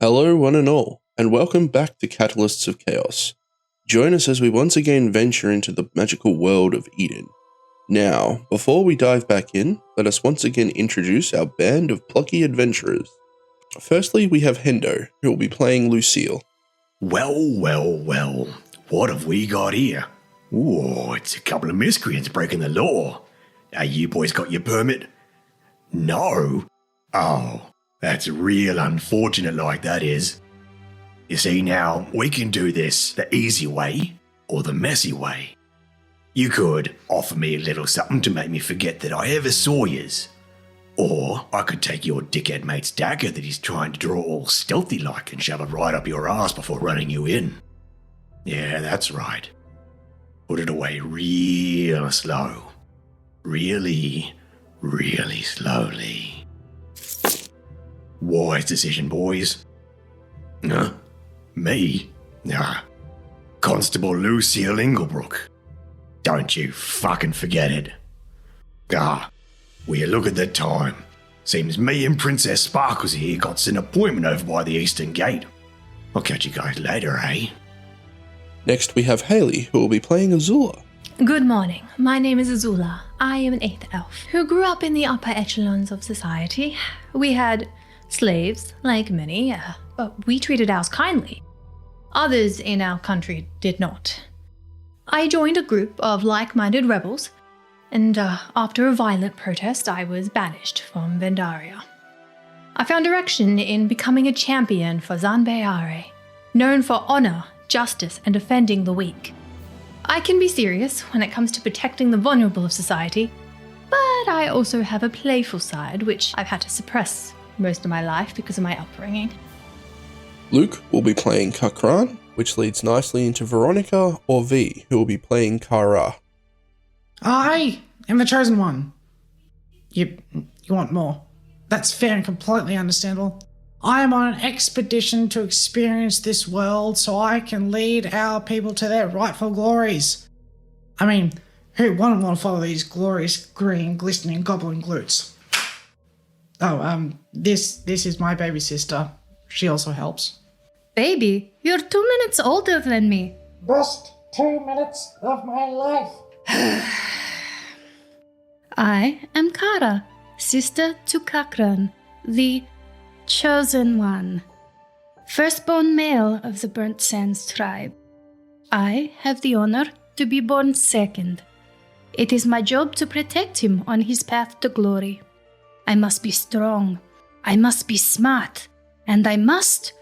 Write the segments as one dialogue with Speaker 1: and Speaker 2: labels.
Speaker 1: Hello, one and all, and welcome back to Catalysts of Chaos. Join us as we once again venture into the magical world of Eden. Now, before we dive back in, let us once again introduce our band of plucky adventurers. Firstly, we have Hendo, who will be playing Lucille.
Speaker 2: Well, what have we got here? Ooh, it's a couple of miscreants breaking the law. You boys got your permit? No? Oh, that's real unfortunate like that is. You see now, we can do this the easy way or the messy way. You could offer me a little something to make me forget that I ever saw yous. Or I could take your dickhead mate's dagger that he's trying to draw all stealthy like and shove it right up your ass before running you in. Yeah, that's right. Put it away real slow. Really slowly. Wise decision, boys. Huh? Me? Nah. Constable Lucille Inglebrook. Don't you fucking forget it. Will you look at the time? Seems me and Princess Sparkles here got an appointment over by the Eastern Gate. I'll catch you guys later, eh?
Speaker 1: Next, we have Haley, who will be playing Azula.
Speaker 3: Good morning. My name is Azula. I am an 8th elf who grew up in the upper echelons of society. We had slaves, like many, but we treated ours kindly. Others in our country did not. I joined a group of like-minded rebels, and after a violent protest, I was banished from Vendaria. I found direction in becoming a champion for Zanbayare, known for honor, justice, and defending the weak. I can be serious when it comes to protecting the vulnerable of society, but I also have a playful side which I've had to suppress most of my life because of my upbringing.
Speaker 1: Luke will be playing Kakran, which leads nicely into Veronica or V, who will be playing Kara.
Speaker 4: I am the chosen one. You want more? That's fair and completely understandable. I am on an expedition to experience this world so I can lead our people to their rightful glories. I mean, who wouldn't want to follow these glorious, green, glistening goblin glutes? Oh, this is my baby sister. She also helps.
Speaker 3: Baby, you're 2 minutes older than me.
Speaker 4: Best 2 minutes of my life.
Speaker 3: I am Kara, sister to Kakran, the chosen one, firstborn male of the Burnt Sands tribe. I have the honor to be born second. It is my job to protect him on his path to glory. I must be strong, I must be smart, and I must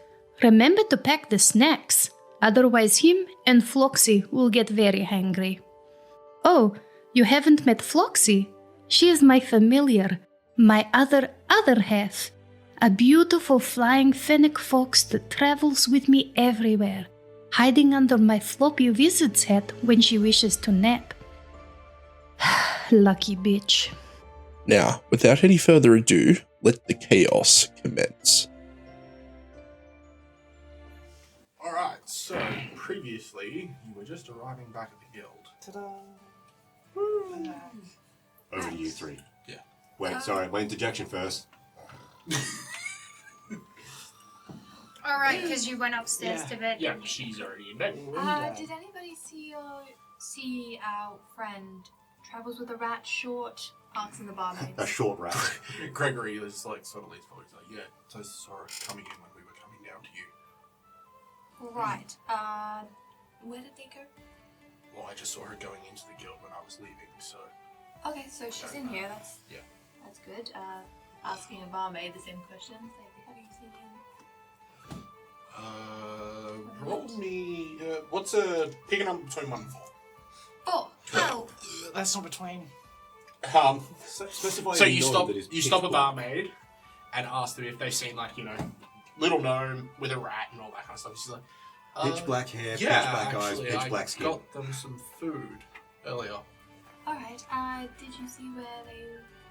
Speaker 3: remember to pack the snacks, otherwise him and Floxy will get very hungry. Oh, you haven't met Floxy? She is my familiar, my other half, a beautiful flying fennec fox that travels with me everywhere, hiding under my floppy wizard's hat when she wishes to nap. Lucky bitch.
Speaker 1: Now, without any further ado, let the chaos commence.
Speaker 5: Alright, so previously, you were just arriving back at the guild.
Speaker 4: Ta-da.
Speaker 6: Over to you three.
Speaker 5: Yeah.
Speaker 6: Wait, interjection first.
Speaker 7: Alright, because you went upstairs to bed.
Speaker 5: Yeah, she's already in bed.
Speaker 7: Did anybody see our friend travels with a rat short, asking the barmaids?
Speaker 6: A short rat.
Speaker 5: Gregory is like sort of leads forward. He's like, yeah, so saw her coming in when we were coming down to you.
Speaker 7: Right. Where did they go?
Speaker 5: Well, I just saw her going into the guild when I was leaving, so...
Speaker 7: Okay, so she's in here. That's good. Asking a barmaid the same question. Like, have you seen him?
Speaker 5: Roll me... what's pick a number between 1 and 4.
Speaker 7: 4. Oh.
Speaker 4: That's not between.
Speaker 6: Specify.
Speaker 5: So you stop a barmaid and ask them if they've seen, like, little gnome with a rat and all that kind of stuff. She's like,
Speaker 6: Pitch black hair,
Speaker 5: yeah,
Speaker 6: pitch black eyes,
Speaker 5: actually,
Speaker 6: pitch black skin.
Speaker 5: I got them some food earlier.
Speaker 7: Alright, did you see where they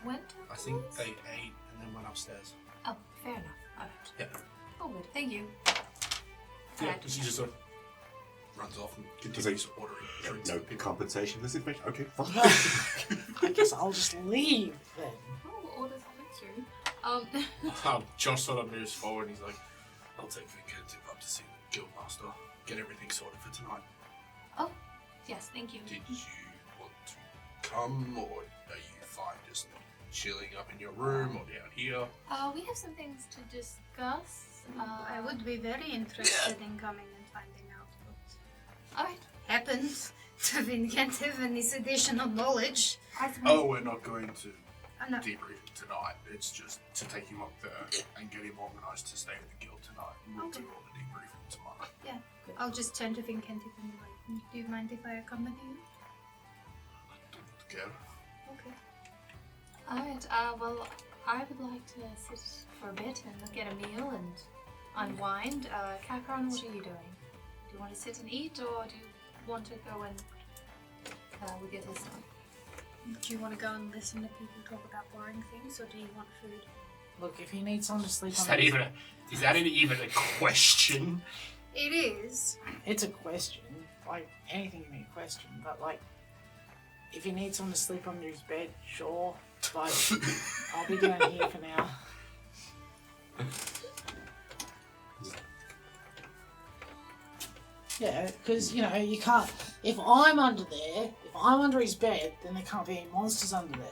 Speaker 7: went?
Speaker 5: I think
Speaker 7: afterwards?
Speaker 5: they ate and then went upstairs.
Speaker 7: Oh, fair enough. Alright.
Speaker 5: Yeah.
Speaker 7: Oh, good. Thank you.
Speaker 5: Yeah,
Speaker 7: Alright.
Speaker 5: she just sort of runs off and continues ordering drinks.
Speaker 6: No compensation for this information? Okay, fine.
Speaker 4: I guess I'll just leave then.
Speaker 7: Oh, we'll order something soon.
Speaker 5: Josh sort of moves forward and he's like, I'll take Vikentiy up to see the guildmaster. Get everything sorted for tonight.
Speaker 7: Oh, yes, thank you.
Speaker 5: Did you want to come, or are you fine just chilling up in your room or down here?
Speaker 7: We have some things to discuss.
Speaker 3: I would be very interested in coming and finding out what
Speaker 7: Alright.
Speaker 3: happened to Vikentiy and this additional knowledge.
Speaker 5: Oh, we're not going to
Speaker 3: No.
Speaker 5: debrief him tonight. It's just to take him up there and get him organised to stay at the guild tonight. We'll do all the debriefing tomorrow.
Speaker 3: Yeah, I'll just turn to Vikentiy and be like, do you mind if I accompany you?
Speaker 5: Okay.
Speaker 3: Okay.
Speaker 7: Alright, well, I would like to sit for a bit and get a meal and unwind. Kakran, what are you doing? Do you want to sit and eat, or do you want to go and we get this done?
Speaker 3: Do you want to go and listen to people talk about boring things, or do you want food?
Speaker 4: Look, if he needs someone to sleep
Speaker 5: Is
Speaker 4: on
Speaker 5: that
Speaker 4: his...
Speaker 5: even a question?
Speaker 3: It is.
Speaker 4: It's a question. Like, anything can be a question, but like, if he needs someone to sleep under his bed, sure, but I'll be down here for now. Yeah, because, you know, you can't... If I'm under his bed, then there can't be any monsters under there.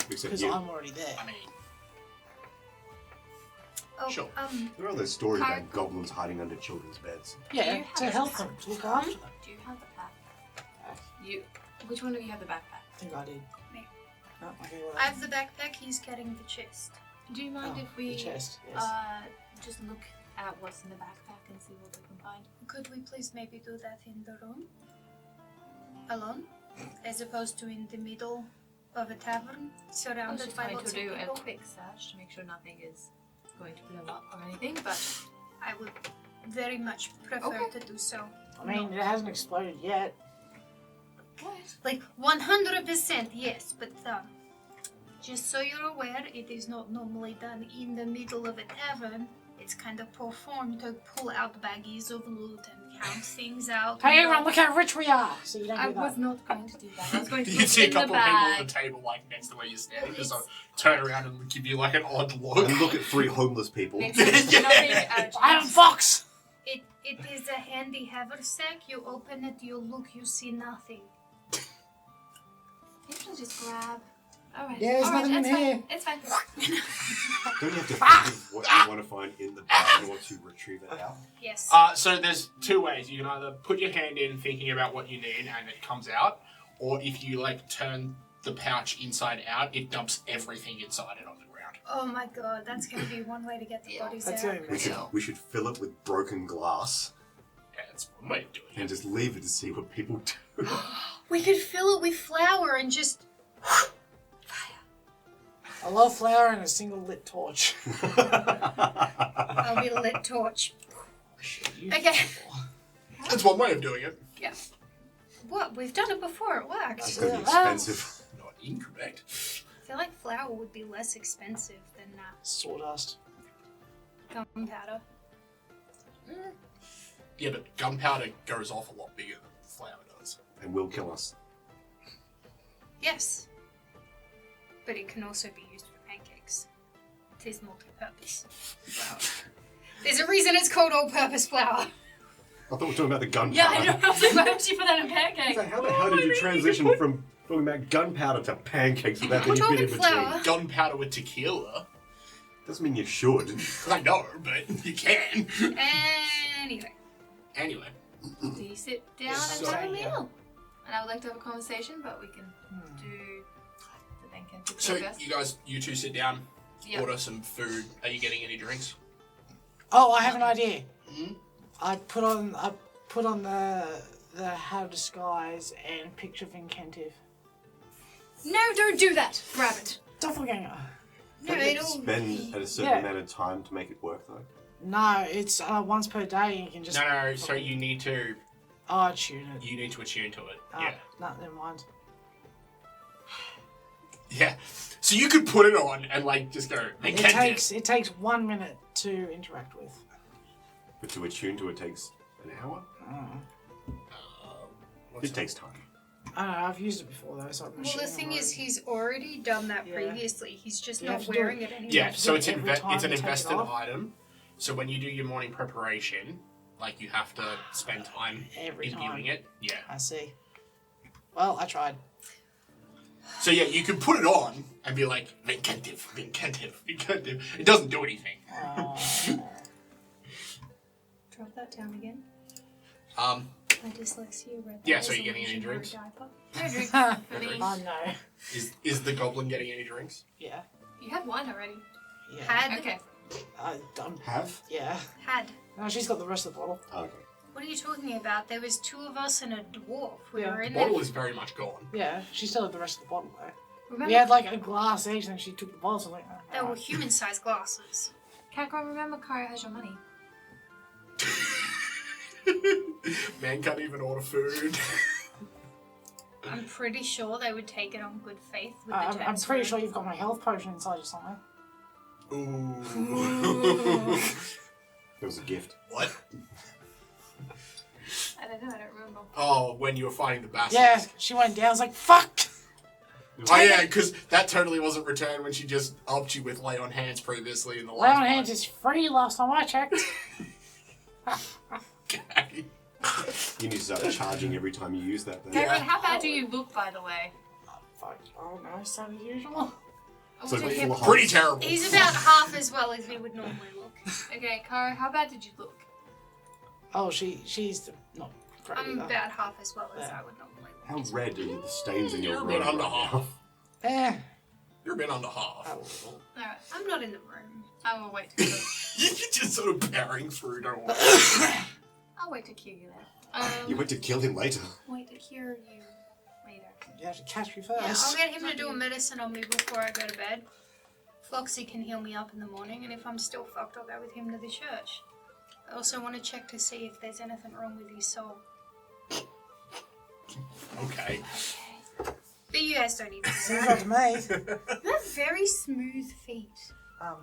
Speaker 6: Except
Speaker 4: Because
Speaker 6: you.
Speaker 4: I'm already there.
Speaker 5: I mean,
Speaker 3: Oh,
Speaker 5: Sure.
Speaker 6: There are those stories
Speaker 7: Car-
Speaker 6: about goblins hiding under children's beds.
Speaker 4: Yeah,
Speaker 7: You
Speaker 4: to
Speaker 7: have
Speaker 4: help
Speaker 7: a-
Speaker 4: them, to look after them.
Speaker 7: Do you have the backpack? Which one of you have the backpack?
Speaker 4: I think I did.
Speaker 3: Me.
Speaker 4: Oh, okay, well,
Speaker 3: I have the backpack, he's carrying the chest.
Speaker 7: Do you mind if we
Speaker 4: the chest, yes.
Speaker 7: just look at what's in the backpack and see what we can find?
Speaker 3: Could we please maybe do that in the room? Alone? As opposed to in the middle of a tavern,
Speaker 7: I was
Speaker 3: surrounded
Speaker 7: just
Speaker 3: by
Speaker 7: going
Speaker 3: lots
Speaker 7: to
Speaker 3: of
Speaker 7: do a
Speaker 3: people?
Speaker 7: quick search to make sure nothing is going to blow up or anything, but
Speaker 3: I would very much prefer
Speaker 7: Okay.
Speaker 3: to do so.
Speaker 4: I mean, it hasn't exploded yet.
Speaker 3: Like 100% yes, but just so you're aware, it is not normally done in the middle of a tavern. It's kind of performed to pull out baggies of loot and count things out.
Speaker 4: Hey
Speaker 3: and
Speaker 4: everyone, look how rich we are! So you don't
Speaker 7: I
Speaker 4: do that.
Speaker 7: was not going to do that. I was going to
Speaker 5: you
Speaker 7: look
Speaker 5: see a
Speaker 7: in the
Speaker 5: couple of people on
Speaker 7: bag.
Speaker 5: the table, like next to where you're standing, just
Speaker 3: It's-
Speaker 5: turn around and give you like an odd look.
Speaker 6: And look at 3 homeless people.
Speaker 7: Make sure there's nothing urgent.
Speaker 4: Iron Fox!
Speaker 3: It is a handy haversack. You open it, you look, you see nothing.
Speaker 7: Maybe I'll just grab. Alright.
Speaker 4: Yeah, there's
Speaker 7: Alright,
Speaker 4: nothing in
Speaker 7: it's
Speaker 4: here.
Speaker 7: fine. It's fine.
Speaker 6: Don't you have to think of what you want to find in the bag in order to retrieve it out?
Speaker 3: Yes.
Speaker 5: So there's 2 ways. You can either put your hand in thinking about what you need and it comes out, or if you like turn the pouch inside out, it dumps everything inside it on the ground.
Speaker 3: Oh my god, that's gonna be one way to get the bodies
Speaker 4: That's
Speaker 3: out.
Speaker 4: it.
Speaker 6: We should fill it with broken glass
Speaker 5: Yeah, that's one way of doing
Speaker 6: and
Speaker 5: it.
Speaker 6: just leave it to see what people do.
Speaker 3: We could fill it with flour and just.
Speaker 4: I love flour and a single lit torch.
Speaker 3: I'll be a lit torch. Okay.
Speaker 5: That's one way of doing it.
Speaker 3: Yeah. What? We've done it before. It worked.
Speaker 6: It's going to be expensive.
Speaker 5: Not incorrect.
Speaker 3: I feel like flour would be less expensive than
Speaker 4: Sawdust.
Speaker 3: gunpowder.
Speaker 5: Yeah, but gunpowder goes off a lot bigger than flour does.
Speaker 6: And will kill us.
Speaker 3: Yes. But it can also be used for pancakes. It is multi-purpose flour. There's a reason it's called all-purpose flour.
Speaker 6: I thought we were talking about the gunpowder.
Speaker 7: Yeah, I know. Why would you put that in pancakes?
Speaker 6: So how the hell did you transition from talking about gunpowder to pancakes without
Speaker 3: We're
Speaker 6: any bit in
Speaker 3: talking
Speaker 6: between?
Speaker 3: flour.
Speaker 5: Gunpowder with tequila.
Speaker 6: Doesn't mean you should.
Speaker 5: I know, but you can.
Speaker 3: Anyway.
Speaker 5: Anyway.
Speaker 7: Do you sit down
Speaker 5: So-
Speaker 7: and have a meal? And I would like to have a conversation, but we can do the Vikentiy
Speaker 5: So
Speaker 7: first.
Speaker 5: you 2 sit down,
Speaker 7: Yep.
Speaker 5: order some food. Are you getting any drinks?
Speaker 4: Oh, I have an idea.
Speaker 5: Hmm?
Speaker 4: I put on the hat of disguise and picture Vikentiy.
Speaker 7: No, don't do that. Grab it.
Speaker 4: Doppelganger.
Speaker 3: No,
Speaker 6: Don't you have to
Speaker 3: it'll
Speaker 6: spend a certain
Speaker 4: Yeah.
Speaker 6: amount of time to make it work, though?
Speaker 4: No, it's once per day. You can just.
Speaker 5: No. So you need to
Speaker 4: Tune it.
Speaker 5: attune to it.
Speaker 4: Oh,
Speaker 5: Yeah.
Speaker 4: No, never mind.
Speaker 5: Yeah. So you could put it on and like just go.
Speaker 4: It takes 1 minute to interact with.
Speaker 6: But to attune to it takes an hour? It takes time.
Speaker 4: I don't know. I've used it before though. So
Speaker 3: Well, the thing is, he's already done that
Speaker 4: Yeah.
Speaker 3: previously. He's just
Speaker 4: You
Speaker 3: not
Speaker 4: have to do
Speaker 3: wearing
Speaker 4: it.
Speaker 3: it anymore.
Speaker 5: Yeah. So it's
Speaker 4: Every time
Speaker 5: it's an
Speaker 4: you take it
Speaker 5: invested
Speaker 4: off.
Speaker 5: item. So when you do your morning preparation, like you have to spend time
Speaker 4: Every
Speaker 5: imbuing
Speaker 4: time.
Speaker 5: it. Yeah.
Speaker 4: I see. Well, I tried.
Speaker 5: So yeah, you can put it on and be like, Vikentiy. It doesn't do anything.
Speaker 7: Drop that down again. My dyslexia read that.
Speaker 5: Yeah, so
Speaker 7: as
Speaker 5: you're getting any
Speaker 7: illusionary
Speaker 5: drinks?
Speaker 7: diaper. No drinks for me.
Speaker 4: Oh no.
Speaker 5: Is the goblin getting any drinks?
Speaker 4: Yeah.
Speaker 7: You had one already.
Speaker 4: Yeah.
Speaker 3: Had.
Speaker 7: Okay.
Speaker 6: Have?
Speaker 4: Yeah.
Speaker 3: Had.
Speaker 4: No, she's got the rest of the bottle.
Speaker 6: Oh, okay.
Speaker 3: What are you talking about? There was 2 of us and a dwarf. We
Speaker 4: Yeah.
Speaker 3: were in
Speaker 5: The
Speaker 3: there.
Speaker 5: bottle is very much gone.
Speaker 4: Yeah, she still had the rest of the bottle though.
Speaker 7: Remember,
Speaker 4: We had like a glass each, and she took the bottle. So like,
Speaker 3: They were human-sized glasses.
Speaker 7: Kakron, remember Kara has your money.
Speaker 5: Man can't even order food.
Speaker 3: I'm pretty sure they would take it on good faith with the
Speaker 4: I'm
Speaker 3: terms
Speaker 4: pretty
Speaker 3: were-
Speaker 4: sure you've got my health potion inside you somewhere.
Speaker 5: Ooh.
Speaker 6: It was a gift.
Speaker 5: What?
Speaker 7: I don't know, I don't remember.
Speaker 5: Oh, when you were fighting the bastards.
Speaker 4: Yeah, she went down. I was like, fuck!
Speaker 5: Oh yeah, because that totally wasn't returned when she just upped you with lay on hands previously in the last
Speaker 4: Lay on
Speaker 5: one.
Speaker 4: hands is free last time I checked.
Speaker 5: Okay.
Speaker 6: You need to start charging every time you use that thing.
Speaker 7: Kakron, how bad do you look, by the way?
Speaker 4: Fuck, oh no, same as usual.
Speaker 6: So
Speaker 7: Okay,
Speaker 6: full of
Speaker 5: Pretty
Speaker 6: holes.
Speaker 5: terrible.
Speaker 3: He's about half as well as he would normally look.
Speaker 7: okay, Kara, how bad did you look?
Speaker 4: Oh, she's not great
Speaker 3: I'm
Speaker 4: either.
Speaker 3: about half as well as
Speaker 4: Yeah.
Speaker 3: I would normally look.
Speaker 6: How red are the stains in your
Speaker 5: You're a
Speaker 6: room
Speaker 5: bit
Speaker 6: right
Speaker 5: under
Speaker 6: now?
Speaker 5: half.
Speaker 4: Eh.
Speaker 5: You're a bit under half.
Speaker 4: Oh.
Speaker 7: Alright,
Speaker 3: I'm not in the room.
Speaker 7: I will wait to
Speaker 5: You're just sort of bearing through, don't worry.
Speaker 7: I'll wait to cure you then.
Speaker 6: You went to kill him later.
Speaker 7: Wait to cure you later.
Speaker 4: You have to catch me
Speaker 3: Yeah, I'll
Speaker 4: first.
Speaker 3: get him to do a medicine on me before I go to bed. Floxy can heal me up in the morning, and if I'm still fucked, I'll go with him to the church. I also want to check to see if there's anything wrong with his soul.
Speaker 5: Okay.
Speaker 3: But you guys don't need to
Speaker 4: Seems
Speaker 3: know.
Speaker 4: like to me.
Speaker 3: You have very smooth feet. Like,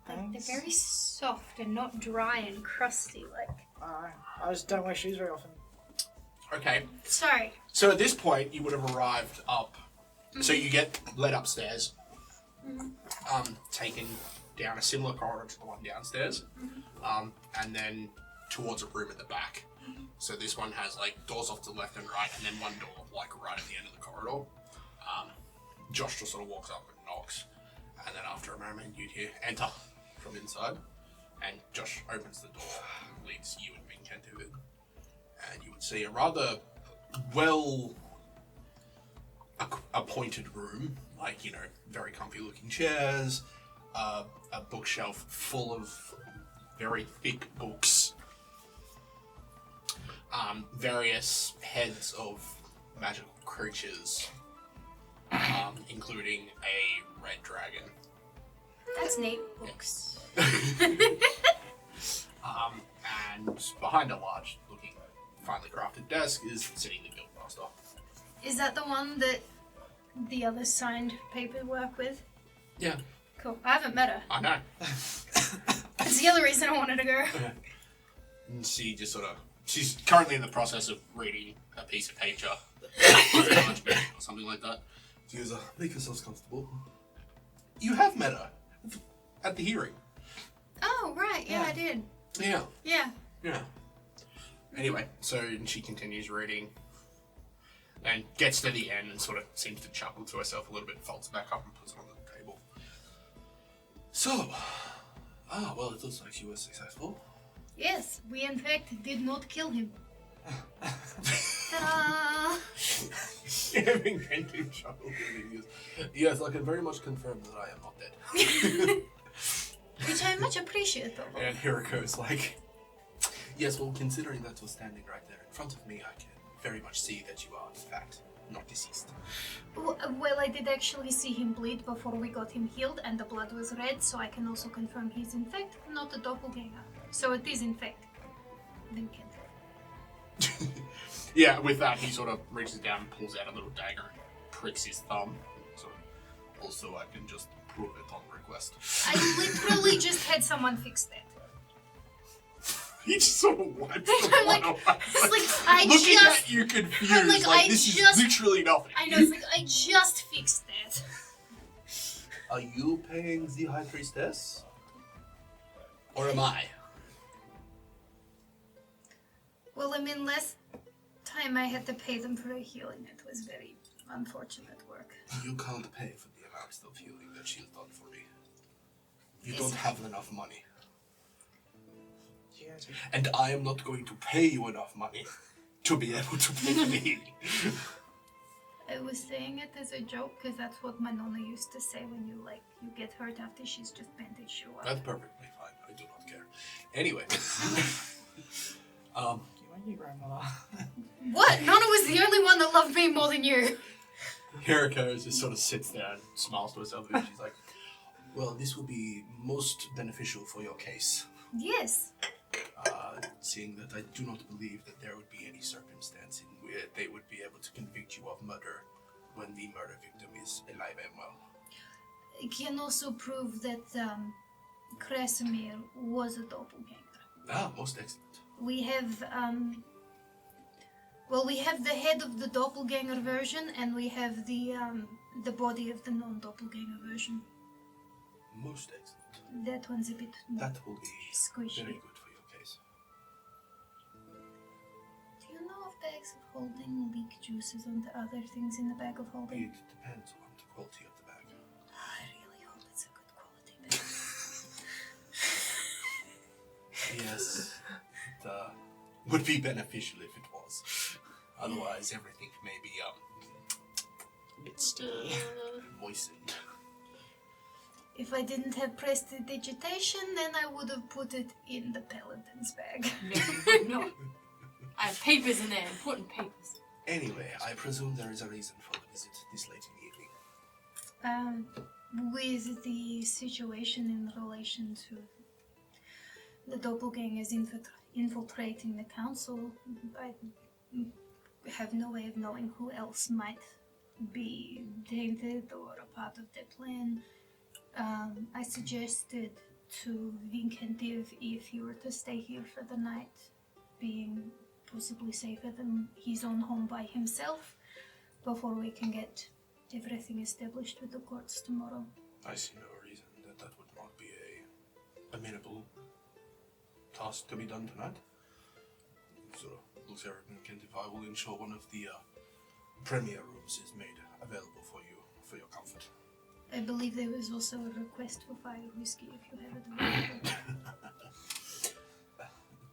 Speaker 4: Thanks.
Speaker 3: they're very soft and not dry and crusty. Like,
Speaker 4: I just don't wear shoes very often.
Speaker 5: Okay.
Speaker 3: sorry.
Speaker 5: So at this point, you would have arrived up. So you get led upstairs, taken down a similar corridor to the one downstairs, and then towards a room at the back. So this one has like doors off to the left and right, and then one door like right at the end of the corridor. Josh just sort of walks up and knocks, and then after a moment you'd hear enter from inside, and Josh opens the door and leads you and Vikentiy in, and you would see a rather well appointed room, like, you know, very comfy looking chairs, a bookshelf full of very thick books, various heads of magical creatures, including a red dragon.
Speaker 3: That's neat. Books.
Speaker 5: And behind a large looking, finely crafted desk is sitting the guildmaster.
Speaker 3: Is that the one that the other signed paperwork with?
Speaker 5: Yeah,
Speaker 3: Cool. I haven't met her.
Speaker 5: I know.
Speaker 3: That's the other reason I wanted to go.
Speaker 5: And she just sort of, she's currently in the process of reading a piece of paper, or something like that. She goes, make yourselves comfortable. You have met her at the hearing.
Speaker 3: Oh, right. Yeah, I did.
Speaker 5: Yeah,
Speaker 3: Yeah.
Speaker 5: yeah. Anyway, so she continues reading and gets to the end and sort of seems to chuckle to herself a little bit, folds it back up and puts it on the table. So, well, it looks like she was successful.
Speaker 3: Yes, we in fact did not kill him. Ta-da!
Speaker 5: Vikentiy chuckled and he goes, yes, I can very much confirm that I am not dead.
Speaker 3: Which I much appreciate, though.
Speaker 5: And Hiriko's like, yes, well, considering that you're standing right there in front of me, I can very much see that you are, in fact, not deceased.
Speaker 3: Well, I did actually see him bleed before we got him healed, and the blood was red, so I can also confirm he's in fact not a doppelganger. So it is in fact Vikentiy.
Speaker 5: Yeah, with that, he sort of reaches down and pulls out a little dagger and pricks his thumb. So, also, I can just prove it on request.
Speaker 3: I literally just had someone fix that.
Speaker 5: He just sort of wipes the
Speaker 3: I'm like,
Speaker 5: blood away.
Speaker 3: it's like, I
Speaker 5: Looking
Speaker 3: just...
Speaker 5: at you confused,
Speaker 3: I'm like, I
Speaker 5: this
Speaker 3: just-
Speaker 5: is literally nothing.
Speaker 3: I know, it's like, I just fixed that.
Speaker 1: Are you paying the High Priestess?
Speaker 5: Or am I?
Speaker 3: Well, I mean, last time I had to pay them for a healing. It was very unfortunate work.
Speaker 5: You can't pay for the amount of healing that she's done for me. You don't have enough money. And I am not going to pay you enough money to be able to pay me.
Speaker 3: I was saying it as a joke because that's what my nonna used to say when you get hurt after she's just bandaged you up.
Speaker 5: That's perfectly fine. I do not care. Anyway.
Speaker 8: You grandmother.
Speaker 3: What? Nonna was the only one that loved me more than you.
Speaker 5: Hiriko just sort of sits there and smiles to herself and she's like, well, this will be most beneficial for your case.
Speaker 3: Yes.
Speaker 5: Seeing that I do not believe that there would be any circumstance in which they would be able to convict you of murder when the murder victim is alive and well.
Speaker 3: I can also prove that Krasimir was a doppelganger.
Speaker 5: Ah, most excellent.
Speaker 3: We have, we have the head of the doppelganger version, and we have the body of the non-doppelganger version.
Speaker 5: Most excellent.
Speaker 3: That one's a bit more
Speaker 5: That will be
Speaker 3: squishy.
Speaker 5: very good for your case.
Speaker 3: Do you know if bags of holding leak juices onto other things in the bag of holding?
Speaker 5: It depends on the quality of the bag.
Speaker 3: I really hope it's a good quality bag.
Speaker 5: Yes, it would be beneficial if it was. Otherwise, everything may be
Speaker 8: It's sticky.
Speaker 5: moistened.
Speaker 3: If I didn't have prestidigitation, then I would have put it in the paladin's bag.
Speaker 7: No. I have papers in there, important papers.
Speaker 5: Anyway, I presume there is a reason for the visit this late in the evening.
Speaker 3: With the situation in relation to the doppelgangers infiltrating the council, I have no way of knowing who else might be tainted or a part of their plan. I suggested to Vikentiy if he were to stay here for the night, being possibly safer than his own home by himself, before we can get everything established with the courts tomorrow.
Speaker 5: I see no reason that would not be a amenable task to be done tonight. So, looks like Vikentiy, I will ensure one of the premier rooms is made available for you, for your comfort.
Speaker 3: I believe there was also a request for fire whiskey if you have it available.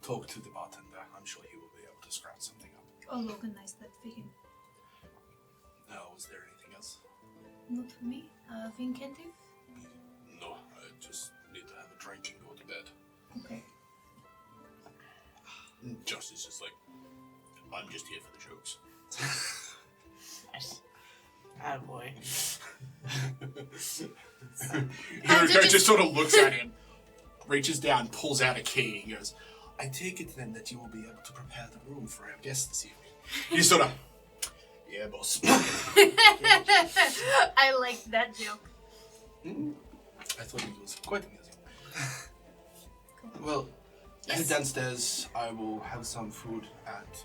Speaker 5: Talk to the bartender. I'm sure he will be able to scrounge something up.
Speaker 3: I'll organize that for him.
Speaker 5: Was there anything else?
Speaker 3: Not for me. Vikentiy?
Speaker 5: No, I just need to have a drink and go to bed.
Speaker 3: Okay.
Speaker 5: Justice is like, I'm just here for the jokes.
Speaker 8: Nice. Oh boy.
Speaker 5: Hiriko just sort of looks at him, reaches down, pulls out a key, and goes, I take it then that you will be able to prepare the room for our guests this evening. He's sort of, yeah, boss.
Speaker 3: I like that joke.
Speaker 5: I thought it was quite amusing. Well, head downstairs. I will have some food and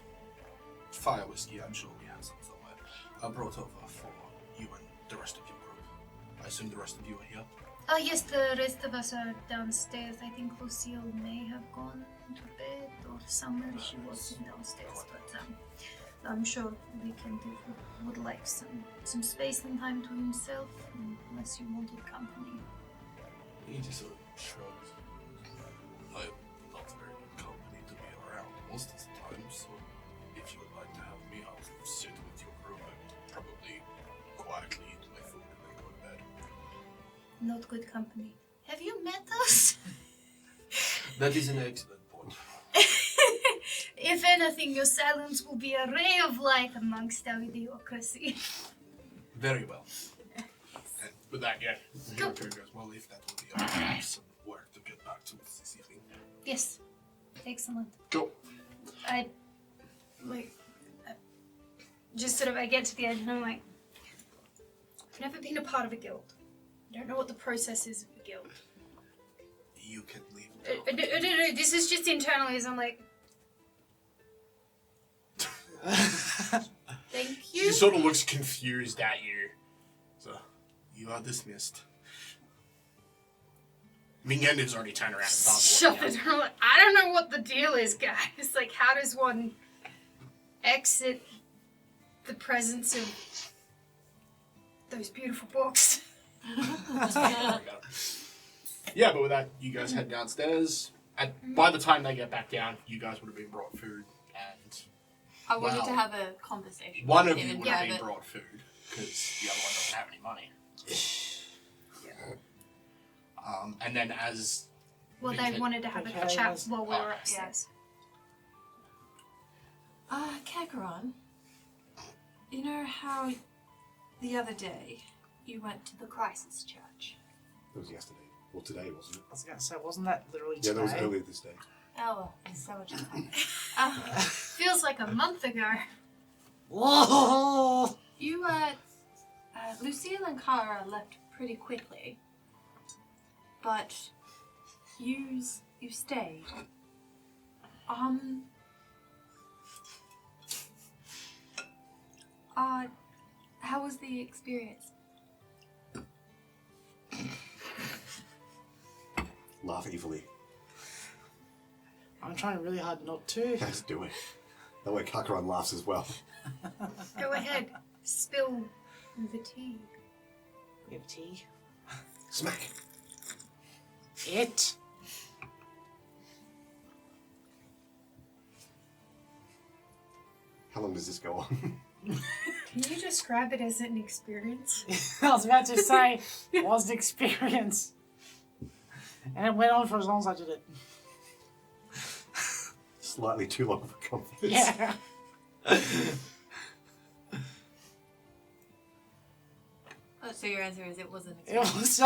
Speaker 5: fire whiskey. I'm sure we have some somewhere. I brought over for you and the rest of your group. I assume the rest of you are here.
Speaker 3: Oh yes, the rest of us are downstairs. I think Lucille may have gone to bed or somewhere. She wasn't downstairs, but I'm sure Vikentiy would like some space and time to himself, unless you wanted company.
Speaker 5: He just sort of shrugs. I'm not very good company to be around most of the time, so if you would like to have me, I'll sit with your group and probably quietly eat my food and then go to bed.
Speaker 3: Not good company. Have you met us?
Speaker 5: That is an excellent point.
Speaker 3: If anything, your silence will be a ray of light amongst our idiocracy.
Speaker 5: Very well. And with that, yeah, Hiriko goes, well, if that will be I have some work to get back to this evening.
Speaker 3: Yes. Excellent.
Speaker 5: Go.
Speaker 3: I get to the end and I'm like, I've never been a part of a guild. I don't know what the process is of a guild.
Speaker 5: You can leave.
Speaker 3: No, this is just internally as I'm like, thank
Speaker 5: He
Speaker 3: you.
Speaker 5: just sort of looks confused at you. So, you are dismissed. Vingendiv's already turned around and started
Speaker 3: Shut
Speaker 5: walking
Speaker 3: it.
Speaker 5: out.
Speaker 3: I'm like, I don't know what the deal is, guys. Like, how does one exit the presence of those beautiful books?
Speaker 5: Yeah, but with that, you guys head downstairs. And by the time they get back down, you guys would have been brought food, and
Speaker 7: I wanted
Speaker 5: Well,
Speaker 7: to have a conversation.
Speaker 5: one
Speaker 7: with
Speaker 5: of
Speaker 7: him
Speaker 5: you
Speaker 7: in
Speaker 5: would have been
Speaker 7: private.
Speaker 5: brought food because the other one doesn't have any money. And then as
Speaker 3: Well, they
Speaker 5: Vikentiy-
Speaker 3: wanted to have a
Speaker 4: Okay,
Speaker 3: chat
Speaker 4: yes.
Speaker 3: while we were
Speaker 7: Yes.
Speaker 3: upstairs.
Speaker 7: Kakaron, you know how the other day you went to the crisis church?
Speaker 6: It was yesterday. Or today, wasn't it?
Speaker 4: I was going to say, wasn't that literally
Speaker 6: Yeah,
Speaker 4: today?
Speaker 6: that was earlier this day.
Speaker 7: Oh, it's so much time.
Speaker 3: Feels like a month ago.
Speaker 4: Whoa!
Speaker 7: You, Lucille and Kara left pretty quickly, but you stayed. How was the experience?
Speaker 6: Laugh evilly.
Speaker 4: I'm trying really hard not to.
Speaker 6: Let's do it. That way Kakaron laughs as well.
Speaker 3: Go ahead. Spill the tea.
Speaker 4: We have tea.
Speaker 6: Smack.
Speaker 4: It.
Speaker 6: How long does this go on?
Speaker 3: Can you describe it as an experience?
Speaker 4: I was about to say, it was an experience. And it went on for as long as I did it.
Speaker 6: Slightly too long for confidence.
Speaker 4: Yeah.
Speaker 7: So your answer is it wasn't.
Speaker 4: It was,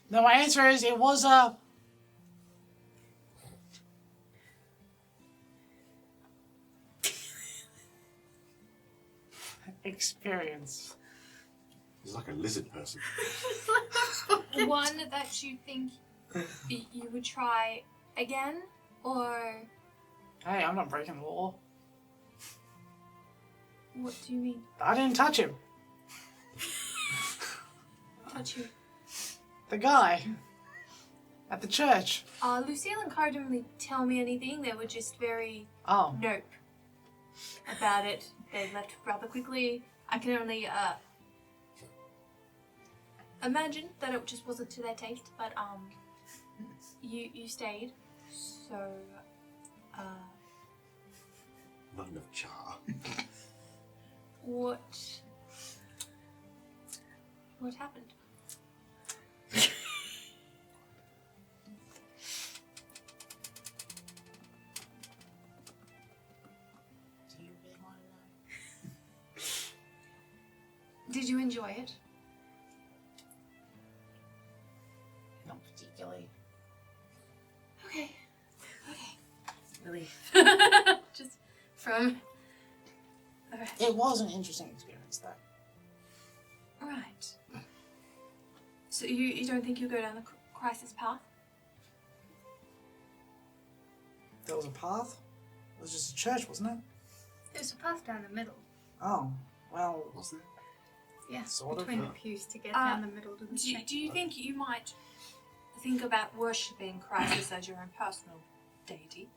Speaker 4: no, my answer is it was experience.
Speaker 6: He's like a lizard person.
Speaker 7: One that you think you would try again, or
Speaker 4: Hey, I'm not breaking the law.
Speaker 7: what do you mean?
Speaker 4: I didn't touch him.
Speaker 7: Touch you?
Speaker 4: The guy. At the church.
Speaker 7: Lucille and Cara didn't really tell me anything. They were just very
Speaker 4: Oh.
Speaker 7: nope about it. They left rather quickly. I can only imagine that it just wasn't to their taste, but you stayed, so
Speaker 6: Not enough char.
Speaker 7: what happened?
Speaker 4: Do you really want to know?
Speaker 7: Did you enjoy it?
Speaker 4: Not particularly.
Speaker 7: Okay. Relief. Just from. Okay.
Speaker 4: It was an interesting experience, though.
Speaker 7: Right. So you don't think you'll go down the crisis path?
Speaker 4: There was a path? It was just a church, wasn't it?
Speaker 3: There's a path down the middle.
Speaker 4: Oh, well,
Speaker 6: Was there?
Speaker 3: Yeah,
Speaker 4: Sort of,
Speaker 3: between the
Speaker 4: yeah.
Speaker 3: pews to get down the middle to the
Speaker 7: Do
Speaker 3: church.
Speaker 7: you think you might think about worshipping Crisis as your own personal deity?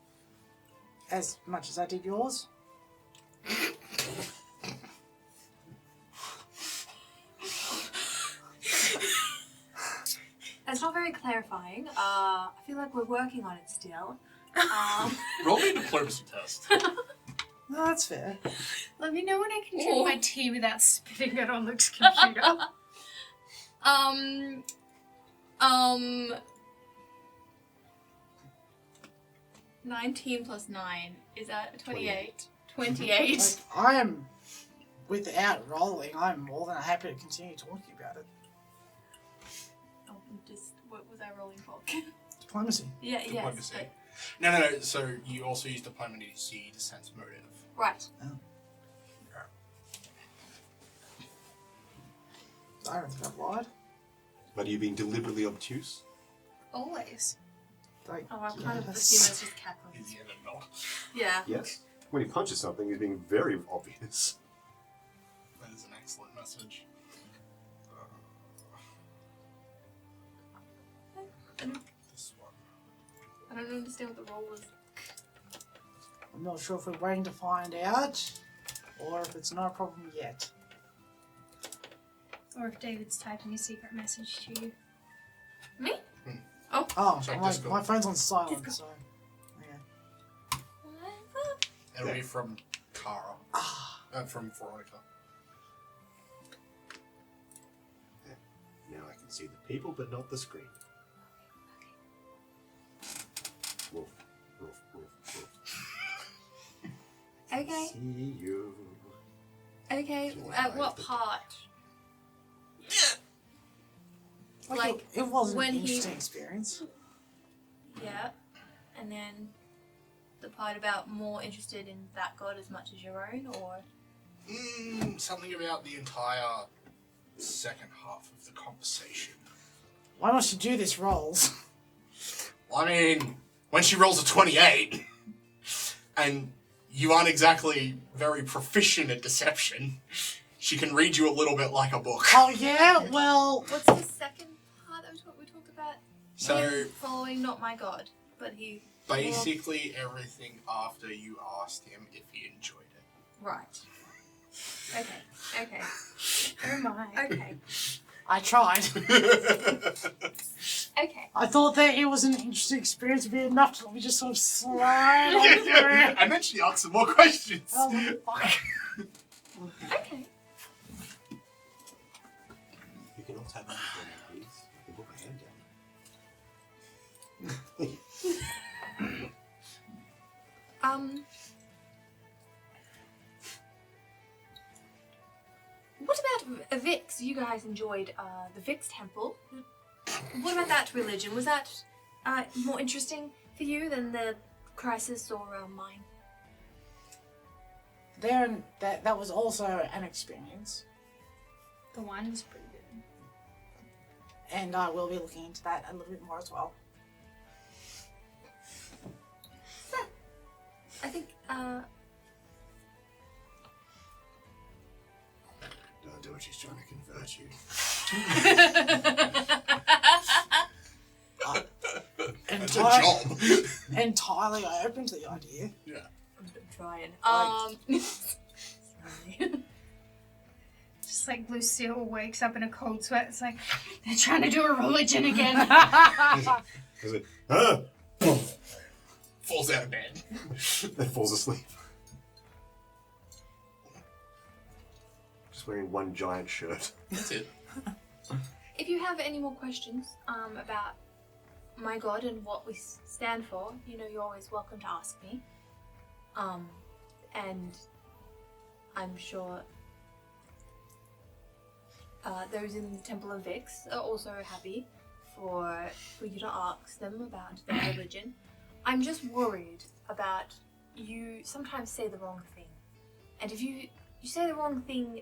Speaker 4: as much as I did yours.
Speaker 7: That's not very clarifying. I feel like we're working on it still.
Speaker 5: Roll me a diplomacy test.
Speaker 4: No, that's fair.
Speaker 3: Let me know when I can drink my tea without spitting it on Luke's computer.
Speaker 7: 19 plus 9 is that 28? 28.
Speaker 4: Like, I am, without rolling, I'm more than happy to continue talking about it.
Speaker 7: Oh, what was I rolling for?
Speaker 4: Diplomacy.
Speaker 7: Yeah, yes.
Speaker 5: Diplomacy.
Speaker 7: but-
Speaker 5: No. So you also use diplomacy to sense motive.
Speaker 7: Right.
Speaker 4: I don't think I've lied.
Speaker 6: But are you being deliberately obtuse?
Speaker 3: Always.
Speaker 4: Like,
Speaker 7: Oh, I'm kind of
Speaker 4: yes.
Speaker 7: assuming it's just cackling.
Speaker 5: Is the end not?
Speaker 7: Yeah.
Speaker 6: Yes. When he punches something, he's being very obvious.
Speaker 5: That is an excellent message. This
Speaker 7: don't understand what the role was.
Speaker 4: I'm not sure if we're waiting to find out, or if it's not a problem yet.
Speaker 3: Or if David's typing a secret message to you.
Speaker 7: Me?
Speaker 4: Oh,
Speaker 5: Check
Speaker 4: my
Speaker 5: Discord.
Speaker 4: phone's on silent, so... Yeah.
Speaker 5: It'll be from Kara. From Veronica.
Speaker 6: Now I can see the people, but not the screen. Woof, woof, woof, woof.
Speaker 7: Okay.
Speaker 6: See you.
Speaker 7: Okay. At what part? Like,
Speaker 4: it was an
Speaker 7: when he-
Speaker 4: interesting experience.
Speaker 7: Yeah. And then the part about more interested in that god as much as your own, or?
Speaker 5: Something about the entire second half of the conversation.
Speaker 4: Why don't you do this, rolls?
Speaker 5: Well, I mean, when she rolls a 28, and you aren't exactly very proficient at deception, she can read you a little bit like a book.
Speaker 4: Oh yeah, well...
Speaker 7: What's the second part that we talked about?
Speaker 5: So-
Speaker 7: Him following not my god, but he...
Speaker 5: Basically, everything after you asked him if he enjoyed it.
Speaker 7: Right. Okay.
Speaker 3: Oh my.
Speaker 7: Okay.
Speaker 4: I tried.
Speaker 7: Okay.
Speaker 4: I thought that it was an interesting experience to be enough to let me just sort of slide on through.
Speaker 5: And then she asked some more questions.
Speaker 4: Oh, fuck.
Speaker 7: Okay.
Speaker 6: You can also have another one, please. You can put my hand down.
Speaker 7: What about Vix? You guys enjoyed the Vix temple. What about that religion? Was that more interesting for you than the crisis or mine?
Speaker 4: That was also an experience,
Speaker 3: The wine was pretty good.
Speaker 4: and I will be looking into that a little bit more as well.
Speaker 7: I think
Speaker 6: Don't do it, she's trying to convert you.
Speaker 5: That's a job.
Speaker 4: Entirely open to the idea.
Speaker 5: Yeah.
Speaker 7: I'm trying. Sorry.
Speaker 3: Just like Lucille wakes up in a cold sweat. It's like, they're trying to do a religion again.
Speaker 6: Is it? Ah!
Speaker 5: Falls out of bed.
Speaker 6: Then falls asleep. Just wearing one giant shirt.
Speaker 5: That's it.
Speaker 7: If you have any more questions about my god and what we stand for, you know you're always welcome to ask me. And I'm sure those in the Temple of Vix are also happy for you to ask them about their religion. I'm just worried about you sometimes say the wrong thing. And if you say the wrong thing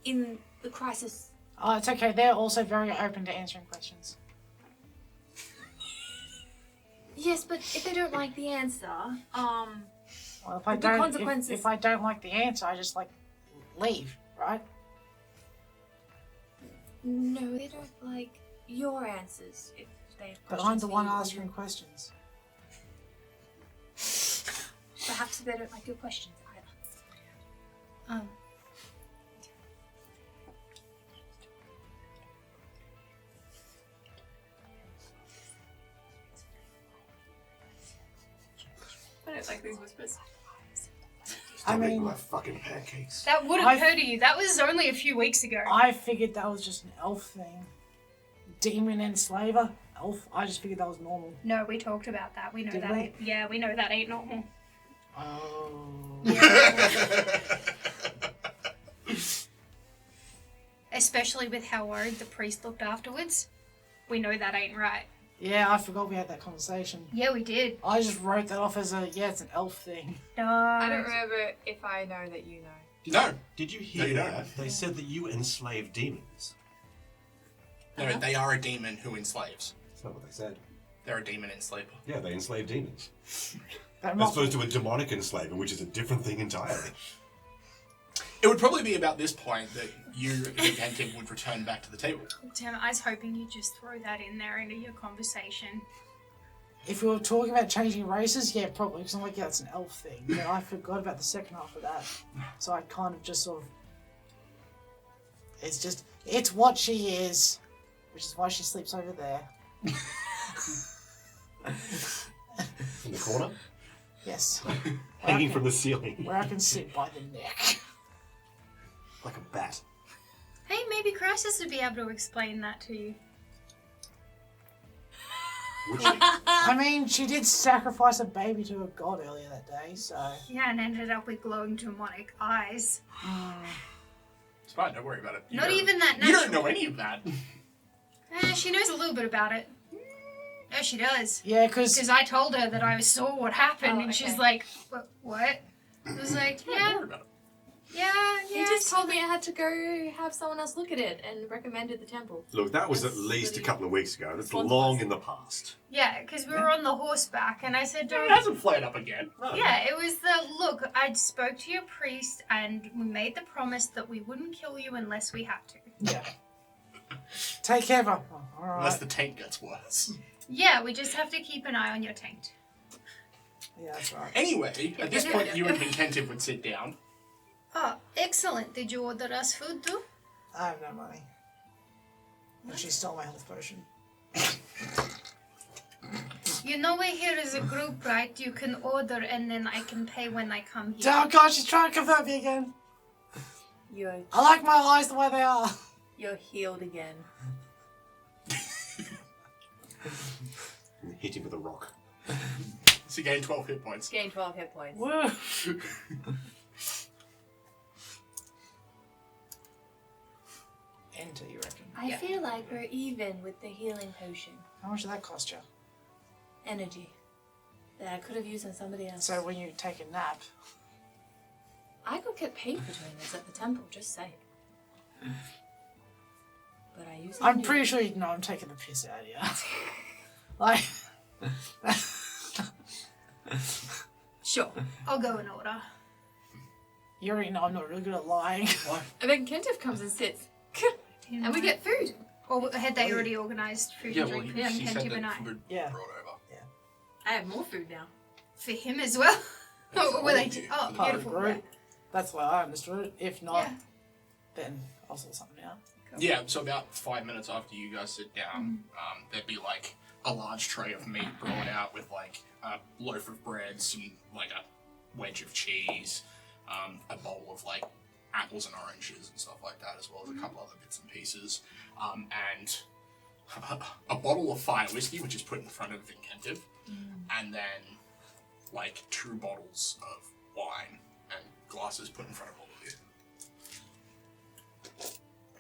Speaker 7: in the crisis...
Speaker 4: Oh, it's okay. They're also very open to answering questions.
Speaker 7: Yes, but if they don't like the answer,
Speaker 4: Well, if I
Speaker 7: the
Speaker 4: don't,
Speaker 7: consequences...
Speaker 4: if I don't like the answer, I just leave, right?
Speaker 7: No, they don't like your answers if they have
Speaker 4: But
Speaker 7: questions
Speaker 4: I'm the
Speaker 7: for
Speaker 4: one
Speaker 7: you or
Speaker 4: answering
Speaker 7: you.
Speaker 4: questions.
Speaker 7: Perhaps they don't like your questions either. I don't like these whispers.
Speaker 6: Stop
Speaker 4: I mean-
Speaker 6: eating my fucking pancakes.
Speaker 3: That would have occurred to you. That was only a few weeks ago.
Speaker 4: I figured that was just an elf thing. Demon enslaver, elf. I just figured that was normal.
Speaker 3: No, we talked about that. We know
Speaker 4: Did
Speaker 3: that.
Speaker 4: we?
Speaker 3: Yeah, we know that ain't normal.
Speaker 4: Oh.
Speaker 3: Especially with how worried the priest looked afterwards. We know that ain't right.
Speaker 4: Yeah, I forgot we had that conversation.
Speaker 3: Yeah, we did.
Speaker 4: I just wrote that off as it's an elf thing.
Speaker 3: No.
Speaker 7: I don't remember if I know that you know.
Speaker 5: No.
Speaker 6: Did you
Speaker 5: No,
Speaker 6: hear
Speaker 5: you don't.
Speaker 6: that? They said that you enslave demons.
Speaker 5: No, they are a demon who enslaves.
Speaker 6: That's not what they said.
Speaker 5: They're a demon enslaver.
Speaker 6: Yeah, they enslave demons.
Speaker 4: That
Speaker 6: As
Speaker 4: must
Speaker 6: opposed to a demonic enslaver, which is a different thing entirely.
Speaker 5: It would probably be about this point that you, Vikentiy, would return back to the table.
Speaker 3: Damn, I was hoping you'd just throw that in there into your conversation.
Speaker 4: If we were talking about changing races, yeah, probably. Because I'm like, yeah, it's an elf thing. But I forgot about the second half of that. So I kind of just sort of... It's what she is. Which is why she sleeps over there.
Speaker 2: In the corner?
Speaker 4: Yes.
Speaker 2: Hanging from the ceiling.
Speaker 4: Where I can sit by the neck.
Speaker 2: Like a bat.
Speaker 3: Hey, maybe Crisis would be able to explain that to you.
Speaker 2: Would she?
Speaker 4: I mean, she did sacrifice a baby to a god earlier that day, so...
Speaker 3: Yeah, and ended up with glowing demonic eyes.
Speaker 5: It's fine, don't worry about it.
Speaker 3: Not even that
Speaker 5: You
Speaker 3: natural.
Speaker 5: don't know any of that.
Speaker 3: She knows a little bit about it. Yeah, she does.
Speaker 4: Yeah, because...
Speaker 3: Because I told her that I saw what happened,
Speaker 7: Oh,
Speaker 3: and she's
Speaker 7: okay.
Speaker 3: like, what? I was like,
Speaker 5: Don't
Speaker 3: yeah,
Speaker 5: worry about it.
Speaker 3: yeah.
Speaker 7: He just told me I had to go have someone else look at it and recommended the temple.
Speaker 2: Look, that was
Speaker 7: That's
Speaker 2: at least a
Speaker 7: really
Speaker 2: couple of weeks ago. That's
Speaker 7: responsible.
Speaker 2: long in the past.
Speaker 3: Yeah, because we were on the horseback, and I said,
Speaker 5: It
Speaker 3: don't...
Speaker 5: hasn't flared up again. No.
Speaker 3: Yeah, it was look, I spoke to your priest, and we made the promise that we wouldn't kill you unless we had to.
Speaker 4: Yeah. Take care of her. Oh,
Speaker 5: Unless
Speaker 4: alright.
Speaker 5: the tank gets worse.
Speaker 3: Yeah, we just have to keep an eye on your taint.
Speaker 4: Yeah, that's right.
Speaker 5: Anyway, at this point, you and Vikentiy would sit down.
Speaker 3: Oh, excellent. Did you order us food too?
Speaker 4: I have no money. And she stole my health potion.
Speaker 3: You know we're here as a group, right? You can order and then I can pay when I come here.
Speaker 4: Oh god, she's trying to convert me again. I like my eyes the way they are.
Speaker 7: You're healed again.
Speaker 2: And hit him with a rock.
Speaker 5: So you gain 12 hit points.
Speaker 7: Gain 12 hit points.
Speaker 4: Woo. Enter, you reckon?
Speaker 7: I feel like we're even with the healing potion.
Speaker 4: How much did that cost you?
Speaker 7: Energy. That I could have used on somebody else.
Speaker 4: So when you take a nap,
Speaker 7: I could get paid for doing this at the temple, just saying. But I use it
Speaker 4: I'm
Speaker 7: on
Speaker 4: pretty
Speaker 7: you.
Speaker 4: sure you know I'm taking the piss out of you. Like,
Speaker 7: Sure.
Speaker 3: I'll go in order.
Speaker 4: you already know I'm not really good at lying.
Speaker 7: And then Kentif comes and sits. And we get food.
Speaker 3: Or had they already organised food and drink for him,
Speaker 5: he said
Speaker 3: Kenty and I?
Speaker 5: that food
Speaker 4: Yeah.
Speaker 5: brought over.
Speaker 7: I have more food now.
Speaker 3: For him as well?
Speaker 5: Yeah,
Speaker 3: Oh,
Speaker 5: for
Speaker 3: were
Speaker 5: all
Speaker 3: they?
Speaker 5: of you.
Speaker 3: Oh,
Speaker 4: Part of the
Speaker 3: beautiful.
Speaker 4: group. That's why I understood it. If not,
Speaker 3: Yeah.
Speaker 4: then I'll sort something out.
Speaker 5: Yeah, so about 5 minutes after you guys sit down, there'd be like a large tray of meat brought out with like a loaf of bread, some like a wedge of cheese, a bowl of like apples and oranges and stuff like that, as well as a couple other bits and pieces, and a bottle of fire whiskey, which is put in front of Vikentiy, and then like 2 bottles of wine and glasses put in front of all of you.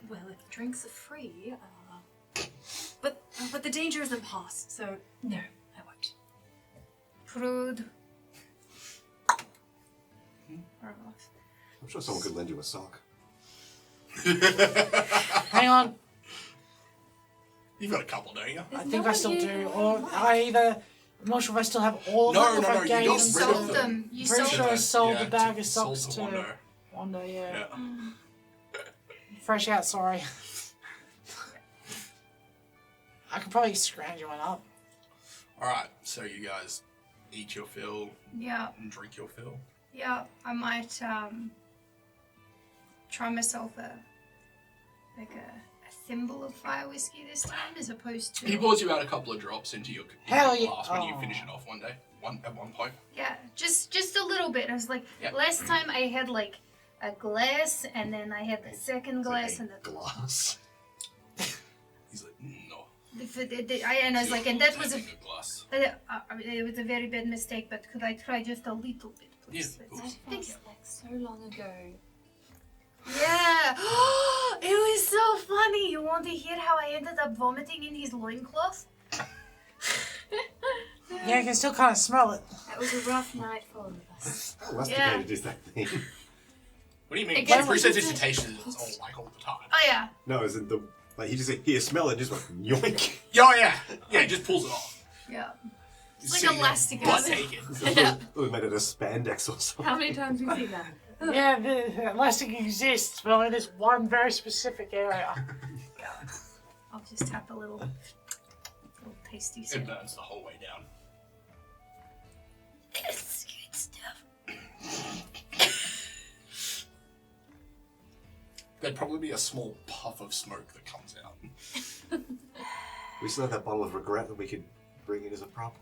Speaker 7: Well, if drinks are free, but the danger isn't past, so no, I won't.
Speaker 3: Prude.
Speaker 2: I'm sure someone could lend you a sock.
Speaker 4: Hang on.
Speaker 5: You've got a couple, don't you?
Speaker 4: I think I still do. Or I either... I'm not sure if I still have all of them. If I
Speaker 5: you
Speaker 4: gave
Speaker 5: got
Speaker 4: them
Speaker 5: rid
Speaker 4: to-
Speaker 5: of them.
Speaker 3: You
Speaker 4: Pretty
Speaker 3: sold
Speaker 4: sure I
Speaker 3: them.
Speaker 4: sold the bag of
Speaker 5: sold
Speaker 4: socks
Speaker 5: to
Speaker 4: to
Speaker 5: Wando.
Speaker 4: Wanda, yeah.
Speaker 5: Yeah.
Speaker 4: Fresh out, sorry. I could probably scrounge you one up.
Speaker 5: Alright, so you guys eat your fill
Speaker 3: Yeah,
Speaker 5: and drink your fill.
Speaker 3: yeah. I might try myself a thimble of fire whiskey this time, as opposed to
Speaker 5: He pours you out a couple of drops into your
Speaker 4: Hell yeah.
Speaker 5: glass when you
Speaker 4: Oh.
Speaker 5: finish it off at one point.
Speaker 3: yeah, just a little bit. I was like,
Speaker 5: Yeah.
Speaker 3: last time I had like a glass, and then I had the second glass, and the
Speaker 2: glass.
Speaker 5: He's like, no.
Speaker 3: and I was like, and that was a
Speaker 5: Good glass.
Speaker 3: it was a very bad mistake. But could I try just a little bit, please?
Speaker 5: Yeah, of
Speaker 7: That
Speaker 5: course.
Speaker 3: Thanks.
Speaker 7: felt like so long ago.
Speaker 3: Yeah, it was so funny. You want to hear how I ended up vomiting in his loincloth?
Speaker 4: Yeah, I can still kind of smell it.
Speaker 7: That was a rough night for all of us.
Speaker 2: How rusticated is that thing?
Speaker 5: What do you mean?
Speaker 3: It gets-
Speaker 5: Prestidigitation is all the time.
Speaker 3: Oh yeah,
Speaker 2: No, is it the... Like, he just said, here, smell it, and just went, yoink.
Speaker 5: Oh yeah, yeah. He just pulls it off.
Speaker 3: yeah.
Speaker 5: It's
Speaker 3: like
Speaker 5: sitting there,
Speaker 3: elastic
Speaker 5: butt
Speaker 3: acid.
Speaker 5: naked.
Speaker 2: It was made out of spandex or something.
Speaker 7: How many times have you seen that?
Speaker 4: Yeah, the elastic exists, but only this one very specific area.
Speaker 3: I'll just have a little tasty
Speaker 5: It
Speaker 3: sip.
Speaker 5: burns the whole way down.
Speaker 3: It's good stuff.
Speaker 5: There'd probably be a small puff of smoke that comes out.
Speaker 6: We still have that bottle of regret that we could bring in as a prop.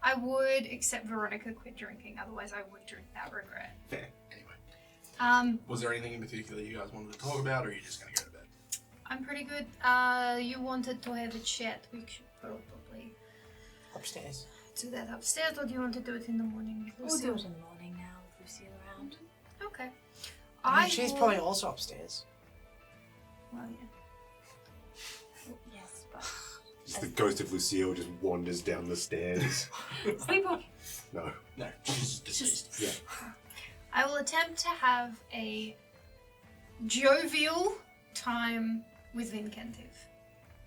Speaker 3: I would, except Veronica quit drinking. Otherwise, I would drink that regret.
Speaker 5: Fair. Anyway. Was there anything in particular you guys wanted to talk about, or are you just going to go to bed?
Speaker 3: I'm pretty good. You wanted to have a chat. We should probably
Speaker 8: Upstairs.
Speaker 3: do that upstairs, or do you want to do it in the morning?
Speaker 7: We'll do it in the morning now with Lucille around.
Speaker 3: Okay.
Speaker 8: I mean, she's
Speaker 3: will-
Speaker 8: probably also upstairs.
Speaker 3: Well, yeah.
Speaker 7: Yes, but
Speaker 6: Just the ghost of Lucille just wanders down the stairs.
Speaker 7: sleepwalking.
Speaker 6: No.
Speaker 5: No, she's deceased.
Speaker 6: Yeah.
Speaker 3: I will attempt to have a jovial time with Vikentiy.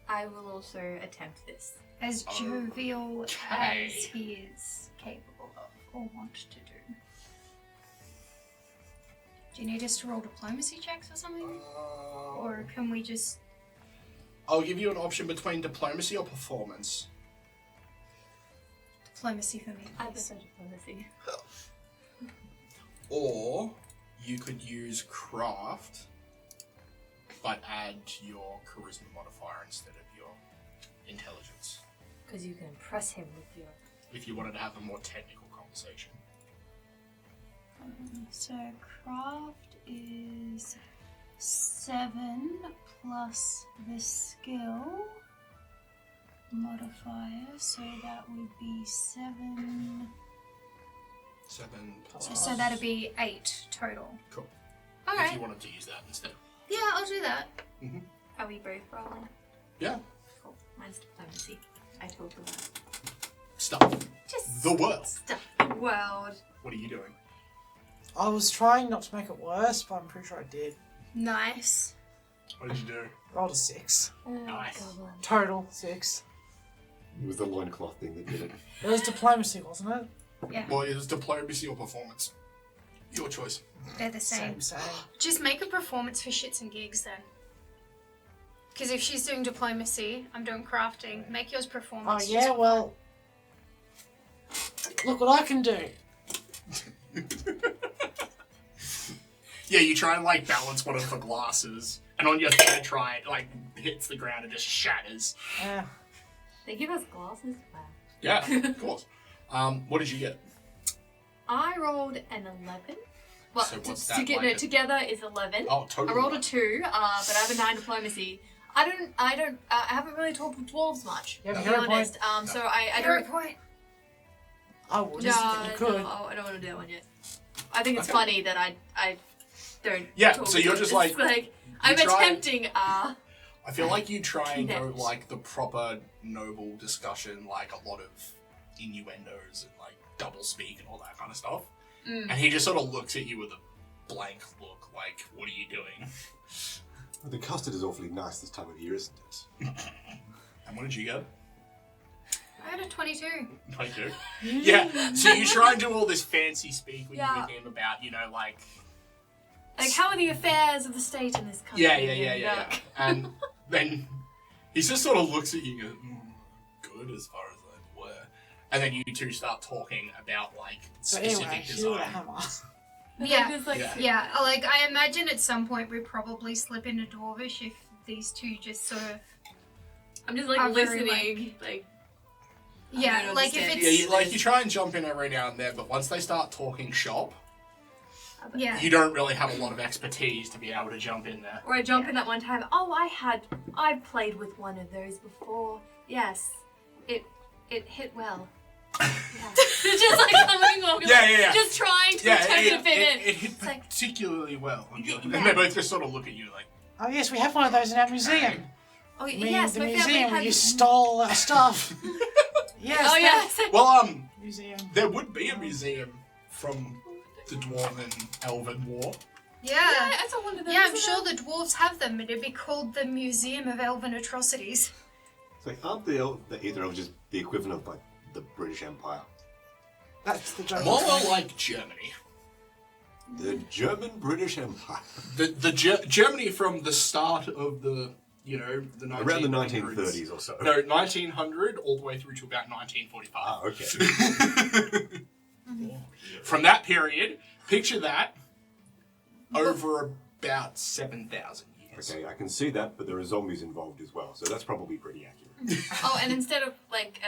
Speaker 7: I will also attempt this.
Speaker 3: As jovial
Speaker 5: Okay.
Speaker 3: as he is capable of or want to do. Do you need us to roll diplomacy checks or something? Or can we just...
Speaker 5: I'll give you an option between diplomacy or performance.
Speaker 3: Diplomacy for me,
Speaker 7: I
Speaker 3: please.
Speaker 7: prefer diplomacy.
Speaker 5: Or you could use craft, but add your charisma modifier instead of your intelligence.
Speaker 7: Because you can impress him with your...
Speaker 5: If you wanted to have a more technical conversation.
Speaker 3: So craft is 7 plus the skill modifier, so that would be 7.
Speaker 5: 7 plus.
Speaker 3: So that'd be 8 total.
Speaker 5: Cool.
Speaker 3: All
Speaker 5: If you
Speaker 3: right.
Speaker 5: wanted to use that instead.
Speaker 3: Yeah, I'll do that.
Speaker 7: Are we both rolling?
Speaker 5: Yeah.
Speaker 7: Cool. Mine's diplomacy. I told you that.
Speaker 5: Stuff.
Speaker 7: Just
Speaker 5: The world.
Speaker 7: stuff the world.
Speaker 5: What are you doing?
Speaker 8: I was trying not to make it worse, but I'm pretty sure I did.
Speaker 3: Nice.
Speaker 5: What did you do?
Speaker 8: Rolled a 6.
Speaker 5: Nice.
Speaker 7: Goblin.
Speaker 8: Total 6.
Speaker 6: It was the loincloth thing that did it.
Speaker 8: It was diplomacy, wasn't it?
Speaker 3: Yeah,
Speaker 5: Well, it was diplomacy or performance. Your choice.
Speaker 3: they're the same.
Speaker 8: Same.
Speaker 3: Just make a performance for shits and gigs then. Because if she's doing diplomacy, I'm doing crafting. Make yours
Speaker 8: Oh
Speaker 3: performance.
Speaker 8: yeah, well... Look what I can do.
Speaker 5: Yeah, you try and like balance one of the glasses, and on your third try, it like hits the ground and just shatters.
Speaker 8: Yeah.
Speaker 7: They give us glasses? Wow.
Speaker 5: Yeah, of course. What did you get?
Speaker 7: I rolled an 11. Well,
Speaker 5: So what's that
Speaker 7: no,
Speaker 5: like?
Speaker 7: together is 11.
Speaker 5: Oh, totally.
Speaker 7: I rolled a 2, but I have a 9 diplomacy. I haven't really talked with dwarves much,
Speaker 8: Yeah,
Speaker 7: to be
Speaker 8: hero
Speaker 7: honest. So I
Speaker 3: Hero
Speaker 7: don't...
Speaker 3: point.
Speaker 8: I would, just if you could.
Speaker 7: No, I don't want to do that one yet. I think it's
Speaker 5: Okay.
Speaker 7: funny that I don't.
Speaker 5: Yeah,
Speaker 7: talk
Speaker 5: so
Speaker 7: with
Speaker 5: you're
Speaker 7: them.
Speaker 5: just
Speaker 7: It's
Speaker 5: like,
Speaker 7: I'm
Speaker 5: try-
Speaker 7: attempting.
Speaker 5: I feel like you try and go
Speaker 7: Connect.
Speaker 5: like the proper noble discussion, like a lot of innuendos and like double speak and all that kind of stuff. And he just sort of looks at you with a blank look, like, "What are you doing?"
Speaker 6: The custard is awfully nice this time of year, isn't it?
Speaker 5: And what did you get?
Speaker 3: I had a 22.
Speaker 5: 22. Yeah. So you try and do all this fancy speak with
Speaker 7: Yeah.
Speaker 5: him about, you know, like.
Speaker 7: Like, how are the affairs of the state in this country?
Speaker 5: Yeah. And then he just sort of looks at you and goes, good as far as I'm aware. And then you two start talking about, like,
Speaker 8: So
Speaker 5: specific
Speaker 8: anyway, shoot with a
Speaker 5: design.
Speaker 8: hammer.
Speaker 3: Yeah.
Speaker 7: Just like,
Speaker 5: Yeah.
Speaker 3: Yeah, like I imagine at some point we probably slip into Dwarvish if these two just sort of...
Speaker 7: I'm just like
Speaker 3: Are very,
Speaker 7: listening. Like,
Speaker 3: Yeah,
Speaker 7: don't
Speaker 3: like if
Speaker 7: understand.
Speaker 3: it's...
Speaker 5: Yeah, you try and jump in every now and then, but once they start talking shop,
Speaker 3: Yeah.
Speaker 5: you don't really have a lot of expertise to be able to jump in there.
Speaker 7: or I jump in that one time. Oh, I played with one of those before. Yes, it hit well. Yeah. Just like coming along,
Speaker 5: Yeah.
Speaker 7: just trying to
Speaker 5: Yeah,
Speaker 7: attempt to fit in.
Speaker 5: it hit
Speaker 7: It's like-
Speaker 5: particularly well. And
Speaker 7: Yeah.
Speaker 5: they both just sort of look at you like,
Speaker 8: Oh yes, we have one of those in our museum.
Speaker 7: Oh
Speaker 8: I mean,
Speaker 7: yes,
Speaker 8: the
Speaker 7: my family
Speaker 8: museum
Speaker 7: had.
Speaker 8: where you stole our stuff. Yes.
Speaker 7: Oh
Speaker 8: that
Speaker 7: yes.
Speaker 5: well,
Speaker 8: Museum.
Speaker 5: there would be a museum from the Dwarven Elven War.
Speaker 3: Yeah.
Speaker 7: That's a one of those.
Speaker 3: Yeah, I'm sure the dwarves have them. It'd be called the Museum of Elven Atrocities.
Speaker 6: It's like, aren't the either of just the equivalent of like the British Empire?
Speaker 8: That's the joke.
Speaker 5: More like Germany.
Speaker 6: The German British Empire.
Speaker 5: The Germany from the start of the, you know, the 1900s.
Speaker 6: Around the 1930s or so.
Speaker 5: No, 1900 all the way through to about 1945.
Speaker 6: Ah, okay.
Speaker 5: From that period, picture that over about 7,000 years.
Speaker 6: Okay, I can see that, but there are zombies involved as well, so that's probably pretty accurate.
Speaker 7: Oh, and instead of like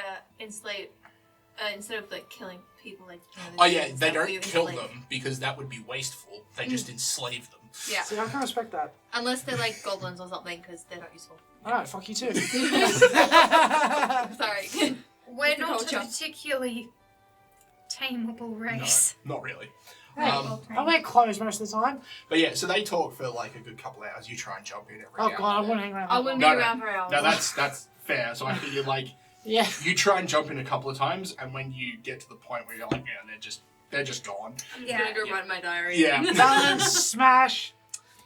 Speaker 7: killing people, like
Speaker 5: Oh yeah, they don't kill them because that would be wasteful. They just enslave them.
Speaker 7: Yeah,
Speaker 8: See, I can respect that.
Speaker 7: unless they're like goblins or something, because they're not useful.
Speaker 8: Alright, fuck you too.
Speaker 7: Sorry.
Speaker 3: We're
Speaker 7: The
Speaker 3: not
Speaker 7: culture.
Speaker 3: a particularly tameable race.
Speaker 5: No, not really.
Speaker 8: I wear clothes most of the time.
Speaker 5: But yeah, so they talk for like a good couple hours. You try and jump in every
Speaker 8: Oh
Speaker 5: now
Speaker 8: god, I
Speaker 5: and
Speaker 8: wouldn't
Speaker 5: then.
Speaker 8: hang around.
Speaker 7: I
Speaker 8: that
Speaker 7: wouldn't
Speaker 8: long.
Speaker 7: be around for hours.
Speaker 5: No, that's fair. So I figured like
Speaker 8: Yeah.
Speaker 5: you try and jump in a couple of times, and when you get to the point where you're like, man, they're just gone.
Speaker 7: I'm gonna go write my diary.
Speaker 5: Yeah.
Speaker 8: Balance, smash.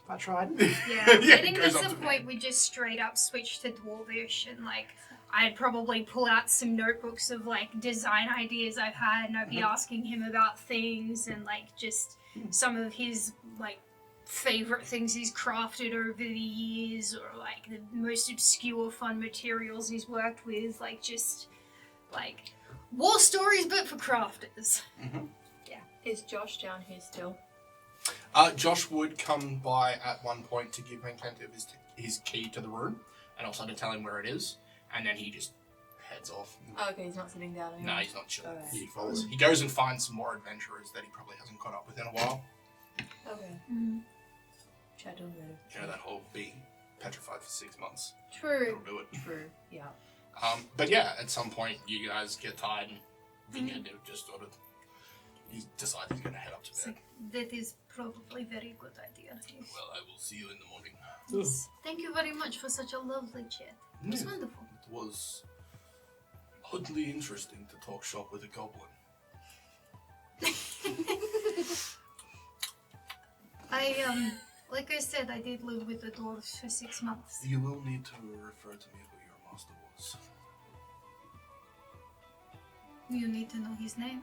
Speaker 8: I tried.
Speaker 3: Yeah,
Speaker 5: Yeah,
Speaker 3: I
Speaker 5: it
Speaker 3: think
Speaker 5: goes
Speaker 3: that's
Speaker 5: up
Speaker 3: the
Speaker 5: to
Speaker 3: point we just straight up switch to Dwarvish and like I'd probably pull out some notebooks of like design ideas I've had and I'd be asking him about things and like just some of his like favorite things he's crafted over the years or like the most obscure fun materials he's worked with, like just like war stories but for crafters.
Speaker 7: Is Josh down here still?
Speaker 5: Josh would come by at one point to give Vikentiy his key to the room and also to tell him where it is, and then he just heads off.
Speaker 7: Oh, okay, he's not sitting down anymore.
Speaker 5: No, he's not chill.
Speaker 7: Okay.
Speaker 5: He follows. He goes and finds some more adventurers that he probably hasn't caught up with in a while.
Speaker 7: Okay. Chat on later.
Speaker 5: You know, that whole being petrified for 6 months.
Speaker 7: True.
Speaker 5: It'll do it.
Speaker 7: True. Yeah.
Speaker 5: But yeah, at some point you guys get tired and Vikentiy just sort of he decides he's going to head up to
Speaker 3: It's
Speaker 5: bed.
Speaker 3: like, that is probably a very good idea.
Speaker 5: Well, I will see you in the morning.
Speaker 3: Yes. Thank you very much for such a lovely chat. It was wonderful.
Speaker 5: It was oddly interesting to talk shop with a goblin.
Speaker 3: Like I said, I did live with the dwarves for 6 months.
Speaker 5: You will need to refer to me who your master was.
Speaker 3: You need to know his name.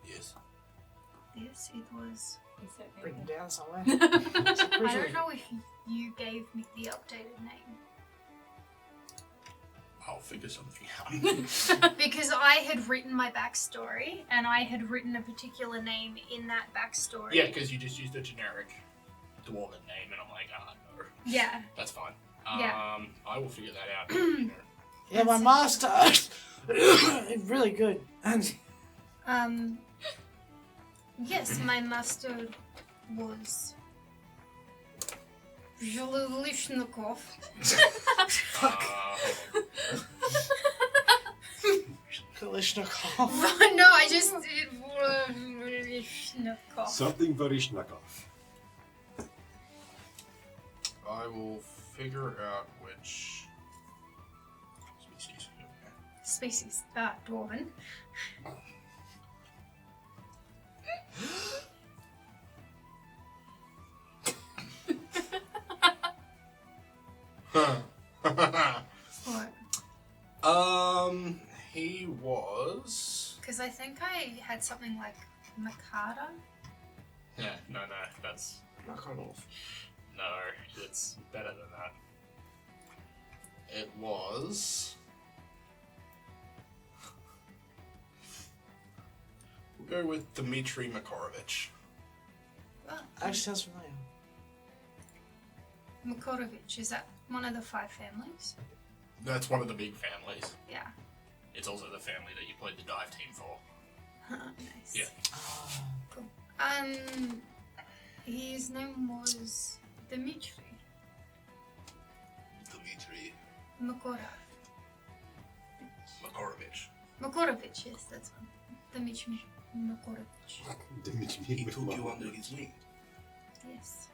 Speaker 5: Yes.
Speaker 3: Yes, it was.
Speaker 8: Written down somewhere.
Speaker 3: I don't know if you gave me the updated name.
Speaker 5: I'll figure something out.
Speaker 3: Because I had written my backstory, and I had written a particular name in that backstory.
Speaker 5: Yeah, because you just used a generic dwarven name, and I'm like, no.
Speaker 3: Yeah.
Speaker 5: That's fine.
Speaker 3: Yeah.
Speaker 5: I will figure that out.
Speaker 8: Yeah, my master. Really good. And
Speaker 3: Yes, my master was Zhelishnikov.
Speaker 8: fuck. Kalishnikov.
Speaker 3: No, I just did Zhelishnikov.
Speaker 6: Something Varishnikov.
Speaker 5: I will figure out which species.
Speaker 3: Species, dwarven. What?
Speaker 5: He was.
Speaker 3: Because I think I had something like Makata.
Speaker 5: Yeah, no, that's
Speaker 8: Makarov.
Speaker 5: no, it's better than that. It was. We'll go with Dmitry Makarovich.
Speaker 3: Well,
Speaker 8: Actually sounds familiar.
Speaker 3: Makorovich, is that one of the 5 families?
Speaker 5: That's one of the big families.
Speaker 3: Yeah.
Speaker 5: It's also the family that you played the dive team for.
Speaker 3: Nice.
Speaker 5: Yeah.
Speaker 3: Cool. His name was Dmitry
Speaker 5: Dmitry
Speaker 3: Makarov.
Speaker 5: Makarovich.
Speaker 3: Makorovich, yes, that's one. Dmitry Makorovich.
Speaker 5: He took you under his wing.
Speaker 3: Yes.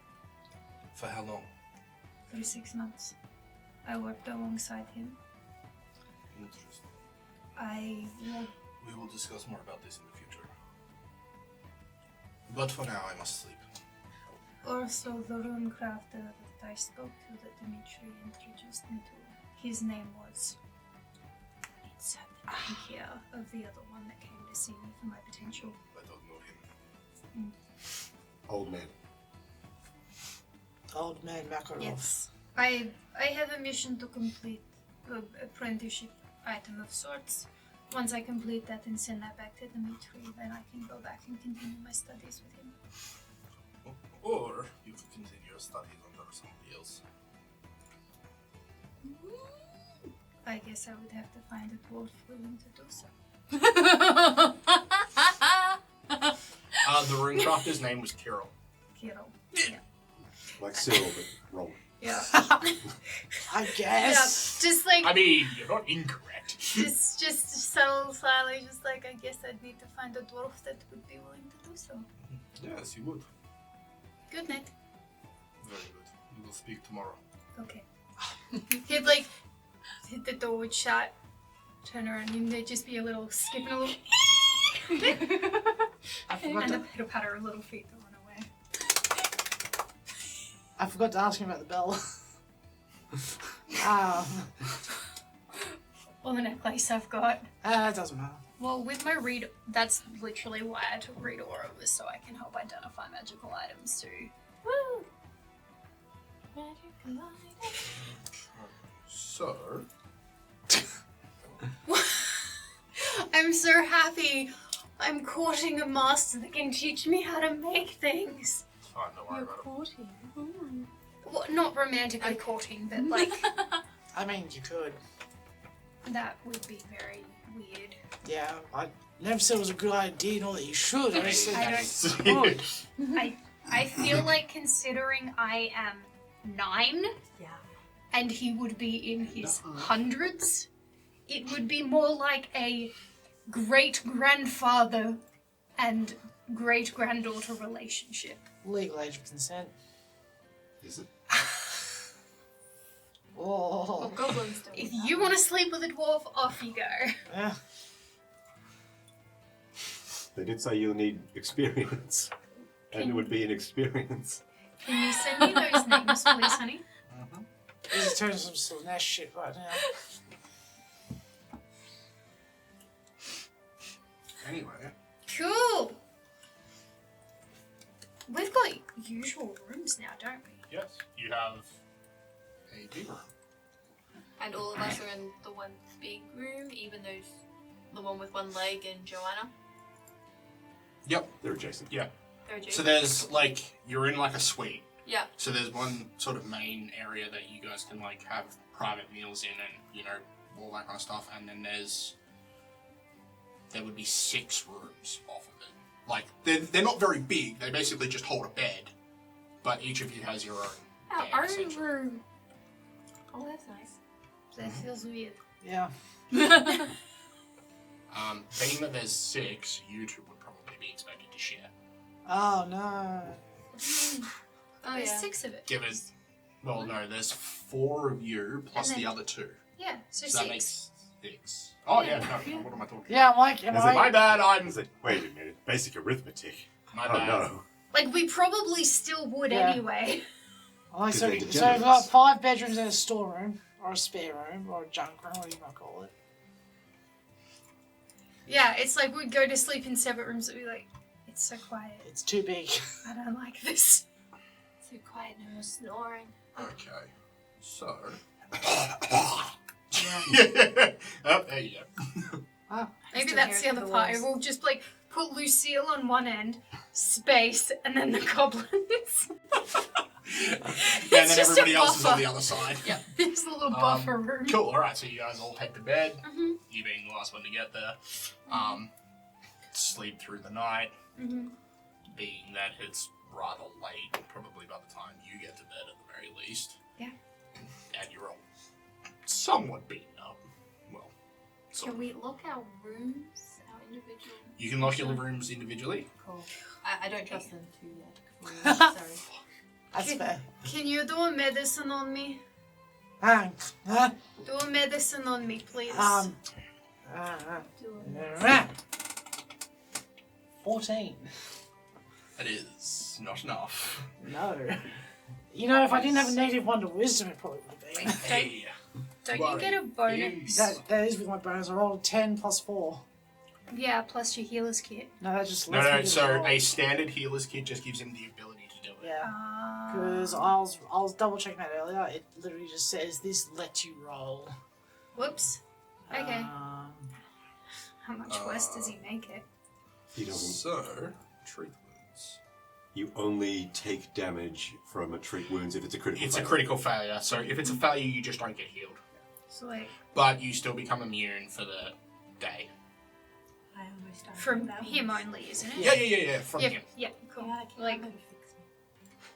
Speaker 5: For how long?
Speaker 3: For 6 months. I worked alongside him.
Speaker 5: Interesting.
Speaker 3: I
Speaker 5: We will discuss more about this in the future. But for now, I must sleep.
Speaker 3: also the rune crafter that I spoke to that Dmitry introduced me to. His name was. It's here of the other one that came to see me for my potential.
Speaker 5: I don't know him.
Speaker 6: Old man.
Speaker 8: Old man Makarov.
Speaker 3: Yes. I have a mission to complete, an apprenticeship item of sorts, once I complete that and send that back to Dimitri, then I can go back and continue my studies with him.
Speaker 5: Or you could continue your studies under somebody else.
Speaker 3: I guess I would have to find a dwarf willing to do so.
Speaker 5: The runecrafter's name was Kirill.
Speaker 3: Kirill. Yeah.
Speaker 6: Like Cyril, but wrong.
Speaker 3: Yeah.
Speaker 4: I guess.
Speaker 3: Yeah. Just like
Speaker 5: I mean, you're not incorrect.
Speaker 3: just subtle, slyly, just like I guess I'd need to find a dwarf that would be willing to do so.
Speaker 5: Yes, you would.
Speaker 3: Good night.
Speaker 5: Very good. We will speak tomorrow.
Speaker 3: Okay. He'd like hit the door would shut, turn around, and there'd just be a little skipping a little
Speaker 4: I forgot
Speaker 3: and a
Speaker 4: to,
Speaker 3: pitter patter of little feet that run away.
Speaker 4: I forgot to ask him about the bell.
Speaker 3: Or the necklace I've got.
Speaker 4: It doesn't matter.
Speaker 3: Well, with my read, that's literally why I took read aura, was so I can help identify magical items too. Woo! Magical items.
Speaker 5: So,
Speaker 3: I'm so happy. I'm courting a master that can teach me how to make things.
Speaker 5: it's fine, don't worry about it.
Speaker 7: Courting.
Speaker 3: Well, not romantically courting, but like
Speaker 4: I mean, you could.
Speaker 3: that would be very weird.
Speaker 4: Yeah, I never said it was a good idea, nor that you should. I just said
Speaker 3: I
Speaker 4: that
Speaker 3: don't-
Speaker 4: it's good.
Speaker 3: I feel like considering I am 9
Speaker 7: Yeah.
Speaker 3: and he would be in his hundreds, it would be more like a great-grandfather and great-granddaughter relationship.
Speaker 4: Legal age of consent.
Speaker 6: Is it?
Speaker 4: Oh.
Speaker 7: Well, goblins don't.
Speaker 3: If you want to sleep with a dwarf, off you go.
Speaker 4: Yeah.
Speaker 6: They did say you'll need experience. And it would be an experience.
Speaker 3: Can you send me those names, please, honey?
Speaker 4: This is turning some sort of nest shit right now.
Speaker 5: Anyway,
Speaker 3: Cool. We've got usual rooms now, don't we?
Speaker 5: yes, you have a big room.
Speaker 7: And all of us are in the one big room, even those, the one with one leg and Joanna.
Speaker 5: Yep.
Speaker 6: They're adjacent.
Speaker 5: Yeah.
Speaker 7: They're
Speaker 5: So there's like you're in like a suite.
Speaker 7: Yeah.
Speaker 5: So there's one sort of main area that you guys can like have private meals in and, you know, all that kind of stuff. And then there would be 6 rooms off of it. Like, they're not very big. They basically just hold a bed. But each of you has your own bed,
Speaker 7: Our
Speaker 5: essentially.
Speaker 7: room. Oh, that's nice.
Speaker 3: That feels weird.
Speaker 4: Yeah.
Speaker 5: Being that there's 6, you two would probably be expected to share.
Speaker 4: Oh no.
Speaker 7: Oh,
Speaker 3: There's
Speaker 7: yeah.
Speaker 3: 6 of it.
Speaker 5: Given, well, no, there's 4 of you plus
Speaker 3: And then-
Speaker 5: the other 2.
Speaker 3: Yeah, so
Speaker 5: So
Speaker 3: 6.
Speaker 5: that makes 6. Oh, yeah, no, what am I talking
Speaker 4: Yeah, I'm like, am
Speaker 6: Is
Speaker 5: about? My
Speaker 4: I?
Speaker 5: bad,
Speaker 6: Is it? Wait a minute. Basic arithmetic.
Speaker 5: My
Speaker 6: Oh
Speaker 5: bad.
Speaker 6: no.
Speaker 3: Like, we probably still would
Speaker 4: Yeah.
Speaker 3: anyway.
Speaker 4: I'm like, so
Speaker 6: They're
Speaker 4: we've
Speaker 6: generous.
Speaker 4: got 5 bedrooms and a storeroom, or a spare room, or a junk room, whatever you might call it.
Speaker 3: Yeah, it's like we'd go to sleep in separate rooms and be like, it's so quiet.
Speaker 4: It's too big.
Speaker 3: I don't like this.
Speaker 7: So quiet, no more snoring.
Speaker 5: Okay, so. Oh, there you go.
Speaker 4: Ah,
Speaker 3: Maybe
Speaker 7: Still
Speaker 3: that's the
Speaker 7: hear it
Speaker 3: other
Speaker 7: through the
Speaker 3: part.
Speaker 7: walls.
Speaker 3: We'll just like put Lucille on one end, space, and then the goblins.
Speaker 5: And
Speaker 3: It's
Speaker 5: then
Speaker 3: just a
Speaker 5: everybody else is on
Speaker 3: buffer.
Speaker 5: the other side.
Speaker 3: Yeah, there's a little buffer room.
Speaker 5: Cool, alright, so you guys all head to bed.
Speaker 3: Mhm.
Speaker 5: You being the last one to get there. Sleep through the night.
Speaker 3: Mhm.
Speaker 5: Being that it's rather late, probably by the time you get to bed at the very least.
Speaker 3: Yeah.
Speaker 5: And you're all somewhat beaten up. Well, sort
Speaker 7: Can
Speaker 5: of.
Speaker 7: we lock our rooms, our individual?
Speaker 5: You can lock your living rooms individually.
Speaker 7: Cool. I don't trust them too yet. Sorry.
Speaker 4: that's fair.
Speaker 3: Can you do a medicine on me?
Speaker 4: Huh?
Speaker 3: Do a medicine on me, please.
Speaker 7: Do it.
Speaker 4: 14.
Speaker 5: That is not enough.
Speaker 4: No. You know, if I didn't have a negative 1 to wisdom, it probably would have been.
Speaker 5: Hey.
Speaker 3: Don't you get a bonus?
Speaker 4: That is with my bonus. I rolled 10 plus 4.
Speaker 3: Yeah, plus your healer's kit.
Speaker 4: No, that just
Speaker 5: No,
Speaker 4: lets me
Speaker 5: no,
Speaker 4: do the
Speaker 5: so
Speaker 4: roll.
Speaker 5: a standard healer's kit just gives him the ability to do it.
Speaker 4: Yeah.
Speaker 3: Ah.
Speaker 4: Because I was double checking that earlier. It literally just says this lets you roll.
Speaker 3: Whoops. Okay. How much worse does he make it?
Speaker 6: He doesn't.
Speaker 5: So, treat wounds.
Speaker 6: You only take damage from a treat wounds if it's a critical
Speaker 5: It's
Speaker 6: failure.
Speaker 5: a critical failure, so if it's a failure, you just don't get healed.
Speaker 3: So like
Speaker 5: But you still become immune for the day.
Speaker 7: I almost died.
Speaker 3: from him only, isn't it?
Speaker 5: Yeah, from
Speaker 3: Yeah,
Speaker 5: him.
Speaker 3: yeah, cool.
Speaker 7: Yeah,
Speaker 3: Like,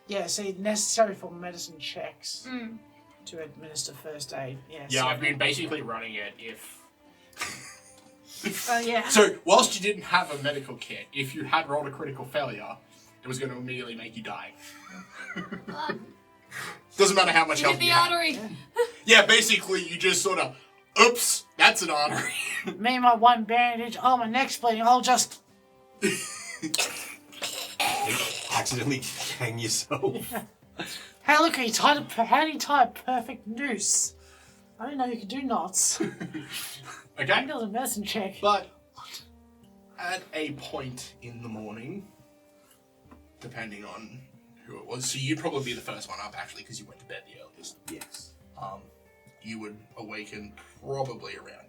Speaker 8: Yeah, see, necessary for medicine checks
Speaker 3: mm,
Speaker 8: to administer first aid. Yeah,
Speaker 5: Yeah,
Speaker 8: so-
Speaker 5: I've been basically running it if...
Speaker 3: oh yeah.
Speaker 5: So, whilst you didn't have a medical kit, if you had rolled a critical failure, it was going to immediately make you die. Doesn't matter how much
Speaker 7: You
Speaker 5: health
Speaker 7: hit the
Speaker 5: you have.
Speaker 7: artery.
Speaker 5: Yeah, basically, you just sort of, oops, that's an artery.
Speaker 8: Me and my one bandage, oh, my neck's bleeding, I'll just...
Speaker 6: Accidentally hang yourself.
Speaker 8: Hey, look, how do you tie a perfect noose? I didn't know you could do knots.
Speaker 5: Okay.
Speaker 8: I build a medicine check.
Speaker 5: But at a point in the morning, depending on who it was, so you'd probably be the first one up actually because you went to bed the earliest.
Speaker 6: Yes.
Speaker 5: You would awaken probably around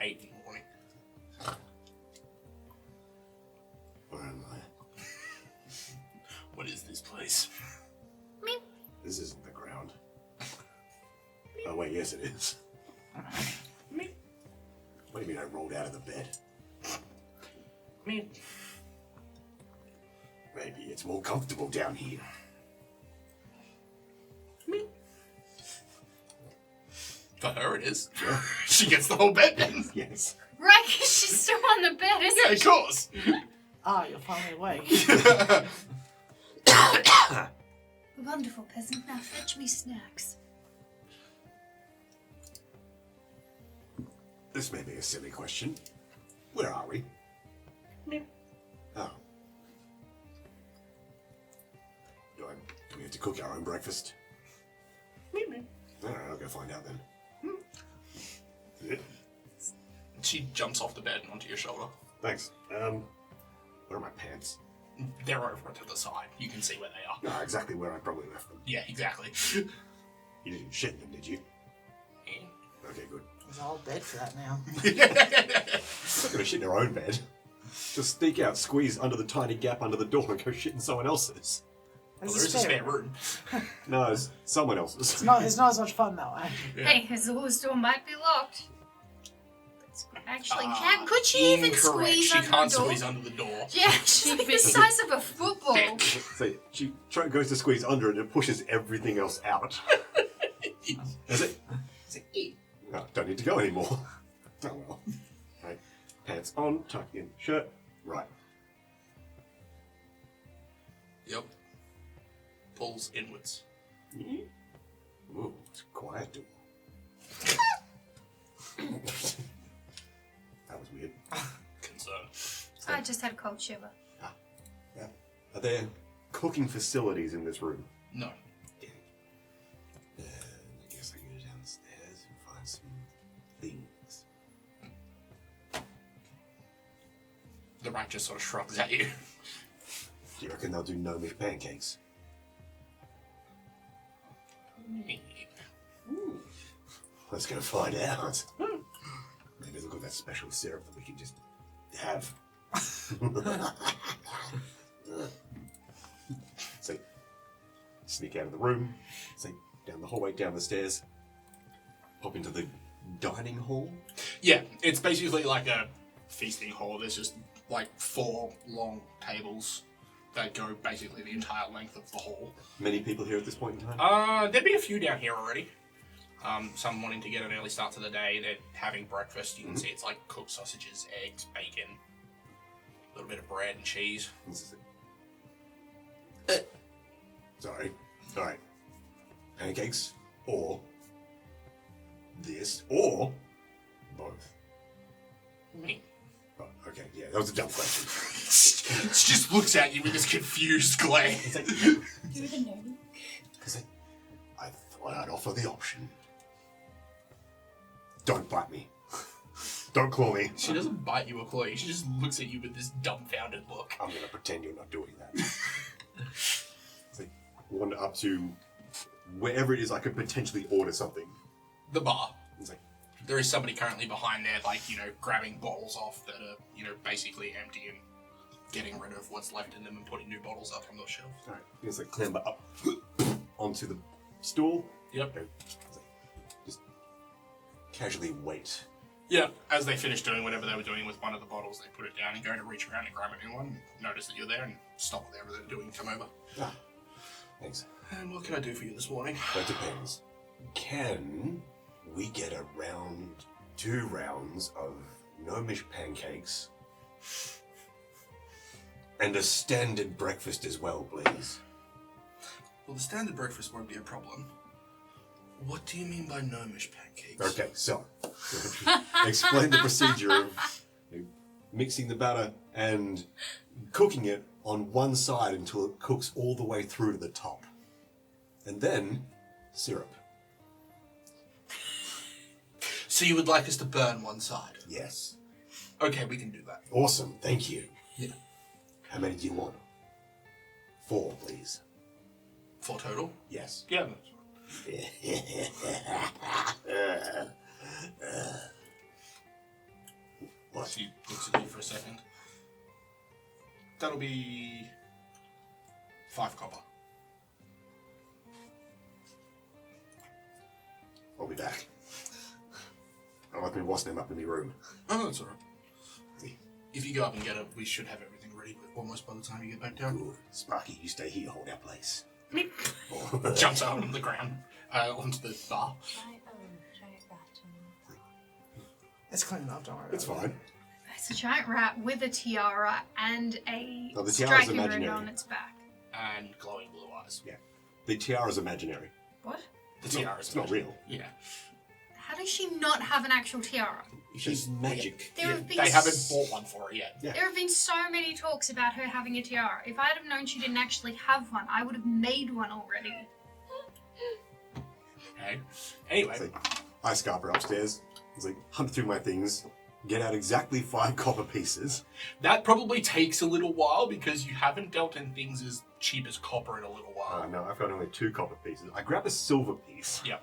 Speaker 5: 8 in the morning.
Speaker 6: Where am I?
Speaker 5: What is this place?
Speaker 6: This isn't the ground. Oh wait, yes it is. What do you mean I rolled out of the bed?
Speaker 8: Me.
Speaker 6: Maybe it's more comfortable down here.
Speaker 5: For her it is. She gets the whole bed then.
Speaker 6: Yes.
Speaker 3: Right, 'cause she's still on the bed, isn't
Speaker 5: Yeah, of course.
Speaker 8: Ah, you're finally awake.
Speaker 3: Wonderful peasant, now fetch me snacks.
Speaker 6: This may be a silly question. Where are we? Oh. Do we have to cook our own breakfast? Alright, I'll go find out then.
Speaker 5: She jumps off the bed and onto your shoulder.
Speaker 6: Thanks. Where are my pants?
Speaker 5: They're over to the side. You can see where they are.
Speaker 6: No, exactly where I probably left them.
Speaker 5: Yeah, exactly.
Speaker 6: You didn't shit in them, did you? Okay, good.
Speaker 8: There's a whole bed for that now.
Speaker 6: Not gonna shit in her own bed. Just sneak out, squeeze under the tiny gap under the door and go shit in someone else's.
Speaker 5: Well, there is a spare room.
Speaker 6: No, it's someone else's.
Speaker 8: It's not as much fun that way.
Speaker 5: Yeah.
Speaker 3: Hey, his door might be locked. Actually, could she even
Speaker 5: Incorrect.
Speaker 3: squeeze
Speaker 5: She
Speaker 3: under
Speaker 5: can't
Speaker 3: the door?
Speaker 5: squeeze under the door.
Speaker 3: Yeah, she's the size of a football.
Speaker 6: So she goes to squeeze under it and it pushes everything else out. Is it? No, don't need to go anymore. Oh well. Right. Pants on, tuck in, shirt. Right.
Speaker 5: Yep. Pulls inwards.
Speaker 6: Ooh, it's a quiet door. That was weird.
Speaker 5: Concern.
Speaker 3: I just had a cold shiver.
Speaker 6: Yeah. Are there cooking facilities in this room?
Speaker 5: No.
Speaker 6: I guess I can go downstairs and find some things.
Speaker 5: The rat just sort of shrugs at you.
Speaker 6: Do you reckon they'll do no-meat pancakes? Let's go find out. Maybe they've got that special syrup that we can just have. So, sneak out of the room, say down the hallway, down the stairs, pop into the dining hall.
Speaker 5: Yeah, it's basically like a feasting hall. There's just like 4 long tables that go basically the entire length of the hall.
Speaker 6: Many people here at this point in time?
Speaker 5: There'd be a few down here already. Some wanting to get an early start to the day. They're having breakfast. You can see it's like cooked sausages, eggs, bacon, a little bit of bread and cheese.
Speaker 6: This is it. Sorry. Alright. Pancakes, or this, or both. Oh, okay, yeah, that was a dumb question.
Speaker 5: It just looks at you with this confused glare.
Speaker 6: It's like,
Speaker 7: Do the nerdy.
Speaker 6: Because I thought I'd offer the option. Don't bite me. Don't claw me.
Speaker 5: She doesn't bite you or claw you. She just looks at you with this dumbfounded look.
Speaker 6: I'm going to pretend you're not doing that. So, wander up to wherever it is I could potentially order something.
Speaker 5: The bar.
Speaker 6: It's like,
Speaker 5: There is somebody currently behind there, like, grabbing bottles off that are, basically empty and getting rid of what's left in them and putting new bottles up on the shelf.
Speaker 6: Alright, you just clamber up onto the stool.
Speaker 5: Yep.
Speaker 6: And just casually wait.
Speaker 5: Yeah, as they finish doing whatever they were doing with one of the bottles, they put it down and go to reach around and grab a new one. Notice that you're there and stop whatever they're doing, come over.
Speaker 6: Ah, thanks.
Speaker 5: And what can I do for you this morning?
Speaker 6: That depends. Can we get a 2 rounds of gnomish pancakes and a standard breakfast as well, please?
Speaker 5: Well, the standard breakfast won't be a problem. What do you mean by gnomish pancakes?
Speaker 6: Okay, so explain the procedure of mixing the batter and cooking it on one side until it cooks all the way through to the top. And then syrup.
Speaker 5: So you would like us to burn one side?
Speaker 6: Yes.
Speaker 5: Okay, we can do that.
Speaker 6: Awesome, thank you.
Speaker 5: Yeah.
Speaker 6: How many do you want? 4, please.
Speaker 5: 4 total?
Speaker 6: Yes.
Speaker 5: Yeah.
Speaker 6: What?
Speaker 5: She looks at you for a second. That'll be 5 copper.
Speaker 6: I'll be back. I've been washing them up in my room.
Speaker 5: Oh, that's alright. If you go up and get it, we should have everything ready almost by the time you get back down.
Speaker 6: Good. Sparky, you stay here, hold our place.
Speaker 5: Jumps out on the ground, onto the bar.
Speaker 7: Giant rat.
Speaker 8: It's clean enough, don't worry.
Speaker 6: It's fine.
Speaker 3: It's a giant rat with a tiara and a
Speaker 6: No, the tiara's
Speaker 3: striking rune
Speaker 6: imaginary.
Speaker 3: on its back.
Speaker 5: And glowing blue eyes.
Speaker 6: Yeah. The tiara's imaginary.
Speaker 3: What?
Speaker 5: The tiara's
Speaker 6: It's not real.
Speaker 5: Yeah.
Speaker 3: How does she not have an actual tiara?
Speaker 6: She's magic.
Speaker 3: There have been
Speaker 5: They haven't bought one for her yet.
Speaker 6: Yeah.
Speaker 3: There have been so many talks about her having a tiara. If I'd have known she didn't actually have one, I would have made one already.
Speaker 5: Okay. Anyway.
Speaker 6: It's like, I scarper upstairs. It's like, hunt through my things, get out exactly 5 copper pieces.
Speaker 5: That probably takes a little while because you haven't dealt in things as cheap as copper in a little while.
Speaker 6: No, I've got only 2 copper pieces. I grab a silver piece.
Speaker 5: Yep.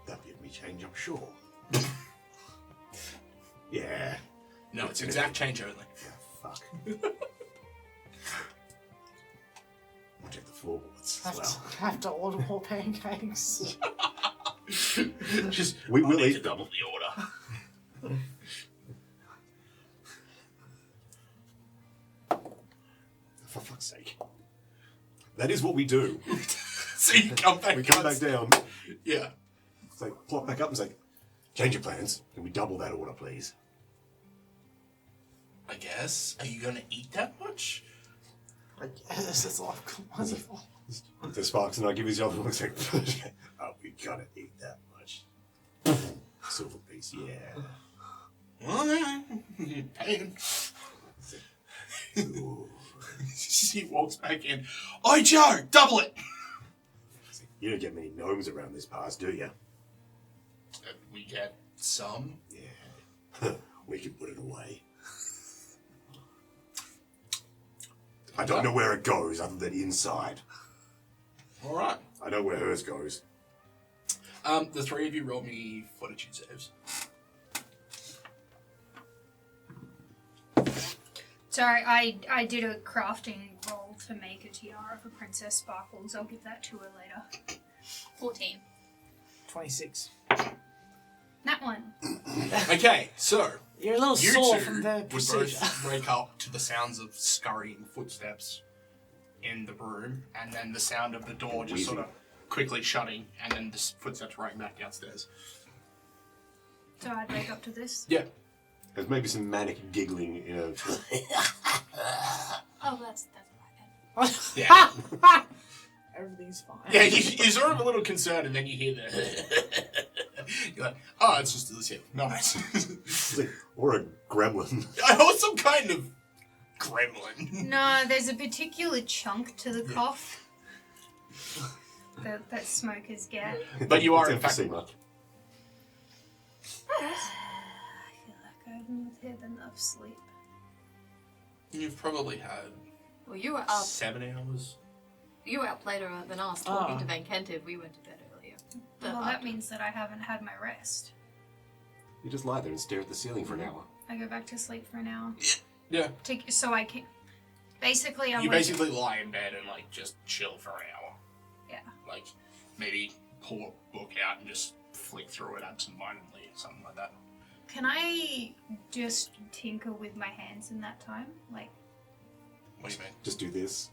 Speaker 6: That'll give me change, I'm sure. Yeah.
Speaker 5: No, it's exact change only.
Speaker 6: Yeah, fuck. I'll check the floorboards as well.
Speaker 8: Have to order more pancakes.
Speaker 5: Just
Speaker 6: We will
Speaker 5: need
Speaker 6: eat
Speaker 5: to double the order.
Speaker 6: For fuck's sake. That is what we do.
Speaker 5: So you come back.
Speaker 6: We come back down.
Speaker 5: Yeah.
Speaker 6: It's like, plop back up and it's like, change your plans. Can we double that order, please?
Speaker 5: I guess. Are you gonna eat that much?
Speaker 8: I guess it's like wonderful.
Speaker 6: The Sparks and I give each other a look like, oh, we gotta eat that much. Silver piece, yeah.
Speaker 5: Well, you're paying.
Speaker 6: Ooh.
Speaker 5: She walks back in. Oi, Joe, double it.
Speaker 6: You don't get many gnomes around this pass, do you?
Speaker 5: We get some.
Speaker 6: Yeah. We can put it away. I don't know where it goes other than inside.
Speaker 5: All right.
Speaker 6: I know where hers goes.
Speaker 5: The 3 of you roll me fortitude saves.
Speaker 3: Sorry, I did a crafting roll to make a tiara for Princess Sparkles. I'll give that to her later. 14.
Speaker 8: 26.
Speaker 3: That one.
Speaker 5: Okay, so
Speaker 8: You're a little
Speaker 5: you
Speaker 8: sore
Speaker 5: two
Speaker 8: from the
Speaker 5: would
Speaker 8: procedure.
Speaker 5: both wake up to the sounds of scurrying footsteps in the room, and then the sound of the door just sort of quickly shutting, and then the footsteps running back downstairs.
Speaker 3: So I'd wake up to this.
Speaker 5: Yeah.
Speaker 6: There's maybe some manic giggling in a...
Speaker 7: Oh, that's right then.
Speaker 5: Yeah.
Speaker 8: Everything's fine.
Speaker 5: Yeah, you're sort of a little concerned, and then you hear the... You're like, oh, it's just this here. Nice.
Speaker 6: It's like, or a gremlin.
Speaker 5: I know some kind of gremlin.
Speaker 3: No, there's a particular chunk to the cough that smokers get.
Speaker 5: But you are,
Speaker 6: It's
Speaker 5: in fact...
Speaker 6: emphysema.
Speaker 3: I feel like I haven't had enough sleep.
Speaker 5: You've probably had
Speaker 7: Well, you were up.
Speaker 5: 7 hours.
Speaker 7: You were up later than us talking to Vikentiy. We went to bed earlier.
Speaker 3: Well, that means that I haven't had my rest.
Speaker 6: You just lie there and stare at the ceiling for an hour.
Speaker 3: I go back to sleep for an hour.
Speaker 5: Yeah.
Speaker 3: So I can. Basically, I'm.
Speaker 5: You basically lie in bed and like just chill for an hour.
Speaker 3: Yeah.
Speaker 5: Like maybe pull a book out and just flick through it absentmindedly or something like that.
Speaker 3: Can I just tinker with my hands in that time? Like,
Speaker 5: What do you mean?
Speaker 6: Just do this.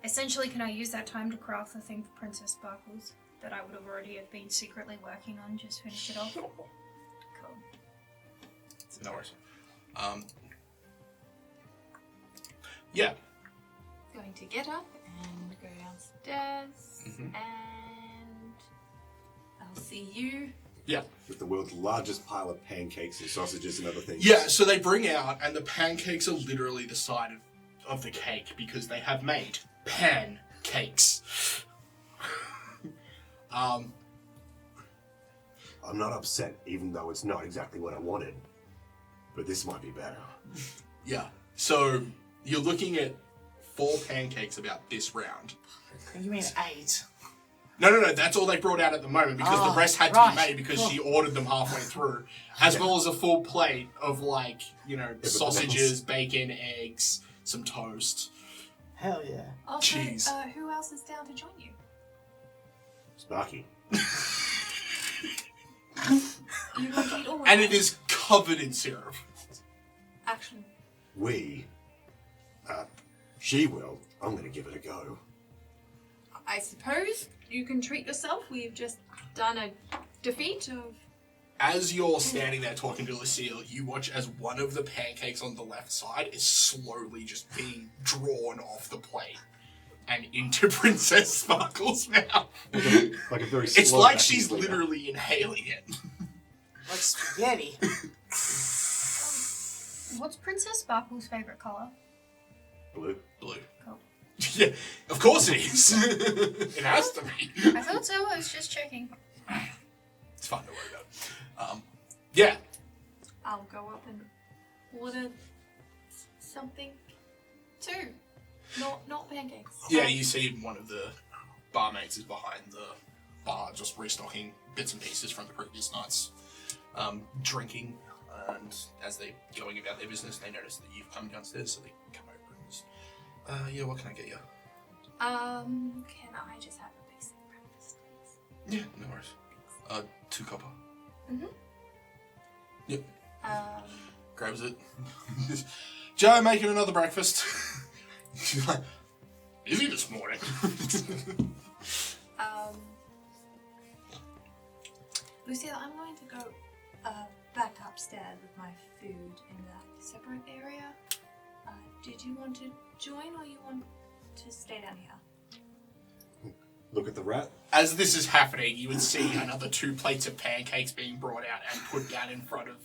Speaker 3: essentially, can I use that time to craft the thing for Princess Sparkles that I would have already have been secretly working on? Just finish it off. Cool.
Speaker 5: No worries. Yeah.
Speaker 7: Going to get up and go downstairs, and I'll see you.
Speaker 5: Yeah.
Speaker 6: With the world's largest pile of pancakes and sausages and other things.
Speaker 5: Yeah, so they bring out, and the pancakes are literally the side of the cake because they have made pancakes.
Speaker 6: I'm not upset, even though it's not exactly what I wanted. But this might be better.
Speaker 5: Yeah. So you're looking at 4 pancakes about this round.
Speaker 8: You mean 8?
Speaker 5: No, that's all they brought out at the moment because the rest had to be made because she ordered them halfway through. As well as a full plate of like, sausages, bacon, eggs, some toast.
Speaker 8: Hell yeah.
Speaker 7: Also,
Speaker 5: Cheese.
Speaker 7: Who else is down to join you?
Speaker 6: Sparky.
Speaker 7: You want to eat all of
Speaker 5: And
Speaker 7: that?
Speaker 5: it is covered in syrup.
Speaker 7: Actually,
Speaker 6: She will. I'm going to give it a go.
Speaker 7: I suppose you can treat yourself. We've just done a defeat of.
Speaker 5: As you're standing there talking to Lucille, you watch as one of the pancakes on the left side is slowly just being drawn off the plate and into Princess Sparkle's mouth.
Speaker 6: Like a very
Speaker 5: It's
Speaker 6: slow
Speaker 5: like she's
Speaker 6: vacuum cleaner.
Speaker 5: literally inhaling it.
Speaker 8: Like spaghetti.
Speaker 3: What's Princess Sparkle's favorite color?
Speaker 6: Blue.
Speaker 5: Blue.
Speaker 3: Cool.
Speaker 5: Yeah, of course it is. It has to be.
Speaker 3: I thought so. I was just checking.
Speaker 5: It's fun to worry about. Yeah.
Speaker 7: I'll go up and order something too. Not pancakes.
Speaker 5: Yeah, you see one of the barmaids is behind the bar just restocking bits and pieces from the previous night's drinking. And as they're going about their business, they notice that you've come downstairs, so they come over and just, what can I get you?
Speaker 7: Can I just have a basic breakfast, please?
Speaker 5: Yeah, no worries. 2 copper. Yep. Grabs it. Joe, making another breakfast. She's like, busy this morning.
Speaker 7: Lucille, I'm going to go back upstairs with my food in that separate area. Did you want to join or you want to stay down here?
Speaker 6: Look at the rat.
Speaker 5: As this is happening, you would see another 2 plates of pancakes being brought out and put down in front of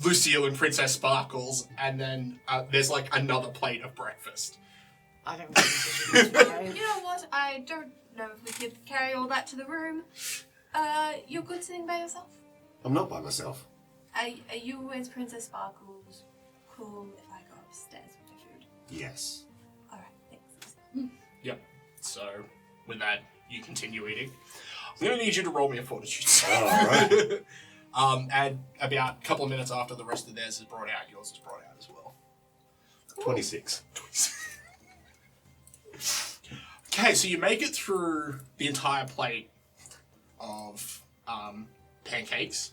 Speaker 5: Lucille and Princess Sparkles, and then there's like another plate of breakfast.
Speaker 8: I don't think this is
Speaker 7: You know what? I don't know if we could carry all that to the room. You're good sitting by yourself?
Speaker 6: I'm not by myself.
Speaker 7: Are you as Princess Sparkles cool if I go upstairs with my food?
Speaker 6: Yes.
Speaker 7: Alright, thanks.
Speaker 5: Yep. So, with that, you continue eating. I'm going to need you to roll me a fortitude save.
Speaker 6: Alright.
Speaker 5: And about a couple of minutes after the rest of theirs is brought out, yours is brought out as well.
Speaker 6: 26.
Speaker 5: Okay, so you make it through the entire plate of pancakes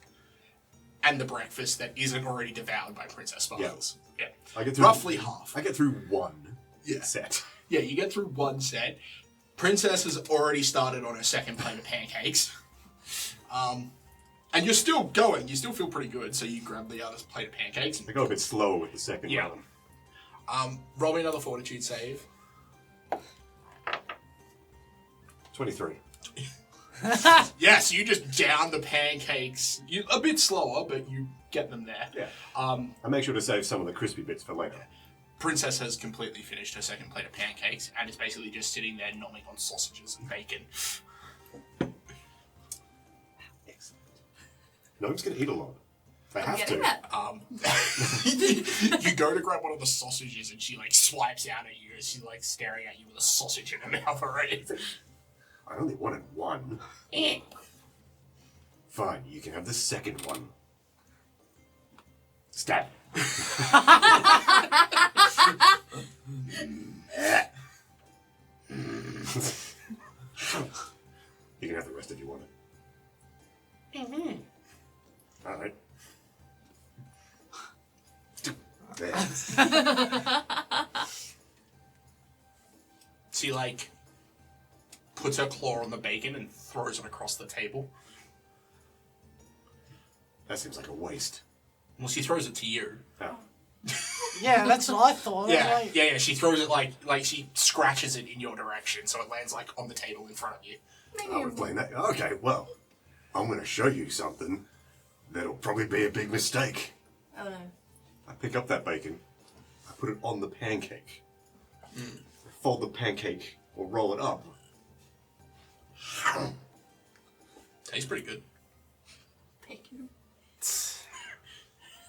Speaker 5: and the breakfast that isn't already devoured by Princess Sparkles. Yeah.
Speaker 6: I get through
Speaker 5: Roughly half.
Speaker 6: I get through one
Speaker 5: Yeah.
Speaker 6: set.
Speaker 5: Yeah, you get through one set. Princess has already started on her second plate of pancakes. And you're still going. You still feel pretty good, so you grab the other plate of pancakes.
Speaker 6: I go a bit slow with the second
Speaker 5: Yeah.
Speaker 6: round.
Speaker 5: Roll me another fortitude save.
Speaker 6: 23.
Speaker 5: Yes, you just down the pancakes. You a bit slower, but you get them there.
Speaker 6: Yeah. I make sure to save some of the crispy bits for later.
Speaker 5: Princess has completely finished her second plate of pancakes and is basically just sitting there nomming on sausages and bacon.
Speaker 6: Excellent. Gnome's going to eat a lot. They have
Speaker 7: Getting
Speaker 6: to.
Speaker 7: that.
Speaker 5: You go to grab one of the sausages and she like swipes out at you as she's like staring at you with a sausage in her mouth already.
Speaker 6: I only wanted one. Fine, you can have the second one. Stab. You can have the rest if you want it. All right. There.
Speaker 5: She like puts her claw on the bacon and throws it across the table.
Speaker 6: That seems like a waste.
Speaker 5: Well, she throws it to you.
Speaker 6: Oh.
Speaker 8: Yeah, that's what I thought.
Speaker 5: Yeah. She throws it like she scratches it in your direction, so it lands like on the table in front of you.
Speaker 6: I would blame that. Okay, well, I'm going to show you something that'll probably be a big mistake.
Speaker 7: Oh no.
Speaker 6: I pick up that bacon, I put it on the pancake, fold the pancake or roll it up.
Speaker 5: Tastes pretty good.
Speaker 7: Bacon.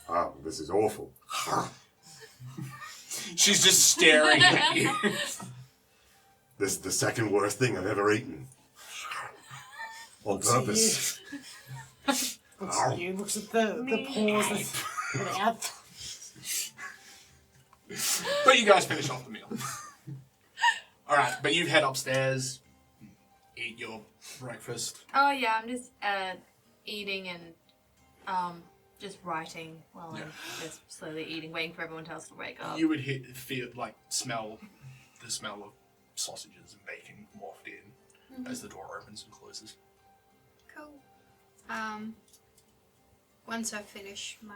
Speaker 6: Oh, this is awful.
Speaker 5: She's just staring at you.
Speaker 6: This is the second worst thing I've ever eaten. On purpose.
Speaker 8: Looks at you, looks at the paws. Out.
Speaker 5: But you guys finish off the meal. Alright, but you head upstairs, eat your breakfast.
Speaker 7: Oh yeah, I'm just eating and just writing while I'm just slowly eating, waiting for everyone else to wake up.
Speaker 5: You would smell the smell of sausages and bacon waft in as the door opens and closes.
Speaker 3: Cool. Once I finish my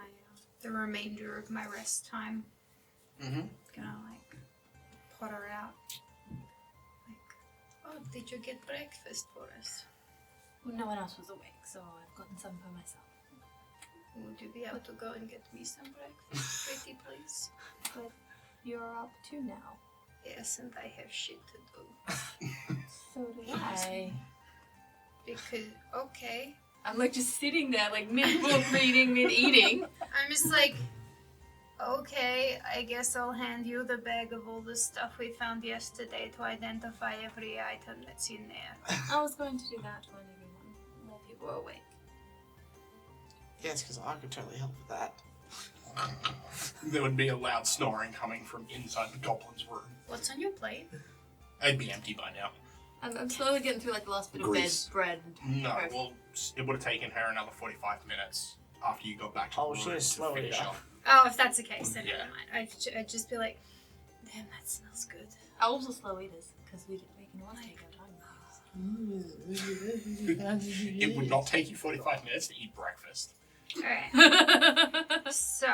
Speaker 3: the remainder of my rest time, gonna like potter out. Like, oh, did you get breakfast for us?
Speaker 7: Well, no one else was awake, so I've gotten some for myself.
Speaker 3: Would you be able to go and get me some breakfast, pretty please?
Speaker 7: But you're up too now.
Speaker 3: Yes, and I have shit to do.
Speaker 7: So do I.
Speaker 3: Because, okay.
Speaker 7: I'm like just sitting there, like mid-book reading, mid-eating.
Speaker 3: I'm just like, okay, I guess I'll hand you the bag of all the stuff we found yesterday to identify every item that's in there.
Speaker 7: I was going to do that when everyone, more people were awake.
Speaker 8: Yes, because I could totally help with that.
Speaker 5: There would be a loud snoring coming from inside the goblin's room.
Speaker 3: What's on your plate?
Speaker 5: It'd be empty by now.
Speaker 7: I'm slowly getting through like the last bit
Speaker 6: Grease.
Speaker 7: of bread. And
Speaker 5: No,
Speaker 7: toast.
Speaker 5: well, it would have taken her another 45 minutes after you got back to
Speaker 8: Oh,
Speaker 5: the
Speaker 8: she
Speaker 5: room
Speaker 8: is
Speaker 5: to
Speaker 8: slow
Speaker 5: finish
Speaker 8: eater.
Speaker 5: up.
Speaker 3: Oh, if that's the case, then
Speaker 5: Yeah.
Speaker 3: never mind. I'd just be like, damn, that smells good.
Speaker 7: Elves are slow eaters because we can all take our time.
Speaker 5: It would not take you 45 minutes to eat breakfast.
Speaker 3: Alright. So,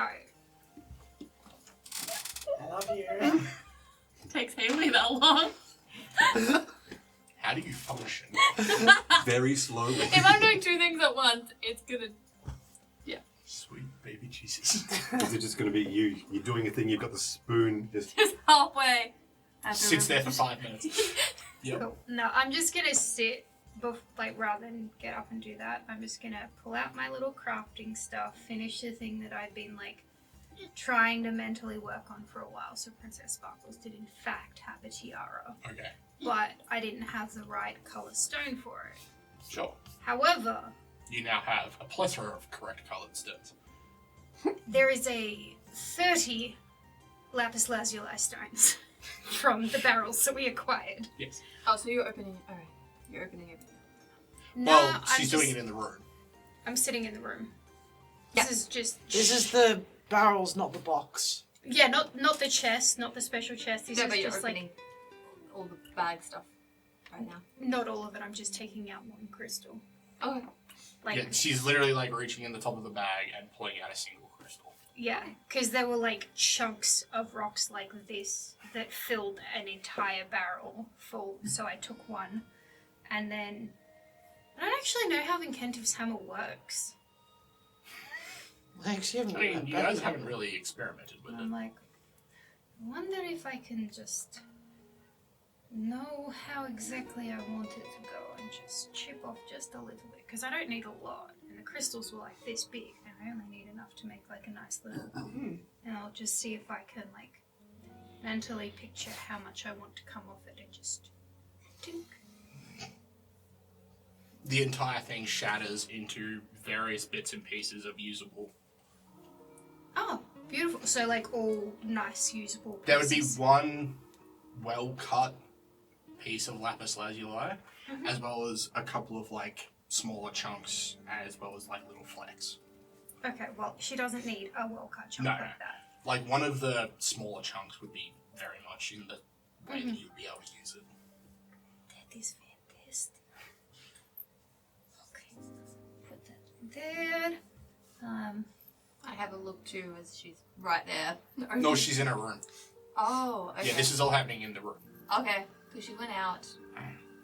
Speaker 8: I love you.
Speaker 7: Takes Haley that long.
Speaker 5: How do you function?
Speaker 6: Very slowly.
Speaker 7: If I'm doing two things at once, it's gonna.
Speaker 5: Sweet baby Jesus.
Speaker 6: Is it just going to be you? You're doing a thing, you've got the spoon, just...
Speaker 7: Just halfway. I have to
Speaker 5: Sits there for
Speaker 7: remember.
Speaker 5: 5 minutes. Yep.
Speaker 3: cool. No, I'm just gonna sit, rather than get up and do that, I'm just gonna pull out my little crafting stuff, finish the thing that I've been, trying to mentally work on for a while. So Princess Sparkles did, in fact, have a tiara.
Speaker 5: Okay.
Speaker 3: But I didn't have the right color stone for it.
Speaker 5: Sure.
Speaker 3: However,
Speaker 5: You now have a plethora of correct coloured stones.
Speaker 3: there is a 30 lapis lazuli stones from the barrels that we acquired.
Speaker 5: Yes.
Speaker 7: Oh, so you're opening. All right, you're opening everything.
Speaker 3: No,
Speaker 5: Well,
Speaker 3: I'm
Speaker 5: she's doing it in the room.
Speaker 3: I'm sitting in the room.
Speaker 7: Yeah.
Speaker 3: This is just.
Speaker 8: This is the barrels, not the box.
Speaker 3: Yeah, not the chest, not the special chest. This
Speaker 7: No,
Speaker 3: is
Speaker 7: but you're
Speaker 3: just
Speaker 7: opening all the bag stuff right now.
Speaker 3: not all of it. I'm just taking out one crystal.
Speaker 7: Oh,
Speaker 3: Like
Speaker 5: Yeah, she's literally reaching in the top of the bag and pulling out a single crystal.
Speaker 3: yeah, because there were chunks of rocks like this that filled an entire barrel full. So I took one, and then I don't actually know how Vikentiy's hammer works.
Speaker 8: Thanks, you haven't
Speaker 5: I mean,
Speaker 8: done
Speaker 5: you
Speaker 8: that
Speaker 5: guys
Speaker 8: yet.
Speaker 5: haven't really experimented with
Speaker 3: And
Speaker 5: it.
Speaker 3: I'm like, I wonder if I can just know how exactly I want it to go and just chip off just a little bit. Because I don't need a lot. And the crystals were this big. And I only need enough to make a nice little... And I'll just see if I can mentally picture how much I want to come off it and just... Tink.
Speaker 5: the entire thing shatters into various bits and pieces of usable.
Speaker 3: Oh, beautiful. So, like, all nice, usable pieces.
Speaker 5: There would be one well-cut piece of lapis lazuli, as well as a couple of, like, smaller chunks, as well as, like, little flecks.
Speaker 3: Okay, well, she doesn't need a well-cut chunk
Speaker 5: No.
Speaker 3: like that.
Speaker 5: Like, one of the smaller chunks would be very much in the way that you'd be able to use it.
Speaker 3: That is fantastic. Okay, put that there.
Speaker 7: I have a look too as she's right there.
Speaker 5: No, she's in her room.
Speaker 7: Oh, okay.
Speaker 5: Yeah, this is all happening in the room.
Speaker 7: Okay, because she went out.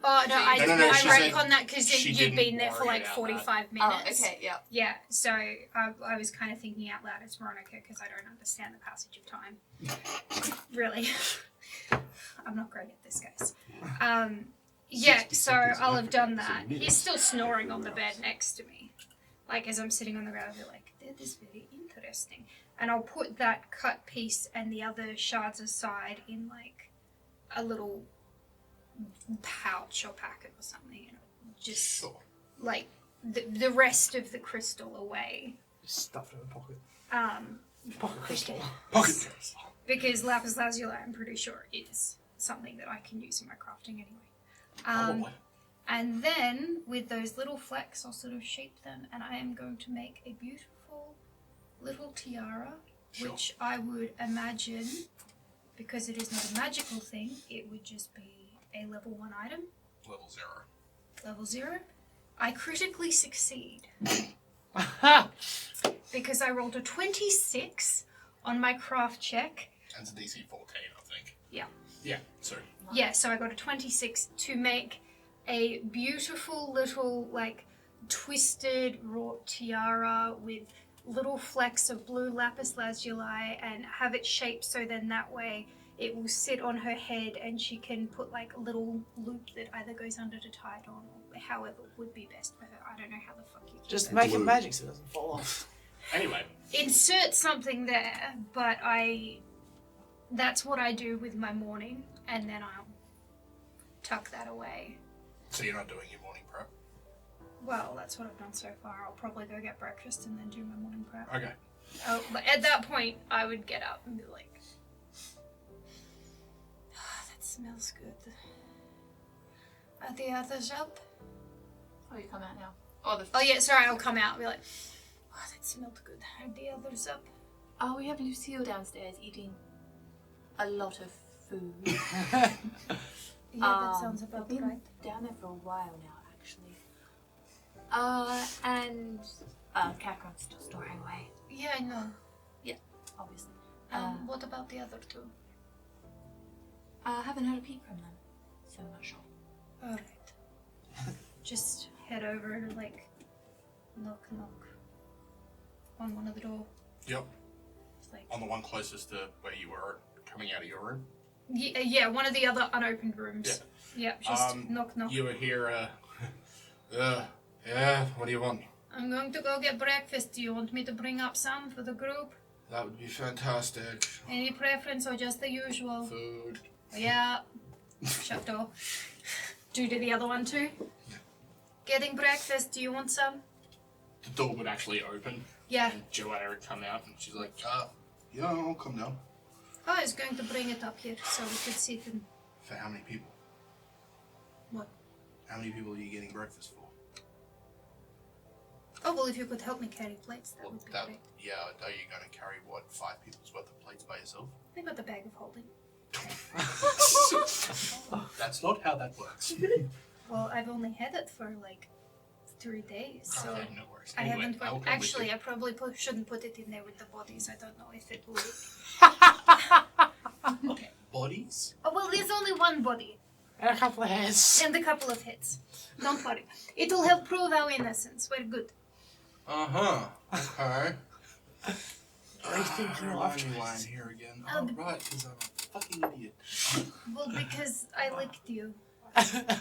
Speaker 3: Oh, no, I
Speaker 5: she
Speaker 3: read
Speaker 5: said
Speaker 3: on that because
Speaker 5: she
Speaker 3: you'd
Speaker 5: didn't
Speaker 3: been there for
Speaker 5: worry
Speaker 3: like
Speaker 5: about
Speaker 3: 45
Speaker 7: Oh,
Speaker 3: minutes.
Speaker 7: okay, yeah.
Speaker 3: Yeah, so I was kind of thinking out loud as Veronica because I don't understand the passage of time. Really. I'm not great at this, guys. Yeah, so I'll have done that. He's still snoring on the bed next to me. Like, as I'm sitting on the ground, I'll be like, that is very interesting. And I'll put that cut piece and the other shards aside in, like, a little pouch or packet or something, you know, just,
Speaker 5: Sure.
Speaker 3: like, the rest of the crystal away.
Speaker 8: Stuffed in a pocket.
Speaker 3: Pocket crystal.
Speaker 5: Pocket.
Speaker 3: Because lapis lazuli, I'm pretty sure, is something that I can use in my crafting anyway.
Speaker 5: Probably.
Speaker 3: And then, with those little flecks, I'll sort of shape them, and I am going to make a beautiful little tiara, which I would imagine, because it is not a magical thing, it would just be a level 1 item.
Speaker 5: Level 0.
Speaker 3: Level 0. I critically succeed. Because I rolled a 26 on my craft check.
Speaker 5: That's a DC 14, I think.
Speaker 3: Yeah.
Speaker 5: Yeah, so.
Speaker 3: Yeah, so I got a 26 to make a beautiful little, like, twisted wrought tiara with little flecks of blue lapis lazuli and have it shaped so then that way it will sit on her head and she can put, like, a little loop that either goes under to tie it on or however would be best for her. I don't know how the fuck you keep
Speaker 8: Just
Speaker 3: it.
Speaker 8: make it magic so it doesn't fall off.
Speaker 5: Anyway.
Speaker 3: Insert something there, but that's what I do with my morning, and then I'll tuck that away.
Speaker 5: So you're not doing your morning prep?
Speaker 3: Well, that's what I've done so far. I'll probably go get breakfast and then do my morning prep.
Speaker 5: Okay.
Speaker 3: Oh, but at that point, I would get up and be like, oh, that smells good. Are the others up?
Speaker 7: Oh, you come out now.
Speaker 3: Oh yeah, sorry, I'll come out and be like, oh, that smelled good. Are the others up?
Speaker 7: Oh, we have Lucille downstairs eating a lot of food.
Speaker 3: Yeah, that sounds about
Speaker 7: I've been
Speaker 3: right.
Speaker 7: down there for a while now, actually. And Kakron's still storing away,
Speaker 3: Yeah, I know.
Speaker 7: obviously.
Speaker 3: What about the other two?
Speaker 7: I haven't heard a peep from them, so I'm not sure.
Speaker 3: Alright. Just head over and, like, knock on one of the door.
Speaker 5: Yep.
Speaker 3: It's like,
Speaker 5: On the one closest to where you were coming out of your room.
Speaker 3: yeah, one of the other unopened rooms. Yeah, just knock.
Speaker 5: You were here, yeah, what do you want?
Speaker 3: I'm going to go get breakfast. Do you want me to bring up some for the group?
Speaker 5: That would be fantastic.
Speaker 3: Any preference or just the usual?
Speaker 5: Food.
Speaker 3: Yeah. Shut door. Do to the other one too? Getting breakfast. Do you want some?
Speaker 5: The door would actually open.
Speaker 3: Yeah.
Speaker 5: And Joanna would come out and she's like, yeah, I'll come down.
Speaker 3: Oh, I was going to bring it up here so we could sit and...
Speaker 5: For how many people?
Speaker 3: What?
Speaker 5: How many people are you getting breakfast for?
Speaker 3: Oh, well, if you could help me carry plates, that would be great.
Speaker 5: Yeah, are you going to carry, 5 people's worth of plates by yourself?
Speaker 3: I got the bag of holding.
Speaker 5: That's not how that works.
Speaker 3: Well, I've only had it for, 3 days, so...
Speaker 5: Okay, no worries.
Speaker 3: I
Speaker 5: Anyway,
Speaker 3: haven't
Speaker 5: I'll
Speaker 3: put...
Speaker 5: come
Speaker 3: Actually,
Speaker 5: with
Speaker 3: I probably shouldn't put it in there with the bodies. I don't know if it will...
Speaker 5: you. Bodies?
Speaker 3: Oh, well, there's only one body.
Speaker 8: And a couple of hairs.
Speaker 3: And a couple of hits. Don't worry. It'll help prove our innocence. We're good.
Speaker 5: Uh-huh. Okay.
Speaker 8: Rethinking
Speaker 5: Remind me
Speaker 8: life
Speaker 5: why I'm
Speaker 8: choices.
Speaker 5: here again.
Speaker 3: Um,
Speaker 5: Oh, right, because I'm a fucking idiot.
Speaker 3: Well, because I licked you.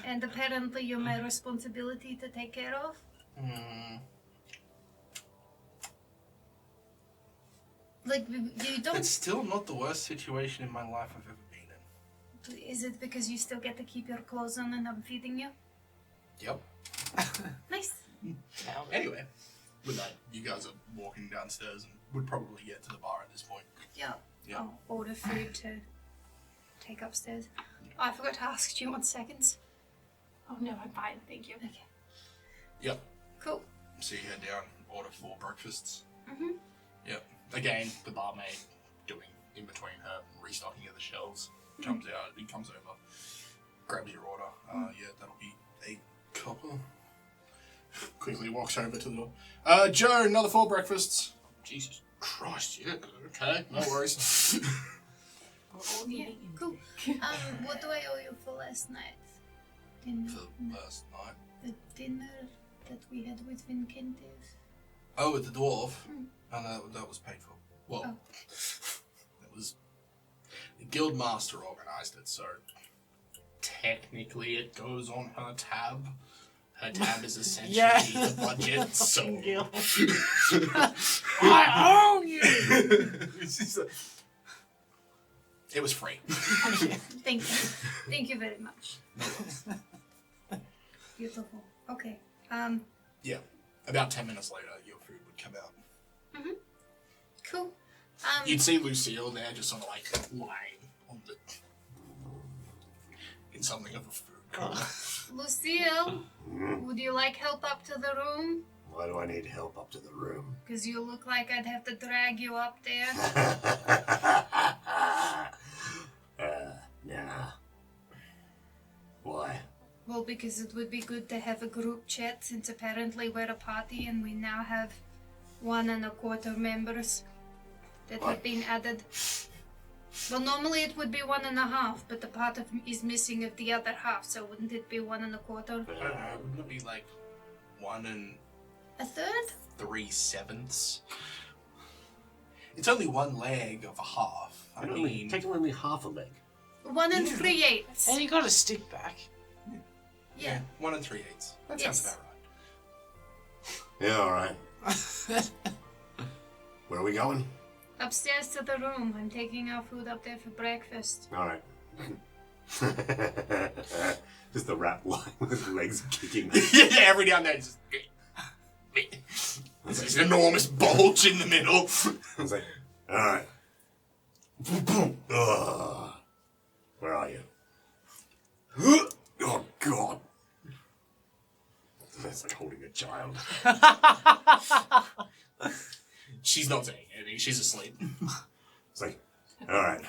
Speaker 3: And apparently you're my responsibility to take care of. You don't...
Speaker 5: It's still not the worst situation in my life I've ever been in.
Speaker 3: Is it because you still get to keep your clothes on and I'm feeding you?
Speaker 5: Yep.
Speaker 3: Nice.
Speaker 5: Anyway, with that, you guys are walking downstairs and would probably get to the bar at this point.
Speaker 3: Yeah.
Speaker 5: Yeah.
Speaker 3: I'll order food to take upstairs. Oh, I forgot to ask, do you want seconds?
Speaker 7: Oh no, I'm fine, thank you.
Speaker 3: Okay.
Speaker 5: Yep.
Speaker 3: Cool.
Speaker 5: So you head down, order 4 breakfasts.
Speaker 3: Mm-hmm.
Speaker 5: Yep. Again, the barmaid doing in between her restocking of the shelves comes out. He comes over, grabs your order. Yeah, that'll be a copper. Quickly walks over to the door. Joe, another 4 breakfasts. Jesus Christ, yeah, okay, no worries.
Speaker 3: Yeah, cool. What do I owe you for last night?
Speaker 5: For last night.
Speaker 3: The dinner that we had with Vikentiy.
Speaker 5: Oh, with the dwarf? And that was paid for. Well, that was... The guild master organised it, so... Technically it goes on her tab. Her tab is essentially the budget, so...
Speaker 8: I own you!
Speaker 5: It was free.
Speaker 3: Thank you. Thank you very much. Beautiful. Okay.
Speaker 5: Yeah. About 10 minutes later, your food would come out.
Speaker 3: Cool.
Speaker 5: You'd see Lucille there just sort of like lying on the... in something of a food coma.
Speaker 3: Lucille, would you like help up to the room?
Speaker 2: Why do I need help up to the room?
Speaker 3: Because you look like I'd have to drag you up there.
Speaker 2: Nah. Why?
Speaker 3: Well, because it would be good to have a group chat since apparently we're a party and we now have 1 1/4 members that have been added. Well, normally it would be 1 1/2, but the part is missing of the other half, so wouldn't it be 1 1/4?
Speaker 5: I don't know, wouldn't it be like 1
Speaker 3: 1/3?
Speaker 5: 3/7? It's only 1 leg of a half. I mean...
Speaker 2: Take only half a leg.
Speaker 3: 1 3/8.
Speaker 8: And you got a stick back.
Speaker 3: Yeah.
Speaker 5: 1 3/8. That sounds
Speaker 3: Yes.
Speaker 5: about right.
Speaker 2: Yeah, alright. Where are we going?
Speaker 3: Upstairs to the room. I'm taking our food up there for breakfast.
Speaker 2: Alright. Just the rat lying with his legs kicking.
Speaker 5: Yeah, every now and then it's just... There's this enormous bulge in the middle.
Speaker 2: I was like, alright. Where are you? Oh, God. That's like holding a child.
Speaker 5: She's not saying anything. She's asleep.
Speaker 2: It's like, alright.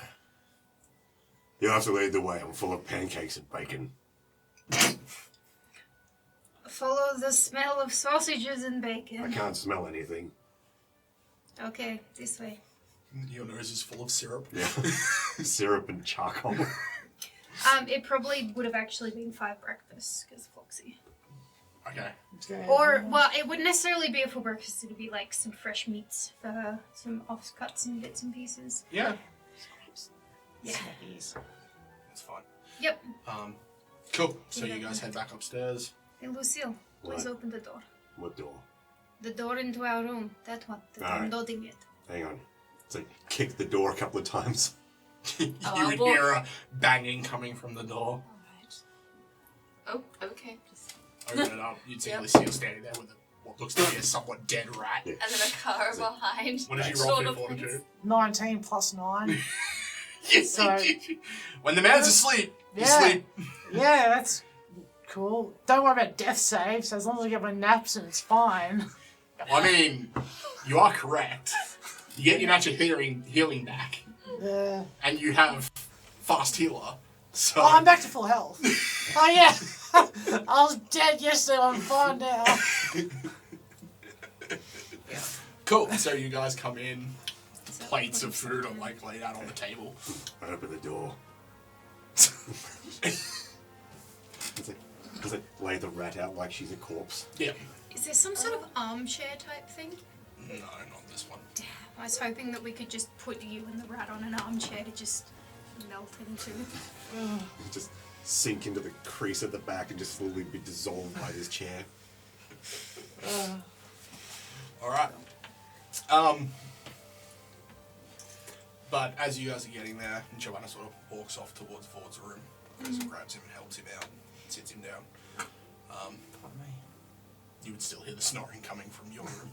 Speaker 2: You'll have to lead the way. I'm full of pancakes and bacon.
Speaker 3: Follow the smell of sausages and
Speaker 2: I
Speaker 3: bacon.
Speaker 2: can't smell anything.
Speaker 3: Okay, this way.
Speaker 5: Your nose is full of syrup.
Speaker 2: Yeah. Syrup and charcoal.
Speaker 3: It probably would have actually been 5 breakfasts, because Foxy.
Speaker 5: Okay.
Speaker 3: Or, well, it wouldn't necessarily be a full breakfast, it would be like some fresh meats for her, some offcuts and bits and pieces.
Speaker 5: Yeah.
Speaker 3: Yeah.
Speaker 5: That's fine.
Speaker 3: Yep.
Speaker 5: Cool. So you guys head back upstairs.
Speaker 3: Hey, Lucille, please
Speaker 2: What?
Speaker 3: open the door.
Speaker 2: What door?
Speaker 3: The door into our room. That one. That I'm
Speaker 2: Alright.
Speaker 3: nodding it.
Speaker 2: Hang on. It's like, kick the door a couple of times.
Speaker 5: You would hear a banging coming from the door.
Speaker 7: Alright. Oh, okay. Just...
Speaker 5: Open it up. You'd see
Speaker 7: Yep.
Speaker 5: Lucille standing there with what looks to be a somewhat dead rat.
Speaker 2: Yeah.
Speaker 7: And then a car behind.
Speaker 5: What did you
Speaker 7: that
Speaker 5: roll
Speaker 7: sort
Speaker 5: for
Speaker 7: of
Speaker 5: fortitude?
Speaker 8: 19 plus 9.
Speaker 5: Yes.
Speaker 8: So-
Speaker 5: When the man's asleep, he's
Speaker 8: Yeah.
Speaker 5: asleep.
Speaker 8: Yeah, that's cool. Don't worry about death saves. As long as I get my naps and it's fine.
Speaker 5: I mean, you are correct. You get your natural healing back,
Speaker 8: Yeah.
Speaker 5: and you have fast healer. So
Speaker 8: Oh, I'm back to full health. Oh, yeah. I was dead yesterday. I'm fine now.
Speaker 5: cool. So you guys come in. Plates of food are like laid out on the table.
Speaker 2: I open the door. Does it lay the rat out like she's a corpse?
Speaker 5: Yeah.
Speaker 3: Is there some sort of armchair type thing?
Speaker 5: No, not this one.
Speaker 3: Damn, I was hoping that we could just put you and the rat on an armchair to just melt into.
Speaker 2: Just sink into the crease at the back and just slowly be dissolved by this chair.
Speaker 5: All right. But as you guys are getting there, Joanna sort of walks off towards Ford's room, goes and grabs him and helps him out, and sits him down. you would still hear the snoring coming from your room.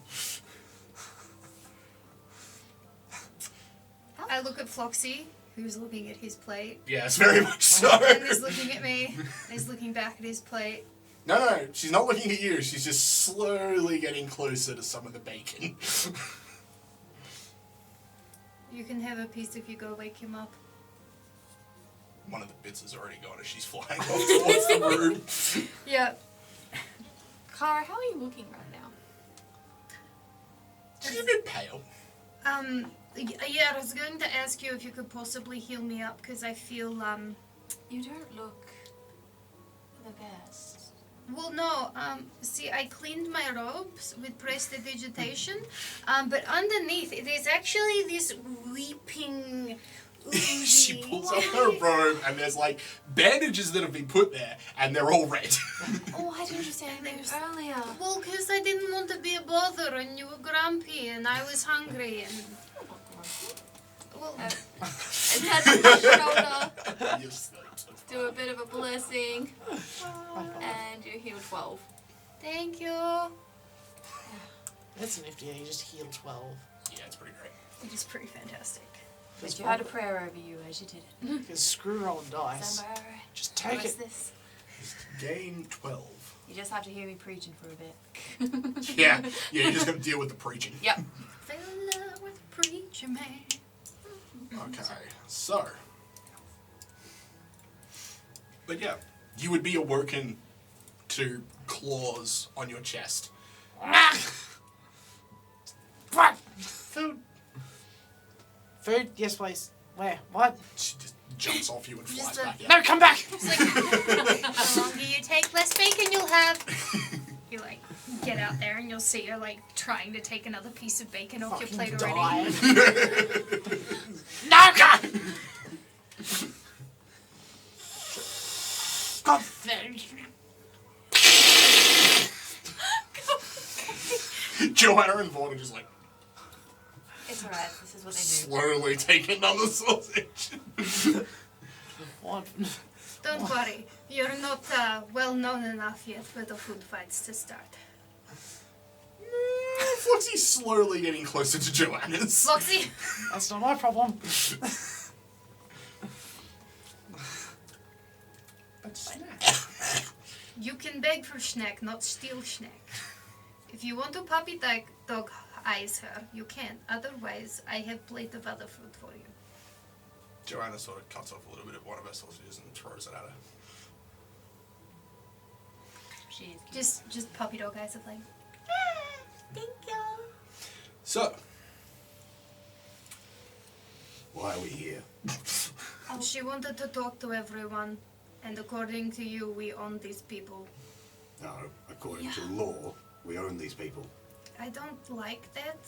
Speaker 3: I look at Floxy, who's looking at his plate.
Speaker 5: Yes, very much so.
Speaker 3: And is looking at me. And is looking back at his plate.
Speaker 5: No, she's not looking at you. She's just slowly getting closer to some of the bacon.
Speaker 3: You can have a piece if you go wake him up.
Speaker 5: One of the bits is already gone as she's flying off towards the room.
Speaker 3: Yeah.
Speaker 7: Kara, how are you looking right now?
Speaker 5: She's a bit pale.
Speaker 3: Yeah, I was going to ask you if you could possibly heal me up, because I feel,
Speaker 7: You don't look the best.
Speaker 3: well, no, see, I cleaned my robes with prestidigitation, but underneath, there's actually this weeping, oozy...
Speaker 5: She pulls up her robe and there's like bandages that have been put there and they're all red.
Speaker 7: Oh, I didn't say anything earlier.
Speaker 3: Well, because I didn't want to be a bother, and you were grumpy, and I was hungry, and... Well,
Speaker 7: And touch my shoulder.
Speaker 5: Yes,
Speaker 7: Do a bit of a blessing. And you heal 12.
Speaker 3: thank you.
Speaker 8: That's nifty. You just healed 12.
Speaker 5: yeah, it's pretty great.
Speaker 3: It is pretty fantastic.
Speaker 7: But you had a prayer over you as you did it.
Speaker 8: Because screw rolling dice.
Speaker 7: Remember?
Speaker 8: Just take
Speaker 7: What's
Speaker 8: it.
Speaker 7: this?
Speaker 5: Game 12.
Speaker 7: You just have to hear me preaching for a bit.
Speaker 5: Yeah, you're just gonna deal with the preaching.
Speaker 7: Yep.
Speaker 3: Fell in love with a preacher man.
Speaker 5: Okay, so. But yeah, you would be awoken to claws on your chest.
Speaker 8: What? Food. Food? Yes, please. Where? What?
Speaker 5: She just jumps off you and flies
Speaker 3: Just a-
Speaker 5: back out.
Speaker 8: No, come back!
Speaker 3: It's like, the longer you take, less bacon you'll have. You like get out there and you'll see you're like trying to take another piece of bacon off your plate already.
Speaker 8: No, God! God,
Speaker 5: Joanna and Vaughn are just like
Speaker 7: It's alright. This is what they do.
Speaker 5: slowly take another sausage.
Speaker 8: What?
Speaker 3: Don't worry, you're not well known enough yet for the food fights to start.
Speaker 5: Floxy's slowly getting closer to Joanna's.
Speaker 3: Floxy,
Speaker 8: That's not my problem.
Speaker 3: you can beg for snack, not steal snack. If you want to puppy dog eyes her, you can. Otherwise, I have plate of other food for you.
Speaker 5: Joanna sort of cuts off a little bit of one of her sausages and throws it at her.
Speaker 7: She is cute.
Speaker 3: Just puppy dog eyes of like, thank you.
Speaker 5: So,
Speaker 2: Why are we here?
Speaker 3: She wanted to talk to everyone, and according to you, we own these people.
Speaker 2: No, according to law, we own these people.
Speaker 3: I don't like that.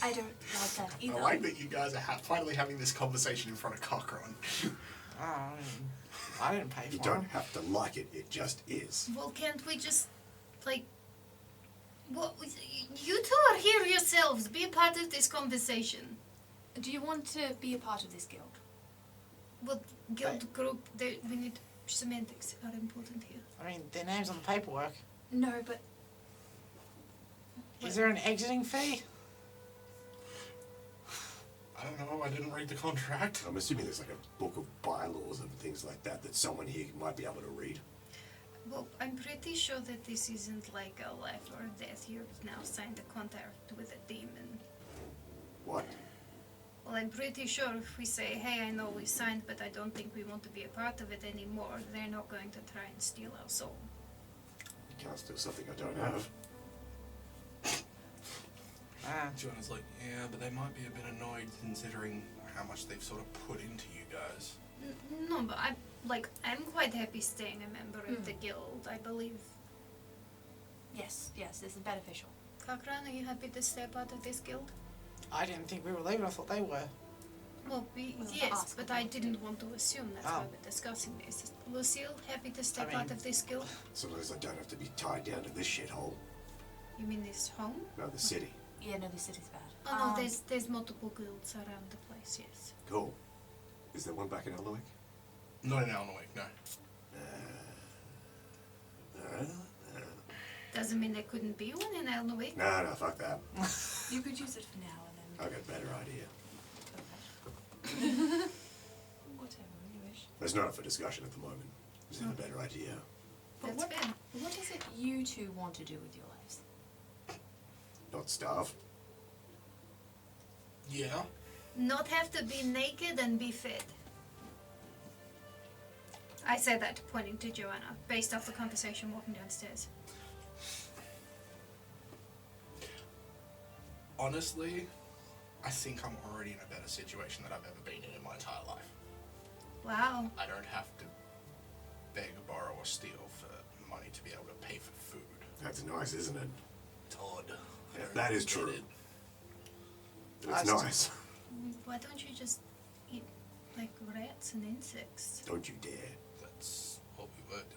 Speaker 7: I don't like that either.
Speaker 5: I like that you guys are finally having this conversation in front of Cochran.
Speaker 8: I didn't pay for
Speaker 2: You
Speaker 8: it.
Speaker 2: don't have to like it, it just is.
Speaker 3: Well, can't we just, like... Well, you two are here yourselves. Be a part of this conversation.
Speaker 7: Do you want to be a part of this guild?
Speaker 3: Well, guild group, we need... Semantics are important here.
Speaker 8: I mean, their name's on the paperwork.
Speaker 7: No, but
Speaker 8: Is there an exiting fee?
Speaker 5: I don't know, I didn't read the contract.
Speaker 2: I'm assuming there's like a book of bylaws and things like that that someone here might be able to read.
Speaker 3: Well, I'm pretty sure that this isn't like a life or death. You've now signed a contract with a demon.
Speaker 2: What?
Speaker 3: Well, I'm pretty sure if we say, hey, I know we signed, but I don't think we want to be a part of it anymore, they're not going to try and steal our soul.
Speaker 2: You can't steal something I don't have.
Speaker 5: Joanna's like, yeah, but they might be a bit annoyed considering how much they've sort of put into you guys.
Speaker 3: No, but I'm quite happy staying a member of the guild. I believe.
Speaker 7: yes, this is beneficial.
Speaker 3: Cochran, are you happy to stay a part of this guild?
Speaker 8: I didn't think we were leaving. I thought they were.
Speaker 3: Well,
Speaker 7: Well,
Speaker 3: yes,
Speaker 7: ask
Speaker 3: but
Speaker 7: them.
Speaker 3: I didn't want to assume. That's why
Speaker 8: Oh.
Speaker 3: we're discussing this. Lucille, happy to stay
Speaker 8: I
Speaker 3: part
Speaker 8: mean-
Speaker 3: of this guild?
Speaker 2: So long as I don't have to be tied down to this shithole.
Speaker 3: You mean this home?
Speaker 2: No, the city.
Speaker 7: Yeah, no, the city's bad.
Speaker 3: Oh no, there's multiple guilds around the place. Yes.
Speaker 2: Cool. Is there one back in Elnowick?
Speaker 5: Not in Alnowick, no.
Speaker 3: Doesn't mean there couldn't be one in Elnowick.
Speaker 6: No, fuck that.
Speaker 7: You could use it for now and then.
Speaker 6: I got a better idea.
Speaker 7: Whatever you wish.
Speaker 6: It's not up for discussion at the moment. Is it a better idea?
Speaker 7: But
Speaker 3: That's fair.
Speaker 7: what is it you two want to do with your lives?
Speaker 6: Not starve.
Speaker 5: Yeah.
Speaker 3: Not have to be naked and be fed. I said that, pointing to Joanna, based off the conversation walking downstairs.
Speaker 5: Honestly, I think I'm already in a better situation than I've ever been in my entire life.
Speaker 3: Wow.
Speaker 5: I don't have to beg, borrow, or steal for money to be able to pay for food.
Speaker 6: That's nice, isn't it?
Speaker 5: Todd.
Speaker 6: Yeah, that is true.
Speaker 5: It.
Speaker 6: It's nice.
Speaker 3: Why don't you just eat, like, rats and insects?
Speaker 6: Don't you dare.
Speaker 5: That's what we were doing.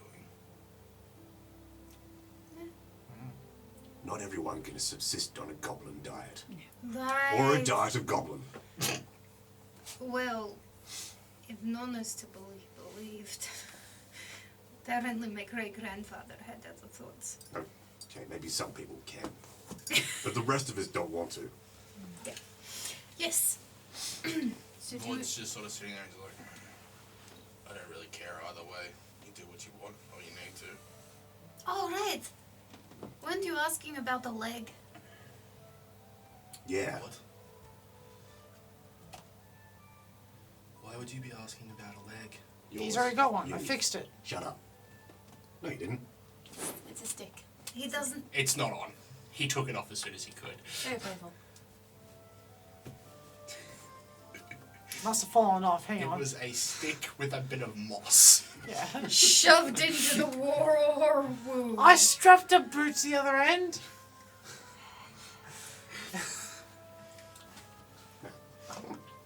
Speaker 6: Not everyone can subsist on a goblin diet.
Speaker 3: Right.
Speaker 6: Or a diet of goblin.
Speaker 3: Well, if none is to be believed, apparently my great-grandfather had other thoughts.
Speaker 6: Okay, maybe some people can. But the rest of us don't want to.
Speaker 3: Yeah. Yes.
Speaker 7: So do
Speaker 5: Lloyd's just sort of sitting there and he's like, I don't really care either way. You do what you want or you need to.
Speaker 3: Oh, right. Weren't you asking about the leg?
Speaker 6: Yeah.
Speaker 5: What? Why would you be asking about a leg?
Speaker 8: He's already got one. I
Speaker 6: You.
Speaker 8: fixed it.
Speaker 6: Shut up. No, you didn't.
Speaker 7: It's a stick.
Speaker 3: He doesn't.
Speaker 5: It's not on. He took it off as soon as he could.
Speaker 7: Very playful.
Speaker 8: Must have fallen off. Hang
Speaker 5: It
Speaker 8: on.
Speaker 5: was a stick with a bit of moss.
Speaker 8: Yeah.
Speaker 3: Shoved into the war wound.
Speaker 8: I strapped a boot to the other end.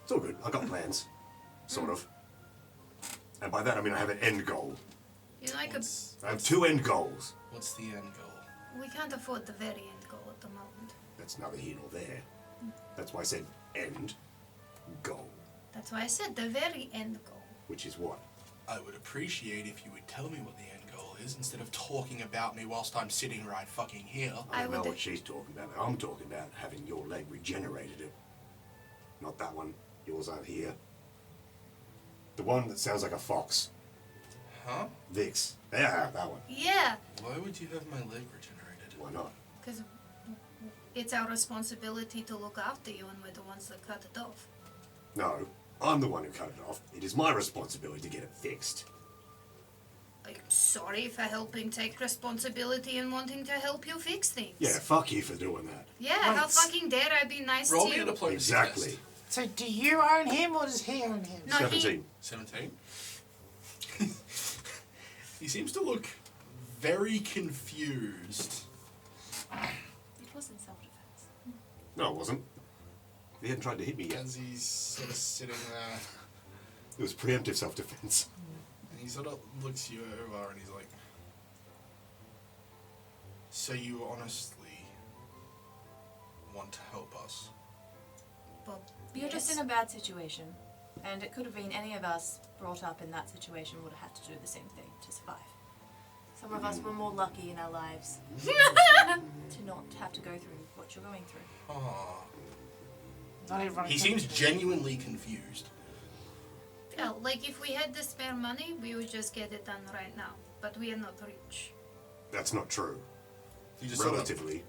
Speaker 6: It's all good. I got plans. Sort of. And by that I mean I have an end goal.
Speaker 3: You like
Speaker 6: I have two end goals.
Speaker 5: What's the end goal?
Speaker 3: we can't afford the very end goal at the moment.
Speaker 6: That's neither here nor there. That's why I said end goal.
Speaker 3: That's why I said the very end goal.
Speaker 6: Which is what?
Speaker 5: I would appreciate if you would tell me what the end goal is instead of talking about me whilst I'm sitting right fucking here.
Speaker 6: I
Speaker 3: I
Speaker 6: don't know
Speaker 3: would-
Speaker 6: what she's talking about. I'm talking about having your leg regenerated. Not that one. Yours aren't here. The one that sounds like a fox.
Speaker 5: Huh?
Speaker 6: Vix. Yeah, that one.
Speaker 3: Yeah,
Speaker 5: Why would you have my leg regenerated?
Speaker 6: Why not?
Speaker 3: because it's our responsibility to look after you, and we're the ones that cut it off.
Speaker 6: No, I'm the one who cut it off. It is my responsibility to get it fixed.
Speaker 3: I'm sorry for helping take responsibility and wanting to help you fix things.
Speaker 6: Yeah, fuck you for doing that.
Speaker 3: Yeah, how
Speaker 8: Right.
Speaker 3: fucking dare I be nice
Speaker 5: Roll
Speaker 3: to
Speaker 5: me a
Speaker 3: you?
Speaker 5: diplomacy
Speaker 6: Exactly.
Speaker 5: test.
Speaker 8: So do you own him or does he own him?
Speaker 3: No,
Speaker 6: 17.
Speaker 5: 17? He seems to look very confused.
Speaker 7: It was in self-defense.
Speaker 6: No, it wasn't. He hadn't tried to hit me yet.
Speaker 5: As he's sort of sitting there,
Speaker 6: It was preemptive self-defense.
Speaker 5: and he sort of looks you over and he's like, so you honestly want to help us?
Speaker 3: Well,
Speaker 7: You're just in a bad situation, and it could have been any of us brought up in that situation would have had to do the same thing to survive. Some of us were more lucky in our lives to not have to go through what you're going through.
Speaker 5: Aww.
Speaker 8: Not everyone.
Speaker 5: He seems genuinely confused.
Speaker 3: Yeah, like if we had the spare money, we would just get it done right now. But we are not rich.
Speaker 6: That's not true.
Speaker 5: He just sort of,
Speaker 6: Relatively.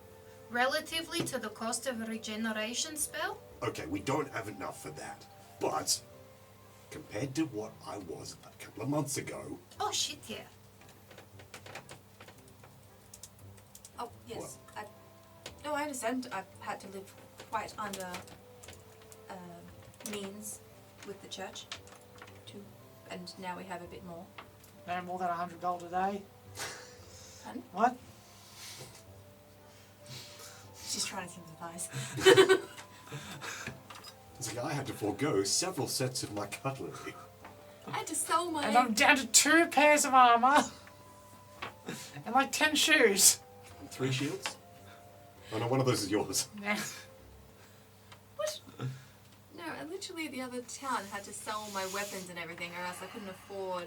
Speaker 3: Relatively to the cost of a regeneration spell?
Speaker 6: Okay, we don't have enough for that. But, compared to what I was a couple of months ago,
Speaker 3: Oh shit, yeah.
Speaker 7: Oh, yes. No, I understand. I've had to live quite under means with the church, too. And now we have a bit more.
Speaker 8: No more than $100 a day.
Speaker 7: Hun?
Speaker 8: What?
Speaker 7: She's trying to sympathise.
Speaker 6: it's like I had to forego several sets of my cutlery.
Speaker 7: I had to sell my...
Speaker 8: And I'm down to 2 pairs of armor. And like 10 shoes.
Speaker 6: 3 shields? Oh no, one of those is yours.
Speaker 8: Yeah.
Speaker 7: What? No, I literally the other town had to sell my weapons and everything, or else I couldn't afford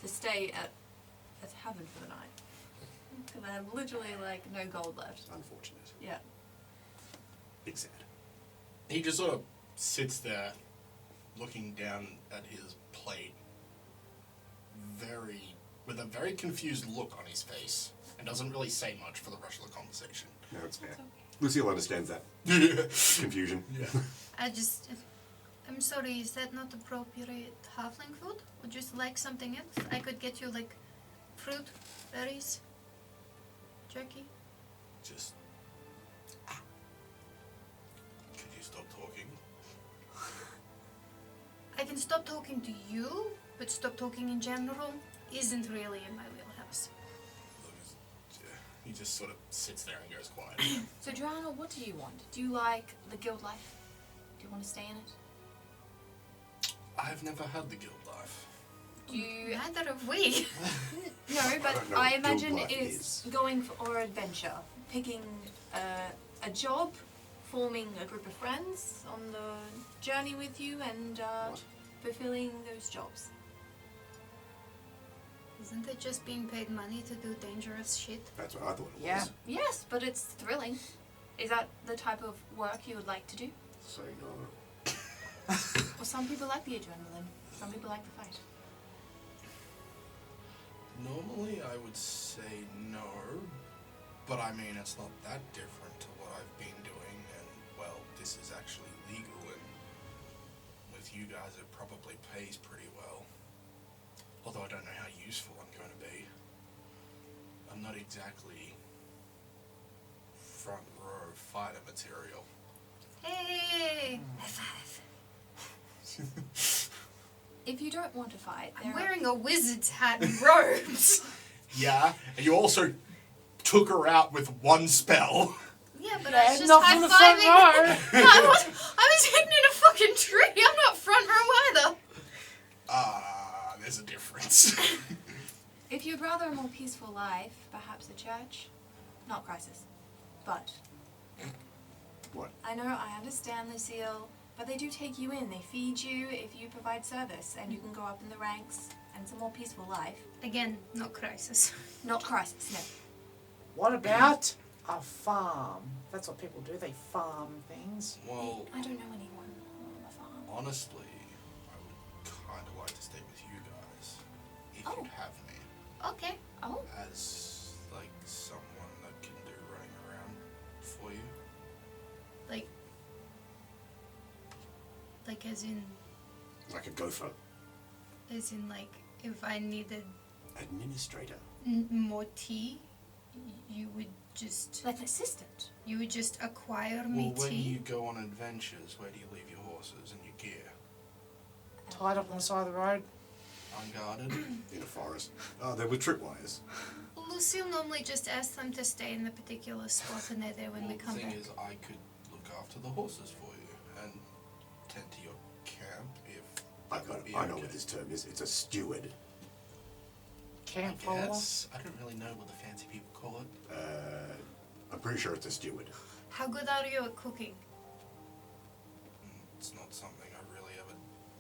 Speaker 7: to stay at a tavern for the night. Because I have literally like no gold left.
Speaker 6: Unfortunate.
Speaker 7: Yeah.
Speaker 6: Big sad.
Speaker 5: He just sort of sits there, looking down at his plate, with a very confused look on his face, and doesn't really say much for the rest of the conversation.
Speaker 6: No, it's fair. Lucille understands that confusion.
Speaker 5: Yeah.
Speaker 3: I'm sorry, is that not appropriate halfling food? Would you like something else? I could get you like fruit, berries, jerky.
Speaker 5: Just. Could you stop talking?
Speaker 3: I can stop talking to you, but stop talking in general isn't really in my wheelhouse.
Speaker 5: He just sort of sits there and goes quiet.
Speaker 7: So, Joanna, what do you want? Do you like the guild life? Do you want to stay in it?
Speaker 5: I've never had the guild life.
Speaker 7: Do you...
Speaker 3: Neither have we.
Speaker 7: No, but
Speaker 6: don't know
Speaker 7: I
Speaker 6: what
Speaker 7: imagine
Speaker 6: guild life
Speaker 7: it's
Speaker 6: is.
Speaker 7: going for adventure, picking a job, forming a group of friends on the journey with you, and fulfilling those jobs.
Speaker 3: Isn't it just being paid money to do dangerous shit?
Speaker 6: That's what I thought it
Speaker 8: Yeah.
Speaker 6: was.
Speaker 7: Yes, but it's thrilling. Is that the type of work you would like to do?
Speaker 6: So no.
Speaker 7: Well, some people like the adrenaline. Some people like the fight.
Speaker 5: Normally I would say no, but I mean it's not that different to what I've been doing, and well, this is actually legal, and with you guys it probably pays pretty well. Although I don't know how useful I'm going to be. I'm not exactly front row fighter material.
Speaker 3: Hey! High five.
Speaker 7: If you don't want to fight,
Speaker 3: I'm wearing a wizard's hat and robes.
Speaker 5: Yeah, and you also took her out with one spell.
Speaker 3: Yeah, but
Speaker 8: Yeah,
Speaker 3: I was just
Speaker 8: not from the front
Speaker 3: high-fiving.
Speaker 8: row.
Speaker 3: No, I was hidden in a fucking tree. I'm not front row either.
Speaker 5: There's a difference.
Speaker 7: If you'd rather a more peaceful life, perhaps a church. Not crisis. But
Speaker 6: What?
Speaker 7: I know, I understand, Lucille, but they do take you in. They feed you if you provide service, and you can go up in the ranks, and it's a more peaceful life.
Speaker 3: Again, not crisis.
Speaker 7: Not crisis, no.
Speaker 8: What about a farm? That's what people do. They farm things.
Speaker 5: Well,
Speaker 7: I don't know anyone on the farm.
Speaker 5: honestly, I would kind of like to stay with you guys, if
Speaker 7: Oh.
Speaker 5: you'd have me,
Speaker 3: Okay.
Speaker 7: Oh,
Speaker 5: as like someone that can do running around for you.
Speaker 3: Like as in
Speaker 6: Like a gopher.
Speaker 3: like if I needed
Speaker 6: Administrator.
Speaker 3: more tea, you would just
Speaker 7: like an assistant.
Speaker 3: acquire me
Speaker 5: Well, when
Speaker 3: tea.
Speaker 5: you go on adventures, where do you leave your horses and your gear?
Speaker 8: Tied up on the side of the road.
Speaker 5: Unguarded?
Speaker 6: In a forest. Oh, there were tripwires.
Speaker 3: Lucille normally just asks them to stay in the particular spot and they're there when we
Speaker 5: Well,
Speaker 3: come
Speaker 5: the thing
Speaker 3: back.
Speaker 5: is, I could look after the horses for you and tend to your camp if that would be
Speaker 6: I know
Speaker 5: okay.
Speaker 6: what this term is. It's a steward.
Speaker 8: Camp follower.
Speaker 5: Yes, I don't really know what the fancy people call it.
Speaker 6: I'm pretty sure it's a steward.
Speaker 3: How good are you at cooking?
Speaker 5: It's not something I've really ever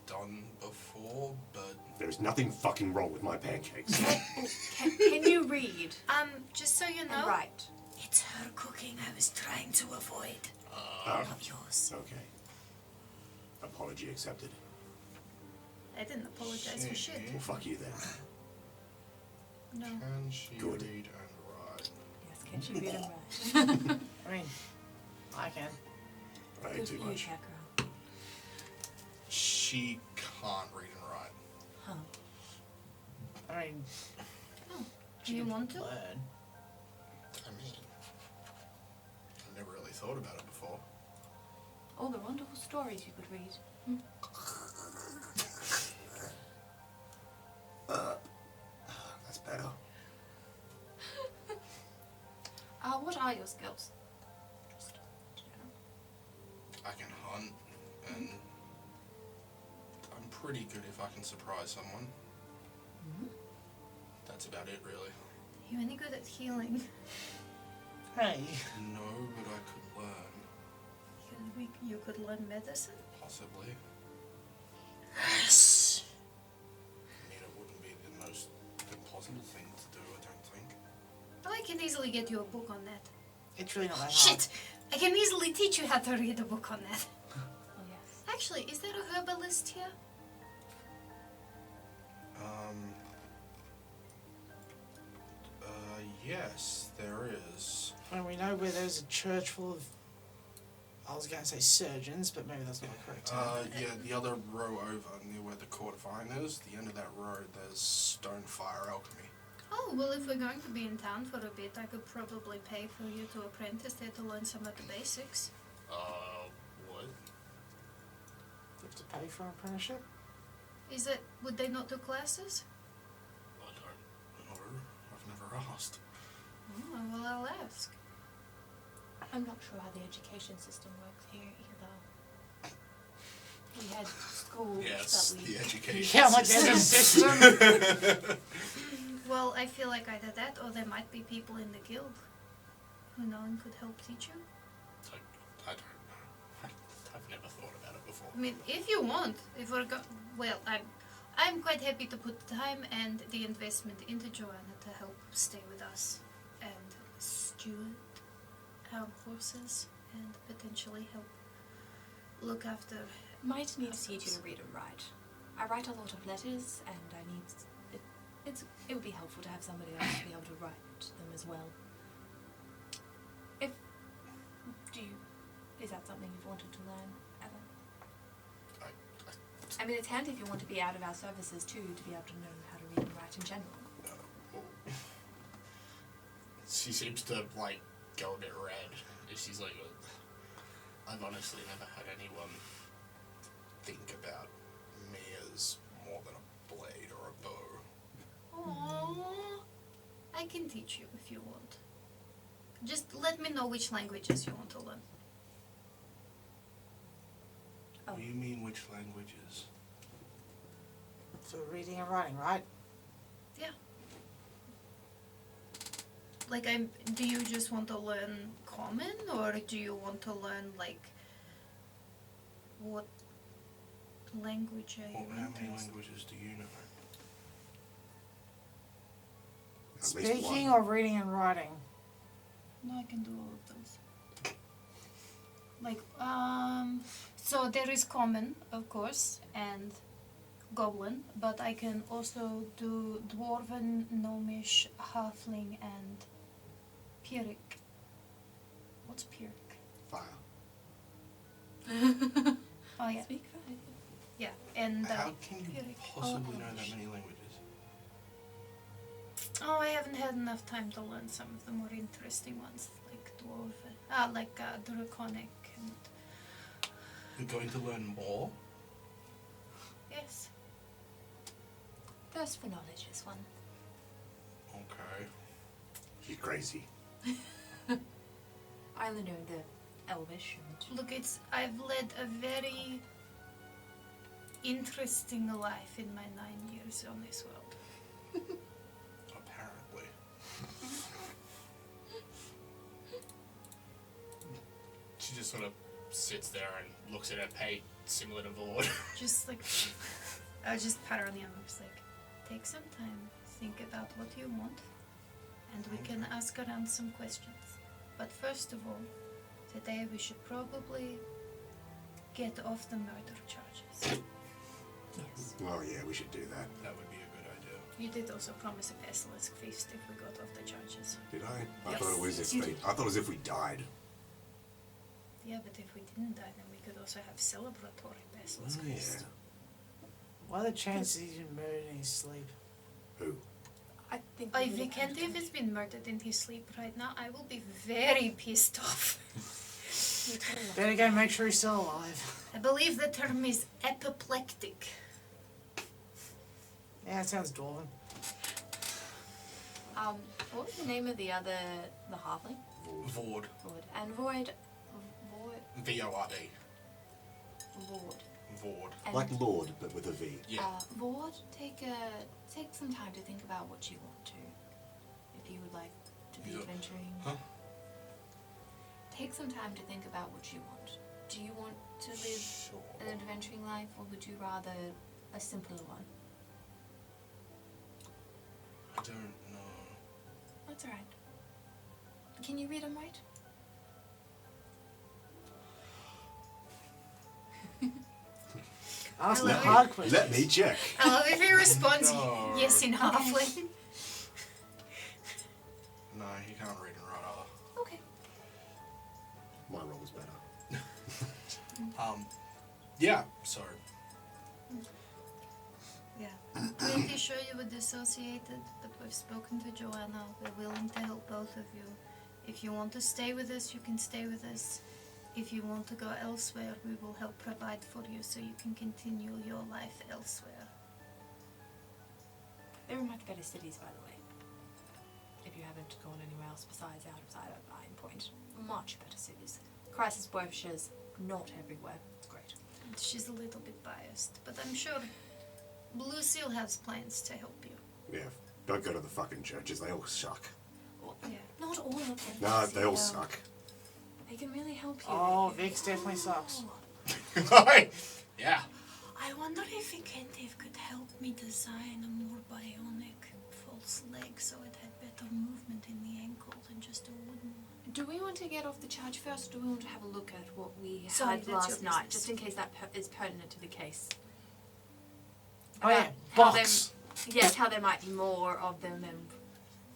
Speaker 5: done before, but
Speaker 6: There's nothing fucking wrong with my pancakes.
Speaker 7: Can you read
Speaker 3: Just so you
Speaker 7: and
Speaker 3: know,
Speaker 7: write?
Speaker 3: it's her cooking I was trying to avoid,
Speaker 6: Oh,
Speaker 3: not yours.
Speaker 6: okay. Apology accepted.
Speaker 3: I didn't apologize for shit.
Speaker 6: Well, fuck you then.
Speaker 3: No.
Speaker 5: can she
Speaker 6: Good.
Speaker 5: read and write?
Speaker 7: Yes, can she read and write?
Speaker 8: I mean, I can.
Speaker 6: I ate
Speaker 7: Good
Speaker 6: too
Speaker 7: for you,
Speaker 6: much.
Speaker 7: Kakra.
Speaker 5: She can't read and write.
Speaker 7: Huh.
Speaker 8: I mean,
Speaker 3: Do you want to?
Speaker 8: learn.
Speaker 5: I mean, I've never really thought about it before.
Speaker 7: All the wonderful stories you could read.
Speaker 6: That's better.
Speaker 7: What are your skills?
Speaker 5: I can hunt, and I'm pretty good if I can surprise someone. That's about it, really.
Speaker 3: You any good at healing?
Speaker 8: Hey.
Speaker 5: No, but I could learn,
Speaker 3: You could learn medicine?
Speaker 5: possibly.
Speaker 3: Yes.
Speaker 5: I mean, it wouldn't be the most impossible thing to do, I don't think.
Speaker 3: Like can easily get you a book on that.
Speaker 4: It's really not that hard.
Speaker 3: Shit! I can easily teach you how to read a book on that.
Speaker 7: Oh yes.
Speaker 3: Actually, is there a herbalist here?
Speaker 5: Yes, there is.
Speaker 4: Well, we know where there's a church full of, I was going to say surgeons, but maybe that's not a correct term.
Speaker 5: Yeah, the other row over, near where the court of iron is, the end of that road, there's stone fire alchemy.
Speaker 3: Oh, well, if we're going to be in town for a bit, I could probably pay for you to apprentice there to learn some of the basics.
Speaker 5: What?
Speaker 4: You have to pay for an apprenticeship?
Speaker 3: Is it, would they not do classes?
Speaker 5: I don't know. I've never asked.
Speaker 3: Oh, well, I'll ask.
Speaker 7: I'm not sure how the education system works here either. We had schools
Speaker 5: Yes,
Speaker 7: that we...
Speaker 5: the education
Speaker 4: Yeah, like there's a system.
Speaker 3: Well, I feel like either that or there might be people in the guild who know and could help teach you.
Speaker 5: I don't know. I've never thought about it before.
Speaker 3: I mean, if you want, if we're well, I'm quite happy to put the time and the investment into Joanna to help stay with us and steward our horses and potentially help look after.
Speaker 7: Might need to teach you to read and write. I write a lot of letters, and I need it would be helpful to have somebody else to be able to write them as well. Is that something you've wanted to learn ever? I mean, it's handy if you want to be out of our services too, to be able to know how to read and write in general.
Speaker 5: She seems to, like, go a bit red. She's like, I've honestly never had anyone think about me as more than a blade or a bow.
Speaker 3: Aww. I can teach you if you want. Just let me know which languages you want to learn.
Speaker 5: What do you mean, which languages?
Speaker 4: So reading and writing, right?
Speaker 3: Yeah. Like, do you just want to learn common, or do you want to learn, like, what language are you
Speaker 5: How many
Speaker 3: interested?
Speaker 5: languages do you know?
Speaker 6: At least
Speaker 4: Speaking
Speaker 6: one.
Speaker 4: or reading and writing?
Speaker 3: No, I can do all of those. Like, so there is common, of course, and goblin, but I can also do dwarven, gnomish, halfling, and Pyrrhic. What's Pyrrhic?
Speaker 6: Fire.
Speaker 3: Oh yeah,
Speaker 7: Speak for it.
Speaker 3: yeah, and
Speaker 5: How can you
Speaker 3: Pyrrhic.
Speaker 5: possibly know that many languages?
Speaker 3: Oh, I haven't had enough time to learn some of the more interesting ones, like dwarven, draconic, and
Speaker 5: You're going to learn more?
Speaker 3: yes.
Speaker 7: Thirst for knowledge is one.
Speaker 5: Okay.
Speaker 6: She's crazy.
Speaker 7: I only know the Elvish and...
Speaker 3: Look, I've led a very interesting life in my 9 years on this world.
Speaker 5: Apparently. She just sort of sits there and looks at her pate, similar to Vord.
Speaker 3: Just like, I just pat her on the arm, just like, take some time, think about what you want, and we can ask around some questions. But first of all, today we should probably get off the murder charges.
Speaker 7: Yes.
Speaker 6: Oh yeah, we should do that.
Speaker 5: That would be a good idea.
Speaker 3: You did also promise a basilisk feast if we got off the charges.
Speaker 6: Did I? I
Speaker 3: Yes,
Speaker 6: thought it was
Speaker 3: you
Speaker 6: if
Speaker 3: did.
Speaker 6: I thought it was if we died.
Speaker 3: Yeah, but if we didn't die, then we could also have celebratory basilisk
Speaker 6: Oh
Speaker 3: feast.
Speaker 6: yeah.
Speaker 4: What are the chances he's been murdered in his sleep?
Speaker 6: Who?
Speaker 7: I think...
Speaker 3: If Vikentiy has been murdered in his sleep right now, I will be very pissed off.
Speaker 4: Better go make sure he's still alive.
Speaker 3: I believe the term is apoplectic.
Speaker 4: Yeah, it sounds dwarven.
Speaker 7: What was the name of the halfling?
Speaker 5: Vord.
Speaker 7: Void. And Void...
Speaker 5: V-O-R-D.
Speaker 7: Void.
Speaker 5: Vord.
Speaker 7: And,
Speaker 6: Like Lord, but with a V.
Speaker 5: Yeah.
Speaker 7: Void, take some time to think about what you want to. If you would like to be
Speaker 5: You don't-
Speaker 7: adventuring.
Speaker 5: Huh?
Speaker 7: Take some time to think about what you want. Do you want to live
Speaker 5: Sure.
Speaker 7: an adventuring life, or would you rather a simpler one?
Speaker 5: I don't know.
Speaker 7: That's alright. Can you read and write?
Speaker 8: Ask the
Speaker 7: Hello?
Speaker 8: hard questions.
Speaker 6: Let me check.
Speaker 7: I love if he responds yes in halfling.
Speaker 5: No, he can't read and write either.
Speaker 7: Okay.
Speaker 6: My roll was better.
Speaker 5: Yeah, so
Speaker 3: Yeah. Pretty sure you were dissociated, but we've spoken to Joanna. We're willing to help both of you. If you want to stay with us, you can stay with us. If you want to go elsewhere, we will help provide for you so you can continue your life elsewhere.
Speaker 9: There are much better cities, by the way. If you haven't gone anywhere else besides outside of Iron Point, much better cities. Crisis Worcester's not everywhere. It's great.
Speaker 3: And she's a little bit biased, but I'm sure Blue Seal has plans to help you.
Speaker 6: Yeah, don't go to the fucking churches. They all suck.
Speaker 3: Yeah.
Speaker 9: Not all of them.
Speaker 6: No, they all
Speaker 9: though.
Speaker 6: suck.
Speaker 9: They can really help you.
Speaker 8: Oh, Vix definitely sucks.
Speaker 5: yeah.
Speaker 3: I wonder if Vikentiy could help me design a more bionic false leg so it had better movement in the ankle than just a wooden one.
Speaker 9: Do we want to get off the charge first, or do we want to have a look at what we
Speaker 3: Sorry,
Speaker 9: had
Speaker 3: that's
Speaker 9: last
Speaker 3: your
Speaker 9: night,
Speaker 3: business.
Speaker 9: just in case that is pertinent to the case?
Speaker 8: Oh yeah,
Speaker 9: How
Speaker 8: box.
Speaker 9: Yes, how there might be more of them, and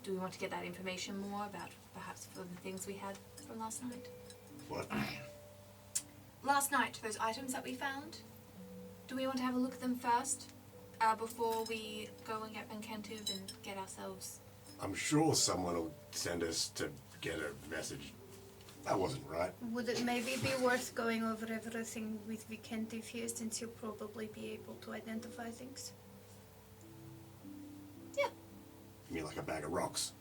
Speaker 9: do we want to get that information more about perhaps for the things we had from last night?
Speaker 6: What?
Speaker 9: Last night, those items that we found, do we want to have a look at them first before we go and get Vikentiy and get ourselves...
Speaker 6: I'm sure someone will send us to get a message. That wasn't right.
Speaker 3: Would it maybe be worth going over everything with Vikentiy here, since he'll probably be able to identify things?
Speaker 9: Yeah.
Speaker 6: You mean like a bag of rocks?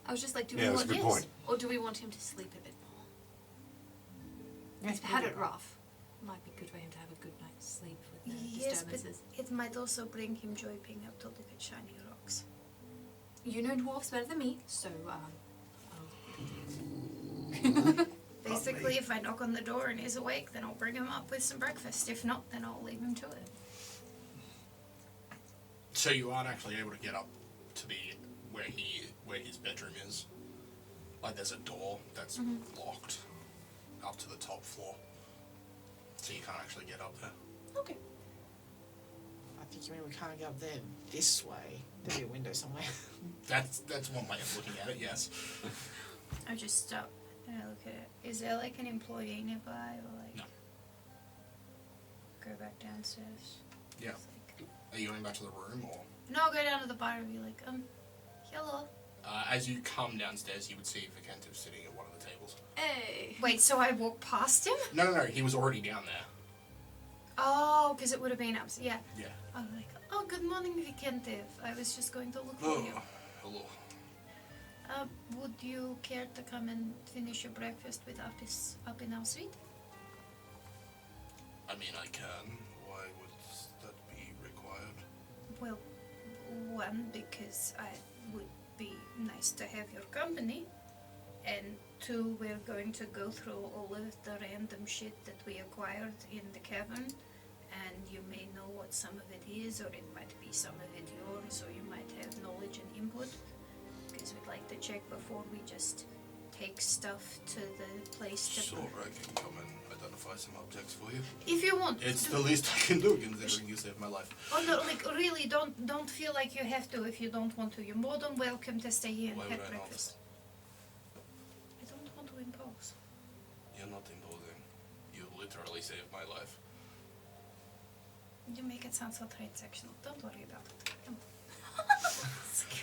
Speaker 9: I was just like, do
Speaker 6: Yeah,
Speaker 9: we
Speaker 6: that's
Speaker 9: want
Speaker 6: a good point.
Speaker 9: Or do we want him to sleep a bit more?
Speaker 8: Yes,
Speaker 9: He's had it rough. Might be good for him to have a good night's sleep with the
Speaker 3: Yes, but
Speaker 9: disturbances.
Speaker 3: it might also bring him joy being able to look at shiny rocks.
Speaker 9: You know dwarfs better than me, so
Speaker 3: Basically, if I knock on the door and he's awake, then I'll bring him up with some breakfast. If not, then I'll leave him to it.
Speaker 5: So you aren't actually able to get up to the where his bedroom is. Like there's a door that's locked up to the top floor. So you can't actually get up there.
Speaker 9: okay.
Speaker 8: I think you mean we can't go up there this way. There'll be a window somewhere.
Speaker 5: That's one way of looking at it, yes.
Speaker 3: I just stop and I look at it. Is there like an employee nearby, or like
Speaker 5: No.
Speaker 3: go back downstairs?
Speaker 5: Yeah.
Speaker 3: It's like,
Speaker 5: Are you going back to the room or?
Speaker 3: no, go down to the bar and be like, hello.
Speaker 5: As you come downstairs, you would see Vikentiy sitting at one of the tables.
Speaker 9: Hey.
Speaker 3: Wait, so I walk past him?
Speaker 5: No, he was already down there.
Speaker 3: Oh, because it would have been up. Yeah.
Speaker 5: Yeah.
Speaker 3: I'm like, oh, good morning, Vikentiy. I was just going to look for
Speaker 5: Oh,
Speaker 3: you.
Speaker 5: hello.
Speaker 3: Would you care to come and finish your breakfast with us up in our suite?
Speaker 5: I mean, I can. Why would that be required?
Speaker 3: Well, one, because I would be nice to have your company, and two, we're going to go through all of the random shit that we acquired in the cavern, and you may know what some of it is, or it might be some of it yours, or you might have knowledge and input, because we'd like to check before we just take stuff to the place to
Speaker 5: Sure, I can come and identify some objects for you.
Speaker 3: If you want.
Speaker 5: It's the least I can do, considering you saved my life.
Speaker 3: Oh no, like really, don't feel like you have to if you don't want to. You're more than welcome to stay here and
Speaker 5: Why
Speaker 3: have
Speaker 5: would I not?
Speaker 3: breakfast. I don't want to impose.
Speaker 5: You're not imposing. You literally saved my life.
Speaker 3: You make it sound so transactional. Don't worry about it. Come on.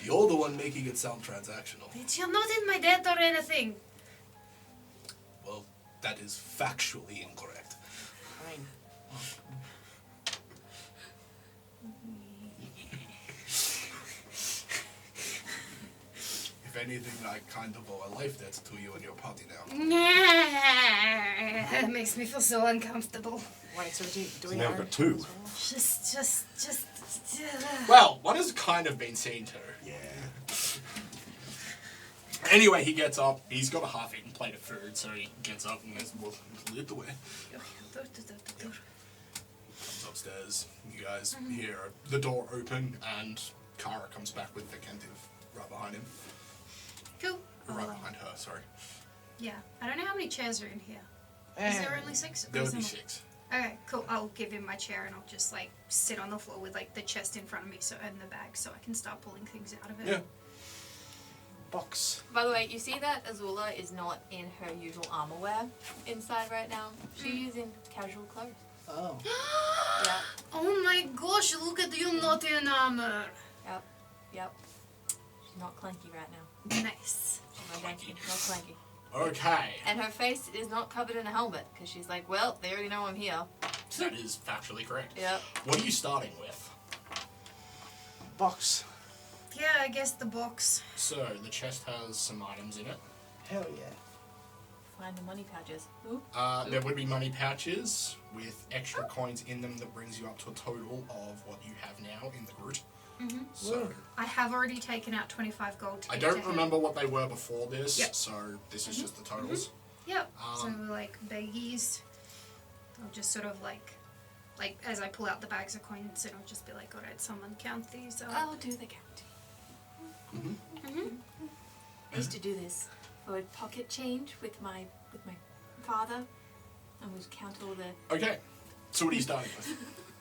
Speaker 5: You're the one making it sound transactional.
Speaker 3: Bitch, you're not in my debt or anything.
Speaker 5: Well, that is factually incorrect.
Speaker 8: I mean,
Speaker 5: If anything, I kind of owe a life debt to you and your party now.
Speaker 3: That makes me feel so uncomfortable.
Speaker 8: wait, so do we
Speaker 6: now
Speaker 8: know?
Speaker 6: we've got two.
Speaker 3: Just.
Speaker 5: Well, one has kind of been seen to.
Speaker 6: Yeah.
Speaker 5: Anyway, he gets up. He's got a half-eaten plate of food, so he gets up and goes, well, lead the way. Comes upstairs. You guys hear the door open, and Kara comes back with Vikentiy right behind him.
Speaker 3: Cool.
Speaker 5: Right behind her, sorry.
Speaker 3: Yeah. I don't know how many chairs are in here. Is there only 6?
Speaker 5: There would be
Speaker 3: Is
Speaker 5: 6.
Speaker 3: Okay, cool. I'll give him my chair and I'll just like sit on the floor with like the chest in front of me and the bag so I can start pulling things out of it.
Speaker 5: Yeah.
Speaker 4: Box.
Speaker 9: By the way, you see that Azula is not in her usual armor wear inside right now. She is in casual clothes.
Speaker 4: Oh.
Speaker 9: Yeah.
Speaker 3: Oh my gosh, look at you not in armor.
Speaker 9: Yep. She's not clanky right now.
Speaker 3: Nice.
Speaker 9: She's not clanky.
Speaker 5: Okay.
Speaker 9: And her face is not covered in a helmet because she's like, well, they already know I'm here.
Speaker 5: That is factually correct.
Speaker 9: Yep.
Speaker 5: What are you starting with?
Speaker 4: Box.
Speaker 3: Yeah, I guess the box.
Speaker 5: So, the chest has some items in it.
Speaker 4: Hell yeah.
Speaker 9: Find the money pouches. Ooh.
Speaker 5: There would be money pouches with extra coins in them that brings you up to a total of what you have now in the group.
Speaker 3: Mm-hmm.
Speaker 5: So,
Speaker 3: I have already taken out 25 gold to
Speaker 5: I
Speaker 3: give
Speaker 5: don't
Speaker 3: to him.
Speaker 5: remember what they were before this,
Speaker 3: Yep.
Speaker 5: so this is just the totals.
Speaker 3: Yep. So
Speaker 5: Um,
Speaker 3: like baggies. I'll just sort of like as I pull out the bags of coins, and I'll just be like, alright, someone count these up.
Speaker 9: I'll do the counting. I used to do this for pocket change with my father, and we'd count all the.
Speaker 5: Okay, so what are you starting with?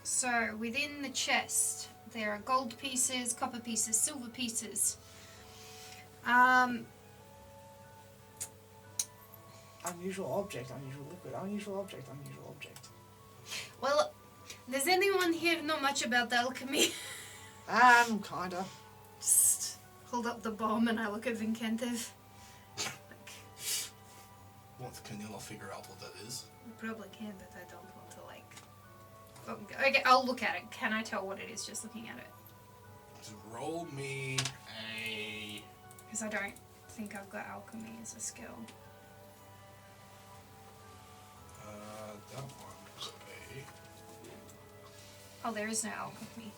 Speaker 3: So within the chest, there are gold pieces, copper pieces, silver pieces.
Speaker 4: Unusual object, unusual liquid, unusual object, unusual object.
Speaker 3: Well, does anyone here know much about alchemy?
Speaker 4: Kinda.
Speaker 3: Just hold up the bomb and I look at Vikentiy. Like,
Speaker 5: What, can you not figure out what that is?
Speaker 3: I probably can, but I don't want to like. Okay, I'll look at it. Can I tell what it is just looking at it?
Speaker 5: Just roll me a...
Speaker 3: Because I don't think I've got alchemy as a skill.
Speaker 5: That one was a...
Speaker 3: Oh, there is no alchemy.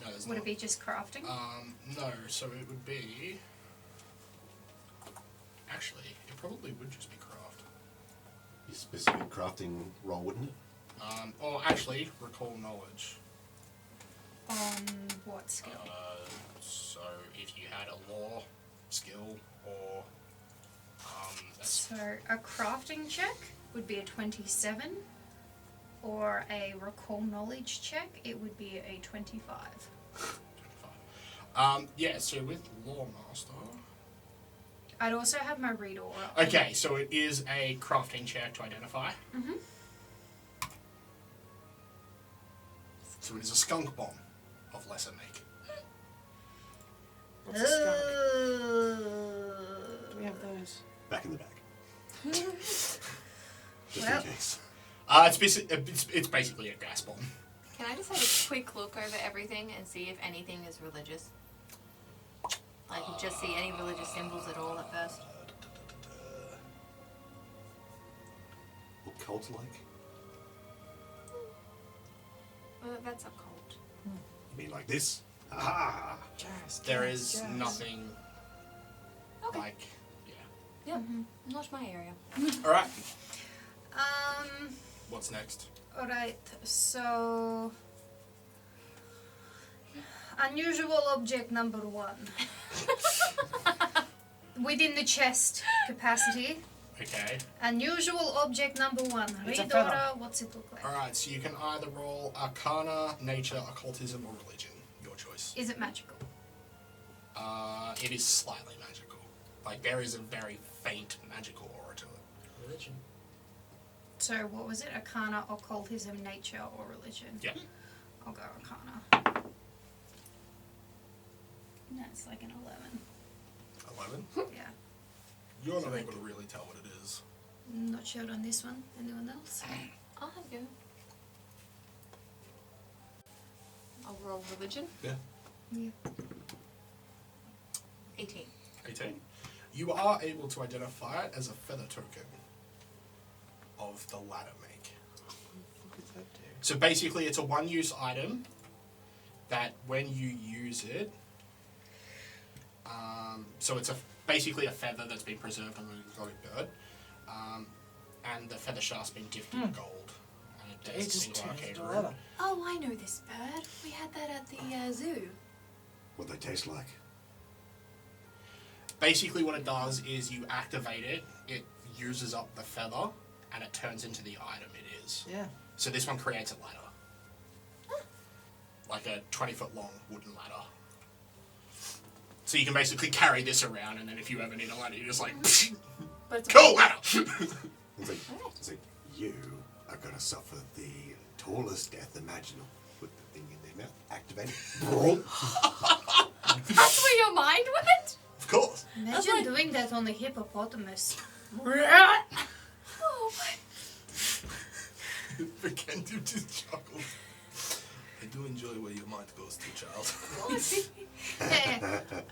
Speaker 5: No, there's
Speaker 3: Would
Speaker 5: not.
Speaker 3: it be just crafting?
Speaker 5: No, so it would be... Actually, it probably would just be craft.
Speaker 6: Your specific crafting roll, wouldn't it?
Speaker 5: Or actually, recall knowledge.
Speaker 3: On what skill?
Speaker 5: So if you had a law skill or... that's
Speaker 3: So a crafting check would be a 27, or a recall knowledge check, it would be a 25.
Speaker 5: 25. Yeah, so with Law Master...
Speaker 3: I'd also have my read aura.
Speaker 5: Okay, so it is a crafting check to identify.
Speaker 3: Mm-hmm.
Speaker 5: So it is a skunk bomb of lesser make.
Speaker 4: What's a skunk? Do we have those?
Speaker 6: Back in the bag. Just
Speaker 3: Well.
Speaker 6: in case.
Speaker 5: It's basically a gas bomb.
Speaker 9: Can I just have a quick look over everything and see if anything is religious? Like, just see any religious symbols at all at first?
Speaker 6: What cults like?
Speaker 9: Well, that's a cult.
Speaker 6: You mean like this? Ah!
Speaker 4: Jazz.
Speaker 5: There
Speaker 4: jazz,
Speaker 5: is
Speaker 4: jazz.
Speaker 5: nothing
Speaker 9: Okay.
Speaker 5: like... Yeah.
Speaker 9: Yep. Not my area.
Speaker 5: Alright, what's next?
Speaker 3: Alright, so... Unusual object number 1. Within the chest capacity.
Speaker 5: Okay.
Speaker 3: Unusual object number 1.
Speaker 4: It's a
Speaker 3: Read
Speaker 4: feather.
Speaker 3: aura, what's it look like?
Speaker 5: Alright, so you can either roll Arcana, Nature, Occultism, or Religion. Your choice.
Speaker 3: Is it magical?
Speaker 5: It is slightly magical. Like, there is a very faint magical aura to it.
Speaker 4: Religion.
Speaker 3: So what was it? Arcana, occultism, nature, or religion?
Speaker 5: Yeah.
Speaker 3: I'll go Arcana. That's like an 11.
Speaker 5: 11?
Speaker 3: Yeah.
Speaker 5: You're not able to really tell what it is.
Speaker 3: Not sure on this one. Anyone else?
Speaker 9: I'll have you. I'll roll religion.
Speaker 5: Yeah.
Speaker 3: Yeah.
Speaker 9: 18.
Speaker 5: 18. You are able to identify it as a feather token of the ladder make.
Speaker 4: What does that do?
Speaker 5: So basically, it's a one-use item that when you use it, so it's basically a feather that's been preserved on an exotic bird, and the feather shaft's been dipped in gold, and it
Speaker 4: It
Speaker 5: does
Speaker 4: just
Speaker 5: into
Speaker 4: turns
Speaker 5: arcane
Speaker 4: into
Speaker 5: room.
Speaker 4: leather.
Speaker 9: Oh, I know this bird. We had that at the zoo.
Speaker 6: What they taste like?
Speaker 5: Basically what it does is you activate it, it uses up the feather, and it turns into the item it is.
Speaker 8: Yeah.
Speaker 5: So this one creates a ladder. Like a 20-foot long wooden ladder. So you can basically carry this around, and then if you ever need a ladder, you're just like,
Speaker 9: But it's
Speaker 5: cool ladder!
Speaker 6: It's like, you are gonna suffer the tallest death imaginable. Put the thing in their mouth, activate it.
Speaker 9: That's where your mind went?
Speaker 5: Of course.
Speaker 3: Imagine doing that on a hippopotamus.
Speaker 9: Oh my.
Speaker 5: Vikentiy just chuckled. I do enjoy where your mind goes to, child.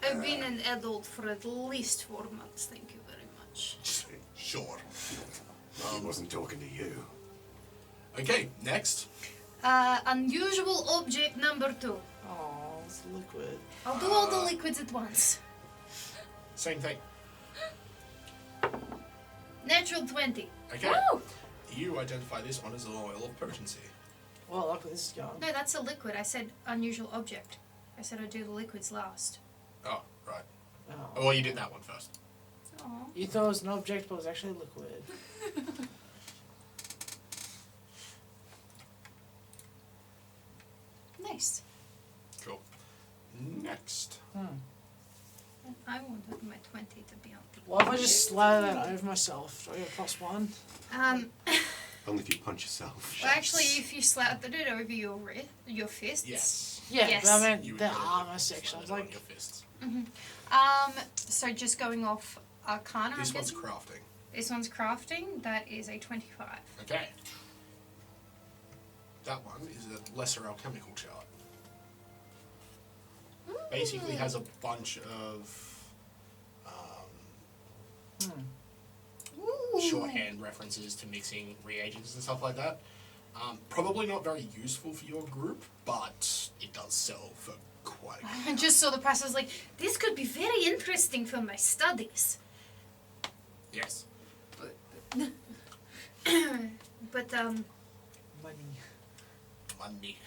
Speaker 3: I've been an adult for at least 4 months, thank you very much.
Speaker 5: Sure.
Speaker 6: I wasn't talking to you.
Speaker 5: Okay, next.
Speaker 3: Unusual object number 2.
Speaker 8: Oh, it's liquid.
Speaker 3: I'll do all the liquids at once.
Speaker 5: Same thing.
Speaker 3: Natural 20.
Speaker 5: Okay.
Speaker 9: Woo!
Speaker 5: You identify this one as an oil of potency.
Speaker 8: Well, look where this is going.
Speaker 3: No, that's a liquid. I said unusual object. I said I'd do the liquids last.
Speaker 5: Oh, right.
Speaker 8: Oh.
Speaker 5: Well, you did that one first.
Speaker 3: Aw.
Speaker 8: You thought it was an object, but it was actually liquid.
Speaker 3: Nice.
Speaker 5: Cool. Next.
Speaker 3: I wanted my 20 to be on the
Speaker 8: What if I just slather that over myself? Do I get a +1?
Speaker 6: Only if you punch yourself.
Speaker 3: Well, actually, if you slathered it over your fists.
Speaker 5: Yes.
Speaker 8: Yeah,
Speaker 3: Yes.
Speaker 8: but I meant
Speaker 5: You would
Speaker 8: the
Speaker 5: put it
Speaker 8: armor section. I was
Speaker 5: on
Speaker 8: like,
Speaker 5: your fists.
Speaker 3: So just going off Arcana.
Speaker 5: This
Speaker 3: I'm
Speaker 5: one's
Speaker 3: guessing?
Speaker 5: crafting.
Speaker 3: This one's crafting. That is a 25.
Speaker 5: Okay. That one is a lesser alchemical chart. Basically has a bunch of
Speaker 3: Ooh.
Speaker 5: shorthand references to mixing reagents and stuff like that. Probably not very useful for your group, but it does sell for quite a
Speaker 3: I just saw the price. I was like, this could be very interesting for my studies.
Speaker 5: Yes.
Speaker 3: But
Speaker 8: money.
Speaker 5: Money.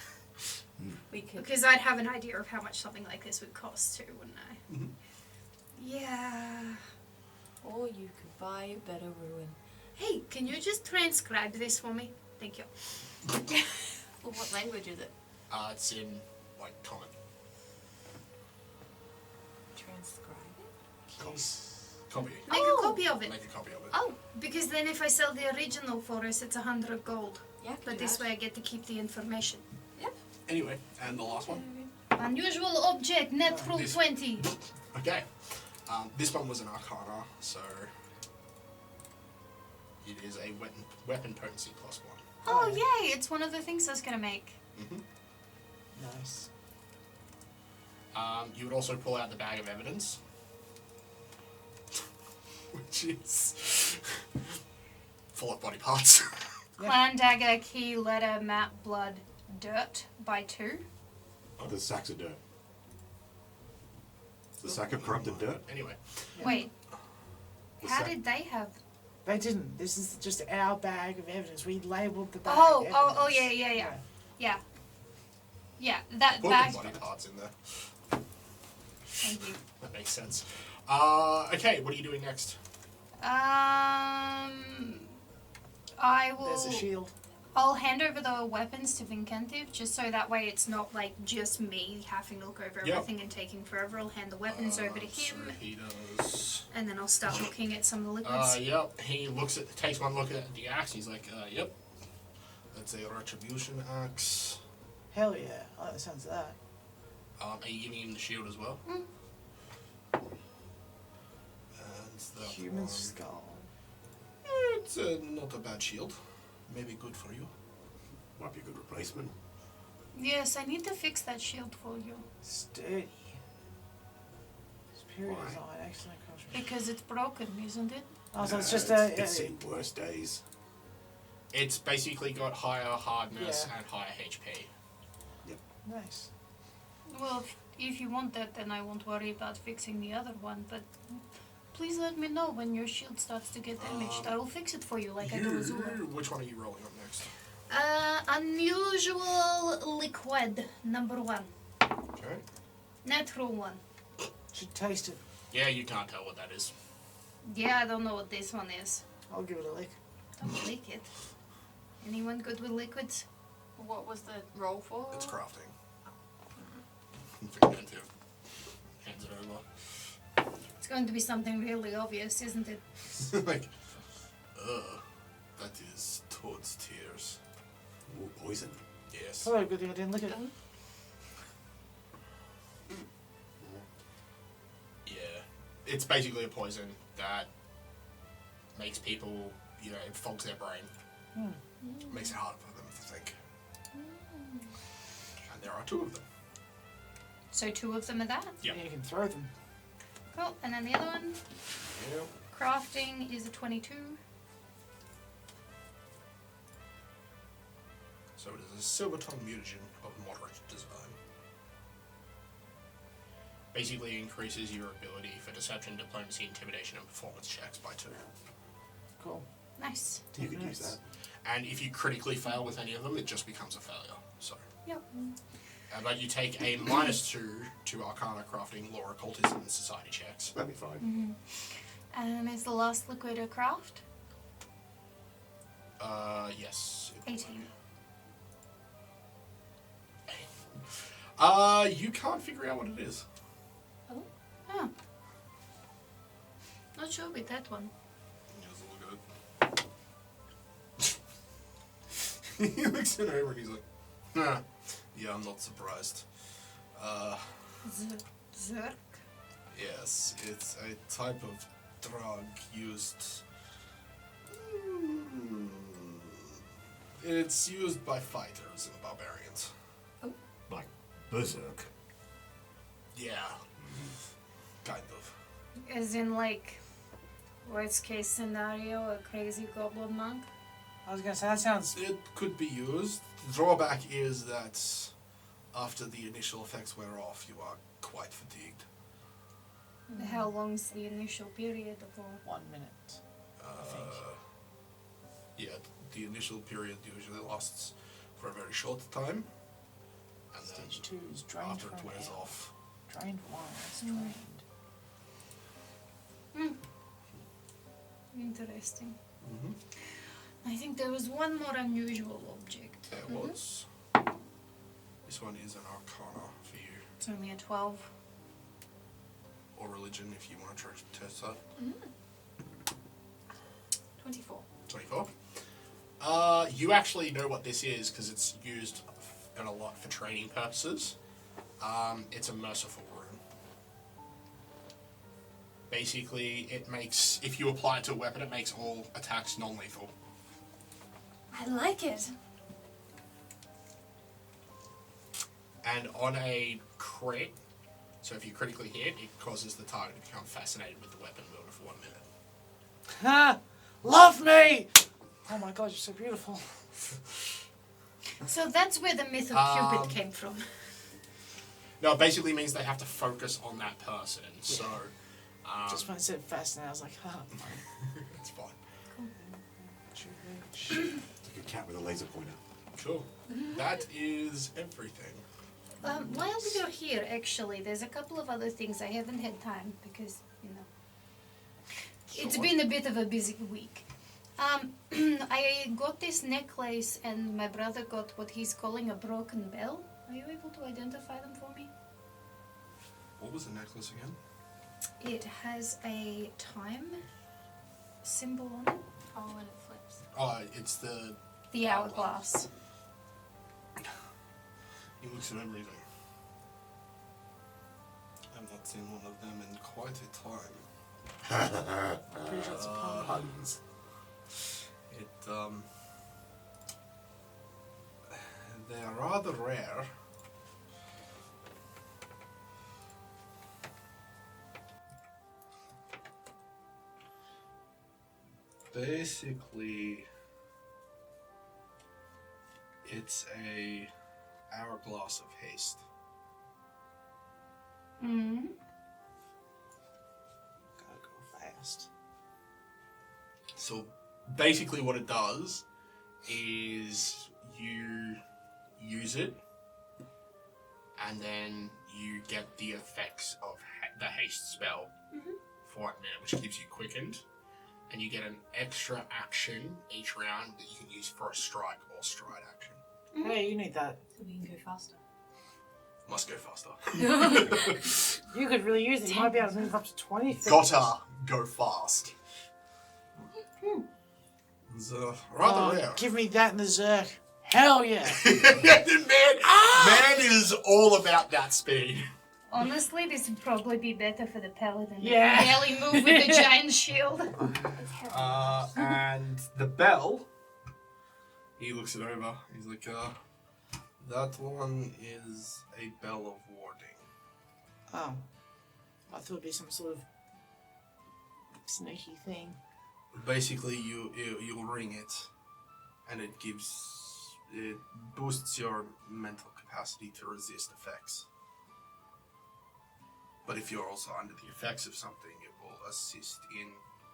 Speaker 9: We could.
Speaker 3: because I'd have an idea of how much something like this would cost too, wouldn't I?
Speaker 5: Mhm.
Speaker 3: Yeah.
Speaker 9: Or you could buy a better ruin.
Speaker 3: Hey, can you just transcribe this for me? Thank you.
Speaker 9: Well, what language is it?
Speaker 5: It's in, like, common.
Speaker 9: Transcribe it?
Speaker 5: Copy.
Speaker 3: Make a copy of it.
Speaker 5: Make a copy of it.
Speaker 3: Oh, because then if I sell the original for us, it's 100 gold.
Speaker 9: Yeah.
Speaker 3: But this way I get to keep the information.
Speaker 5: Anyway, and the last one.
Speaker 3: Unusual object, natural
Speaker 5: This-
Speaker 3: 20.
Speaker 5: Okay. This one was an Arcana, so it is a weapon potency +1.
Speaker 3: Oh, yay! It's one of the things I was gonna make.
Speaker 8: Nice.
Speaker 5: You would also pull out the bag of evidence, which is full of body parts.
Speaker 3: Clan dagger, key, letter, map, blood, dirt by 2.
Speaker 6: The sacks of dirt. The sack of corrupted dirt.
Speaker 5: Anyway,
Speaker 3: Wait,
Speaker 6: The
Speaker 3: how
Speaker 6: sack-
Speaker 3: did they have?
Speaker 8: They didn't. This is just our bag of evidence. We labelled the bag.
Speaker 3: Oh,
Speaker 8: evidence.
Speaker 3: yeah. Yeah, that
Speaker 5: put
Speaker 3: bag.
Speaker 5: the body parts in there.
Speaker 3: Thank you.
Speaker 5: That makes sense. Okay, what are you doing next?
Speaker 3: I will.
Speaker 8: There's a shield.
Speaker 3: I'll hand over the weapons to Vikentiy, just so that way it's not like just me having to look over
Speaker 5: Yep.
Speaker 3: everything and taking forever. I'll hand the weapons over to him,
Speaker 5: So he does.
Speaker 3: and then I'll start looking at some of the liquids.
Speaker 5: Yep. He takes one look at the axe. He's like, yep. That's a retribution axe.
Speaker 8: Hell yeah. I like the sounds of that.
Speaker 5: Are you giving him the shield as well?
Speaker 3: Mm.
Speaker 5: And that
Speaker 8: Human
Speaker 5: one.
Speaker 8: skull.
Speaker 5: It's not a bad shield. Maybe good for you.
Speaker 6: Might be a good replacement.
Speaker 3: Yes, I need to fix that shield for you
Speaker 8: Sturdy. Superior
Speaker 6: Why?
Speaker 8: design. Excellent construction.
Speaker 3: because it's broken, isn't it?
Speaker 8: Oh, so it's
Speaker 6: No,
Speaker 8: just
Speaker 6: it's seen worse days.
Speaker 5: It's basically got higher hardness
Speaker 8: Yeah.
Speaker 5: and higher HP.
Speaker 8: Nice.
Speaker 3: Well, if you want that, then I won't worry about fixing the other one. But please let me know when your shield starts to get damaged. I will fix it for you, like I do with Zula.
Speaker 5: Which one are you rolling up next?
Speaker 3: Unusual liquid number 1,
Speaker 5: Okay.
Speaker 3: natural 1.
Speaker 8: Should taste it.
Speaker 5: Yeah, you can't tell what that is.
Speaker 3: Yeah, I don't know what this one is.
Speaker 8: I'll give it a lick.
Speaker 3: Don't lick it. Anyone good with liquids?
Speaker 9: What was the roll for?
Speaker 5: It's crafting. Vikentiy hands it over.
Speaker 3: It's going to be something really obvious, isn't it?
Speaker 5: Like, that is toad's tears.
Speaker 6: Ooh, poison.
Speaker 5: Yes.
Speaker 8: Probably a good thing I didn't lick it.
Speaker 5: Yeah. It's basically a poison that makes people, you know, it fogs their brain. Makes it harder for them to think. And there are 2 of them.
Speaker 3: So 2 of them are that.
Speaker 5: Yeah.
Speaker 8: And you can throw them.
Speaker 3: Cool. And then the other one,
Speaker 5: Yeah.
Speaker 3: crafting is a 22.
Speaker 5: So it is a silver-tongue mutagen of moderate design. Basically increases your ability for deception, diplomacy, intimidation, and performance checks by 2.
Speaker 8: Cool.
Speaker 3: Nice.
Speaker 6: You could use that.
Speaker 5: And if you critically fail with any of them, it just becomes a failure. So,
Speaker 3: Yep.
Speaker 5: but you take a -2 to Arcana, Crafting, Lore, Occultism, and Society checks.
Speaker 6: That'd be fine.
Speaker 3: Is the last liquid a craft?
Speaker 5: Yes.
Speaker 3: 18.
Speaker 5: You can't figure out what it is.
Speaker 3: Oh. Huh. Not sure with that one.
Speaker 5: Let's look at it. He looks it over and he's like, nah. Yeah, I'm not surprised.
Speaker 3: Zerk.
Speaker 5: Yes, it's a type of drug used. It's used by fighters and barbarians.
Speaker 2: Like berserk.
Speaker 5: Yeah. Kind of.
Speaker 3: As in, like, worst case scenario, a crazy goblin monk?
Speaker 8: I was gonna say, that sounds...
Speaker 5: It could be used. The drawback is that after the initial effects wear off, you are quite fatigued.
Speaker 3: How long's the initial period for?
Speaker 8: 1 minute.
Speaker 5: Yeah, the initial period usually lasts for a very short time. And
Speaker 8: Stage
Speaker 5: then
Speaker 8: 2 is drained
Speaker 5: after it
Speaker 8: from
Speaker 5: wears
Speaker 8: health.
Speaker 5: off.
Speaker 8: Drained 1 is drained.
Speaker 3: Interesting.
Speaker 5: Mm-hmm.
Speaker 3: I think there was one more unusual object.
Speaker 5: There was. This one is an Arcana for you.
Speaker 3: It's only a 12.
Speaker 5: Or religion if you want to try to test that.
Speaker 9: 24.
Speaker 5: 24. You actually know what this is because it's used a lot for training purposes. It's a merciful rune. Basically, it makes, if you apply it to a weapon, it makes all attacks non-lethal.
Speaker 9: I like it.
Speaker 5: And on a crit, so if you critically hit, it causes the target to become fascinated with the weapon wielder for 1 minute.
Speaker 8: Ha! Love me! Oh my god, you're so beautiful.
Speaker 3: So that's where the myth of Cupid came from.
Speaker 5: No, it basically means they have to focus on that person. So,
Speaker 8: Just when I said fascinating, I was like, ha.
Speaker 5: it's fine.
Speaker 6: It's like a cat with a laser pointer.
Speaker 5: Cool. That is everything.
Speaker 3: While you're here, actually, there's a couple of other things I haven't had time because, you know, it's been a bit of a busy week. I got this necklace and my brother got what he's calling a broken bell. Are you able to identify them for me?
Speaker 5: What was the necklace again?
Speaker 3: It has a time symbol on it.
Speaker 9: Oh, and it flips.
Speaker 5: Oh, it's the...
Speaker 3: The hourglass.
Speaker 5: He looks at him and he's like, I've not seen one of them in quite a time.
Speaker 8: I'm pretty sure it's a pun.
Speaker 6: Puns.
Speaker 5: They are rather rare. Basically, it's a hourglass of haste.
Speaker 3: Mm-hmm.
Speaker 8: Gotta go fast.
Speaker 5: So basically what it does is you use it and then you get the effects of the haste spell for 1 minute, which keeps you quickened. And you get an extra action each round that you can use for a strike or stride action.
Speaker 8: Hey, you need that.
Speaker 9: So we can go faster.
Speaker 5: Must go faster.
Speaker 8: You could really use it. You might be able to move up to 20 feet.
Speaker 5: Gotta go fast. It's rather rare.
Speaker 8: Give me that in the Zerk. Hell yeah.
Speaker 5: Man is all about that speed.
Speaker 3: Honestly, this would probably be better for the paladin.
Speaker 8: Yeah.
Speaker 3: Barely move with the giant shield.
Speaker 5: And the bell, he looks it over. He's like, that one is a bell of warding.
Speaker 8: Oh. I thought it'd be some sort of sneaky thing.
Speaker 5: Basically, you'll ring it, and it boosts your mental capacity to resist effects. But if you're also under the effects of something, it will assist in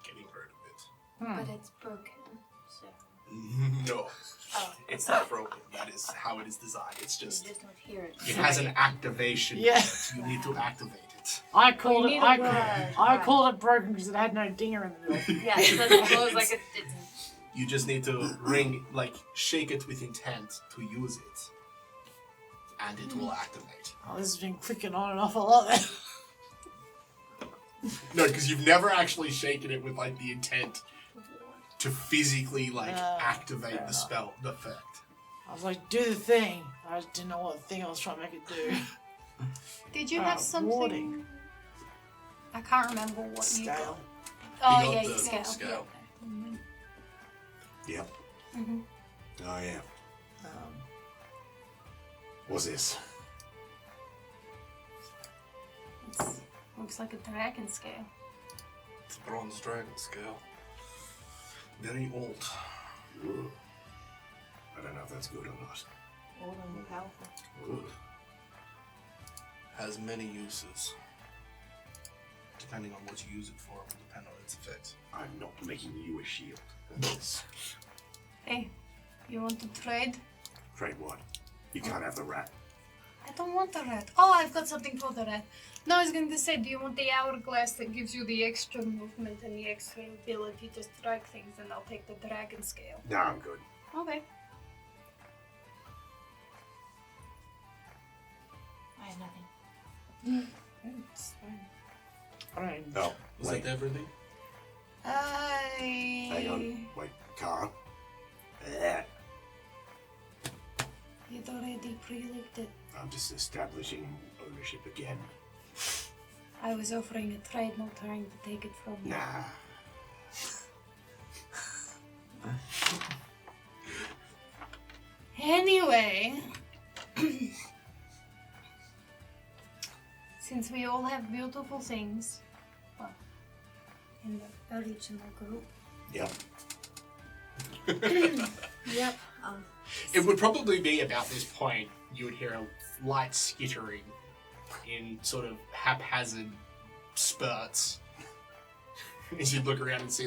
Speaker 5: getting rid of it.
Speaker 7: But it's broken, so
Speaker 5: No, it's not broken. That is how it is designed. It's
Speaker 7: you
Speaker 5: just
Speaker 7: just don't hear it.
Speaker 5: it has an activation.
Speaker 8: Yeah.
Speaker 5: You need to activate it.
Speaker 8: I called
Speaker 7: you
Speaker 8: it.
Speaker 7: need a
Speaker 8: I
Speaker 7: word.
Speaker 8: called it broken because it had no dinger in the middle.
Speaker 7: Yeah, it doesn't close like it didn't.
Speaker 5: You just need to shake it with intent to use it, and it will activate.
Speaker 8: Oh, this has been clicking on and off a lot then.
Speaker 5: No, because you've never actually shaken it with the intent to physically activate the spell, the effect.
Speaker 8: I was like, do the thing. I just didn't know what thing I was trying to make it do.
Speaker 3: Did you have something?
Speaker 8: Warding.
Speaker 3: I can't remember what you got.
Speaker 8: Scale.
Speaker 3: Oh,
Speaker 5: You got
Speaker 3: yeah,
Speaker 5: the
Speaker 3: your scale.
Speaker 5: scale.
Speaker 2: Yep.
Speaker 3: Mm-hmm.
Speaker 2: Oh, yeah. What's this?
Speaker 3: Looks like a dragon scale.
Speaker 5: It's a bronze dragon scale. Very old.
Speaker 2: Ooh. I don't know if that's good or not.
Speaker 9: Old and powerful.
Speaker 2: Ooh.
Speaker 5: Has many uses. Depending on what you use it for, will depend on its effects.
Speaker 2: I'm not making you a shield. That's
Speaker 3: Hey, you want to trade?
Speaker 2: trade what? You can't have the rat.
Speaker 3: I don't want the rat. Oh, I've got something for the rat. No, I was going to say, do you want the hourglass that gives you the extra movement and the extra ability to strike things? And I'll take the dragon scale.
Speaker 2: No, I'm good.
Speaker 3: Okay.
Speaker 9: I have nothing.
Speaker 3: It's fine.
Speaker 8: Alright.
Speaker 2: Oh,
Speaker 5: Was
Speaker 2: wait.
Speaker 5: that everything?
Speaker 2: Hang on. Wait, Cara.
Speaker 3: You'd already pre-licked it.
Speaker 2: I'm just establishing ownership again.
Speaker 3: I was offering a trade, not trying to take it from you.
Speaker 2: Nah.
Speaker 3: Anyway, since we all have beautiful things, well, in the original group,
Speaker 2: Yep.
Speaker 9: Yep.
Speaker 5: It would probably be about this point you would hear a light skittering in sort of haphazard spurts. As you'd look around and see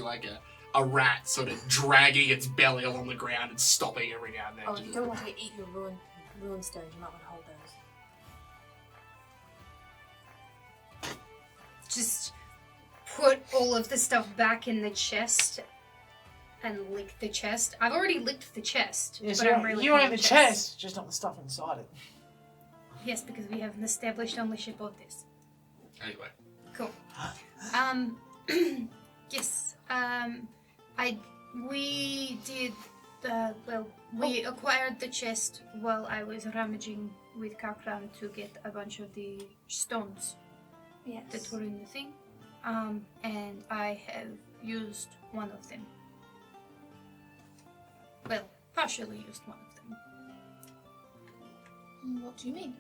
Speaker 5: a rat sort of dragging its belly along the ground and stopping every now and then.
Speaker 9: Oh, if you don't want to eat your ruin stones, you might want to hold those.
Speaker 3: just put all of the stuff back in the chest and lick the chest. I've already licked the chest,
Speaker 8: Yes,
Speaker 3: but I'm really
Speaker 8: you own the chest, just not the stuff inside it.
Speaker 3: Yes, because we have an established ownership of this.
Speaker 5: Anyway.
Speaker 3: Cool. Yes. We did. We acquired the chest while I was rummaging with Kakran to get a bunch of the stones that
Speaker 7: Yes.
Speaker 3: were in the thing. And I have used one of them. Well, partially used one of them.
Speaker 7: What do you mean?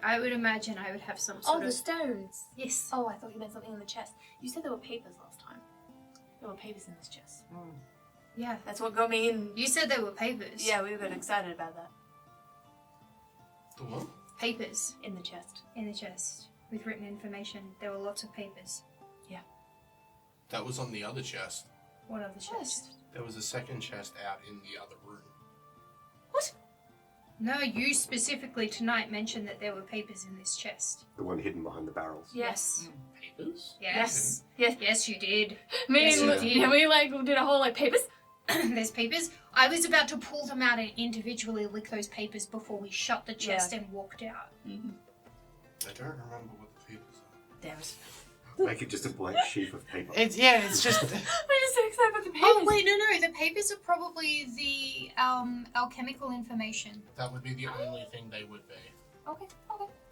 Speaker 3: I would imagine I would have some
Speaker 7: Oh,
Speaker 3: sort
Speaker 7: the
Speaker 3: of...
Speaker 7: stones.
Speaker 3: Yes.
Speaker 7: Oh, I thought you meant something on the chest. You said there were papers last time. There were papers in this chest.
Speaker 3: Yeah.
Speaker 7: That's what got me in.
Speaker 3: You said there were papers.
Speaker 7: Yeah, we got excited about that.
Speaker 5: The what?
Speaker 3: Papers
Speaker 7: In the chest.
Speaker 3: in the chest with written information. There were lots of papers.
Speaker 5: That was on the other chest.
Speaker 3: What other chest?
Speaker 5: There was a second chest out in the other room.
Speaker 3: No, you specifically tonight mentioned that there were papers in this chest.
Speaker 6: The one hidden behind the barrels.
Speaker 3: Yes.
Speaker 5: Papers?
Speaker 3: Yes.
Speaker 9: Yes.
Speaker 3: Yes, you did.
Speaker 9: Me
Speaker 3: Yes,
Speaker 9: and
Speaker 3: you did.
Speaker 9: we like did a whole like papers.
Speaker 3: There's papers. I was about to pull them out and individually lick those papers before we shut the chest and walked out.
Speaker 5: I don't remember what the papers are.
Speaker 9: There was.
Speaker 6: Make it just a blank sheet of paper.
Speaker 4: It's just.
Speaker 9: We're just so excited about the papers.
Speaker 3: Oh wait, no. The papers are probably the alchemical information.
Speaker 5: That would be the only thing they would be.
Speaker 9: Okay.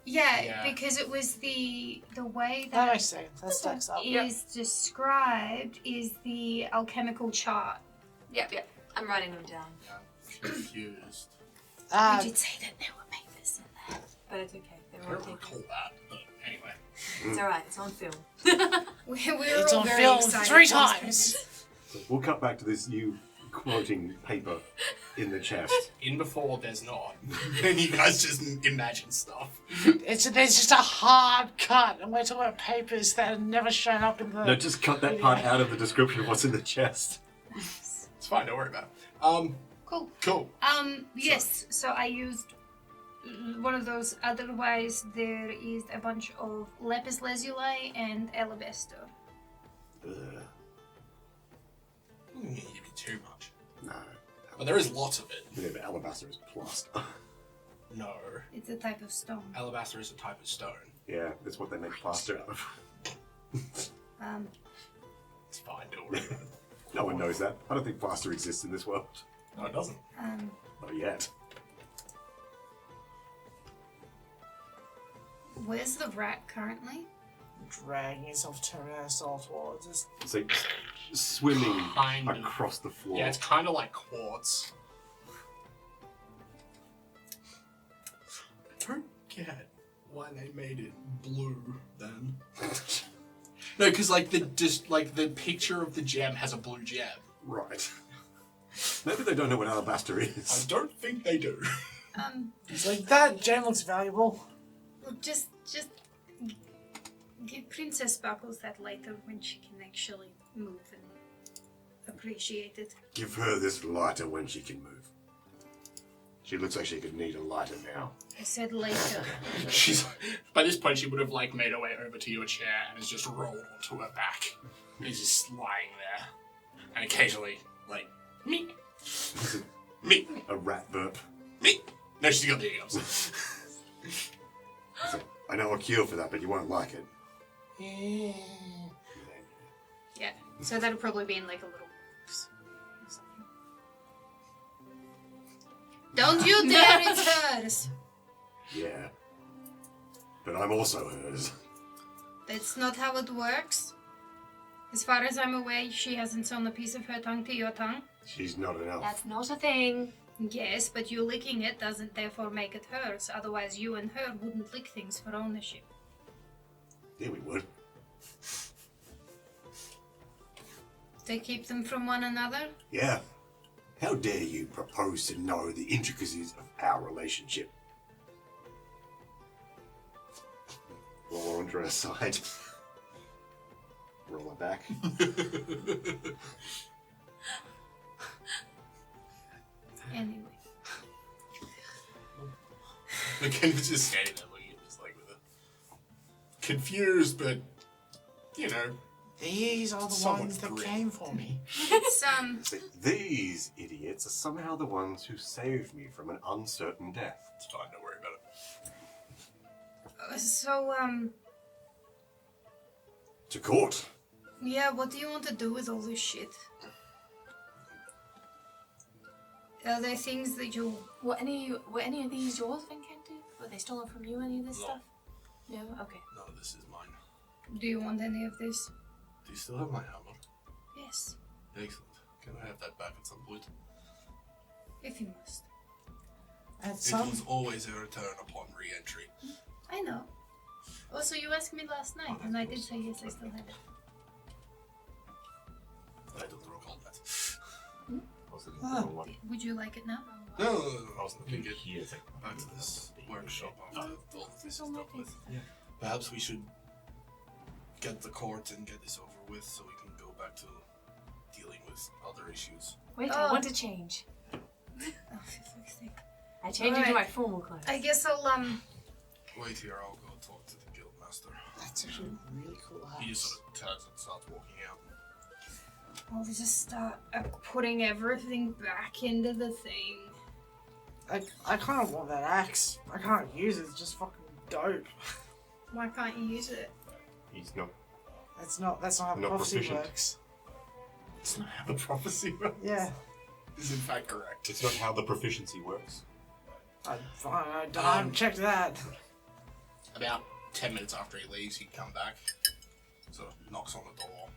Speaker 3: Yeah, because it was the way
Speaker 4: That
Speaker 3: that
Speaker 4: makes sense. That stacks up.
Speaker 3: is described is the alchemical chart.
Speaker 9: Yep. I'm writing them down.
Speaker 5: Yeah, I'm confused.
Speaker 3: You did say that there were papers in there.
Speaker 9: But it's okay. They
Speaker 5: I
Speaker 9: were all
Speaker 5: don't
Speaker 9: taken.
Speaker 5: recall that, but anyway.
Speaker 9: It's alright. It's on film.
Speaker 3: We were
Speaker 4: It's
Speaker 3: all
Speaker 4: on
Speaker 3: very
Speaker 4: film
Speaker 3: excited
Speaker 4: 3
Speaker 3: for those
Speaker 4: times.
Speaker 3: papers.
Speaker 6: So we'll cut back to this you quoting paper in the chest.
Speaker 5: In before there's not. Then you guys just imagine stuff.
Speaker 4: There's just a hard cut, and we're talking about papers that have never shown up in the.
Speaker 6: No, just cut that part out of the description of what's in the chest.
Speaker 5: It's fine, don't worry about it.
Speaker 3: Cool.
Speaker 5: Cool.
Speaker 3: Yes. So I used one of those. Otherwise, there is a bunch of lapis lazuli and alabaster.
Speaker 5: Maybe too much.
Speaker 6: No.
Speaker 5: But there is lots of it.
Speaker 6: Yeah, but alabaster is plaster.
Speaker 5: No.
Speaker 3: It's a type of stone.
Speaker 5: Alabaster is a type of stone.
Speaker 6: Yeah, that's what they make plaster out of.
Speaker 5: It's fine, don't worry about it.
Speaker 6: No one knows that. I don't think plaster exists in this world.
Speaker 5: No, it doesn't.
Speaker 6: Not yet.
Speaker 3: Where's the rat currently?
Speaker 4: Dragging yourself towards us.
Speaker 6: So, swimming
Speaker 5: Kind of.
Speaker 6: across the floor.
Speaker 5: Yeah, it's kind of like quartz. I don't get why they made it blue then. No, because the picture of the gem has a blue gem.
Speaker 6: Right. Maybe they don't know what alabaster
Speaker 5: I
Speaker 6: is.
Speaker 5: don't think they do.
Speaker 4: It's like, that gem looks valuable.
Speaker 3: Well, just give Princess Sparkles that later when she can actually move and appreciate it.
Speaker 6: Give her this lighter when she can move. She looks like she could need a lighter now.
Speaker 3: I said later.
Speaker 5: She's by this point she would have made her way over to your chair and has just rolled onto her back. And is just lying there. And occasionally, me. Me.
Speaker 6: A rat burp.
Speaker 5: Me. No, she's got the hiccups.
Speaker 6: So, I know a cure for that, but you won't like it.
Speaker 3: Yeah. So that'll probably be in a little. Don't you dare! It's hers.
Speaker 6: Yeah. But I'm also hers.
Speaker 3: That's not how it works. As far as I'm aware, she hasn't sewn a piece of her tongue to your tongue.
Speaker 6: She's not an elf.
Speaker 9: That's not a thing.
Speaker 3: Yes, but you licking it doesn't therefore make it hers. Otherwise, you and her wouldn't lick things for ownership.
Speaker 6: Yeah, we would.
Speaker 3: To keep them from one another?
Speaker 6: Yeah. How dare you propose to know the intricacies of our relationship? Roll her onto her side. Roll her back.
Speaker 3: Anyway.
Speaker 5: McKenna was just standing there looking at this with a confused, but
Speaker 4: These are the
Speaker 5: Somewhat
Speaker 4: ones that
Speaker 5: grim.
Speaker 4: came for me.
Speaker 3: It's,
Speaker 6: See, these idiots are somehow the ones who saved me from an uncertain death.
Speaker 5: it's fine, don't worry about it.
Speaker 3: so,
Speaker 6: To court.
Speaker 3: yeah, what do you want to do with all this shit? Are there things that you...
Speaker 9: Were any of these yours, Vikentiy? Were they stolen from you, any of this
Speaker 5: No.
Speaker 9: stuff? No? Okay.
Speaker 5: No, this is mine.
Speaker 3: Do you want any of this?
Speaker 5: Do you still have my hammer?
Speaker 3: Yes,
Speaker 5: Excellent. Can I have that back at some point?
Speaker 3: if you must.
Speaker 4: At
Speaker 5: It
Speaker 4: some
Speaker 5: was always a return upon re-entry.
Speaker 3: I know. Also, you asked me last night, and I did say yes, I still have it.
Speaker 5: I don't recall that.
Speaker 3: Would you like it now?
Speaker 5: No, I was looking at back to this workshop after all of this is done with. Perhaps we should get the court and get this over with so we can go back to dealing with other issues.
Speaker 9: Wait,
Speaker 3: Oh.
Speaker 9: I want to change.
Speaker 3: Oh, for fuck's sake.
Speaker 9: I changed into my formal clothes.
Speaker 3: I guess I'll
Speaker 5: Wait here, I'll go talk to the guildmaster.
Speaker 8: That's actually a really cool
Speaker 5: He
Speaker 8: house.
Speaker 5: just sort of turns and starts walking out.
Speaker 3: I'll just start putting everything back into the thing.
Speaker 8: I kind of want that axe. I can't use it. It's just fucking dope.
Speaker 3: Why can't you use it?
Speaker 6: He's not.
Speaker 8: That's not how
Speaker 6: Not
Speaker 8: prophecy
Speaker 6: proficient.
Speaker 8: works.
Speaker 6: It's not how the prophecy works.
Speaker 8: Yeah.
Speaker 5: Is in fact correct.
Speaker 6: It's not how the proficiency works.
Speaker 8: I haven't checked that.
Speaker 5: About 10 minutes after he leaves, he'd come back, sort of knocks on the door,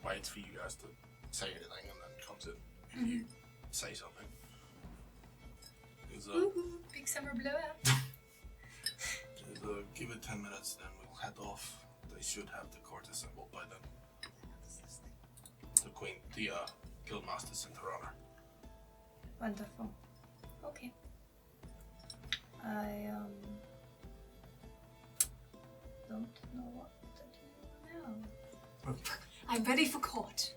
Speaker 5: waits for you guys to say anything, and then comes in if you say something. He's,
Speaker 3: Big summer blowout.
Speaker 5: give it 10 minutes, then we'll head off. They should have the court assembled by then. The guildmaster sent her honor.
Speaker 3: Wonderful. Okay. I don't know what to do now.
Speaker 9: I'm ready for court.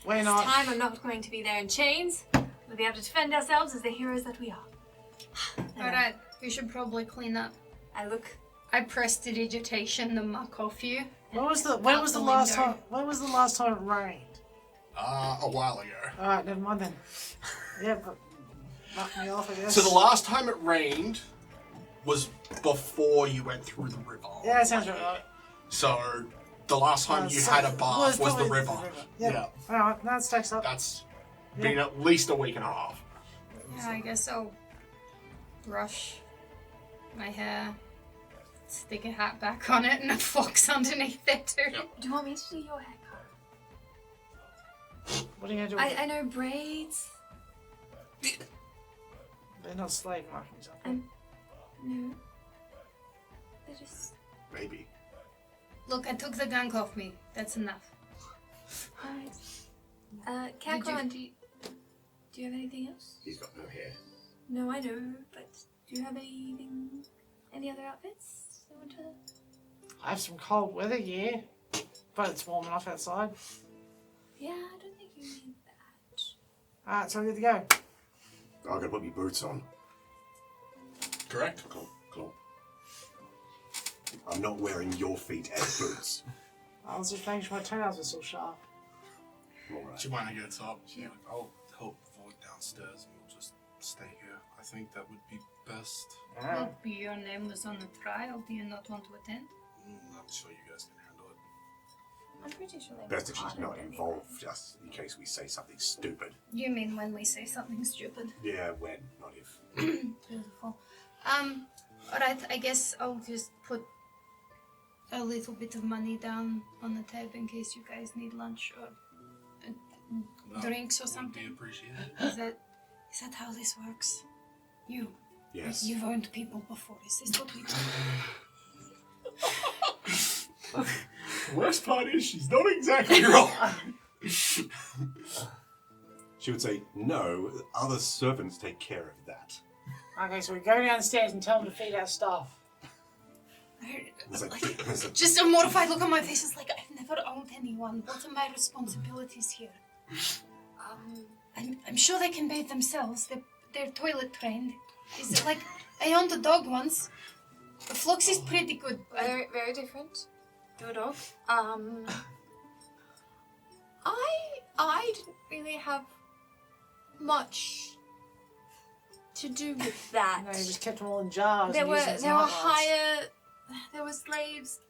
Speaker 8: We're
Speaker 9: This
Speaker 8: not.
Speaker 9: time I'm not going to be there in chains. We'll be able to defend ourselves as the heroes that we are.
Speaker 3: Alright, we should probably clean up.
Speaker 9: I look.
Speaker 3: I prestidigitation the muck off you.
Speaker 8: When was the
Speaker 3: the
Speaker 8: last
Speaker 3: window.
Speaker 8: time? When was the last time it rained?
Speaker 5: A while ago.
Speaker 8: All right, never mind then. Yeah, but knock me off, I guess.
Speaker 5: So the last time it rained was before you went through the river.
Speaker 8: Yeah, that sounds right.
Speaker 5: So the last time you had a bath was the
Speaker 8: probably
Speaker 5: river.
Speaker 8: Yeah. All right, that stacks up.
Speaker 5: That's been at least a week and a half.
Speaker 3: Yeah, I guess I'll brush my hair, stick a hat back on it, and a fox underneath it too.
Speaker 5: Yep.
Speaker 9: Do you want me to do your haircut?
Speaker 8: What are you gonna do? With it?
Speaker 9: I know braids.
Speaker 8: They're not slave markings, are they?
Speaker 9: No. They're just.
Speaker 6: Maybe.
Speaker 3: Look, I took the gunk off me. That's enough.
Speaker 9: Alright. Kakron, do you have anything else?
Speaker 6: He's got no hair.
Speaker 9: No, I know, but do you have anything? Any other outfits you want to?
Speaker 8: I have some cold weather, yeah, but it's warm enough outside.
Speaker 9: Yeah, I don't think you need that.
Speaker 8: All right, so we're good to go.
Speaker 6: I'm gonna put my boots on.
Speaker 5: Correct.
Speaker 6: Cool. I'm not wearing your feet as boots.
Speaker 8: I was just making sure my toenails were still sharp.
Speaker 6: Alright.
Speaker 5: Jemina gets up. She's like, I'll help Void downstairs and we'll just stay here. I think that would be best.
Speaker 3: Look, your name was on the trial. Do you not want to attend?
Speaker 5: I'm sure you guys can handle it.
Speaker 9: I'm pretty sure they
Speaker 6: Best if she's not involved, just in case we say something stupid.
Speaker 3: You mean when we say something stupid?
Speaker 6: Yeah, when, not if.
Speaker 3: Beautiful. Alright, I guess I'll just put a little bit of money down on the tab in case you guys need lunch or drinks or
Speaker 5: Would be
Speaker 3: something.
Speaker 5: appreciated.
Speaker 3: Is that how this works?
Speaker 6: Yes.
Speaker 3: You've owned people before. Is this what we do?
Speaker 6: The worst part is she's not exactly wrong. She would say, no, other servants take care of that.
Speaker 8: Okay, so we go downstairs and tell them to feed our staff.
Speaker 6: It's like,
Speaker 3: Just a mortified look on my face. It's like, I've never owned anyone. What are my responsibilities here? I'm sure they can bathe themselves. They're toilet trained. Is it like, I owned a dog once. The Flux is pretty good.
Speaker 9: Very, very different. Your dog. I didn't really have much to do with that.
Speaker 8: No, you just kept them all in jars.
Speaker 9: There
Speaker 8: and
Speaker 9: were
Speaker 8: used them as
Speaker 9: there were
Speaker 8: nightlights.
Speaker 9: there were slaves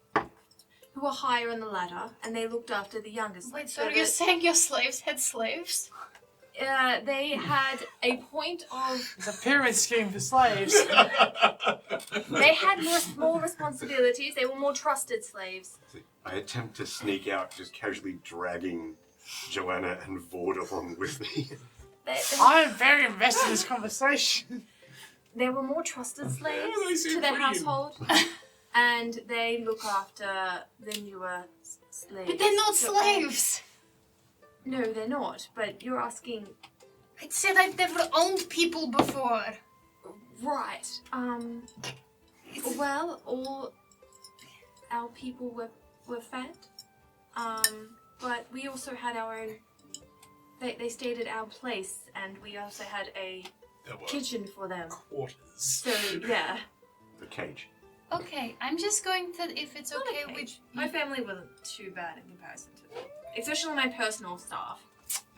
Speaker 9: who were higher in the ladder, and they looked after the youngest.
Speaker 3: Wait, so you're saying your slaves had slaves?
Speaker 9: They had a point of.
Speaker 8: It's a pyramid scheme for slaves.
Speaker 9: They had more responsibilities. They were more trusted slaves.
Speaker 6: I attempt to sneak out, just casually dragging Joanna and Vord along with me.
Speaker 8: I'm very invested in this conversation.
Speaker 9: They were more trusted slaves
Speaker 5: they seem
Speaker 9: to their
Speaker 5: pretty-
Speaker 9: household, and they look after the newer slaves.
Speaker 3: But they're not
Speaker 9: So-
Speaker 3: slaves.
Speaker 9: No, they're not. But you're asking,
Speaker 3: I said I've never owned people before.
Speaker 9: right? Well, all our people were fed, but we also had our own. They stayed at our place, and we also had a
Speaker 5: There were
Speaker 9: kitchen for them.
Speaker 5: quarters.
Speaker 9: So, yeah.
Speaker 6: The cage.
Speaker 3: Okay, I'm just going to, if it's
Speaker 9: Not
Speaker 3: okay
Speaker 9: a
Speaker 3: with
Speaker 9: cage. My family wasn't too bad in comparison to them. Especially my personal staff.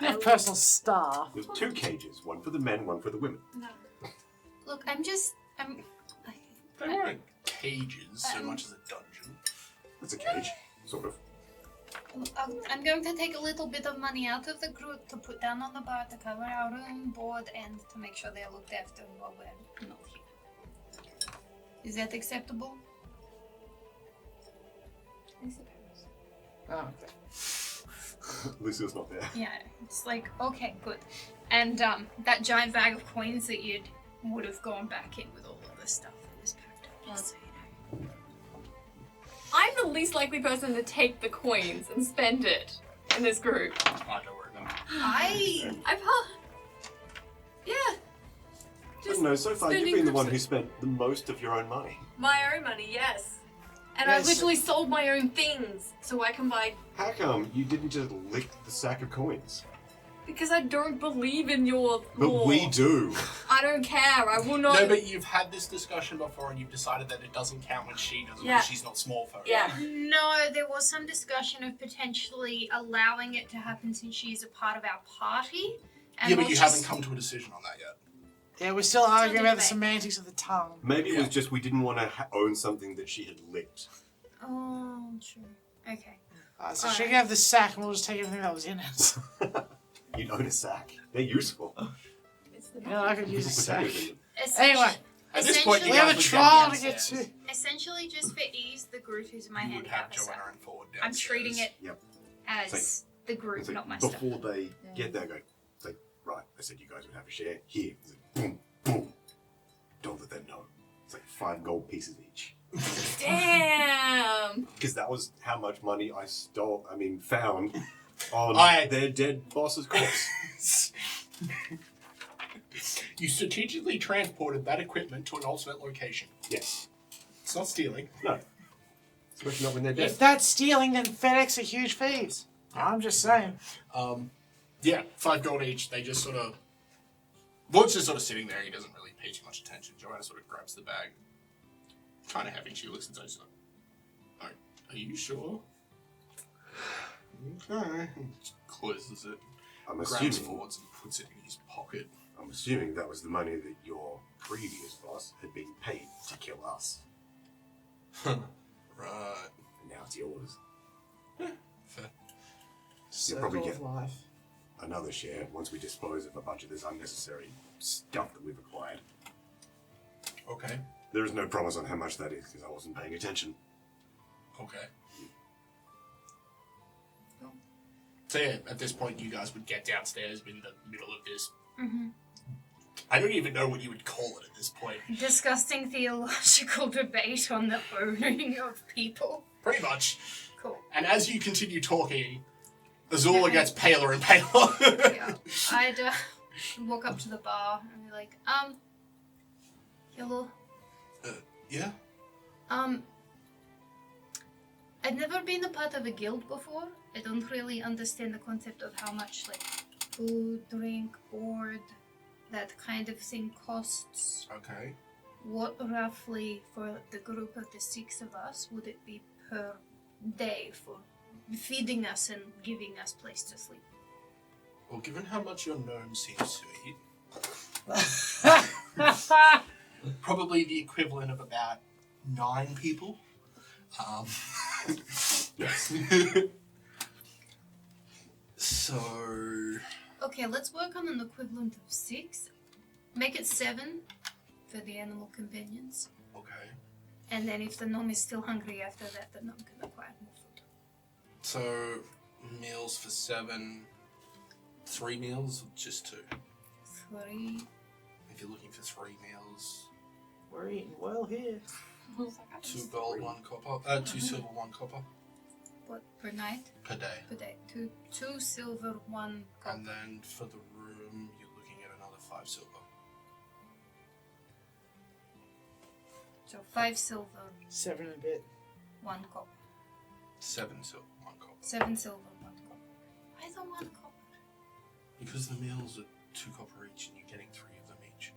Speaker 8: You have personal staff.
Speaker 6: There's 2 cages, one for the men, one for the women.
Speaker 9: No.
Speaker 3: Look,
Speaker 5: They weren't cages so much as a dungeon.
Speaker 6: It's a cage, sort of.
Speaker 3: I'm going to take a little bit of money out of the group to put down on the bar to cover our room, board, and to make sure they're looked after while we're not here. Is that acceptable?
Speaker 9: I suppose.
Speaker 8: Oh, okay.
Speaker 6: Lucille's not there.
Speaker 3: Yeah, it's like, okay, good. And that giant bag of coins that you would have gone back in with all of the stuff that was packed up, just so you know.
Speaker 9: I'm the least likely person to take the coins and spend it in this group.
Speaker 5: I don't worry about
Speaker 9: I've yeah.
Speaker 6: I don't know, so far you've
Speaker 9: spending
Speaker 6: been the one
Speaker 9: groups
Speaker 6: who spent the most of your own money.
Speaker 9: my own money, yes. And
Speaker 8: Yes.
Speaker 9: I literally sold my own things so I can buy.
Speaker 6: How come you didn't just lick the sack of coins?
Speaker 9: Because I don't believe in your
Speaker 6: But
Speaker 9: law.
Speaker 6: we do.
Speaker 9: I don't care. I will not.
Speaker 5: No, but you've had this discussion before and you've decided that it doesn't count when she does it
Speaker 9: Yeah.
Speaker 5: because she's not small folk.
Speaker 9: Yeah.
Speaker 3: No, there was some discussion of potentially allowing it to happen since she's a part of our party. And
Speaker 5: Yeah, but
Speaker 3: we'll
Speaker 5: you
Speaker 3: just-
Speaker 5: haven't come to a decision on that yet.
Speaker 8: Yeah, we're still arguing about the
Speaker 3: debate.
Speaker 8: semantics of the tongue.
Speaker 6: Maybe it was just we didn't want to own something that she had licked.
Speaker 3: Oh, true. Okay.
Speaker 8: So she can have the sack and we'll just take everything that was in it.
Speaker 6: You'd own a sack. They're useful.
Speaker 9: It's the
Speaker 8: Yeah, I could use a sack.
Speaker 3: Essentially,
Speaker 5: At this point, you
Speaker 8: We
Speaker 5: guys
Speaker 8: have a
Speaker 5: would
Speaker 8: trial
Speaker 5: get
Speaker 8: to get
Speaker 5: downstairs.
Speaker 8: to.
Speaker 3: essentially, just for ease, the group who's my
Speaker 5: You would have
Speaker 3: handicap.
Speaker 5: Joanna and Ford
Speaker 3: I'm
Speaker 5: downstairs.
Speaker 3: treating it
Speaker 6: Yep.
Speaker 3: as the group,
Speaker 6: It's like,
Speaker 3: not my stuff.
Speaker 6: before they get there, go, it's like, right, I said you guys would have a share. Here. It's like, boom, boom. Don't let them know. It's like 5 gold pieces each.
Speaker 9: Damn.
Speaker 6: Because that was how much money I found on their dead boss's corpse.
Speaker 5: You strategically transported that equipment to an alternate location.
Speaker 6: Yes.
Speaker 5: It's not stealing.
Speaker 6: No. Especially not when they're dead.
Speaker 8: If that's stealing, then FedEx are huge thieves. I'm just saying.
Speaker 5: Yeah, 5 gold each. They just sort of... Ward's just sort of sitting there. He doesn't really pay too much attention. Joanna sort of grabs the bag. Kind of heavy. She looks inside. She's like, are you sure? Okay. Closes it.
Speaker 6: I'm
Speaker 5: Grabs
Speaker 6: assuming,
Speaker 5: Ford's and puts it in his pocket.
Speaker 6: I'm assuming that was the money that your previous boss had been paid to kill us.
Speaker 5: Right.
Speaker 6: And now it's yours.
Speaker 5: Fair.
Speaker 6: You'll probably
Speaker 8: Circle
Speaker 6: get
Speaker 8: of life.
Speaker 6: another share once we dispose of a bunch of this unnecessary stuff that we've acquired.
Speaker 5: Okay.
Speaker 6: There is no promise on how much that is because I wasn't paying attention.
Speaker 5: Okay. So yeah, at this point, you guys would get downstairs in the middle of this.
Speaker 3: Mm-hmm.
Speaker 5: I don't even know what you would call it at this point.
Speaker 3: Disgusting theological debate on the owning of people.
Speaker 5: Pretty much.
Speaker 3: Cool.
Speaker 5: And as you continue talking, Azula gets paler and paler.
Speaker 3: Yeah. I'd walk up to the bar and be like, hello.
Speaker 5: Yeah?
Speaker 3: I've never been a part of a guild before. I don't really understand the concept of how much, like, food, drink, board, that kind of thing costs.
Speaker 5: Okay.
Speaker 3: What roughly, for the group of the 6 of us, would it be per day for feeding us and giving us place to sleep?
Speaker 5: Well, given how much your gnome seems to eat, probably the equivalent of about 9 people.
Speaker 6: Yes.
Speaker 5: So...
Speaker 3: Okay, let's work on an equivalent of 6. Make it 7 for the animal companions.
Speaker 5: Okay.
Speaker 3: And then if the gnome is still hungry after that, the gnome can acquire more food.
Speaker 5: So, meals for 7... 3 meals or just 2?
Speaker 3: 3.
Speaker 5: If you're looking for 3 meals...
Speaker 8: We're eating well here.
Speaker 5: 2 gold, 1 copper. 2 silver, 1 copper
Speaker 3: What, per night?
Speaker 5: per day.
Speaker 3: Per day. 2 silver, 1 copper.
Speaker 5: And then for the room, you're looking at another 5 silver.
Speaker 3: So 5 silver,
Speaker 8: 7 and a bit.
Speaker 3: 1 copper.
Speaker 5: 7 silver, 1 copper.
Speaker 3: 7 silver, 1 copper. Why the 1 copper?
Speaker 5: Because the meals are 2 copper each and you're getting 3 of them each.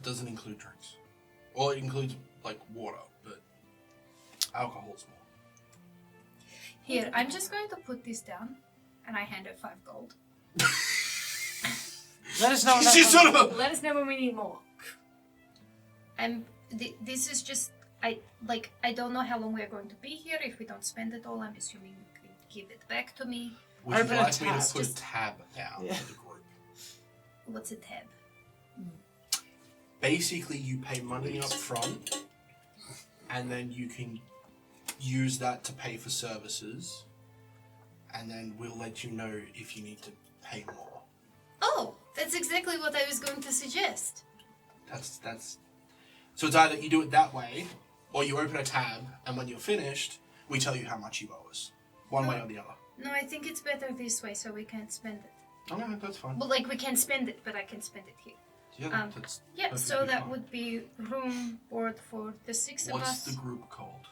Speaker 5: That doesn't include drinks. Well, it includes, like, water, but alcohol's more.
Speaker 3: Here, I'm just going to put this down, and I hand her 5 gold.
Speaker 8: Let us know when
Speaker 5: She's
Speaker 8: that
Speaker 5: sort
Speaker 8: comes.
Speaker 5: of
Speaker 9: Let us know when we need more.
Speaker 3: This is just, I don't know how long we're going to be here. If we don't spend it all, I'm assuming you could give it back to me.
Speaker 5: Would you
Speaker 8: Open a
Speaker 5: like me to
Speaker 8: tab.
Speaker 5: put a tab down
Speaker 8: Yeah.
Speaker 5: for the group?
Speaker 3: What's a tab?
Speaker 5: Basically, you pay money up front, and then you can use that to pay for services, and then we'll let you know if you need to pay more.
Speaker 3: Oh, that's exactly what I was going to suggest.
Speaker 5: That's. So it's either you do it that way, or you open a tab, and when you're finished, we tell you how much you owe us. One way or the other.
Speaker 3: No, I think it's better this way so we can't spend it.
Speaker 5: Oh, no, that's fine.
Speaker 3: Well, like, we can spend it, but I can spend it here.
Speaker 5: Yeah, that's
Speaker 3: Yeah, so
Speaker 5: perfectly
Speaker 3: that
Speaker 5: fine.
Speaker 3: would be room board for the 6 of
Speaker 5: What's
Speaker 3: us.
Speaker 5: the group called?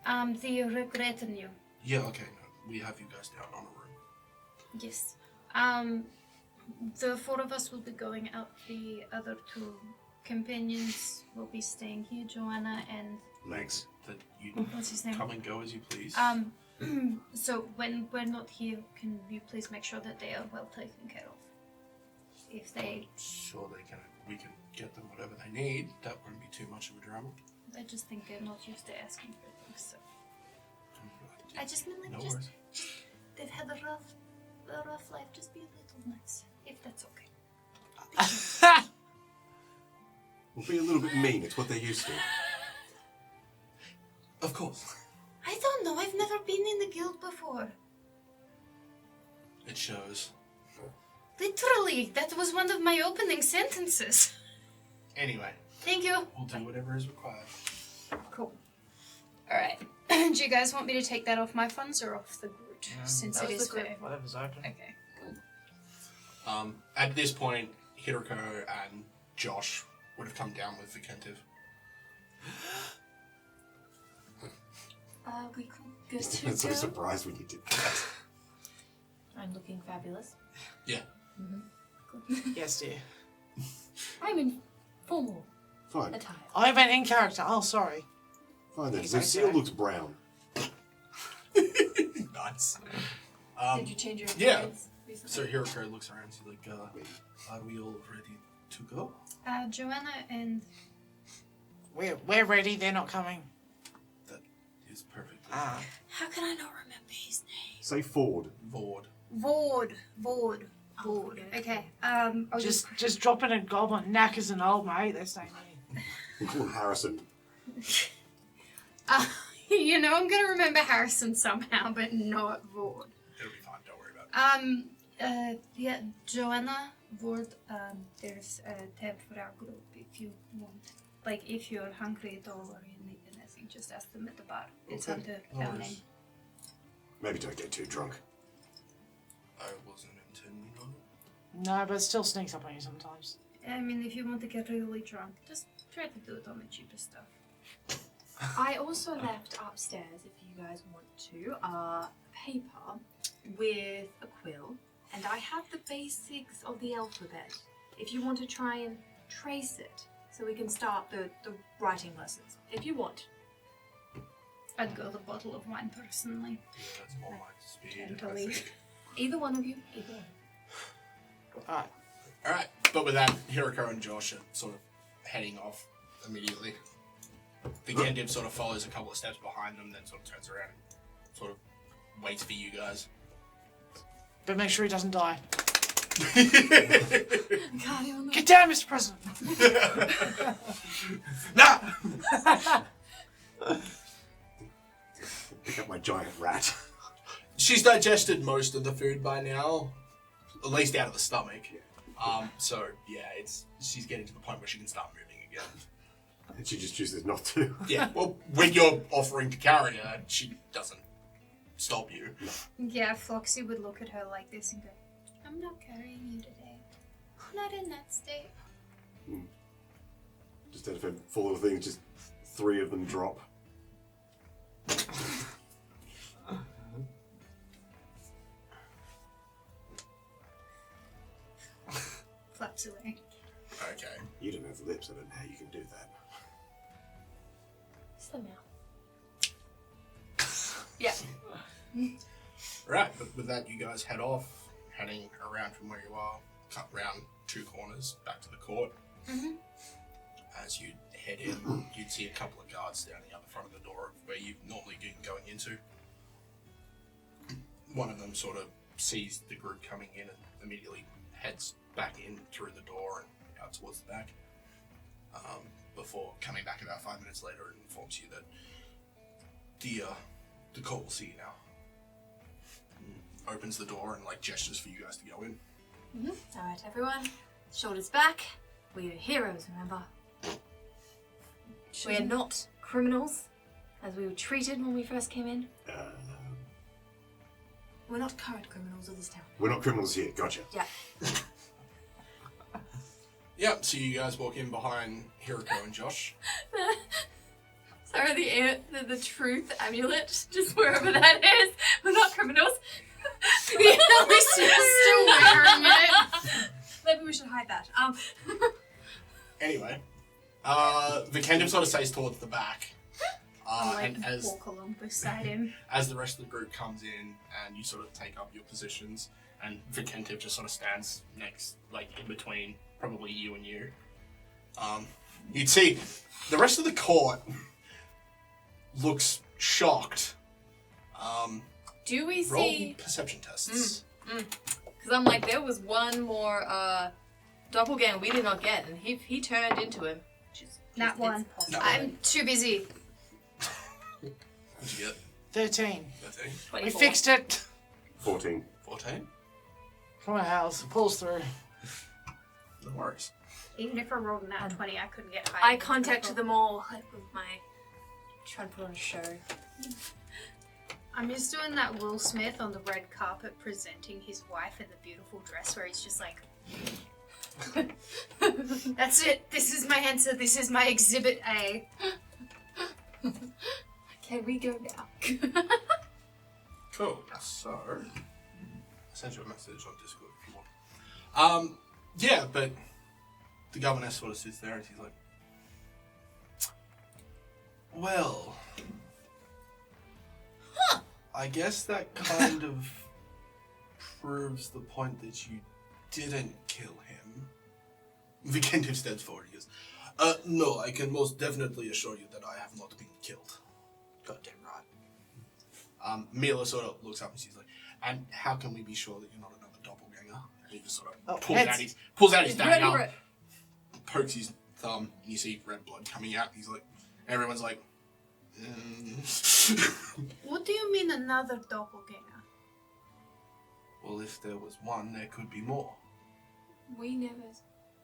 Speaker 3: The retinue.
Speaker 5: Yeah, okay, no. We have you guys down on a room.
Speaker 3: Yes. The 4 of us will be going out. The other 2 companions will be staying here. Joanna and
Speaker 6: Legs.
Speaker 5: That you
Speaker 3: what's his name?
Speaker 5: come and go as you please.
Speaker 3: So when we're not here, can you please make sure that they are well taken care of? If they,
Speaker 5: Sure, we can get them whatever they need. That won't be too much of a drama.
Speaker 3: I just think they're not used to asking for things. So I just mean like
Speaker 5: No
Speaker 3: just
Speaker 5: worries.
Speaker 3: they've had a rough life. Just be a little nice, if that's okay.
Speaker 6: We'll be a little bit mean. It's what they're used to.
Speaker 5: Of course.
Speaker 3: I don't know. I've never been in the guild before.
Speaker 5: It shows.
Speaker 3: Literally, that was one of my opening sentences.
Speaker 5: Anyway,
Speaker 3: Thank you.
Speaker 5: we'll do whatever is required.
Speaker 3: Cool. All right. Do you guys want me to take that off my funds or off the Groot? Since it is fair.
Speaker 4: Whatever's open.
Speaker 3: Okay.
Speaker 5: At this point, Hiroko and Josh would have come down with Vikentiy.
Speaker 9: We could go to
Speaker 6: I'm so surprised when you did that.
Speaker 9: I'm looking fabulous.
Speaker 5: Yeah.
Speaker 4: Yes, dear.
Speaker 9: I'm in formal
Speaker 6: Fine.
Speaker 9: attire.
Speaker 4: I meant in character. Oh, sorry.
Speaker 6: Fine then.
Speaker 4: He's
Speaker 6: So
Speaker 4: right
Speaker 6: Seal
Speaker 4: there.
Speaker 6: looks brown.
Speaker 5: Nice.
Speaker 9: Did you change your
Speaker 5: yeah.
Speaker 9: appearance recently?
Speaker 5: So Hiroko looks around and she's like, are we all ready to go?
Speaker 3: Joanna and
Speaker 4: We're ready. They're not coming.
Speaker 5: That is perfect.
Speaker 4: Ah.
Speaker 3: how can I not remember his name?
Speaker 6: Say Ford.
Speaker 5: Vord.
Speaker 3: Vord. Okay. I'll
Speaker 4: Just dropping a goblin. Knack as an old mate. They're staying here.
Speaker 6: We call him Harrison.
Speaker 3: you know, I'm gonna remember Harrison somehow, but not Vord.
Speaker 5: It'll be fine, don't worry about it.
Speaker 3: Yeah, Joanna, Vord, there's a tab for our group if you want. Like, if you're hungry at all or you need anything, just ask them at the bar. It's
Speaker 5: Okay,
Speaker 3: under
Speaker 5: no
Speaker 3: our
Speaker 5: worries.
Speaker 3: name.
Speaker 6: Maybe don't get too drunk.
Speaker 5: I wasn't intending on it.
Speaker 4: No, but it still sneaks up on you sometimes.
Speaker 3: I mean, if you want to get really drunk, just try to do it on the cheapest stuff.
Speaker 9: I also left upstairs, if you guys want to, paper with a quill, and I have the basics of the alphabet. If you want to try and trace it, so we can start the writing lessons, if you want.
Speaker 3: I'd go the bottle of wine personally.
Speaker 5: Yeah, that's more my speed, I
Speaker 3: Totally.
Speaker 5: think.
Speaker 9: Either one of you, either one.
Speaker 4: Alright.
Speaker 5: Alright, but with that, Hiroko and Josh are sort of heading off immediately. Vikentiy sort of follows a couple of steps behind them, then sort of turns around and sort of waits for you guys.
Speaker 4: But make sure he doesn't die.
Speaker 9: God, you're
Speaker 4: Get down, Mr. President!
Speaker 5: Nah!
Speaker 6: Pick up my giant rat.
Speaker 5: She's digested most of the food by now, at least out of the stomach. So yeah, she's getting to the point where she can start moving again.
Speaker 6: And she just chooses not to.
Speaker 5: Yeah, well, when you're offering to carry her, she doesn't stop you.
Speaker 3: Yeah, Floxy would look at her like this and go, I'm not carrying you today. Not in that state.
Speaker 6: Just out of him full of things, just 3 of them drop.
Speaker 3: Flaps away.
Speaker 5: Okay.
Speaker 6: You don't have lips, I don't know how you can do that.
Speaker 9: Slim out. Yeah.
Speaker 5: Right, but with that, you guys head off, heading around from where you are, cut round 2 corners, back to the court.
Speaker 9: Mm-hmm.
Speaker 5: As you head in, you'd see a couple of guards standing out the front of the door where you've normally been going into. One of them sort of sees the group coming in and immediately heads back in through the door and out towards the back. Before coming back about 5 minutes later and informs you that the court will see you now. Opens the door and gestures for you guys to go in.
Speaker 9: Mm-hmm. All right, everyone, shoulders back. We are heroes, remember? We are not criminals, as we were treated when we first came in. We're not current criminals of this town.
Speaker 6: We're not criminals here, gotcha.
Speaker 9: Yeah.
Speaker 5: Yep, so you guys walk in behind Hiroko and Josh.
Speaker 9: Sorry, the truth amulet, just wherever that is. We're not criminals.
Speaker 3: We're still wearing it.
Speaker 9: Maybe we should hide that.
Speaker 5: Anyway, Vikentiy sort of stays towards the back. And as
Speaker 3: walk along beside him.
Speaker 5: as the rest of the group comes in and you sort of take up your positions, and Vikentiy just sort of stands next, in between, probably you and you. You'd see the rest of the court looks shocked.
Speaker 9: Do we
Speaker 5: Roll
Speaker 9: see?
Speaker 5: perception tests.
Speaker 9: Because I'm like, there was one more doppelganger we did not get, and he turned into him.
Speaker 3: Not one.
Speaker 5: No.
Speaker 3: I'm too busy.
Speaker 5: What'd you get?
Speaker 8: 13.
Speaker 5: 13?
Speaker 9: 24.
Speaker 8: We fixed it.
Speaker 6: 14.
Speaker 5: 14?
Speaker 8: From a house. It pulls through.
Speaker 5: No worries.
Speaker 3: Even if I rolled an 20, I couldn't get high.
Speaker 9: I contacted them all with my trying to put on a show.
Speaker 3: I'm just doing that Will Smith on the red carpet presenting his wife in the beautiful dress where he's just like, that's it. This is my answer. This is my exhibit A.
Speaker 9: Can we go now?
Speaker 5: Cool. So, I'll send you a message on Discord if you want. Yeah, but the governess sort of sits there and she's like, well, I guess that kind of proves the point that you didn't kill him. Vikentiy stands forward. He goes, no, I can most definitely assure you that I have not been killed. Goddamn right. Mila sort of looks up and she's like, and how can we be sure that you're not another doppelganger? And he just sort of pulls out his dagger, pokes his thumb, and you see red blood coming out. He's like, everyone's like,
Speaker 3: What do you mean another doppelganger?
Speaker 5: well, if there was one, there could be more.
Speaker 9: We never.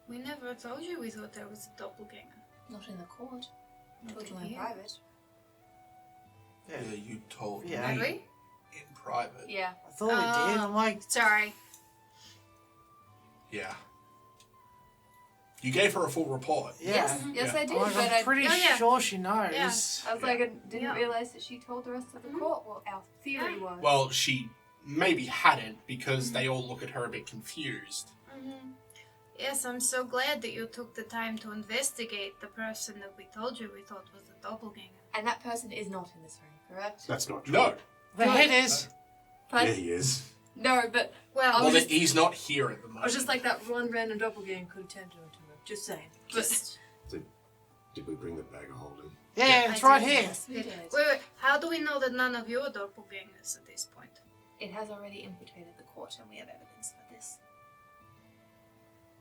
Speaker 3: We never told you we thought there was a doppelganger.
Speaker 9: Not in the court. Told you in
Speaker 3: here.
Speaker 9: private.
Speaker 5: Yeah, you told
Speaker 8: Yeah.
Speaker 5: me
Speaker 3: Really?
Speaker 5: in private.
Speaker 9: Yeah.
Speaker 8: I thought we did. I'm like,
Speaker 3: Sorry.
Speaker 5: Yeah. You gave her a full report.
Speaker 8: yeah.
Speaker 9: Yes,
Speaker 5: Yeah.
Speaker 9: I did.
Speaker 8: I'm like,
Speaker 9: but
Speaker 8: I'm pretty
Speaker 3: Oh, yeah.
Speaker 8: sure she knows.
Speaker 3: Yeah.
Speaker 9: I was like, I didn't
Speaker 3: Yeah.
Speaker 9: realize that she told the rest of the court what our theory was.
Speaker 5: Well, she maybe hadn't because they all look at her a bit confused.
Speaker 3: Mm-hmm. Yes, I'm so glad that you took the time to investigate the person that we told you we thought was a doppelganger.
Speaker 9: And that person is not in this room, correct?
Speaker 6: That's not true.
Speaker 5: No.
Speaker 8: The head is.
Speaker 9: But
Speaker 6: Yeah, he is.
Speaker 9: no, but
Speaker 3: Well,
Speaker 5: Well,
Speaker 9: just-
Speaker 5: he's not here at the moment.
Speaker 9: I was just like that one random doppelganger could have turned her into her. Just saying.
Speaker 3: just
Speaker 6: Did we bring the bag of holding?
Speaker 8: Yeah, it's right here.
Speaker 9: Yes, we did.
Speaker 3: wait. How do we know that none of you are doppelgangers at this point?
Speaker 9: It has already infiltrated the court, and we have evidence for this.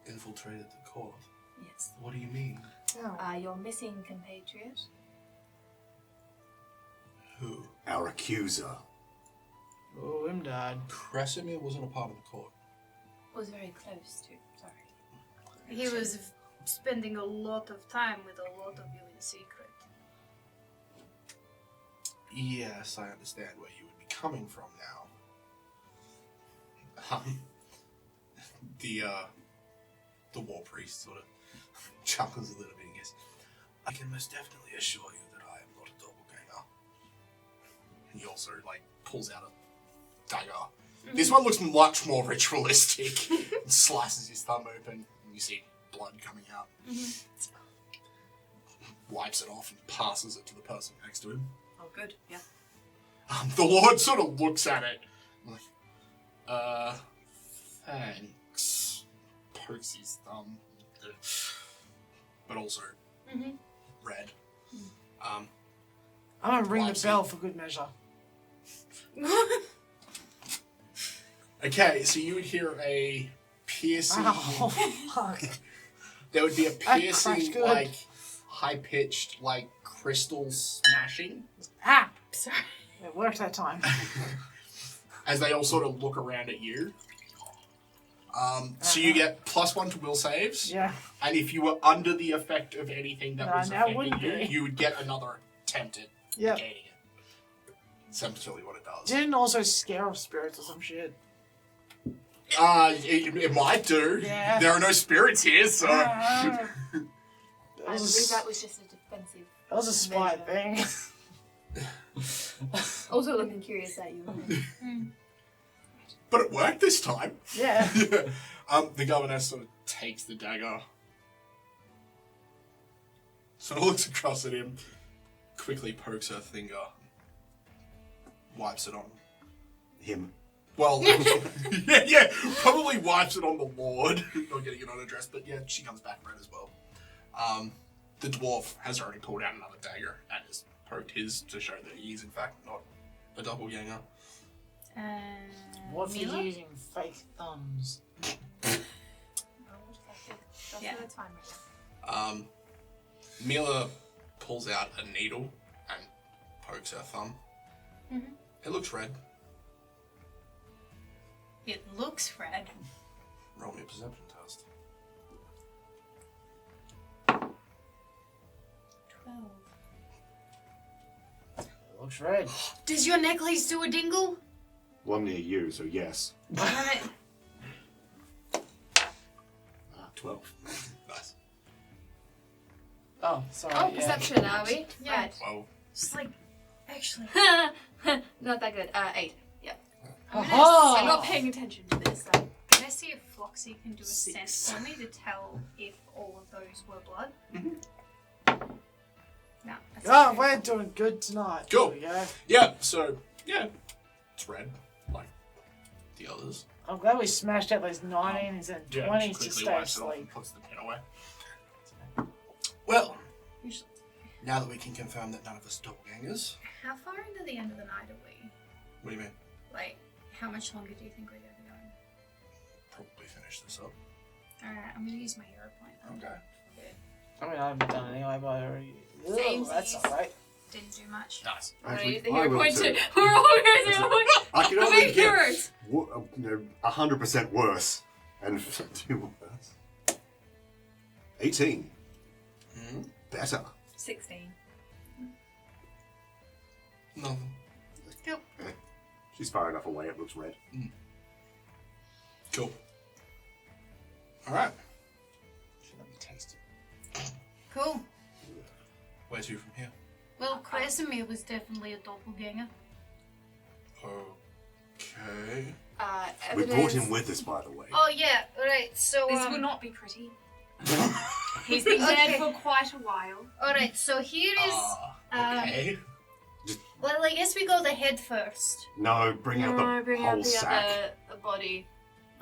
Speaker 5: Infiltrated the court.
Speaker 9: Yes.
Speaker 5: What do you mean?
Speaker 9: Your missing compatriot.
Speaker 5: Who?
Speaker 6: Our accuser.
Speaker 8: Oh, him died.
Speaker 5: Kresimir wasn't a part of the court.
Speaker 9: Was very close to. Sorry.
Speaker 3: He was spending a lot of time with a lot of you in secret.
Speaker 5: Yes, I understand where you would be coming from now. The war priest sort of chuckles a little bit and goes, I can most definitely assure you that I am not a doppelganger. And he also, pulls out a dagger. This one looks much more ritualistic. And slices his thumb open, and you see blood coming out. Wipes it off and passes it to the person next to him.
Speaker 9: Oh, good. Yeah.
Speaker 5: The Lord sort of looks at it, like, thanks. Pokes his thumb, but also red.
Speaker 8: I'm gonna ring the
Speaker 5: Wipes
Speaker 8: bell
Speaker 5: it.
Speaker 8: for good measure.
Speaker 5: Okay, so you would hear a piercing.
Speaker 8: Oh, fuck.
Speaker 5: There would be a
Speaker 8: crashed
Speaker 5: piercing,
Speaker 8: good.
Speaker 5: like high-pitched, like crystal smashing
Speaker 8: Ah! Sorry. It worked that time.
Speaker 5: as they all sort of look around at you. So you get +1 to will saves,
Speaker 8: Yeah.
Speaker 5: and if you were under the effect of anything that was
Speaker 8: now
Speaker 5: affecting
Speaker 8: wouldn't
Speaker 5: you,
Speaker 8: be.
Speaker 5: you would get another attempt at
Speaker 8: Yep.
Speaker 5: negating it. Essentially what it does.
Speaker 8: Didn't also scare off spirits or some shit.
Speaker 5: It might do.
Speaker 8: Yeah.
Speaker 5: There are no spirits here, so...
Speaker 8: That
Speaker 9: I
Speaker 8: was,
Speaker 9: believe
Speaker 8: a,
Speaker 9: that was just a defensive.
Speaker 8: that was a spy thing.
Speaker 9: Also looking curious at you.
Speaker 5: But it worked this time.
Speaker 8: Yeah.
Speaker 5: The governess sort of takes the dagger, sort of looks across at him, quickly pokes her finger, wipes it on.
Speaker 6: Him.
Speaker 5: Well, yeah, probably wipes it on the Lord. Not getting it on her dress, but yeah, she comes back red as well. The dwarf has already pulled out another dagger and has poked his to show that he is in fact not a doppelganger.
Speaker 8: What for
Speaker 3: Mila?
Speaker 8: using fake thumbs?
Speaker 3: Yeah.
Speaker 9: That's fine right now.
Speaker 5: Mila pulls out a needle and pokes her thumb. It looks red.
Speaker 3: It looks red.
Speaker 5: Roll me a perception test.
Speaker 3: 12.
Speaker 8: It looks red.
Speaker 3: Does your necklace do a dingle?
Speaker 6: Well, I'm near you, so yes.
Speaker 3: Alright.
Speaker 6: 12.
Speaker 5: Nice.
Speaker 8: Oh, sorry.
Speaker 9: Oh,
Speaker 8: yeah.
Speaker 9: perception, are we?
Speaker 3: Yeah.
Speaker 9: Right.
Speaker 5: Well,
Speaker 3: Just like, actually.
Speaker 9: Not that good. 8. Yeah.
Speaker 8: Oh!
Speaker 9: I'm not paying attention to this. So.
Speaker 3: Can I see if Floxy can do a sense for me to tell if all of those were blood? No. That's
Speaker 8: Oh,
Speaker 3: okay.
Speaker 8: we're doing good tonight.
Speaker 5: Cool.
Speaker 8: There we go.
Speaker 5: yeah, so, yeah, it's red, like the others.
Speaker 8: I'm glad we smashed out those 19s and
Speaker 5: Yeah,
Speaker 8: 20s
Speaker 5: she
Speaker 8: to
Speaker 5: quickly
Speaker 8: stay
Speaker 5: wipes it off
Speaker 8: asleep.
Speaker 5: and puts the pen away. Well,
Speaker 3: Usually-
Speaker 5: now that we can confirm that none of us are doppelgangers,
Speaker 3: How far into the end of the night are we?
Speaker 5: what do you mean?
Speaker 3: Like, how much longer do you think we're going to be going?
Speaker 5: Probably finish this up.
Speaker 3: Alright, I'm going to use my hero point then.
Speaker 5: Okay.
Speaker 8: I mean, I haven't done it anyway, but I already.
Speaker 3: Same,
Speaker 8: Ugh, that's
Speaker 3: please.
Speaker 8: alright.
Speaker 3: Didn't do much.
Speaker 5: Nice.
Speaker 9: Right, the
Speaker 6: I
Speaker 9: hero
Speaker 6: will
Speaker 9: point
Speaker 6: too.
Speaker 9: too. We're all heroes. Hero point.
Speaker 6: I can
Speaker 9: We're
Speaker 6: only
Speaker 9: big
Speaker 6: get
Speaker 9: heroes.
Speaker 6: 100% worse. And do worse. 18. Better.
Speaker 9: 16.
Speaker 5: Nothing.
Speaker 6: She's far enough away, it looks red.
Speaker 5: Cool. Alright.
Speaker 8: Should let me taste
Speaker 3: Cool.
Speaker 5: Where to from here?
Speaker 3: Well, Krasimir was definitely a doppelganger.
Speaker 5: Okay.
Speaker 6: We
Speaker 9: Evidence.
Speaker 6: brought him with us, by the way.
Speaker 3: Oh, yeah, alright, so,
Speaker 9: This will not be pretty. He's been dead for quite a while.
Speaker 3: Alright, so here is,
Speaker 5: Okay.
Speaker 3: well, I guess we go the head first.
Speaker 6: No, bring out the
Speaker 9: bring
Speaker 6: whole
Speaker 9: out the
Speaker 6: sack.
Speaker 9: other body.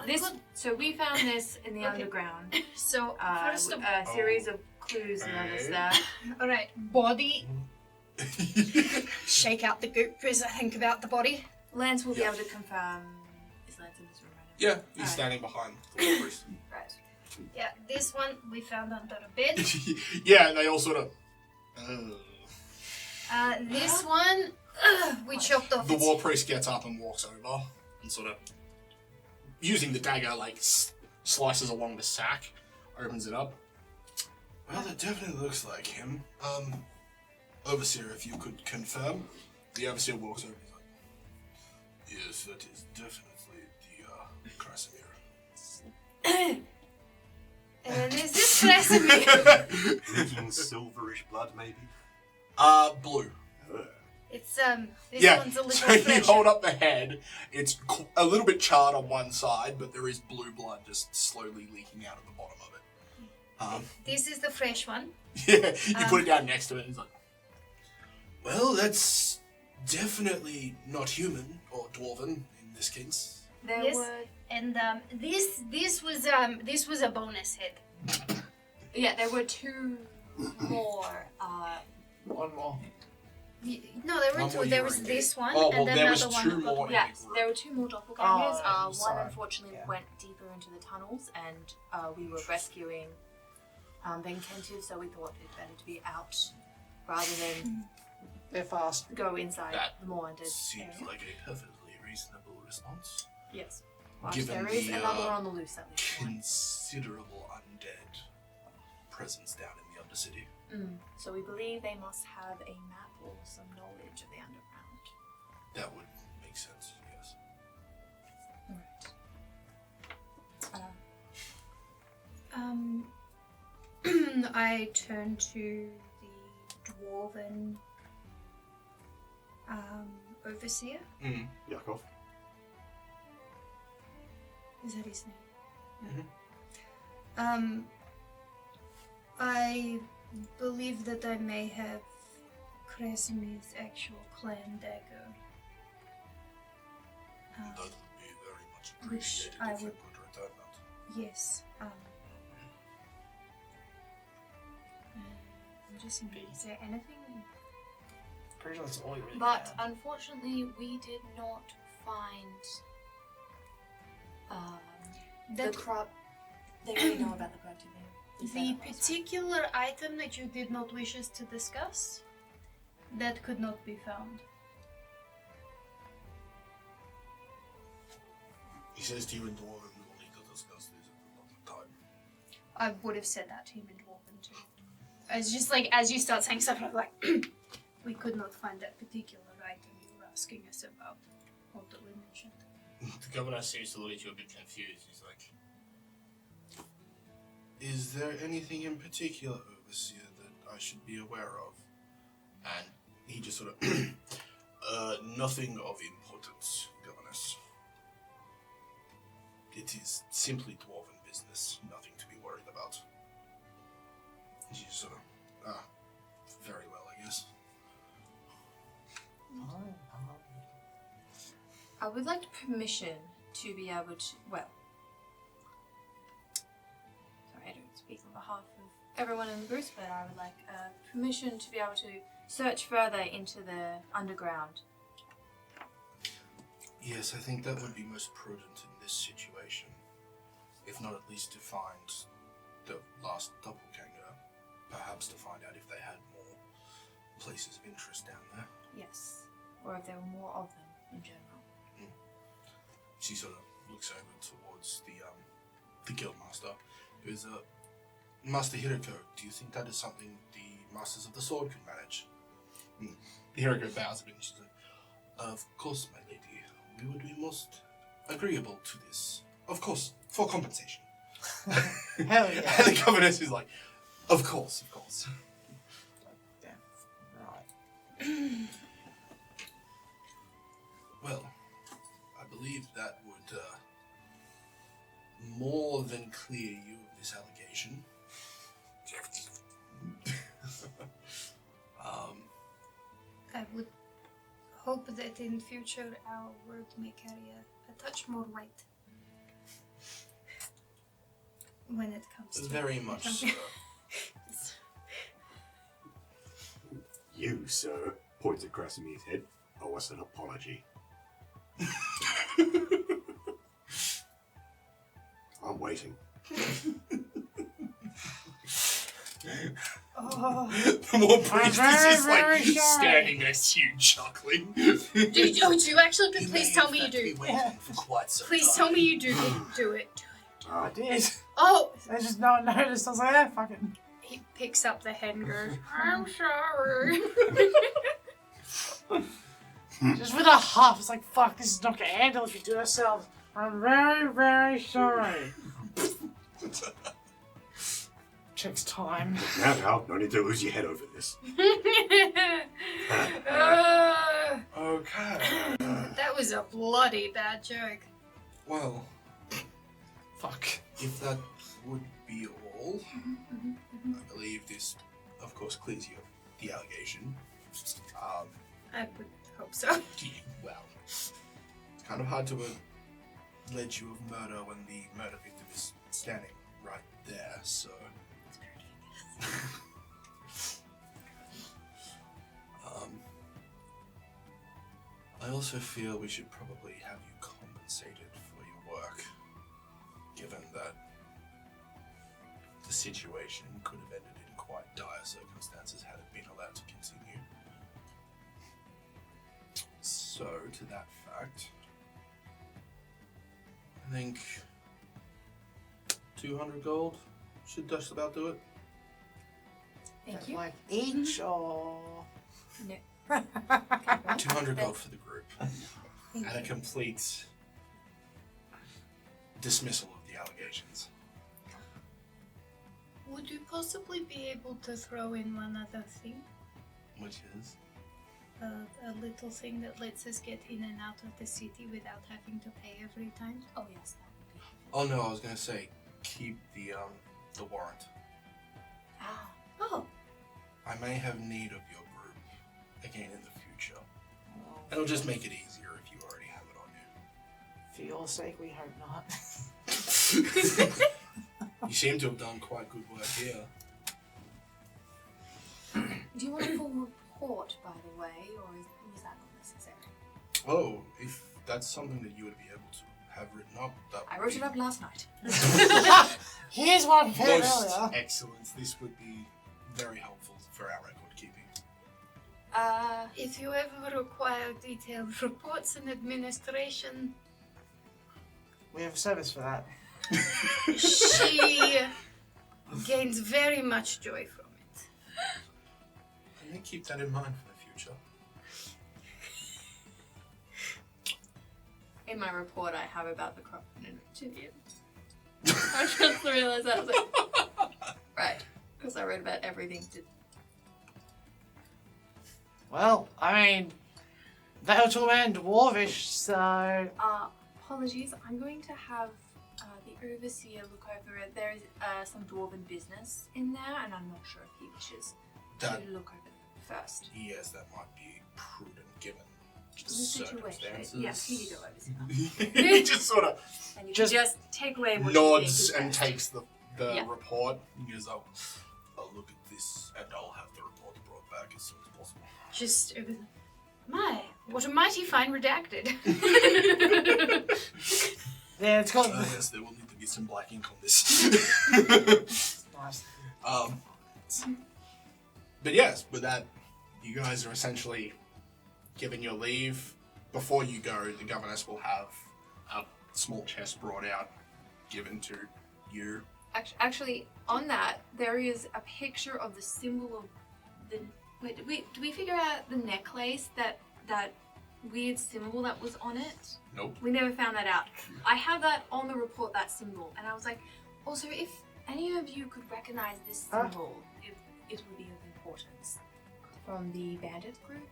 Speaker 9: This. So we found this in the
Speaker 3: Okay.
Speaker 9: underground.
Speaker 3: So, first of
Speaker 9: A series of clues and other
Speaker 5: Okay.
Speaker 9: stuff.
Speaker 3: alright, body. Shake out the goop as I think about the body.
Speaker 9: Lance will be able to confirm. Is Lance in this room right
Speaker 5: Yeah, he's
Speaker 9: Alright.
Speaker 5: standing behind the wall priest.
Speaker 9: now? Right.
Speaker 3: Yeah, this one we found under a bed.
Speaker 5: Yeah, and they all sort of.
Speaker 3: This one, we chopped off
Speaker 5: The
Speaker 3: its
Speaker 5: war priest gets up and walks over and sort of, using the dagger, like slices along the sack, opens it up. Well, that definitely looks like him. Overseer, if you could confirm. The overseer walks over and he's like, yes, that is definitely the Krasimir.
Speaker 3: And is this Krasimir?
Speaker 6: Drinking silverish blood, maybe?
Speaker 5: Blue.
Speaker 3: It's this
Speaker 5: Yeah,
Speaker 3: one's a little
Speaker 5: so you
Speaker 3: fresher.
Speaker 5: hold up the head, it's a little bit charred on one side, but there is blue blood just slowly leaking out of the bottom of it.
Speaker 3: This is the fresh one.
Speaker 5: Yeah, you put it down next to it and it's like, well, that's definitely not human or dwarven in this case.
Speaker 9: There
Speaker 3: Yes.
Speaker 9: were
Speaker 3: And this was a bonus hit.
Speaker 9: there were two more.
Speaker 8: One more.
Speaker 3: No, there
Speaker 5: One
Speaker 3: were
Speaker 5: more
Speaker 3: two. There was
Speaker 5: urine
Speaker 3: this one,
Speaker 5: Oh, well,
Speaker 3: and then
Speaker 5: there was
Speaker 3: another
Speaker 5: two
Speaker 3: one.
Speaker 5: more.
Speaker 3: More.
Speaker 9: Yes, there were two more doppelgangers.
Speaker 8: Oh,
Speaker 9: One
Speaker 8: sorry.
Speaker 9: unfortunately
Speaker 8: Yeah.
Speaker 9: went deeper into the tunnels, and we were rescuing Vikentiy, so we thought it better to be out rather than
Speaker 8: They're fast.
Speaker 9: go inside
Speaker 5: That
Speaker 9: the more undead
Speaker 5: Seems
Speaker 9: area.
Speaker 5: like a perfectly reasonable response.
Speaker 9: Yes. But
Speaker 5: Given
Speaker 9: there is
Speaker 5: the,
Speaker 9: another on the loose at least.
Speaker 5: Considerable undead presence down in the undercity.
Speaker 9: So we believe they must have a map or some knowledge of the underground.
Speaker 5: That would make sense, yes.
Speaker 9: Right.
Speaker 3: I turn to the dwarven overseer.
Speaker 6: Yakov.
Speaker 3: Is that his name? Yeah. I believe that I may have Krasimir's actual clan dagger.
Speaker 5: That would be very much
Speaker 3: Which
Speaker 5: appreciated
Speaker 3: I
Speaker 5: if you
Speaker 3: would-
Speaker 5: could return that.
Speaker 3: Yes. I'm just thinking, is there anything?
Speaker 8: Pretty sure that's all you really
Speaker 9: But
Speaker 8: have.
Speaker 9: unfortunately, we did not find the
Speaker 3: That
Speaker 9: crop. They really know about the corrupted man.
Speaker 3: the particular item that you did not wish us to discuss, that could not be found.
Speaker 5: He says to you in Dwarven, we will need to discuss this at another time.
Speaker 3: I would have said that to him in Dwarven too. It's just like, as you start saying stuff, I'm like, we could not find that particular item you were asking us about, or that we mentioned.
Speaker 5: The governor seems to look at you a bit confused. He's like, is there anything in particular, Overseer, that I should be aware of? And he just sort of, nothing of importance, Governess. It is simply dwarven business, nothing to be worried about. He just sort of, very well, I guess.
Speaker 9: I would like permission to be able to. Well, sorry, I don't speak on behalf of everyone in the group, but I would like permission to be able to search further into the underground.
Speaker 5: Yes, I think that would be most prudent in this situation. If not at least to find the last doppelganger. Perhaps to find out if they had more places of interest down there.
Speaker 9: Yes, or if there were more of them in general.
Speaker 5: She sort of looks over towards the guildmaster, who's Master Hiroko. Do you think that is something the Masters of the Sword could manage? The Hiroko bows a bit and she's like, of course, my lady. We would be most agreeable to this. Of course, for compensation.
Speaker 8: Hell yeah.
Speaker 5: And the governess is like, of course, of course.
Speaker 8: Yeah. Right.
Speaker 5: Well, I believe that would more than clear you of this allegation.
Speaker 3: I would hope that in future our word may carry a touch more weight when it comes to
Speaker 5: Very much so.
Speaker 6: You, sir, points at Krasimir's head. Oh, what's an apology? I'm waiting.
Speaker 5: The more priest is just
Speaker 8: very
Speaker 5: like
Speaker 8: sorry.
Speaker 5: standing next to you chuckling.
Speaker 3: do you actually? Please tell me you do.
Speaker 5: For quite some
Speaker 3: Please
Speaker 5: time.
Speaker 3: tell me you do. Do it.
Speaker 8: I did.
Speaker 3: Oh,
Speaker 8: I just no one noticed. I was like, ah, fucking.
Speaker 3: he picks up the head and goes, I'm sorry.
Speaker 8: Just with a huff. It's like, fuck, this is not gonna handle if we do it ourselves. I'm very, very sorry. Checks time.
Speaker 6: Now, no need to lose your head over this.
Speaker 5: Okay.
Speaker 3: That was a bloody bad joke.
Speaker 5: Well,
Speaker 8: Fuck.
Speaker 5: if that would be all, all, I believe this, of course, clears you of the allegation.
Speaker 3: I would hope so.
Speaker 5: Well, it's kind of hard to allege you of murder when the murder victim is standing right there, so... I also feel we should probably have you compensated for your work, given that the situation could have ended in quite dire circumstances had it been allowed to continue. So, to that fact, I think 200 gold should just about do it.
Speaker 9: Thank you.
Speaker 8: Like each or.
Speaker 9: No.
Speaker 5: 200 gold for the group. And a complete dismissal of the allegations.
Speaker 3: Would you possibly be able to throw in one other thing?
Speaker 5: Which is?
Speaker 3: A little thing that lets us get in and out of the city without having to pay every time?
Speaker 9: Oh yes.
Speaker 5: Oh no, I was gonna say, keep the warrant.
Speaker 9: Ah.
Speaker 3: Oh,
Speaker 5: I may have need of your group again in the future. It'll just make it easier if you already have it on you.
Speaker 8: For your sake, we hope not.
Speaker 5: You seem to have done quite good work here.
Speaker 9: Do you want a full report, by the way, or was that not necessary?
Speaker 5: Oh, if that's something that you would be able to have written up, that
Speaker 9: I wrote it up last night.
Speaker 8: Here's one prepared
Speaker 5: Most
Speaker 8: earlier.
Speaker 5: excellent. This would be very helpful for our record keeping.
Speaker 3: if you ever require detailed reports and administration,
Speaker 8: We have a service for that.
Speaker 3: she gains very much joy from it.
Speaker 5: I may keep that in mind for the future.
Speaker 9: In my report, I have about the crop in Virginia. I just realised that. I was like, right, because I read about everything.
Speaker 8: Well, I mean, they were talking about dwarvish, so.
Speaker 9: Apologies, I'm going to have the overseer look over it. There is some dwarven business in there, and I'm not sure if he wishes
Speaker 5: That-
Speaker 9: to look over it first.
Speaker 5: Yes, that might be prudent given the
Speaker 9: The situation.
Speaker 5: circumstances.
Speaker 9: Yes, he did go overseer.
Speaker 5: He just sort of
Speaker 9: And you
Speaker 8: Just
Speaker 9: can just take away what
Speaker 5: nods
Speaker 9: you think is
Speaker 5: and
Speaker 9: best.
Speaker 5: takes the
Speaker 9: Yeah.
Speaker 5: report. He goes, I'll look at this and I'll have the report brought back as soon as possible.
Speaker 3: Just, my, what a mighty fine redacted.
Speaker 8: Yeah, it's called.
Speaker 5: Yes, there will need to be some black ink on this.
Speaker 8: Nice.
Speaker 5: But yes, with that, you guys are essentially given your leave. Before you go, the governess will have a small chest brought out, given to you.
Speaker 9: Actually, on that, there is a picture of the symbol of the. Wait, did we figure out the necklace that weird symbol that was on it?
Speaker 5: Nope.
Speaker 9: We never found that out. I have that on the report, that symbol, and I was like, also, if any of you could recognize this symbol, it would be of importance. From the bandit group?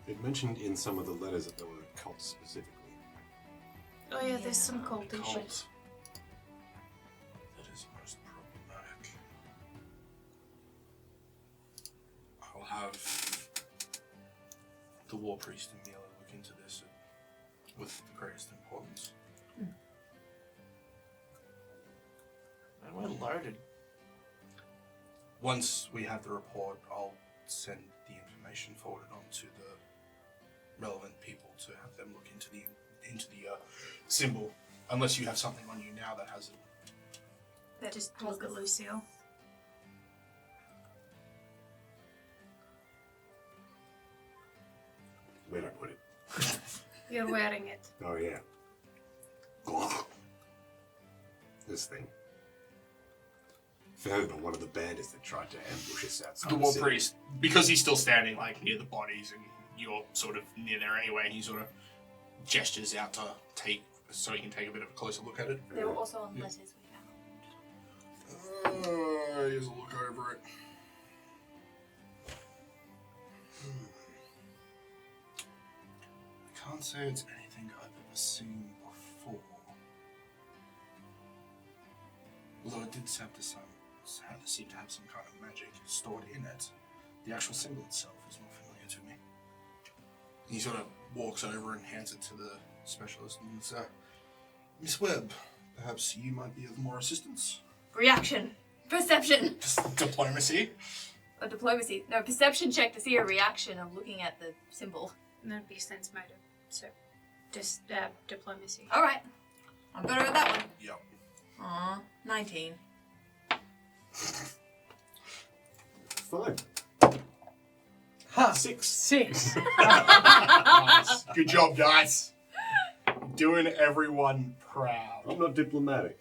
Speaker 6: It mentioned in some of the letters that there were cults specifically.
Speaker 3: Oh yeah, there's some culty shit.
Speaker 5: Cult. That is most problematic. I'll have the war priest and Mila look into this with the greatest importance.
Speaker 8: And we're loaded.
Speaker 5: Once we have the report, I'll send the information forwarded on to the relevant people to have them look into the symbol. Unless you have something on you now that has it.
Speaker 9: That
Speaker 3: Just look at Lucille.
Speaker 6: Where'd I put it?
Speaker 3: You're wearing it.
Speaker 6: Oh, yeah. This thing. Found on one of the bandits that tried to ambush us outside
Speaker 5: The
Speaker 6: the
Speaker 5: war
Speaker 6: city.
Speaker 5: priest, because he's still standing like near the bodies and you're sort of near there anyway, and he sort of gestures out to take, so he can take a bit of a closer look at it.
Speaker 9: They were also on letters we found.
Speaker 5: Here's a look over it. I can't say it's anything I've ever seen before. Although it did seem to have some kind of magic stored in it, the actual symbol itself is not familiar to me. He sort of walks over and hands it to the specialist and says, Miss Webb, perhaps you might be of more assistance?
Speaker 9: Reaction. Perception.
Speaker 5: Diplomacy.
Speaker 9: Or diplomacy. No, perception check to see a reaction of looking at the symbol.
Speaker 3: That'd be sense motive. So, just diplomacy.
Speaker 9: Alright. I'm better at that one.
Speaker 5: Yep.
Speaker 9: Aw, 19.
Speaker 6: 5.
Speaker 8: Huh.
Speaker 6: 6.
Speaker 8: 6.
Speaker 5: Nice. Good job, guys. Doing everyone proud.
Speaker 6: I'm not diplomatic.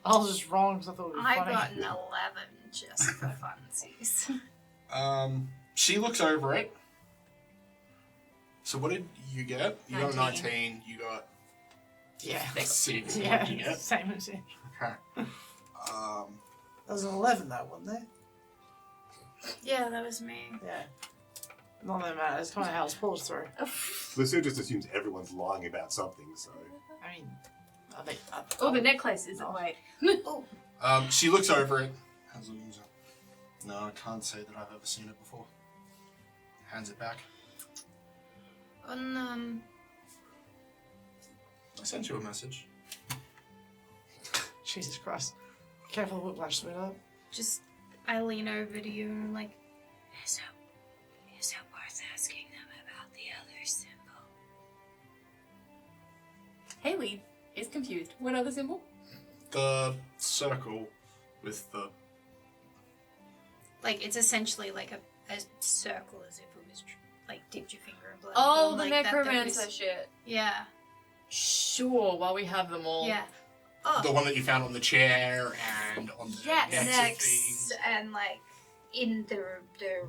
Speaker 8: I was just wrong because I thought it would be
Speaker 3: I
Speaker 8: funny.
Speaker 3: got an 11 just for funsies.
Speaker 5: She looks over it. So what did you get? You got a
Speaker 3: 19.
Speaker 5: 19. You got
Speaker 8: Yeah.
Speaker 5: 6.
Speaker 8: Yeah,
Speaker 5: What did you get?
Speaker 8: same as it.
Speaker 5: Okay.
Speaker 8: That was an 11 though, wasn't it?
Speaker 3: Yeah, that was me.
Speaker 8: Yeah. Not that matters. It's kind of how it's pulled through.
Speaker 6: Lucio just assumes everyone's lying about something, so.
Speaker 8: I mean, I think.
Speaker 9: Oh, the necklace isn't white.
Speaker 5: She looks over it. Hands it over. No, I can't say that I've ever seen it before. Hands it back.
Speaker 3: On,
Speaker 5: I sent you a message.
Speaker 8: Jesus Christ. Careful the whiplash, sweetheart.
Speaker 3: just, I lean over to you and I'm like, is it worth asking them about the other symbol?
Speaker 9: Haley is confused. What other symbol?
Speaker 5: The circle with the...
Speaker 3: Like, it's essentially like a circle as if it was, like, dipped your finger in blood.
Speaker 9: Oh, the
Speaker 3: like that
Speaker 9: necromancer
Speaker 3: was-
Speaker 9: shit.
Speaker 3: Yeah.
Speaker 9: Sure, while we have them all.
Speaker 3: Yeah. Oh,
Speaker 5: The one that you found on the chair and on the necks of
Speaker 3: next,
Speaker 5: things.
Speaker 3: and like in the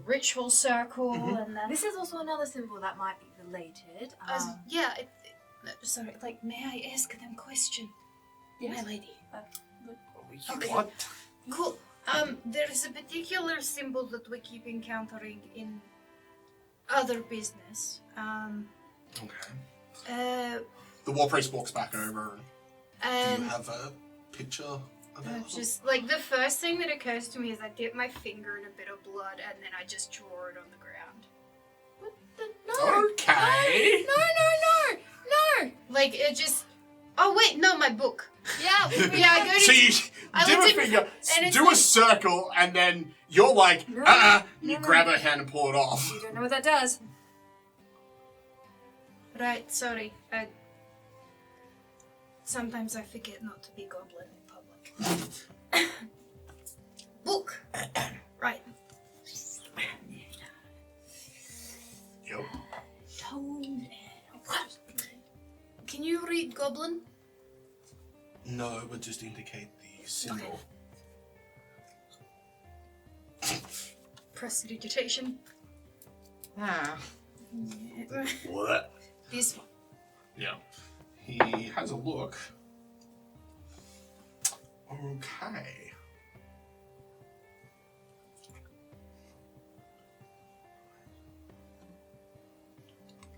Speaker 3: ritual circle, and the,
Speaker 9: This is also another symbol that might be related.
Speaker 3: yeah. Sorry, like, may I ask them question, my lady? Okay.
Speaker 8: What?
Speaker 3: Cool. There is a particular symbol that we keep encountering in other business.
Speaker 5: Okay. The war priest walks back over and do you have a picture of it?
Speaker 3: Just like the first thing that occurs to me is I dip my finger in a bit of blood and then I just draw it on the ground.
Speaker 9: What the? No.
Speaker 5: Okay.
Speaker 9: No.
Speaker 3: Like it just. Oh wait, no, my book.
Speaker 9: Yeah.
Speaker 3: Yeah, I go to.
Speaker 5: So you
Speaker 3: I
Speaker 5: do a
Speaker 3: looked at-
Speaker 5: finger,
Speaker 3: and it's
Speaker 5: do
Speaker 3: like-
Speaker 5: a circle, and then you're like,
Speaker 9: No.
Speaker 5: you
Speaker 9: No.
Speaker 5: grab her hand and pull it off.
Speaker 9: You don't know what that does.
Speaker 3: Right, sorry. Sometimes I forget not to be goblin in public. Book. Right.
Speaker 5: Yep.
Speaker 3: Can you read goblin?
Speaker 5: No, but just indicate the symbol.
Speaker 3: Prestidigitation.
Speaker 8: Ah.
Speaker 6: What?
Speaker 3: This one.
Speaker 5: Yeah. He has a look. Okay.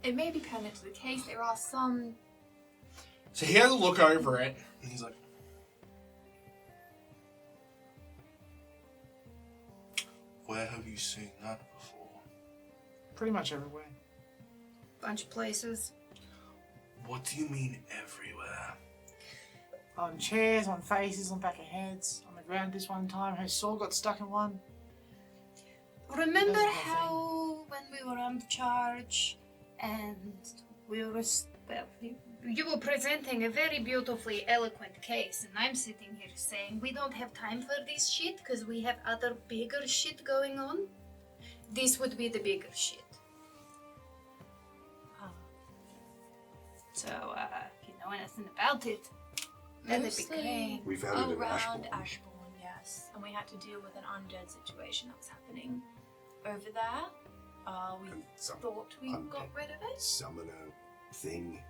Speaker 9: It may be pertinent to the case. There are some.
Speaker 5: So he has a look over it, and he's like, where have you seen that before?
Speaker 8: Pretty much everywhere.
Speaker 3: Bunch of places.
Speaker 5: What do you mean everywhere?
Speaker 8: On chairs, on faces, on back of heads, on the ground this one time. Her sword got stuck in one.
Speaker 3: Remember
Speaker 8: That's
Speaker 3: how when we were on charge and we were, well, you were presenting a very beautifully eloquent case, and I'm sitting here saying we don't have time for this shit because we have other bigger shit going on? This would be the bigger shit. So, if you know anything about it, that'd be
Speaker 9: Mostly
Speaker 3: great.
Speaker 6: We found it in
Speaker 9: around
Speaker 6: Ashbourne.
Speaker 9: Ashbourne, yes. And we had to deal with an undead situation that was happening over there. We
Speaker 6: And some
Speaker 9: thought we got rid of it.
Speaker 6: summoner thing.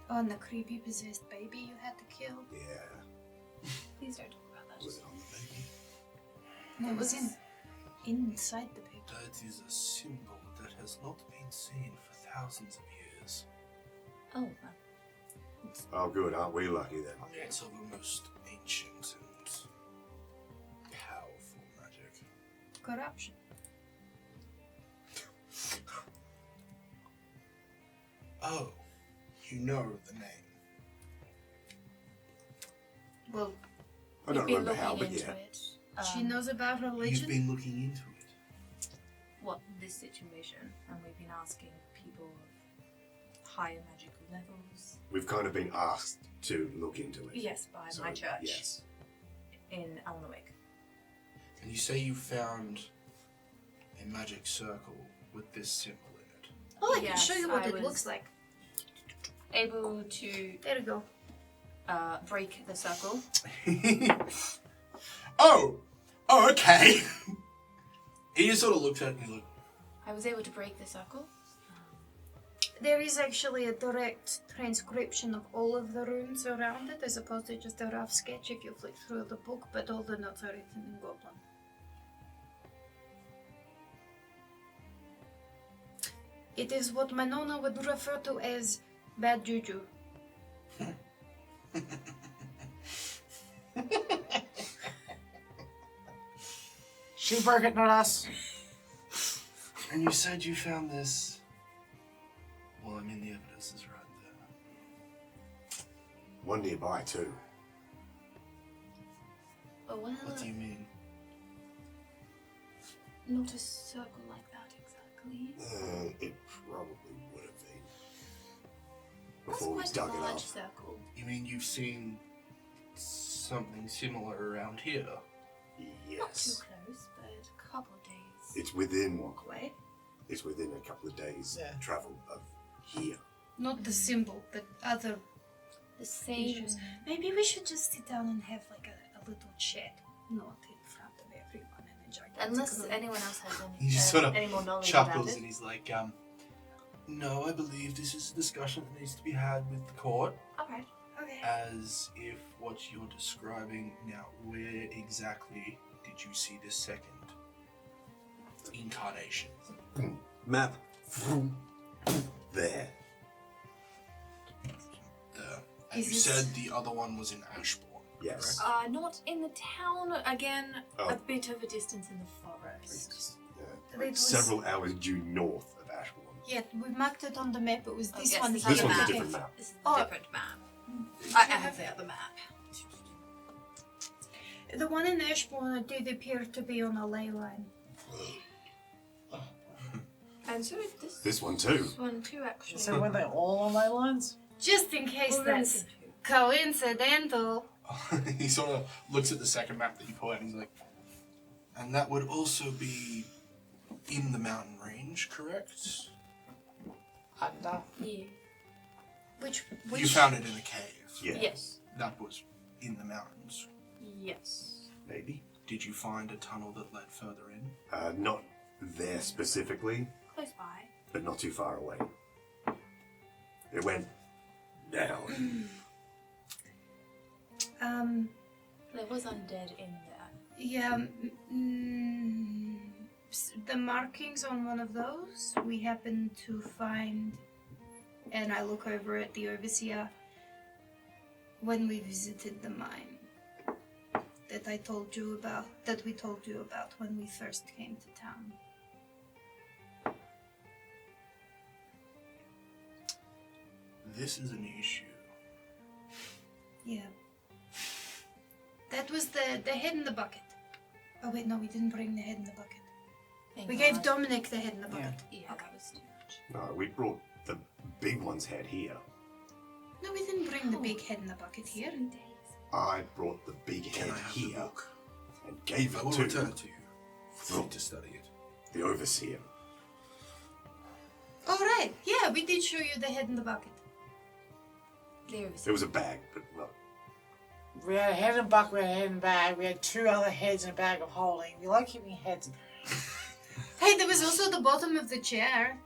Speaker 3: Oh, and the creepy possessed baby you had to kill.
Speaker 6: Yeah.
Speaker 9: Please don't talk about that.
Speaker 6: Was it on the baby?
Speaker 3: No, it was inside the baby.
Speaker 5: That is a symbol that has not been seen for thousands of years.
Speaker 9: Oh,
Speaker 6: Oh, good. Aren't we lucky then?
Speaker 5: It's of the most ancient and
Speaker 3: corruption.
Speaker 5: Oh, you know the name.
Speaker 3: Well,
Speaker 6: I don't
Speaker 9: We've been
Speaker 6: remember how,
Speaker 9: looking
Speaker 6: but
Speaker 9: into
Speaker 6: yeah.
Speaker 9: it.
Speaker 3: she knows about religion.
Speaker 5: You've been looking into it.
Speaker 9: What, this situation, and we've been asking people of higher magical levels.
Speaker 6: We've kind of been asked to look into it.
Speaker 9: Yes, by
Speaker 6: So,
Speaker 9: my church
Speaker 6: Yes.
Speaker 9: in Alnwick.
Speaker 5: And you say you found a magic circle with this symbol in it.
Speaker 3: Oh, I can
Speaker 9: Yes,
Speaker 3: show you what
Speaker 9: I
Speaker 3: it
Speaker 9: was-
Speaker 3: looks like.
Speaker 9: Able to
Speaker 3: There we go.
Speaker 9: break the circle.
Speaker 5: Oh, okay. He just sort of looked at it and he's like,
Speaker 9: I was able to break the circle.
Speaker 3: There is actually a direct transcription of all of the runes around it, as opposed to just a rough sketch if you flick through the book, but all the notes are written in Goblin. It is what my nonna would refer to as bad juju.
Speaker 8: She broke it, not us.
Speaker 5: and you said you found this. Well, I mean, the evidence is right there.
Speaker 6: One nearby, too.
Speaker 9: Oh, well,
Speaker 5: What do you mean?
Speaker 9: not a circle like that exactly.
Speaker 6: It probably would have been.
Speaker 9: That's
Speaker 6: Before we
Speaker 9: quite a
Speaker 6: dug it
Speaker 9: large
Speaker 6: up.
Speaker 9: circle.
Speaker 5: You mean you've seen something similar around here?
Speaker 9: Not too
Speaker 6: Yes.
Speaker 9: close, but a couple of days.
Speaker 6: It's within
Speaker 9: walk away.
Speaker 6: It's within a couple of days
Speaker 8: Yeah.
Speaker 6: travel of here.
Speaker 3: Not the symbol, but other
Speaker 9: The same.
Speaker 3: issues. Maybe we should just sit down and have like a little chat, not in front of everyone in a gigantic
Speaker 9: Unless
Speaker 3: room.
Speaker 9: anyone else has any,
Speaker 5: He just sort of
Speaker 9: any more knowledge about
Speaker 5: chuckles
Speaker 9: it.
Speaker 5: and he's like, no, I believe this is a discussion that needs to be had with the court.
Speaker 9: Alright.
Speaker 3: Okay.
Speaker 5: As if what you're describing now, where exactly did you see this second incarnation?
Speaker 6: Map. There.
Speaker 5: And
Speaker 3: Is
Speaker 5: you
Speaker 3: this-
Speaker 5: said the other one was in Ashbourne.
Speaker 6: Yes.
Speaker 9: Not in the town. Again,
Speaker 6: Oh.
Speaker 9: a bit of a distance in the forest.
Speaker 3: It
Speaker 6: Like
Speaker 3: was-
Speaker 6: several hours due north of Ashbourne.
Speaker 3: Yeah, we marked it on the map. It was
Speaker 9: Oh,
Speaker 3: this
Speaker 9: yes,
Speaker 3: one
Speaker 9: this
Speaker 3: here.
Speaker 6: This one's a
Speaker 9: map.
Speaker 6: different map.
Speaker 9: This is a
Speaker 3: Oh.
Speaker 9: different map. I have the other map.
Speaker 3: The one in Ashbourne did appear to be on a ley line.
Speaker 9: And so is this.
Speaker 6: This one too.
Speaker 9: This one too, actually.
Speaker 8: So were they all on ley lines?
Speaker 3: Just in case
Speaker 9: Well,
Speaker 3: that's coincidental.
Speaker 5: He sort of looks at the second map that you pull out and he's like, and that would also be in the mountain range, correct?
Speaker 8: Under.
Speaker 9: Yeah.
Speaker 3: Which
Speaker 5: You found it in a cave.
Speaker 6: Yeah.
Speaker 9: Yes.
Speaker 5: That was in the mountains.
Speaker 9: Yes.
Speaker 6: Maybe.
Speaker 5: Did you find a tunnel that led further in?
Speaker 6: Not there specifically,
Speaker 9: Close by.
Speaker 6: but not too far away. It went down.
Speaker 9: There was undead in there.
Speaker 3: Yeah, the markings on one of those we happened to find, and I look over at the overseer when we visited the mine that we told you about when we first came to town.
Speaker 5: This is an issue.
Speaker 3: Yeah. That was the head in the bucket. Oh wait, no, we didn't bring the head in the bucket.
Speaker 9: Thank
Speaker 3: We
Speaker 9: God.
Speaker 3: gave Dominic the head in the bucket.
Speaker 9: Yeah, that was too much.
Speaker 6: No, we brought the big one's head here.
Speaker 3: No, we didn't bring the big head in the bucket here.
Speaker 6: I brought the big
Speaker 5: Can
Speaker 6: head
Speaker 5: I have the
Speaker 6: here
Speaker 5: book?
Speaker 6: and gave
Speaker 5: I
Speaker 6: it
Speaker 5: will
Speaker 6: to
Speaker 5: return it to you for you to study it.
Speaker 6: the overseer.
Speaker 3: All right. Yeah, we did show you the head in the bucket.
Speaker 9: There was
Speaker 6: It was a bag, but not.
Speaker 8: We had a head in a bucket, we had a head in a bag, we had two other heads in a bag of holding. We like keeping heads.
Speaker 3: Hey, there was also the bottom of the chair.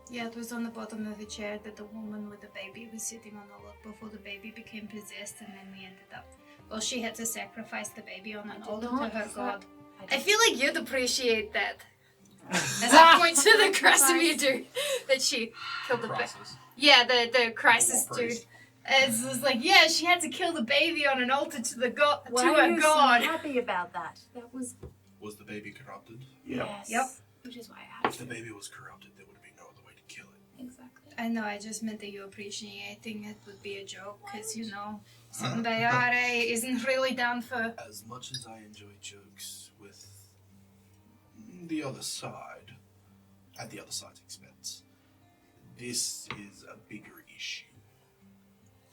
Speaker 3: Yeah, it was on the bottom of the chair that the woman with the baby was sitting on a lot before the baby became possessed, and then we ended up. Well, she had to sacrifice the baby on an altar to her god. I feel like you'd appreciate that. As I point to the Krasimir dude that she killed the baby.
Speaker 5: Crisis.
Speaker 3: Yeah, the crisis
Speaker 5: War
Speaker 3: dude.
Speaker 5: priest.
Speaker 3: It's just like, yeah, she had to kill the baby on an altar to the god,
Speaker 9: Why
Speaker 3: to
Speaker 9: are
Speaker 3: her
Speaker 9: you
Speaker 3: god.
Speaker 9: so happy about that? That was
Speaker 1: Was the baby corrupted?
Speaker 9: yes.
Speaker 3: Yep.
Speaker 9: Which is why I had
Speaker 1: If the
Speaker 9: to.
Speaker 1: baby was corrupted, there would have been no other way to kill it.
Speaker 9: Exactly.
Speaker 3: I know, I just meant that you appreciating it would be a joke, because, you know, Bayare isn't really down for...
Speaker 1: As much as I enjoy jokes with the other side, at the other side's expense, this is a bigger issue.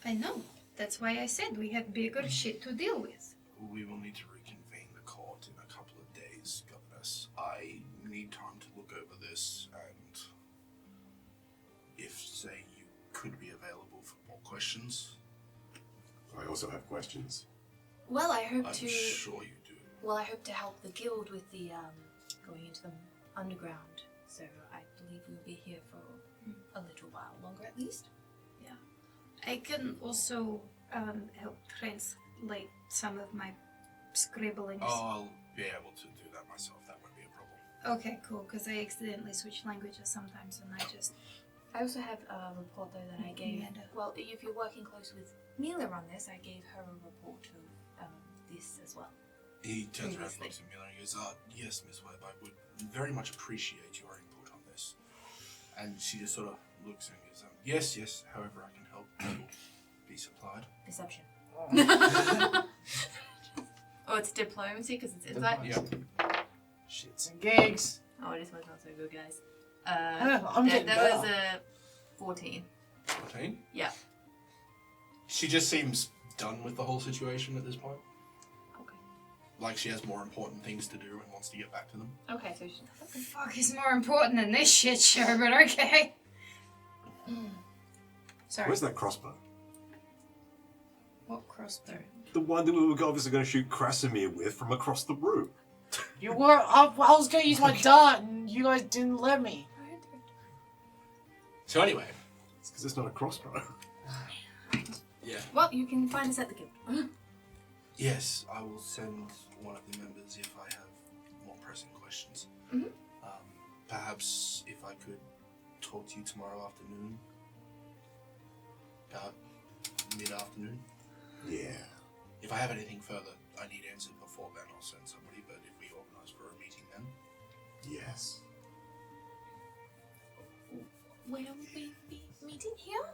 Speaker 3: I know. That's why I said we have bigger shit to deal with.
Speaker 1: We will need to reconvene the court in a couple of days, Governess. I need time to look over this, and if, say, you could be available for more questions.
Speaker 6: I also have questions.
Speaker 9: Well, I hope
Speaker 1: I'm
Speaker 9: to.
Speaker 1: sure you do.
Speaker 9: Well, I hope to help the guild with the going into the underground. So I believe we'll be here for a little while longer, at least.
Speaker 3: I can also help translate some of my scribblings.
Speaker 1: I'll be able to do that myself. That won't be a problem.
Speaker 3: Okay, cool, because I accidentally switch languages sometimes and I just...
Speaker 9: I also have a report though that I gave.
Speaker 3: Yeah.
Speaker 9: Well, if you're working close with Mila on this, I gave her a report of this as well.
Speaker 1: He turns around and
Speaker 9: Previously.
Speaker 1: looks at Miller and goes, yes, Miss Webb, I would very much appreciate your input on this. And she just sort of looks and goes, yes, however I can help, will be supplied.
Speaker 9: Perception. Oh, it's diplomacy because it's insight.
Speaker 1: Yeah.
Speaker 8: Shits and gigs.
Speaker 9: Oh, this one's not so good, guys.
Speaker 8: I'm getting
Speaker 9: that
Speaker 8: better.
Speaker 9: was a 14.
Speaker 1: 14?
Speaker 9: Yeah.
Speaker 1: She just seems done with the whole situation at this point.
Speaker 9: Okay.
Speaker 1: Like she has more important things to do and wants to get back to them.
Speaker 9: Okay, so
Speaker 3: What the fuck is more important than this shit show, but okay. Sorry.
Speaker 6: Where's that crossbow?
Speaker 3: What crossbow?
Speaker 6: The one that we were obviously going to shoot Krasimir with from across the room.
Speaker 8: You were. I was gonna use my dart, and you guys didn't let me.
Speaker 1: So anyway.
Speaker 6: It's because it's not a crossbow.
Speaker 1: Yeah.
Speaker 9: well, you can find us at the guild.
Speaker 1: Yes, I will send one of the members if I have more pressing questions.
Speaker 9: Mhm.
Speaker 1: Perhaps if I could talk to you tomorrow afternoon. Mid-afternoon.
Speaker 6: Yeah.
Speaker 1: If I have anything further I need answered before then, I'll send somebody, but if we organise for a meeting then.
Speaker 6: Yes.
Speaker 9: Where will we be meeting here?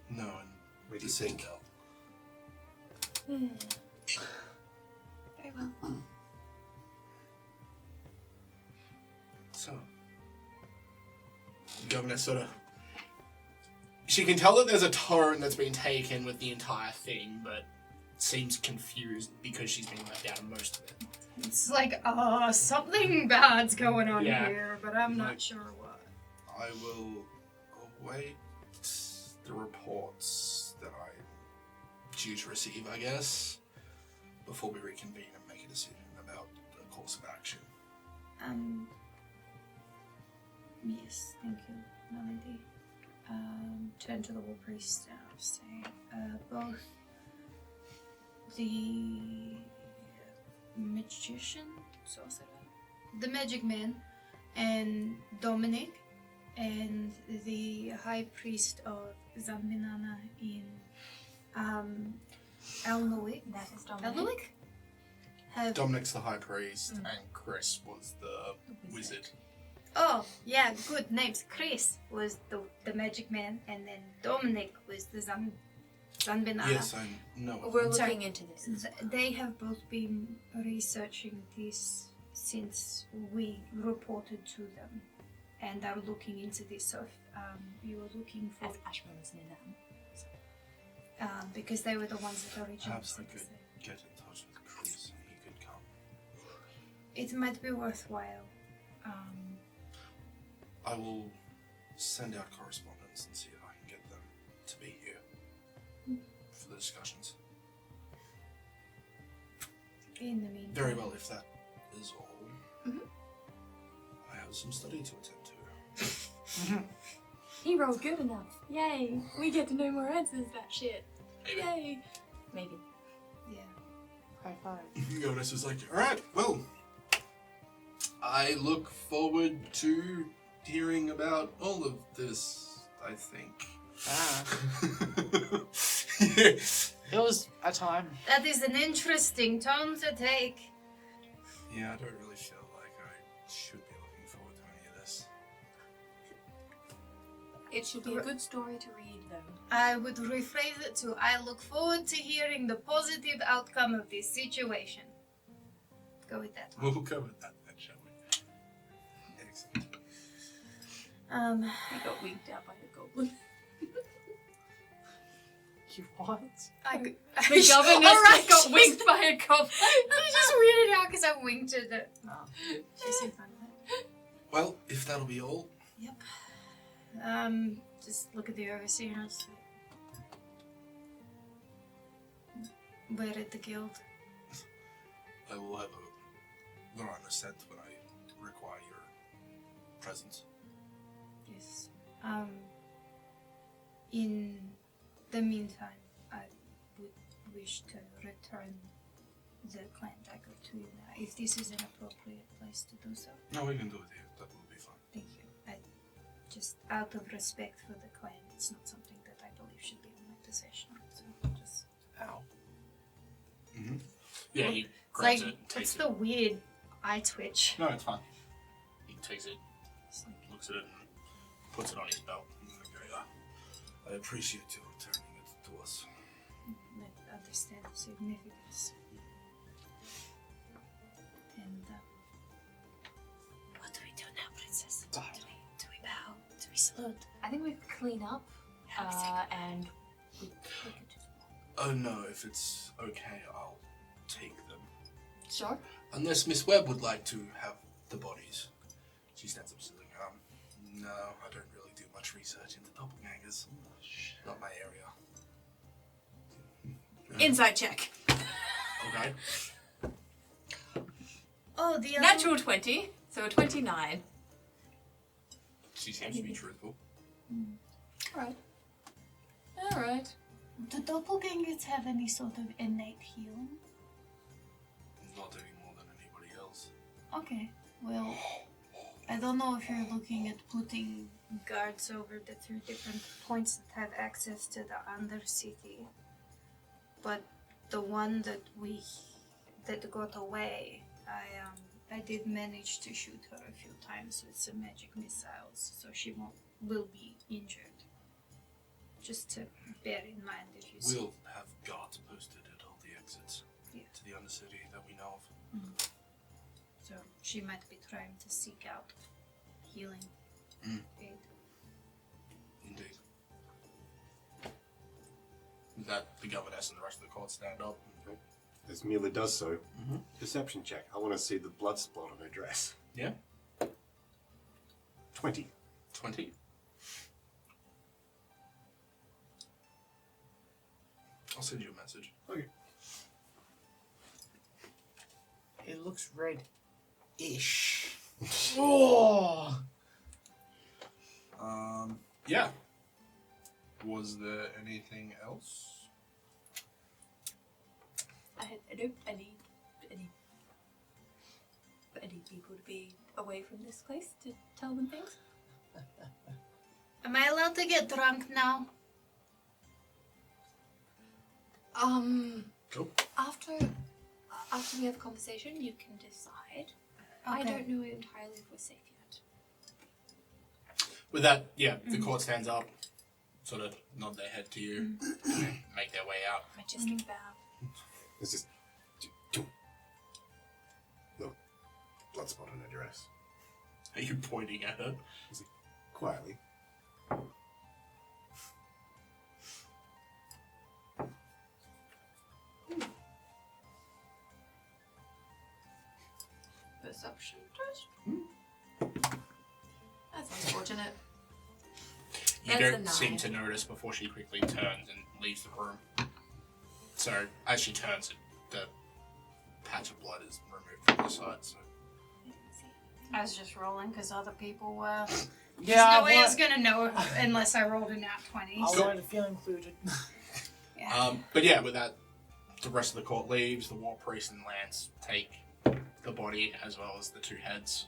Speaker 1: No,
Speaker 6: Where
Speaker 1: and
Speaker 6: do you
Speaker 1: the
Speaker 6: think?
Speaker 1: Citadel.
Speaker 9: Very well.
Speaker 1: So, the governor sort of... She can tell that there's a tone that's been taken with the entire thing, but seems confused because she's been left out of most of it.
Speaker 3: It's like, something bad's going on
Speaker 1: Yeah.
Speaker 3: here, but I'm not sure what.
Speaker 1: I will await the reports that I'm due to receive, I guess, before we reconvene and make a decision about the course of action.
Speaker 3: Yes, thank you, Melody. Turn to the war priest and I'll say, both the magician, sorcerer, the magic man, and Dominic, and the high priest of Zanminana in Elnuik.
Speaker 9: That is Dominic.
Speaker 3: Elnuik? Have
Speaker 1: Dominic's the high priest, and Chris was the wizard.
Speaker 3: Oh, yeah, good names. Chris was the magic man, and then Dominic was the Zanbenana.
Speaker 1: Yes, I know.
Speaker 9: We're
Speaker 3: Sorry.
Speaker 9: looking into this.
Speaker 3: They have both been researching this since we reported to them, and are looking into this. So if you were looking for,
Speaker 9: As Ashburn was near them.
Speaker 3: because they were the ones that originally
Speaker 1: Perhaps I
Speaker 3: said
Speaker 1: could
Speaker 3: this.
Speaker 1: get in touch with Chris and he could come.
Speaker 3: It might be worthwhile.
Speaker 1: I will send out correspondence and see if I can get them to be here for the discussions.
Speaker 3: In the meantime,
Speaker 1: Very well, if that is all.
Speaker 9: Mhm.
Speaker 1: I have some study to attend to.
Speaker 9: He rolled good enough. Yay! We get to know more answers to that shit.
Speaker 1: Maybe.
Speaker 9: Yay! Maybe.
Speaker 3: yeah.
Speaker 8: High five.
Speaker 1: Jonas was like, alright, well, I look forward to hearing about all of this, I think.
Speaker 8: It was a time.
Speaker 3: That is an interesting tone to take.
Speaker 5: Yeah, I don't really feel like I should be looking forward to any of this.
Speaker 9: It should be a good story to read, though.
Speaker 3: I would rephrase it to, I look forward to hearing the positive outcome of this situation. Go with that.
Speaker 5: We'll go with that then, shall we? Excellent.
Speaker 9: I got winked out by the goblin.
Speaker 8: You what?
Speaker 9: The governess got winked by a goblin.
Speaker 3: I just weirded out because I winked at it. She seemed fine with it.
Speaker 5: Well, if that'll be all.
Speaker 3: Yep. Just look at the overseers. We're at the guild.
Speaker 5: I will have a Lorana sent when I require your presence.
Speaker 3: Yes. In the meantime, I would wish to return the clan dagger to you now, if this is an appropriate place to do so.
Speaker 5: No, we can do it here. That will be fine.
Speaker 3: Thank you. Just out of respect for the clan, it's not something that I believe should be in my possession. So just.
Speaker 5: Ow. Mm-hmm. Yeah, he
Speaker 3: It's
Speaker 5: grabs
Speaker 3: like,
Speaker 5: it, takes
Speaker 3: it's
Speaker 5: it.
Speaker 3: the weird eye twitch.
Speaker 5: No, it's fine. He takes it,
Speaker 3: It's like,
Speaker 5: looks at it, and puts it on his belt. Okay, I appreciate you returning it to us.
Speaker 3: I understand the significance. And what do we do now, princess? Do we bow? Do we salute?
Speaker 9: I think we clean up and we take it.
Speaker 5: Oh no, if it's okay, I'll take them.
Speaker 9: Sure.
Speaker 5: Unless Miss Webb would like to have the bodies. She stands up silly. No, I don't really do much research into doppelgangers. Not my area.
Speaker 9: Inside check.
Speaker 5: Okay.
Speaker 3: Oh, the other
Speaker 9: Natural 20, so a 29.
Speaker 5: She seems to be truthful.
Speaker 9: Alright. Alright.
Speaker 3: Do doppelgangers have any sort of innate healing?
Speaker 5: Not any more than anybody else.
Speaker 3: Okay, well, I don't know if you're looking at putting guards over the 3 different points that have access to the undercity, but the one that got away, I did manage to shoot her a few times with some magic missiles, so she will be injured. Just to bear in mind if you see.
Speaker 5: We'll have guards posted at all the exits to the undercity that we know of.
Speaker 3: So she might be trying to seek out healing aid.
Speaker 5: Indeed. With that, the governess and the rest of the court stand up.
Speaker 6: As Mila does so, perception check. I want to see the blood spot on her dress.
Speaker 5: Yeah.
Speaker 6: 20.
Speaker 5: 20. I'll send you a message.
Speaker 6: Okay.
Speaker 8: It looks red-ish. Oh!
Speaker 5: Yeah. Was there anything else?
Speaker 9: I need people to be away from this place to tell them things.
Speaker 3: Am I allowed to get drunk now?
Speaker 5: Cool.
Speaker 9: After we have a conversation, you can decide. I don't know entirely if we're safe yet.
Speaker 5: With that, the court stands up, sort of nod their head to you, and make their way out.
Speaker 9: Majestic bow.
Speaker 6: It's just... Look, blood spot on her dress.
Speaker 5: Are you pointing at her?
Speaker 6: Quietly.
Speaker 9: Perception test. That's unfortunate.
Speaker 5: You
Speaker 9: That's a
Speaker 5: don't seem
Speaker 9: 9.
Speaker 5: to notice before she quickly turns and leaves the room. So, as she turns, the patch of blood is removed from the side. So.
Speaker 3: I was just rolling because other people were.
Speaker 8: Yeah,
Speaker 3: There's no way I was gonna know unless I rolled a nat 20.
Speaker 8: I
Speaker 3: So.
Speaker 8: wanted to feel included.
Speaker 3: Yeah.
Speaker 5: But yeah, with that, the rest of the court leaves. The war priest and Lance take the body as well as the 2 heads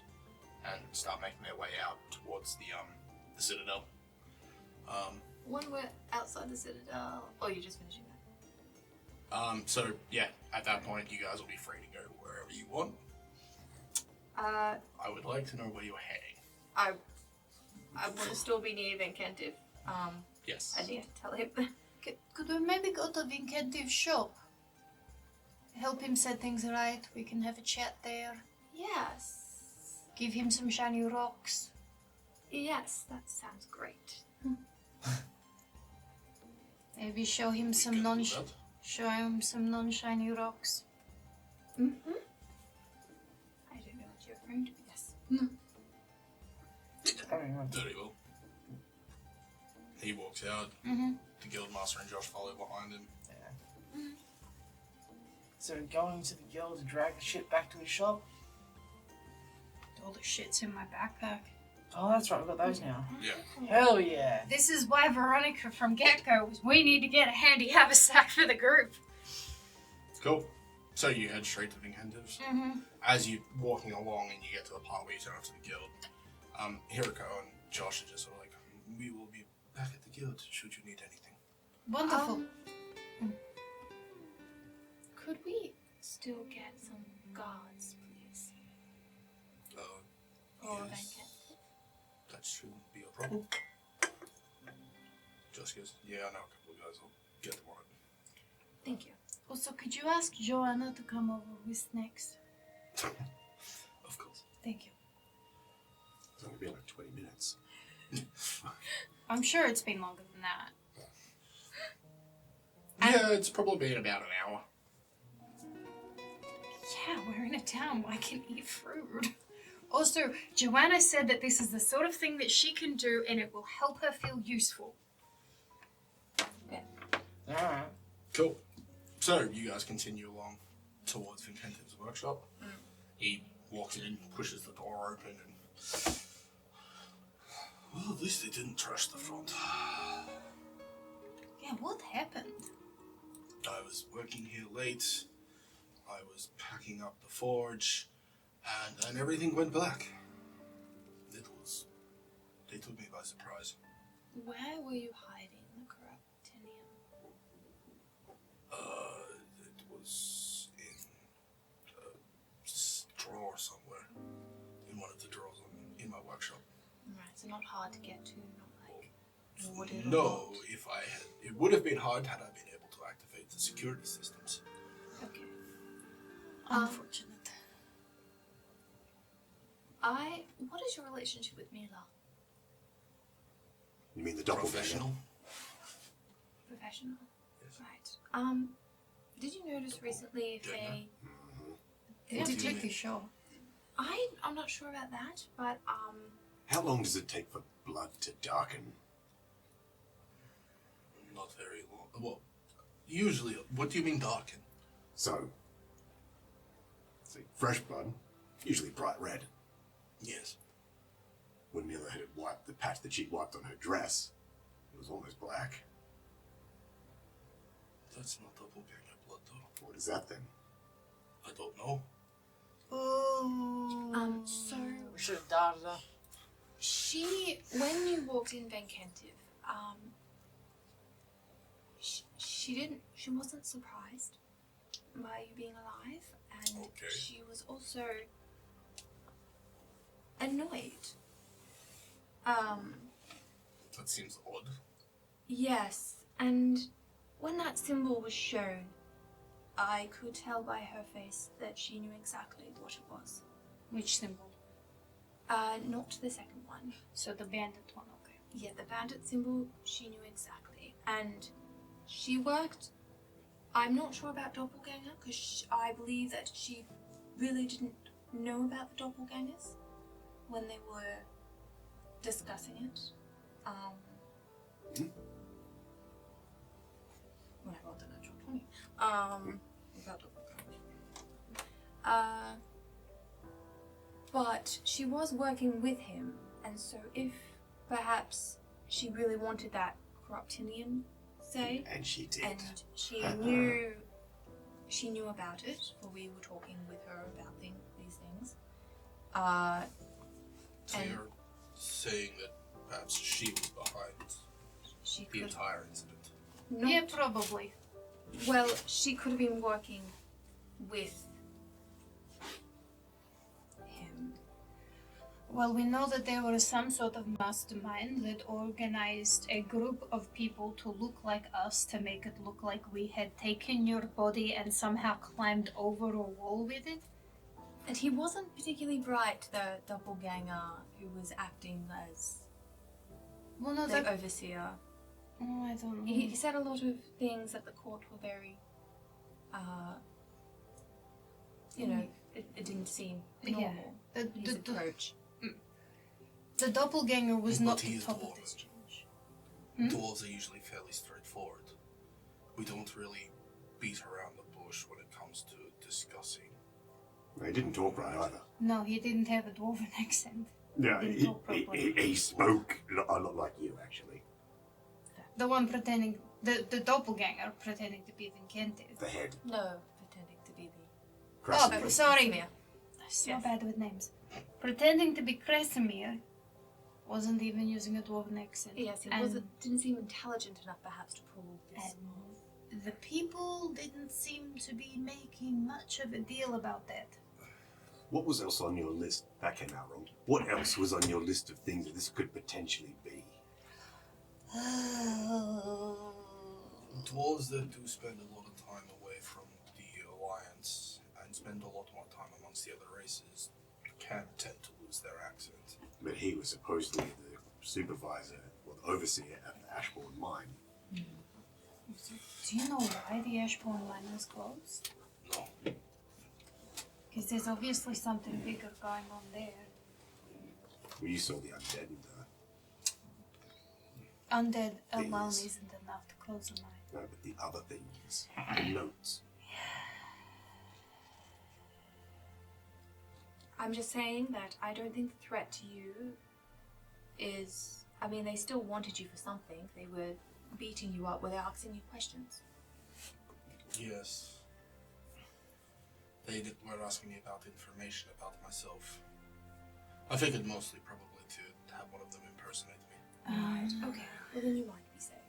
Speaker 5: and start making their way out towards the citadel.
Speaker 7: when we're outside the citadel, or you're just finishing that?
Speaker 5: So yeah, at that point, you guys will be free to go wherever you want.
Speaker 7: I
Speaker 5: I would like to know where you're heading.
Speaker 7: want to still be near Vikentiy.
Speaker 5: Yes.
Speaker 7: I need to tell him.
Speaker 3: Could we maybe go to Vikentiy's shop? Help him set things right. We can have a chat there.
Speaker 7: Yes.
Speaker 3: Give him some shiny rocks.
Speaker 7: Yes, that sounds great.
Speaker 3: Maybe show him
Speaker 5: We
Speaker 3: some
Speaker 5: can do that.
Speaker 3: non-shiny rocks.
Speaker 7: Mm-hmm. I don't know what you're referring to, but yes.
Speaker 5: Very well. He walks out.
Speaker 3: Mm-hmm.
Speaker 5: The guildmaster and Josh follow behind him.
Speaker 8: So going to the guild to drag the shit back to his shop?
Speaker 3: All the shit's in my backpack.
Speaker 8: Oh, that's right, we've got those now.
Speaker 5: Yeah.
Speaker 8: Hell yeah.
Speaker 3: This is why Veronica from get-go was we need to get a handy haversack for the group.
Speaker 5: Cool. So you head straight to Vikentiy's.
Speaker 3: Mm-hmm.
Speaker 5: As you're walking along and you get to the part where you turn up to the guild, Hiriko and Josh are just sort of like, we will be back at the guild should you need anything.
Speaker 3: Wonderful.
Speaker 7: Could we still get some guards, please? For
Speaker 5: Yes.
Speaker 7: Vikentiy?
Speaker 5: That shouldn't be a problem. Josh goes, yeah, I know a couple of guys. I'll get them on it.
Speaker 7: Thank you.
Speaker 3: Also, could you ask Joanna to come over with snacks?
Speaker 5: Of course.
Speaker 3: Thank you.
Speaker 6: It's only been like 20 minutes.
Speaker 3: I'm sure it's been longer than that.
Speaker 5: Yeah, it's probably been about an hour.
Speaker 3: Yeah, we're in a town. I can eat fruit. Also, Joanna said that this is the sort of thing that she can do and it will help her feel useful.
Speaker 8: Alright.
Speaker 5: Cool. So you guys continue along towards Vikentiy's workshop. He walks in, pushes the door open, and well, at least they didn't trash the front.
Speaker 3: Yeah, what happened?
Speaker 5: I was working here late. I was packing up the forge, and then everything went black. They took me by surprise.
Speaker 7: Where were you hiding the corruptinium?
Speaker 5: It was in a drawer somewhere. In one of the drawers in my workshop.
Speaker 7: Right, so not hard to get to, not like warded or
Speaker 5: No,
Speaker 7: locked.
Speaker 5: if I had, it would have been hard had I been able to activate the security systems.
Speaker 7: Okay.
Speaker 3: Unfortunate.
Speaker 7: What is your relationship with Mila?
Speaker 6: You mean the doppelganger?
Speaker 5: Professional.
Speaker 7: Professional?
Speaker 5: Yes.
Speaker 7: Right. Did you notice recently if
Speaker 5: Doing
Speaker 7: a...
Speaker 3: Did
Speaker 5: do
Speaker 3: you
Speaker 5: you
Speaker 3: take
Speaker 5: mean?
Speaker 3: the show?
Speaker 7: I'm not sure about that, but,
Speaker 6: How long does it take for blood to darken?
Speaker 5: Not very long. Well, usually, what do you mean darken?
Speaker 6: So, see, fresh blood, usually bright red.
Speaker 5: Yes.
Speaker 6: When Mila had wiped the patch that she'd wiped on her dress, it was almost black.
Speaker 5: That's not doppelganger blood, though.
Speaker 6: What is that then?
Speaker 5: I don't know.
Speaker 3: Oh.
Speaker 7: so
Speaker 8: We should have darted her.
Speaker 7: when you walked in Vikentiy, she wasn't surprised by you being alive, and
Speaker 5: Okay.
Speaker 7: she was also annoyed.
Speaker 5: That seems odd.
Speaker 7: Yes, and when that symbol was shown, I could tell by her face that she knew exactly what it was.
Speaker 3: Which symbol?
Speaker 7: Not the second one.
Speaker 3: So the bandit one, okay.
Speaker 7: Yeah, the bandit symbol, she knew exactly. And she worked... I'm not sure about doppelganger, because I believe that she really didn't know about the doppelgangers when they were discussing it. When I rolled the natural 20. About doppelganger. But she was working with him, and so if perhaps she really wanted that corruptinium, say,
Speaker 6: And she did.
Speaker 7: and she knew about it, for we were talking with her about these things.
Speaker 5: So
Speaker 7: And-
Speaker 5: you're saying that perhaps she was behind.
Speaker 9: She
Speaker 5: The
Speaker 9: could.
Speaker 5: entire incident.
Speaker 3: Yeah, probably.
Speaker 9: Well, she could have been working with him.
Speaker 3: Well, we know that there was some sort of mastermind that organized a group of people to look like us to make it look like we had taken your body and somehow climbed over a wall with it.
Speaker 9: And he wasn't particularly bright, the doppelganger who was acting as
Speaker 3: Well, no,
Speaker 9: the
Speaker 3: that...
Speaker 9: overseer.
Speaker 3: Oh, I don't know.
Speaker 9: He said a lot of things at the court were very, it didn't seem normal. His approach.
Speaker 3: The doppelganger was
Speaker 5: But
Speaker 3: not
Speaker 5: he
Speaker 3: the
Speaker 5: is
Speaker 3: top of
Speaker 5: dwarven.
Speaker 3: this change.
Speaker 5: Dwarves are usually fairly straightforward. We don't really beat around the bush when it comes to discussing.
Speaker 6: He didn't talk right either.
Speaker 3: No, he didn't have a dwarven accent.
Speaker 6: Yeah,
Speaker 3: Didn't talk properly.
Speaker 6: he spoke a lot like you, actually.
Speaker 3: The one pretending, the doppelganger pretending to be Vikentiy.
Speaker 6: The head.
Speaker 9: No, pretending to be the...
Speaker 6: Krasimir.
Speaker 3: Oh, sorry.
Speaker 9: Krasimir.
Speaker 3: So
Speaker 9: Yes.
Speaker 3: bad with names. Pretending to be Krasimir wasn't even using a dwarven accent.
Speaker 9: Yes, he
Speaker 3: And-
Speaker 9: didn't seem intelligent enough perhaps to pull this off.
Speaker 3: And the people didn't seem to be making much of a deal about that.
Speaker 6: What was else on your list? That came out wrong. What else was on your list of things that this could potentially be?
Speaker 5: Dwarves that do spend a lot of time away from the Alliance and spend a lot more time amongst the other races can tend to lose their accent.
Speaker 6: But he was supposedly the supervisor or the overseer at the Ashbourne mine.
Speaker 3: Do you know why the Ashbourne line was closed?
Speaker 5: No.
Speaker 3: Because there's obviously something bigger going on there.
Speaker 6: Well, you saw the undead and
Speaker 3: Undead alone
Speaker 6: Things.
Speaker 3: isn't enough to close a line.
Speaker 6: no, but the other things, the notes.
Speaker 9: I'm just saying that I don't think the threat to you is... I mean, they still wanted you for something. They were beating you up. Were they asking you questions?
Speaker 5: Yes. They were asking me about information about myself. I figured mostly probably to have one of them impersonate me.
Speaker 9: Okay. Well, then you might be safe.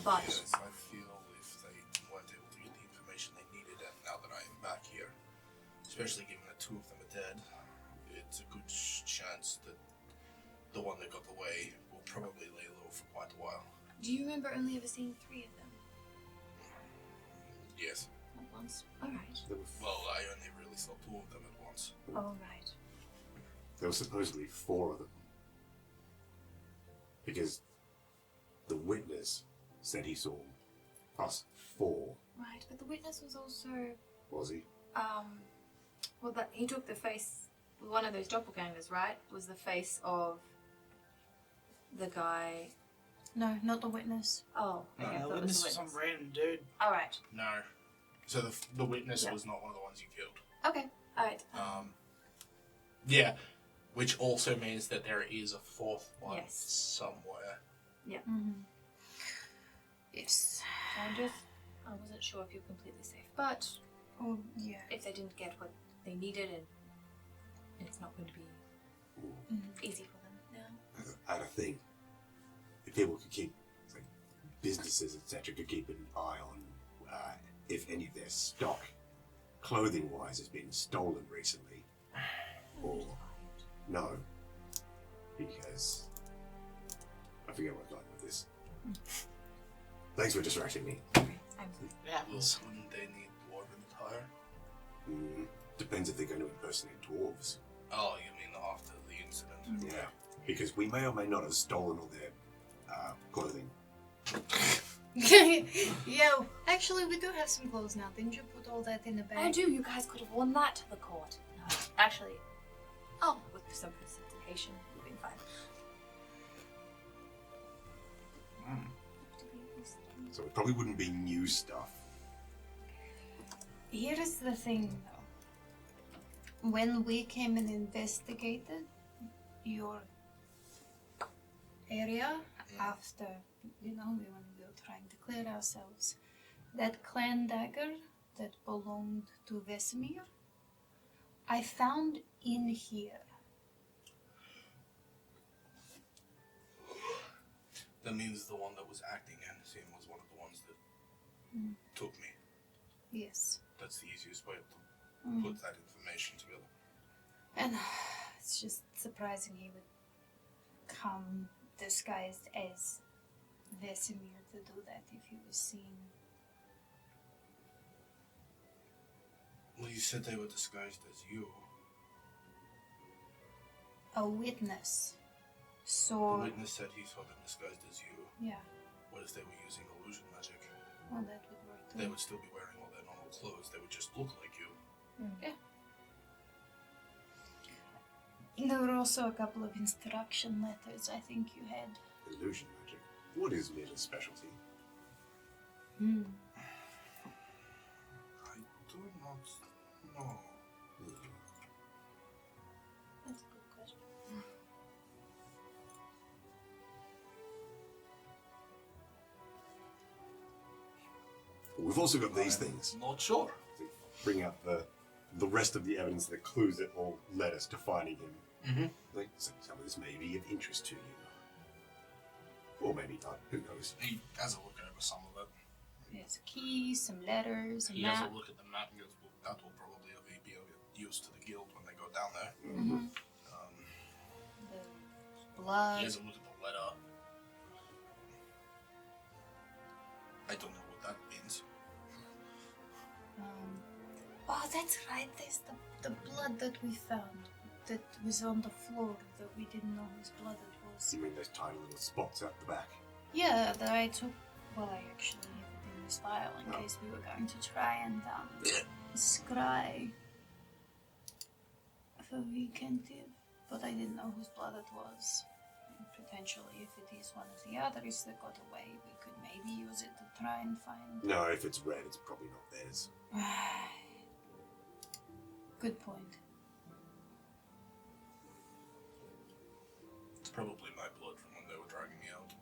Speaker 9: But
Speaker 5: Yes, I feel if they weren't able to get the information they needed, and now that I am back here, especially given that two of them are dead, it's a good chance that the one that got away will probably lay low for quite a while.
Speaker 9: do you remember only ever seeing 3 of them?
Speaker 5: Yes.
Speaker 9: Not once. All right.
Speaker 5: Well, I only really saw 2 of them at once.
Speaker 9: All right.
Speaker 6: There were supposedly 4 of them. Because the witness said he saw us 4.
Speaker 9: Right, but the witness was also...
Speaker 6: Was he?
Speaker 9: Well, that he took the face... One of those doppelgangers, right? Was the face of the guy...
Speaker 3: No, not the witness.
Speaker 9: Oh, okay. I thought it was
Speaker 8: This
Speaker 9: the
Speaker 8: is some
Speaker 9: witness.
Speaker 8: random dude.
Speaker 9: All right.
Speaker 5: No. So the witness
Speaker 9: Yeah.
Speaker 5: was not one of the ones you killed.
Speaker 9: Okay. All right.
Speaker 5: Yeah. Which also means that there is a 4th one
Speaker 9: Yes.
Speaker 5: somewhere.
Speaker 3: Yes.
Speaker 9: So I wasn't sure if you're completely safe, but
Speaker 3: Oh, yeah.
Speaker 9: if they didn't get what they needed, and it's not going to be easy for them now.
Speaker 6: I had a thing. If people could keep, like, businesses, etc., could keep an eye on if any of their stock, clothing-wise, has been stolen recently. Or, no. Because, I forget where I'm going with this. Thanks for distracting me.
Speaker 8: Yeah.
Speaker 5: Wouldn't they need dwarven attire?
Speaker 6: Depends if they're going to impersonate dwarves.
Speaker 5: Oh, you mean after the incident?
Speaker 6: Yeah. Because we may or may not have stolen all their clothing.
Speaker 3: Yo, actually, we do have some clothes now. Didn't you put all that in the bag?
Speaker 9: I do. You guys could have worn that to the court. No, actually, with some precipitation, you've been fine.
Speaker 6: So it probably wouldn't be new stuff.
Speaker 3: Here is the thing, though. When we came and investigated your area after, we were trying to clear ourselves, that clan dagger that belonged to Vesemir, I found in here.
Speaker 5: That means the one that was acting as him was one of the ones that took me.
Speaker 3: Yes.
Speaker 5: That's the easiest way to put that information together.
Speaker 3: And it's just surprising he would come disguised as Vesemir to do that if he was seen.
Speaker 5: Well, you said they were disguised as you.
Speaker 3: A witness.
Speaker 5: The
Speaker 3: So,
Speaker 5: witness said he saw them disguised as you.
Speaker 3: yeah,
Speaker 5: What if they were using illusion magic?
Speaker 3: well, that would work too.
Speaker 5: They would still be wearing all their normal clothes. They would just look like you.
Speaker 3: There were also a couple of instruction letters I think you had.
Speaker 6: Illusion magic. What is Mila's specialty?
Speaker 5: I do not know.
Speaker 3: That's a good question.
Speaker 6: We've also got these things.
Speaker 5: Not sure.
Speaker 6: To bring out the rest of the evidence, the clues that will lead us to finding him. Like, some of this may be of interest to you. Or maybe not. Who knows?
Speaker 5: He has a look over some of it.
Speaker 3: There's a key, some letters, a
Speaker 5: He
Speaker 3: map.
Speaker 5: has a look at the map and goes, well, that will probably be of use to the guild when they go down there.
Speaker 3: The blood.
Speaker 5: He has a look at the letter. I don't know what that means.
Speaker 3: Oh, that's right. There's the blood that we found that was on the floor that we didn't know whose blood it was.
Speaker 6: You mean those tiny little spots out the back?
Speaker 3: Yeah, that I took. Well, I actually have it in this file in case we were going to try and scry for Vikentiy, but I didn't know whose blood it was. And potentially, if it is one of the others that got away, we could maybe use it to try and find.
Speaker 6: No, if it's red, it's probably not theirs.
Speaker 3: Good point.
Speaker 5: It's probably my blood from when they were dragging me out.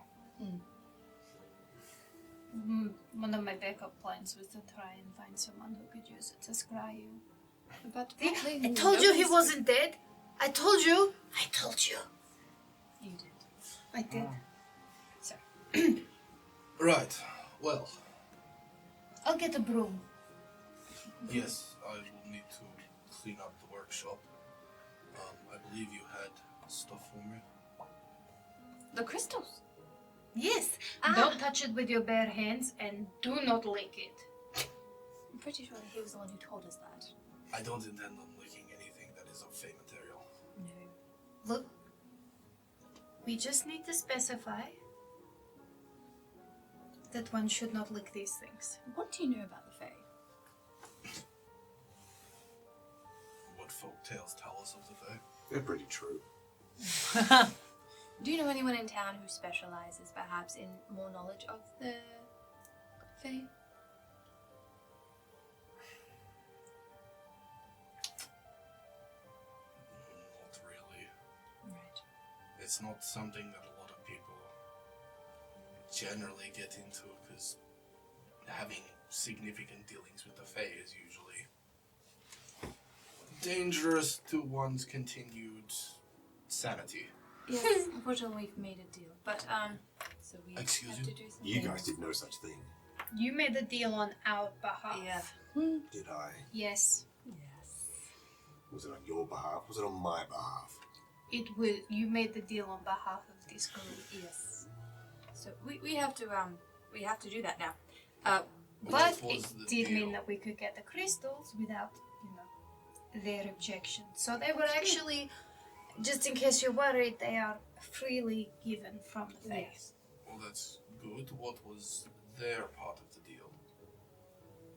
Speaker 3: One of my backup plans was to try and find someone who could use it to scry you.
Speaker 9: But
Speaker 3: I told you he wasn't dead. I told you. I told you.
Speaker 9: You did.
Speaker 3: I did. Sorry.
Speaker 5: Right. Well,
Speaker 3: I'll get a broom.
Speaker 5: yes, I will need to clean up the workshop. I believe you had stuff for me.
Speaker 9: The crystals.
Speaker 3: Yes. Don't touch it with your bare hands and do not lick it.
Speaker 9: I'm pretty sure he was the one who told us that.
Speaker 5: I don't intend on licking anything that is of fey material.
Speaker 9: No.
Speaker 3: Look, we just need to specify that one should not lick these things.
Speaker 9: What do you know about the Fae?
Speaker 5: What folk tales tell us of the fey?
Speaker 6: They're pretty true.
Speaker 9: Do you know anyone in town who specializes perhaps in more knowledge of the Fae?
Speaker 5: Not really.
Speaker 9: Right.
Speaker 5: It's not something that a lot of people generally get into because having significant dealings with the Fae is usually dangerous to one's continued sanity.
Speaker 9: Yes, unfortunately we've made a deal. But, so we
Speaker 5: Excuse
Speaker 9: have
Speaker 5: you?
Speaker 9: to do some
Speaker 6: You
Speaker 9: things.
Speaker 6: guys did no such thing.
Speaker 3: You made a deal on our behalf.
Speaker 9: Yeah.
Speaker 6: Did I?
Speaker 3: Yes.
Speaker 9: Yes.
Speaker 6: Was it on your behalf? Was it on my behalf?
Speaker 3: It was. You made the deal on behalf of this group.
Speaker 9: Yes. So we have to do that now.
Speaker 3: But
Speaker 5: What
Speaker 3: it
Speaker 5: was the
Speaker 3: did mean
Speaker 5: deal?
Speaker 3: that we could get the crystals without, their objection. So they were actually, just in case you're worried, they are freely given from the Fae.
Speaker 9: Yes.
Speaker 5: Well, that's good. What was their part of the deal?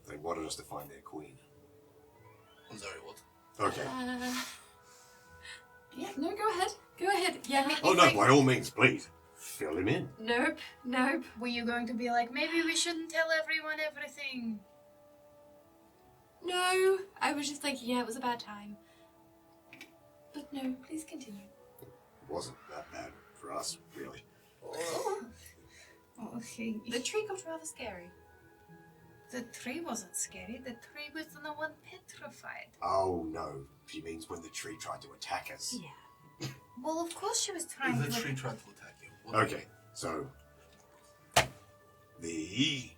Speaker 6: They wanted us to find their queen.
Speaker 5: I'm sorry, what?
Speaker 6: Okay.
Speaker 9: Yeah, no, go ahead. Go ahead. Yeah.
Speaker 6: Oh no, by all means, please. Fill him in.
Speaker 9: Nope. Nope.
Speaker 3: Were you going to be like, maybe we shouldn't tell everyone everything?
Speaker 9: No. I was just like, yeah, it was a bad time. But no, please continue.
Speaker 6: It wasn't that bad for us, really.
Speaker 3: Okay.
Speaker 9: The tree got rather scary.
Speaker 3: The tree wasn't scary. The tree was the one petrified.
Speaker 6: Oh no, she means when the tree tried to attack us.
Speaker 9: Yeah.
Speaker 3: Well, of course she was trying
Speaker 5: The
Speaker 3: to.
Speaker 5: tree tried to attack you. What-
Speaker 6: Okay, so the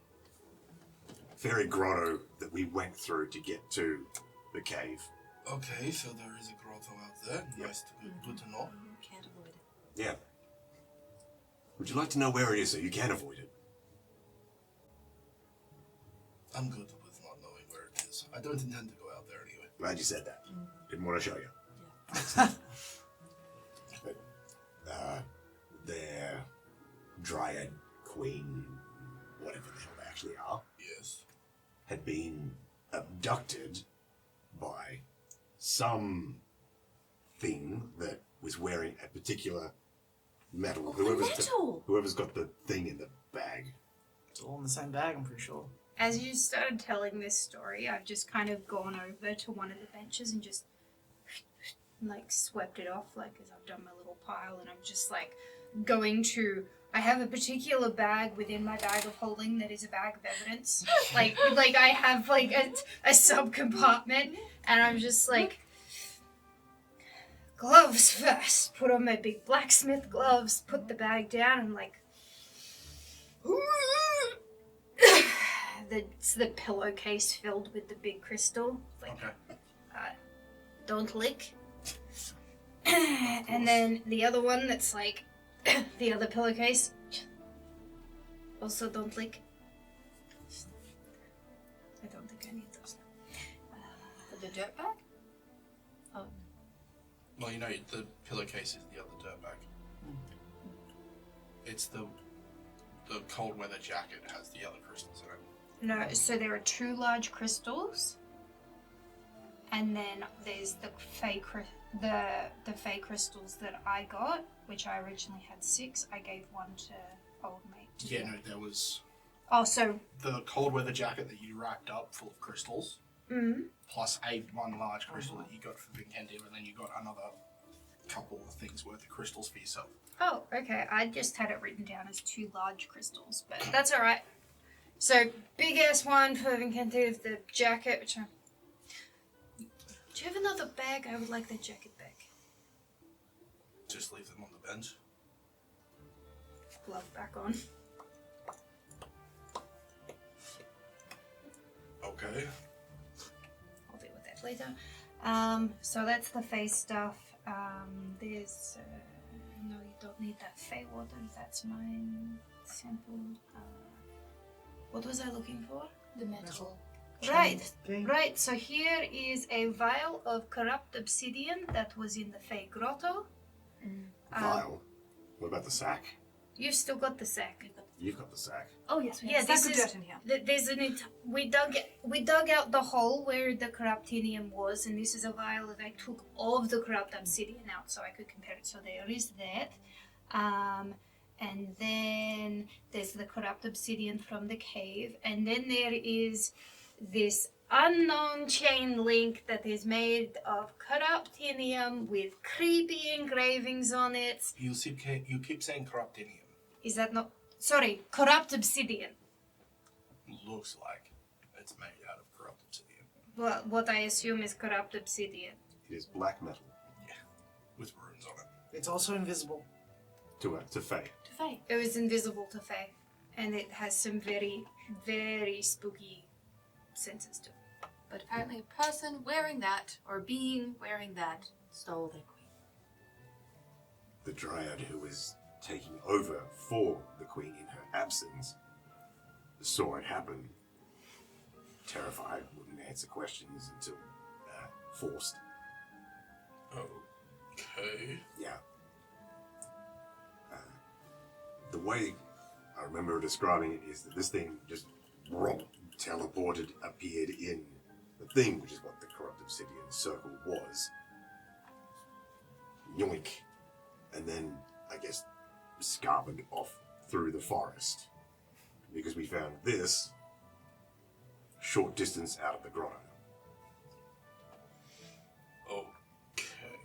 Speaker 6: fairy grotto that we went through to get to the cave.
Speaker 5: Okay, so there is a grotto out there. Nice, good to know.
Speaker 9: Can't avoid it.
Speaker 6: Yeah. Would you like to know where it is so you can avoid it?
Speaker 5: I'm good with not knowing where it is. I don't intend to go out there anyway.
Speaker 6: Glad you said that. Didn't want to show you. But, their dryad queen, whatever the hell they actually are,
Speaker 5: Yes.
Speaker 6: had been abducted by some thing that was wearing a particular metal. Whoever's got the thing in the bag.
Speaker 8: It's all in the same bag, I'm pretty sure.
Speaker 3: As you started telling this story, I've just kind of gone over to one of the benches and just like swept it off, like as I've done my little pile, and I'm just like going to. I have a particular bag within my bag of holding that is a bag of evidence. like I have like a sub compartment, and I'm just like gloves first. Put on my big blacksmith gloves. Put the bag down, and like. It's the pillowcase filled with the big crystal. Like,
Speaker 5: Okay.
Speaker 3: Don't lick. And then the other one that's like the other pillowcase. Also don't lick. I don't think I need those.
Speaker 9: For the dirt bag? Oh.
Speaker 5: Well, you know, the pillowcase is the other dirt bag. It's the cold weather jacket has the yellow crystals in it.
Speaker 3: No, so there are 2 large crystals, and then there's the fey crystals that I got, which I originally had 6. I gave 1 to old mate.
Speaker 5: Yeah, no, there was
Speaker 3: Oh, so
Speaker 5: the cold weather jacket that you wrapped up full of crystals, plus one large crystal that you got for Vikentiy, and then you got another couple of things worth of crystals for yourself.
Speaker 3: oh, okay. I just had it written down as 2 large crystals, but that's all right. So big ass one for Vikentiy with the jacket, which I. Do you have another bag? I would like the jacket back.
Speaker 5: Just leave them on the bench.
Speaker 3: Glove back on.
Speaker 5: Okay.
Speaker 3: I'll deal with that later. So that's the face stuff. There's no, you don't need that Fey water. That's mine. Simple. What was I looking for?
Speaker 9: The metal.
Speaker 3: Right,
Speaker 8: Thing.
Speaker 3: right. So here is a vial of corrupt obsidian that was in the Fey grotto.
Speaker 6: Vial. What about the sack?
Speaker 3: You've still got the sack.
Speaker 6: You've got the sack.
Speaker 9: Oh yes, we
Speaker 3: Yeah,
Speaker 9: have
Speaker 3: this
Speaker 9: sack of
Speaker 3: is-
Speaker 9: dirt in here.
Speaker 3: There's we dug out the hole where the corruptinium was, and this is a vial that I took all of the corrupt obsidian out so I could compare it. So there is that. And then there's the corrupt obsidian from the cave, and then there is this unknown chain link that is made of corruptinium with creepy engravings on it.
Speaker 5: You keep saying corruptinium.
Speaker 3: Is that not? Sorry, corrupt obsidian.
Speaker 5: Looks like it's made out of corrupt obsidian.
Speaker 3: Well, what I assume is corrupt obsidian.
Speaker 6: It is black metal.
Speaker 5: With runes on it.
Speaker 8: It's also invisible.
Speaker 6: To Faye.
Speaker 9: To Faye.
Speaker 3: It was invisible to Faye, and it has some very, very spooky senses to it.
Speaker 9: But apparently a person wearing that, or being wearing that, stole their queen.
Speaker 6: The dryad who was taking over for the queen in her absence saw it happen. Terrified, wouldn't answer questions until forced.
Speaker 5: Okay.
Speaker 6: Yeah. The way I remember describing it is that this thing just teleported, appeared in the thing, which is what the corrupt obsidian circle was. Yoink. And then, I guess, scarpered off through the forest. Because we found this short distance out of the grotto.
Speaker 5: Okay.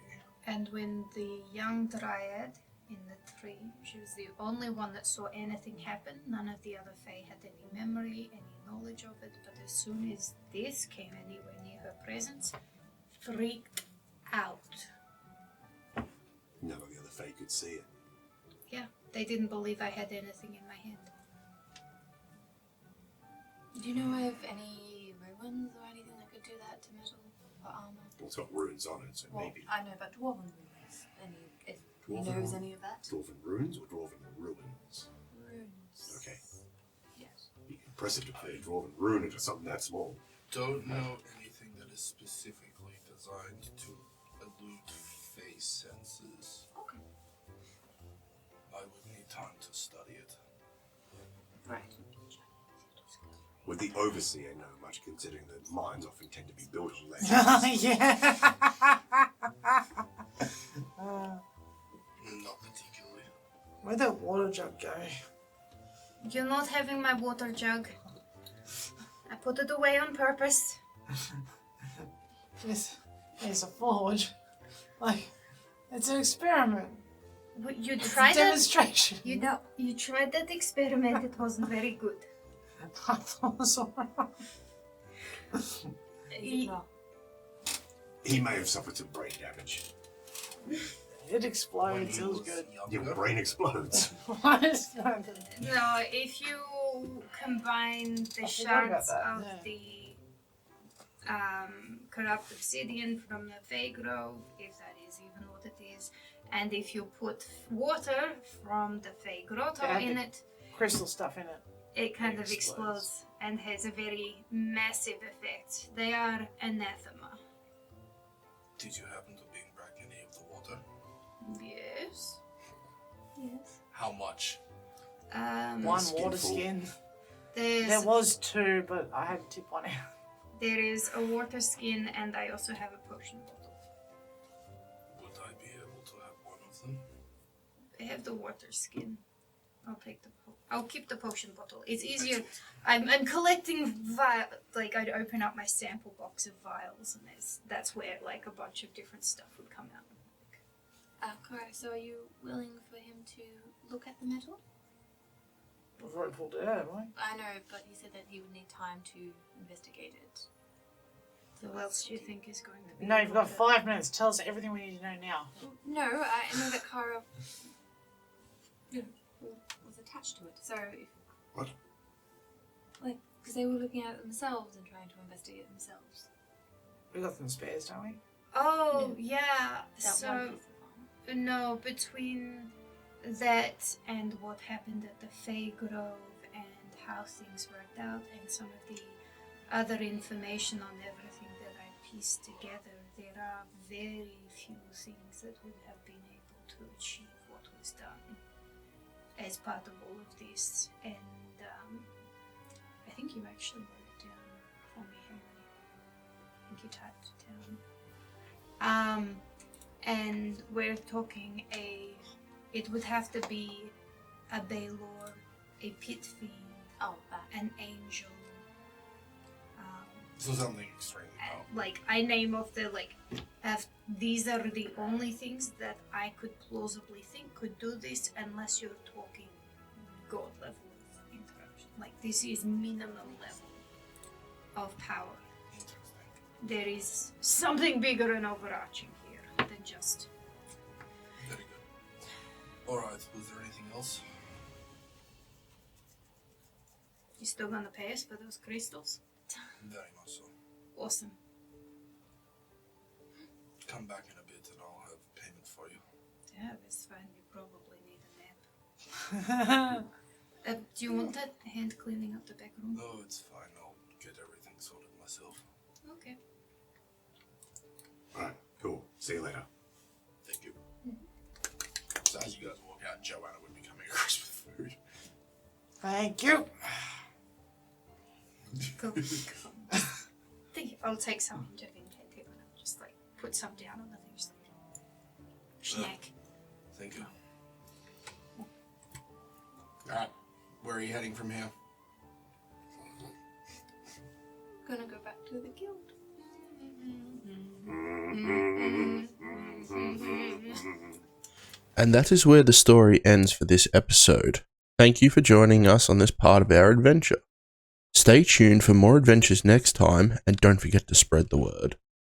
Speaker 3: And when the young dryad in the tree, she was the only one that saw anything happen. None of the other Fae had any memory, any knowledge of it. But as soon as this came anywhere near her presence, freaked out.
Speaker 6: None of the other Fae could see it.
Speaker 3: Yeah, they didn't believe I had anything in my hand.
Speaker 7: Do you know of any ruins or anything that could do that to metal or armor?
Speaker 6: Well, it's got runes on it, so
Speaker 7: Well,
Speaker 6: maybe.
Speaker 7: I know, but dwarven ruins. If he
Speaker 6: Dwarven
Speaker 7: knows
Speaker 6: ruins?
Speaker 7: any of that?
Speaker 6: Dwarven runes or dwarven ruins?
Speaker 7: Runes.
Speaker 6: Okay.
Speaker 7: Yes.
Speaker 6: Be impressive to play a dwarven rune into something that small.
Speaker 5: Don't know anything that is specifically designed to elude face senses.
Speaker 7: Okay.
Speaker 5: I would need time to study it.
Speaker 7: Right.
Speaker 6: Would the overseer know much, considering that mines often tend to be built on legends?
Speaker 8: Yeah.
Speaker 5: Not particularly.
Speaker 8: Where'd that water jug go?
Speaker 3: You're not having my water jug. I put it away on purpose.
Speaker 8: It's a forge. Like, it's an experiment.
Speaker 3: You
Speaker 8: It's a
Speaker 3: tried that.
Speaker 8: demonstration.
Speaker 3: You tried that experiment. It wasn't very good.
Speaker 8: I thought it was alright.
Speaker 6: He may have suffered some brain damage.
Speaker 8: It explodes. It was good.
Speaker 6: Your brain explodes.
Speaker 8: What is that?
Speaker 3: No, if you combine the
Speaker 8: I forgot about
Speaker 3: shards
Speaker 8: that,
Speaker 3: of the corrupt obsidian from the Fey Grove, if that is even what it is, and if you put water from the Fey Grotto
Speaker 8: Yeah,
Speaker 3: in it,
Speaker 8: Crystal stuff in it.
Speaker 3: it kind of
Speaker 6: explodes.
Speaker 3: explodes and has a very massive effect. They are anathema.
Speaker 5: Did you happen to bring back any of the water?
Speaker 3: Yes. Yes.
Speaker 5: How much?
Speaker 8: One water
Speaker 6: skinful.
Speaker 8: skin.
Speaker 3: There's
Speaker 8: There was two, but I had to tip one out.
Speaker 3: There is a water skin, and I also have a potion bottle.
Speaker 5: Would I be able to have one of them?
Speaker 3: I have the water skin. I'll take the. I'll keep the potion bottle. It's easier. I'm collecting like I'd open up my sample box of vials, and that's where like a bunch of different stuff would come out.
Speaker 7: Correct. So are you willing for him to look at the metal?
Speaker 8: We've already pulled it out, haven't we?
Speaker 7: I know, but he said that he would need time to investigate it.
Speaker 3: So what else do you think is going to be?
Speaker 8: No, you've got 5 minutes. Tell us everything we need to know now.
Speaker 7: No, I know that Kara was attached to it. So if
Speaker 6: What?
Speaker 7: like, because they were looking at it themselves and trying to investigate it themselves.
Speaker 8: We got some spares, don't we?
Speaker 3: Oh yeah.
Speaker 7: That
Speaker 3: So
Speaker 7: one piece of armor.
Speaker 3: no, between that and what happened at the Fey Grove and how things worked out and some of the other information on everything that I pieced together, there are very few things that would have been able to achieve what was done as part of all of this. And I think you actually wrote it down for me, Henry. I think you typed it down. And we're talking it would have to be a Baylor, a pit fiend,
Speaker 7: Oh, that.
Speaker 3: an angel.
Speaker 5: So something extremely powerful.
Speaker 3: Like I name off the these are the only things that I could plausibly think could do this, unless you're talking god level of interaction. Like this is minimum level of power.
Speaker 5: Interesting.
Speaker 3: There is something bigger and overarching here than just.
Speaker 5: Very good. Alright, was there anything else?
Speaker 3: You still gonna pay us for those crystals?
Speaker 5: Very much so.
Speaker 3: Awesome.
Speaker 5: Come back in a bit and I'll have payment for you.
Speaker 3: Yeah, that's fine. We probably need a nap. Do you want that hand cleaning up the back room?
Speaker 5: No, it's fine. I'll get everything sorted myself.
Speaker 3: Okay.
Speaker 6: Alright, cool. See you later.
Speaker 5: Thank you. So as you guys walk out, Joanna would be coming across with food.
Speaker 8: Thank you.
Speaker 3: Go. I'll take some from Vikentiy and I'll just like put some down on the thing. Just like snack.
Speaker 5: Thank you. Alright, where are you heading from here?
Speaker 7: Gonna go back to the guild.
Speaker 1: And that is where the story ends for this episode. Thank you for joining us on this part of our adventure. Stay tuned for more adventures next time, and don't forget to spread the word.